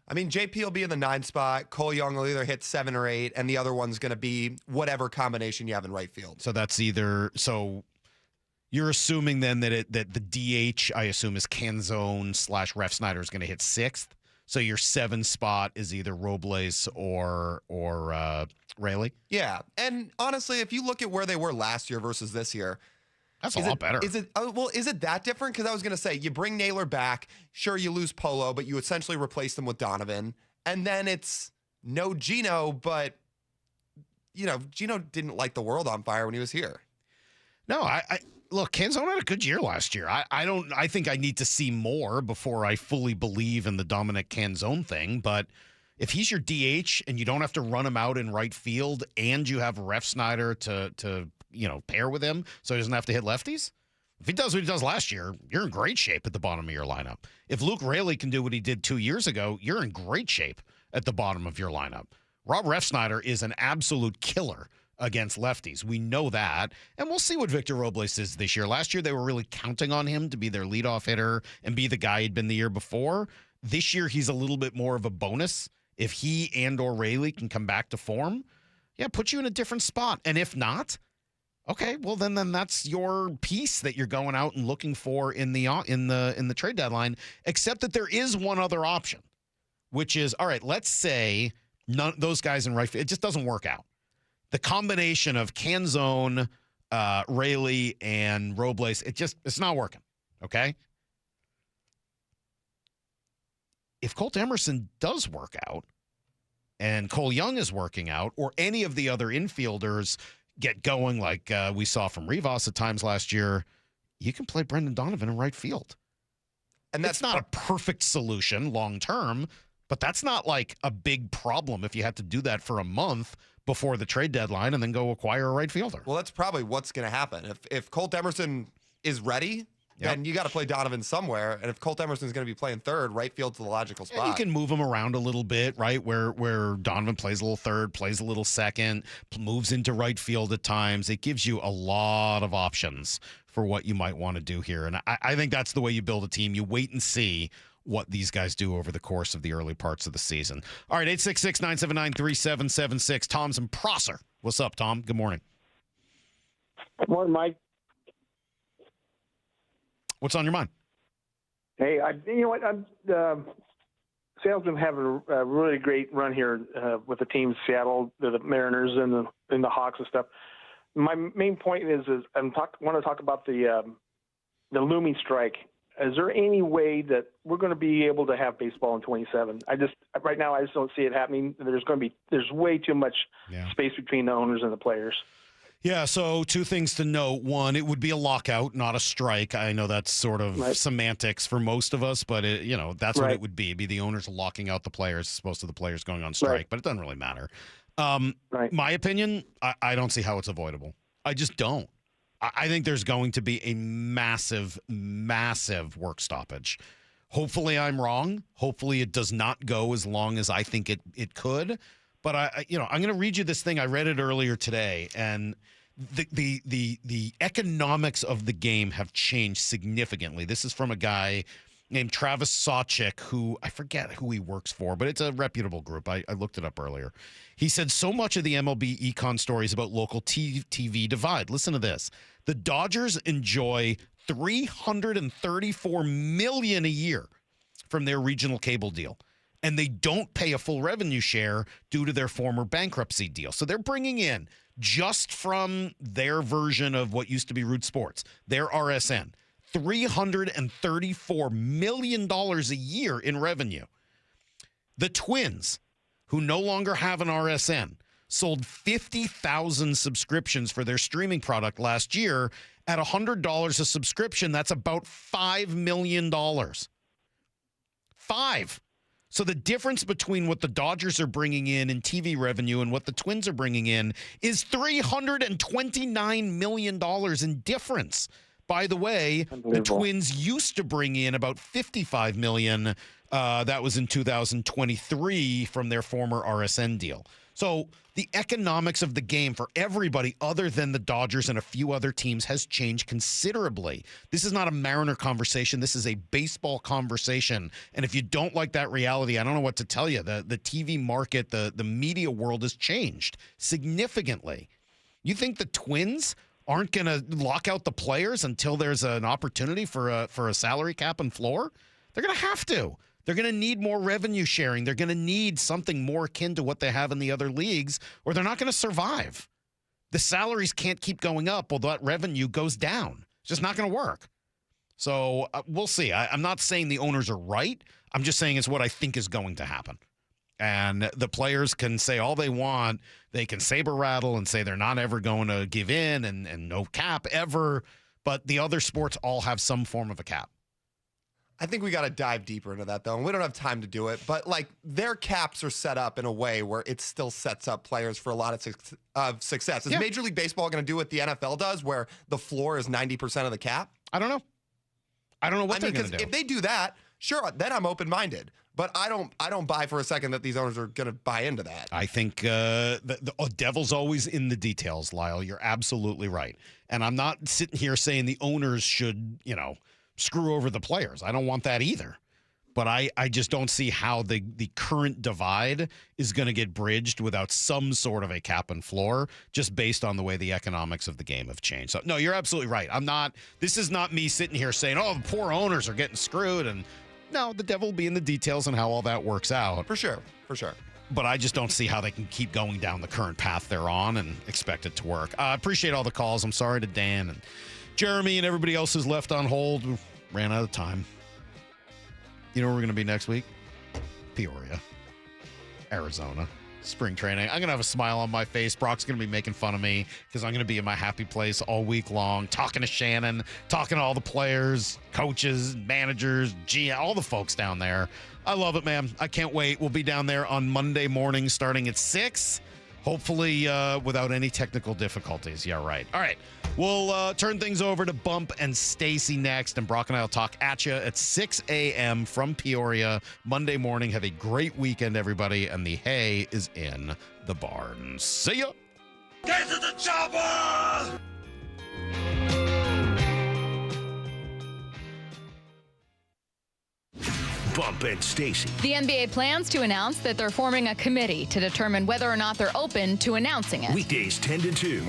I mean, JP will be in the 9 spot. Cole Young will either hit 7 or 8, and the other one's going to be whatever combination you have in right field. So that's so you're assuming then that the DH, I assume, is Canzone / Ref Snyder is going to hit 6th. So your 7 spot is either Robles or Rayleigh? Yeah. And honestly, if you look at where they were last year versus this year, that's a lot better. Is it that different? Because I was going to say, you bring Naylor back. Sure, you lose Polo, but you essentially replace them with Donovan. And then it's no Gino, but, Gino didn't light the world on fire when he was here. No, I look, Canzone had a good year last year. I think I need to see more before I fully believe in the Dominic Canzone thing. But if he's your DH and you don't have to run him out in right field and you have Ref Snyder to pair with him so he doesn't have to hit lefties. If he does what he does last year, you're in great shape at the bottom of your lineup. If Luke Rayleigh can do what he did 2 years ago, you're in great shape at the bottom of your lineup. Rob Refsnyder is an absolute killer against lefties. We know that. And we'll see what Victor Robles is this year. Last year, they were really counting on him to be their leadoff hitter and be the guy he'd been the year before. This year, he's a little bit more of a bonus. If he and or Rayleigh can come back to form, put you in a different spot. And if not, okay, well then that's your piece that you're going out and looking for in the trade deadline. Except that there is one other option, which is, all right, let's say those guys in right field, it just doesn't work out. The combination of Canzone, Rayleigh, and Robles, it's not working. Okay. If Colt Emerson does work out, and Cole Young is working out, or any of the other infielders get going like we saw from Rivas at times last year, you can play Brendan Donovan in right field. And that's not a perfect solution long term, but that's not like a big problem if you had to do that for a month before the trade deadline and then go acquire a right fielder. Well, that's probably what's going to happen. If Colt Emerson is ready, then you got to play Donovan somewhere. And if Colt Emerson's going to be playing third, right field's the logical spot. You can move him around a little bit, right? Where Donovan plays a little third, plays a little second, moves into right field at times. It gives you a lot of options for what you might want to do here. And I think that's the way you build a team. You wait and see what these guys do over the course of the early parts of the season. All right, 866-979-3776. Tom's in Prosser. What's up, Tom? Good morning. Good morning, Mike. What's on your mind? Hey, Seattle's been having a really great run here with the teams, Seattle, the Mariners, and the Hawks and stuff. My main point is I want to talk about the looming strike. Is there any way that we're going to be able to have baseball in 27? Right now I just don't see it happening. There's way too much space between the owners and the players. Yeah, so two things to note. One, it would be a lockout, not a strike. I know that's sort of semantics for most of us, but that's what it would be. It'd be the owners locking out the players as opposed to the players going on strike, but it doesn't really matter. My opinion, I don't see how it's avoidable. I just don't. I think there's going to be a massive, massive work stoppage. Hopefully I'm wrong. Hopefully it does not go as long as I think it could. But I'm going to read you this thing. I read it earlier today, and the economics of the game have changed significantly. This is from a guy named Travis Sawchik, who I forget who he works for, but it's a reputable group. I looked it up earlier. He said so much of the MLB econ story is about local TV divide. Listen to this. The Dodgers enjoy $334 million a year from their regional cable deal, and they don't pay a full revenue share due to their former bankruptcy deal. So they're bringing in, just from their version of what used to be Root Sports, their RSN, $334 million a year in revenue. The Twins, who no longer have an RSN, sold 50,000 subscriptions for their streaming product last year at $100 a subscription. That's about $5 million. So the difference between what the Dodgers are bringing in TV revenue and what the Twins are bringing in is $329 million in difference. By the way, the Twins used to bring in about $55 million. That was in 2023 from their former RSN deal. So the economics of the game for everybody other than the Dodgers and a few other teams has changed considerably. This is not a Mariner conversation. This is a baseball conversation. And if you don't like that reality, I don't know what to tell you. The TV market, the media world has changed significantly. You think the Twins aren't going to lock out the players until there's an opportunity for a salary cap and floor? They're going to have to. They're going to need more revenue sharing. They're going to need something more akin to what they have in the other leagues, or they're not going to survive. The salaries can't keep going up while that revenue goes down. It's just not going to work. So we'll see. I'm not saying the owners are right. I'm just saying it's what I think is going to happen. And the players can say all they want. They can saber rattle and say they're not ever going to give in and no cap ever. But the other sports all have some form of a cap. I think we got to dive deeper into that, though, and we don't have time to do it. But, like, their caps are set up in a way where it still sets up players for a lot of success. Is Major League Baseball going to do what the NFL does, where the floor is 90% of the cap? I don't know. I don't know what they're going to do. If they do that, sure, then I'm open-minded. But I don't buy for a second that these owners are going to buy into that. I think the devil's always in the details, Lyle. You're absolutely right. And I'm not sitting here saying the owners should, screw over the players. I don't want that either. But I just don't see how the current divide is going to get bridged without some sort of a cap and floor, just based on the way the economics of the game have changed. So, no, you're absolutely right. This is not me sitting here saying, oh, the poor owners are getting screwed. And no, the devil will be in the details on how all that works out. For sure. But I just don't see how they can keep going down the current path they're on and expect it to work. I appreciate all the calls. I'm sorry to Dan and Jeremy and everybody else who's left on hold. We ran out of time. You know where we're going to be next week? Peoria, Arizona. Spring training. I'm going to have a smile on my face. Brock's going to be making fun of me because I'm going to be in my happy place all week long, talking to Shannon, talking to all the players, coaches, managers, all the folks down there. I love it, man. I can't wait. We'll be down there on Monday morning starting at 6. Hopefully without any technical difficulties. Yeah, right. All right. We'll turn things over to Bump and Stacy next, and Brock and I will talk at you at 6 a.m. from Peoria Monday morning. Have a great weekend, everybody, and the hay is in the barn. See ya! Get to the chopper! Bump and Stacy. The NBA plans to announce that they're forming a committee to determine whether or not they're open to announcing it. Weekdays 10 to 2.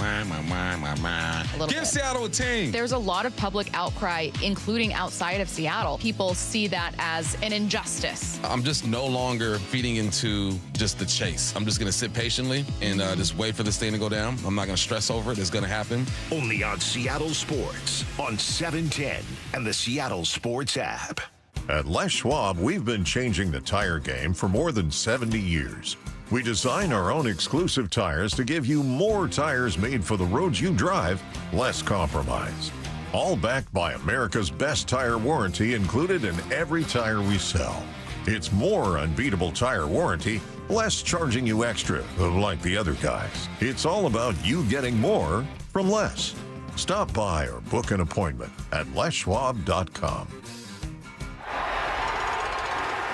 Give Seattle a team. There's a lot of public outcry, including outside of Seattle. People see that as an injustice. I'm just no longer feeding into just the chase. I'm just going to sit patiently and just wait for this thing to go down. I'm not going to stress over it. It's going to happen. Only on Seattle Sports on 710 and the Seattle Sports app. At Les Schwab, we've been changing the tire game for more than 70 years. We design our own exclusive tires to give you more tires made for the roads you drive, less compromise. All backed by America's best tire warranty included in every tire we sell. It's more unbeatable tire warranty, less charging you extra, like the other guys. It's all about you getting more from less. Stop by or book an appointment at leschwab.com.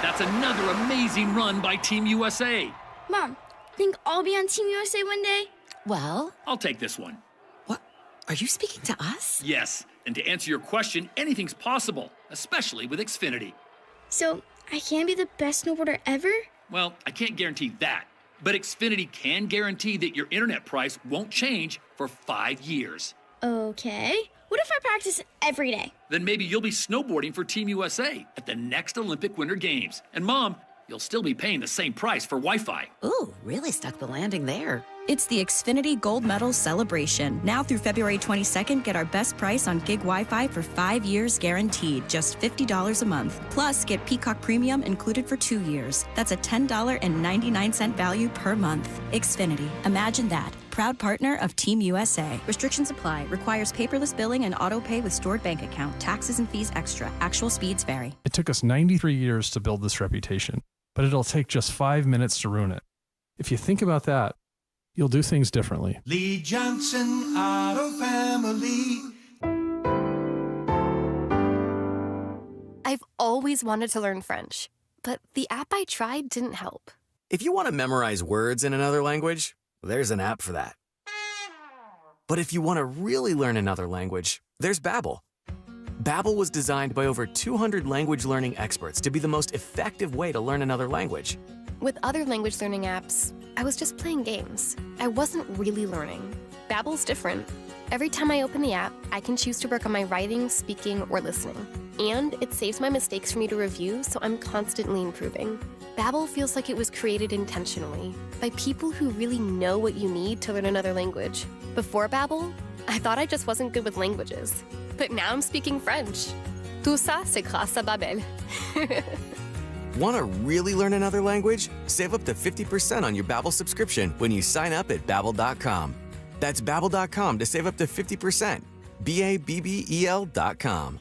That's another amazing run by Team USA. Mom, think I'll be on Team USA one day? Well, I'll take this one. What? Are you speaking to us? Yes, and to answer your question, anything's possible, especially with Xfinity. So, I can be the best snowboarder ever? Well, I can't guarantee that, but Xfinity can guarantee that your internet price won't change for 5 years. Okay. What if I practice every day? Then maybe you'll be snowboarding for Team USA at the next Olympic Winter Games. And Mom, you'll still be paying the same price for Wi-Fi. Ooh, really stuck the landing there. It's the Xfinity Gold Medal Celebration. Now through February 22nd, get our best price on gig Wi-Fi for 5 years guaranteed, just $50 a month. Plus, get Peacock Premium included for 2 years. That's a $10.99 value per month. Xfinity. Imagine that. Proud partner of Team USA. Restrictions apply. Requires paperless billing and auto pay with stored bank account. Taxes and fees extra. Actual speeds vary. It took us 93 years to build this reputation, but it'll take just 5 minutes to ruin it. If you think about that, you'll do things differently. Lee Johnson Auto Family. I've always wanted to learn French, but the app I tried didn't help. If you want to memorize words in another language, there's an app for that. But if you want to really learn another language, there's Babbel. Babbel was designed by over 200 language learning experts to be the most effective way to learn another language. With other language learning apps, I was just playing games. I wasn't really learning. Babbel's different. Every time I open the app, I can choose to work on my writing, speaking, or listening. And it saves my mistakes for me to review, so I'm constantly improving. Babbel feels like it was created intentionally by people who really know what you need to learn another language. Before Babbel, I thought I just wasn't good with languages. But now I'm speaking French. Tout ça, c'est grâce à Babbel. Want to really learn another language? Save up to 50% on your Babbel subscription when you sign up at Babbel.com. That's Babbel.com to save up to 50%. Babbel.com.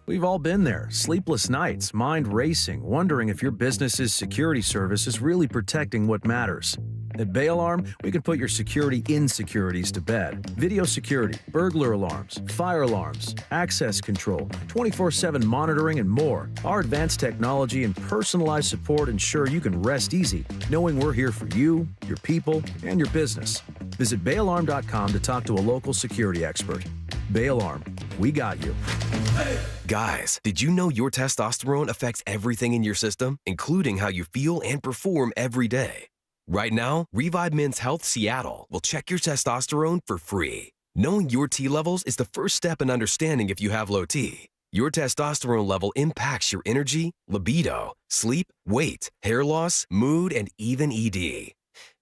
We've all been there. Sleepless nights, mind racing, wondering if your business's security service is really protecting what matters. At Bay Alarm, we can put your security insecurities to bed. Video security, burglar alarms, fire alarms, access control, 24/7 monitoring, and more. Our advanced technology and personalized support ensure you can rest easy, knowing we're here for you, your people, and your business. Visit bayalarm.com to talk to a local security expert. Bay Alarm, we got you. Guys, did you know your testosterone affects everything in your system, including how you feel and perform every day? Right now, Revive Men's Health Seattle will check your testosterone for free. Knowing your T levels is the first step in understanding if you have low T. Your testosterone level impacts your energy, libido, sleep, weight, hair loss, mood, and even ED.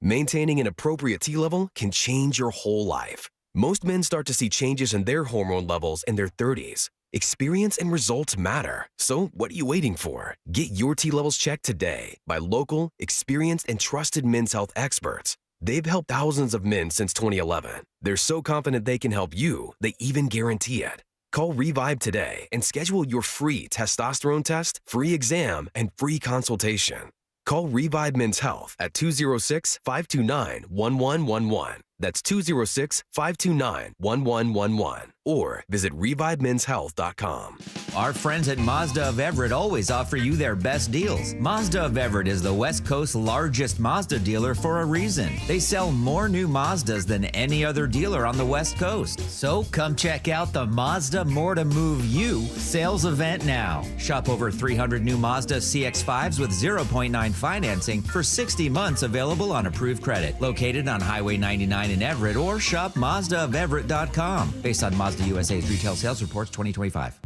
Maintaining an appropriate T level can change your whole life. Most men start to see changes in their hormone levels in their 30s. Experience and results matter. So what are you waiting for? Get your T levels checked today by local, experienced, and trusted men's health experts. They've helped thousands of men since 2011. They're so confident they can help you, they even guarantee it. Call Revive today and schedule your free testosterone test, free exam, and free consultation. Call Revive Men's Health at 206-529-1111. That's 206-529-1111. Or visit revivemenshealth.com. Our friends at Mazda of Everett always offer you their best deals. Mazda of Everett is the West Coast's largest Mazda dealer for a reason. They sell more new Mazdas than any other dealer on the West Coast. So come check out the Mazda More to Move You sales event now. Shop over 300 new Mazda CX-5s with 0.9 financing for 60 months, available on approved credit. Located on Highway 99 in Everett, or shop MazdaofEverett.com. Based on Mazda USA's retail sales reports 2025.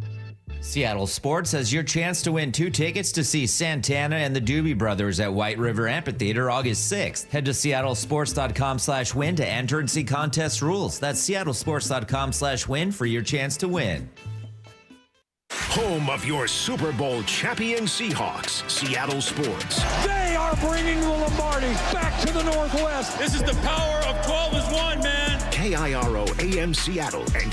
Seattle Sports has your chance to win 2 tickets to see Santana and the Doobie Brothers at White River Amphitheater August 6th. Head to seattlesports.com/win to enter and see contest rules. That's seattlesports.com/win for your chance to win. Home of your Super Bowl champion Seahawks, Seattle Sports. They are bringing the Lombardi back to the Northwest. This is the power of 12 as one, man. KIRO AM Seattle and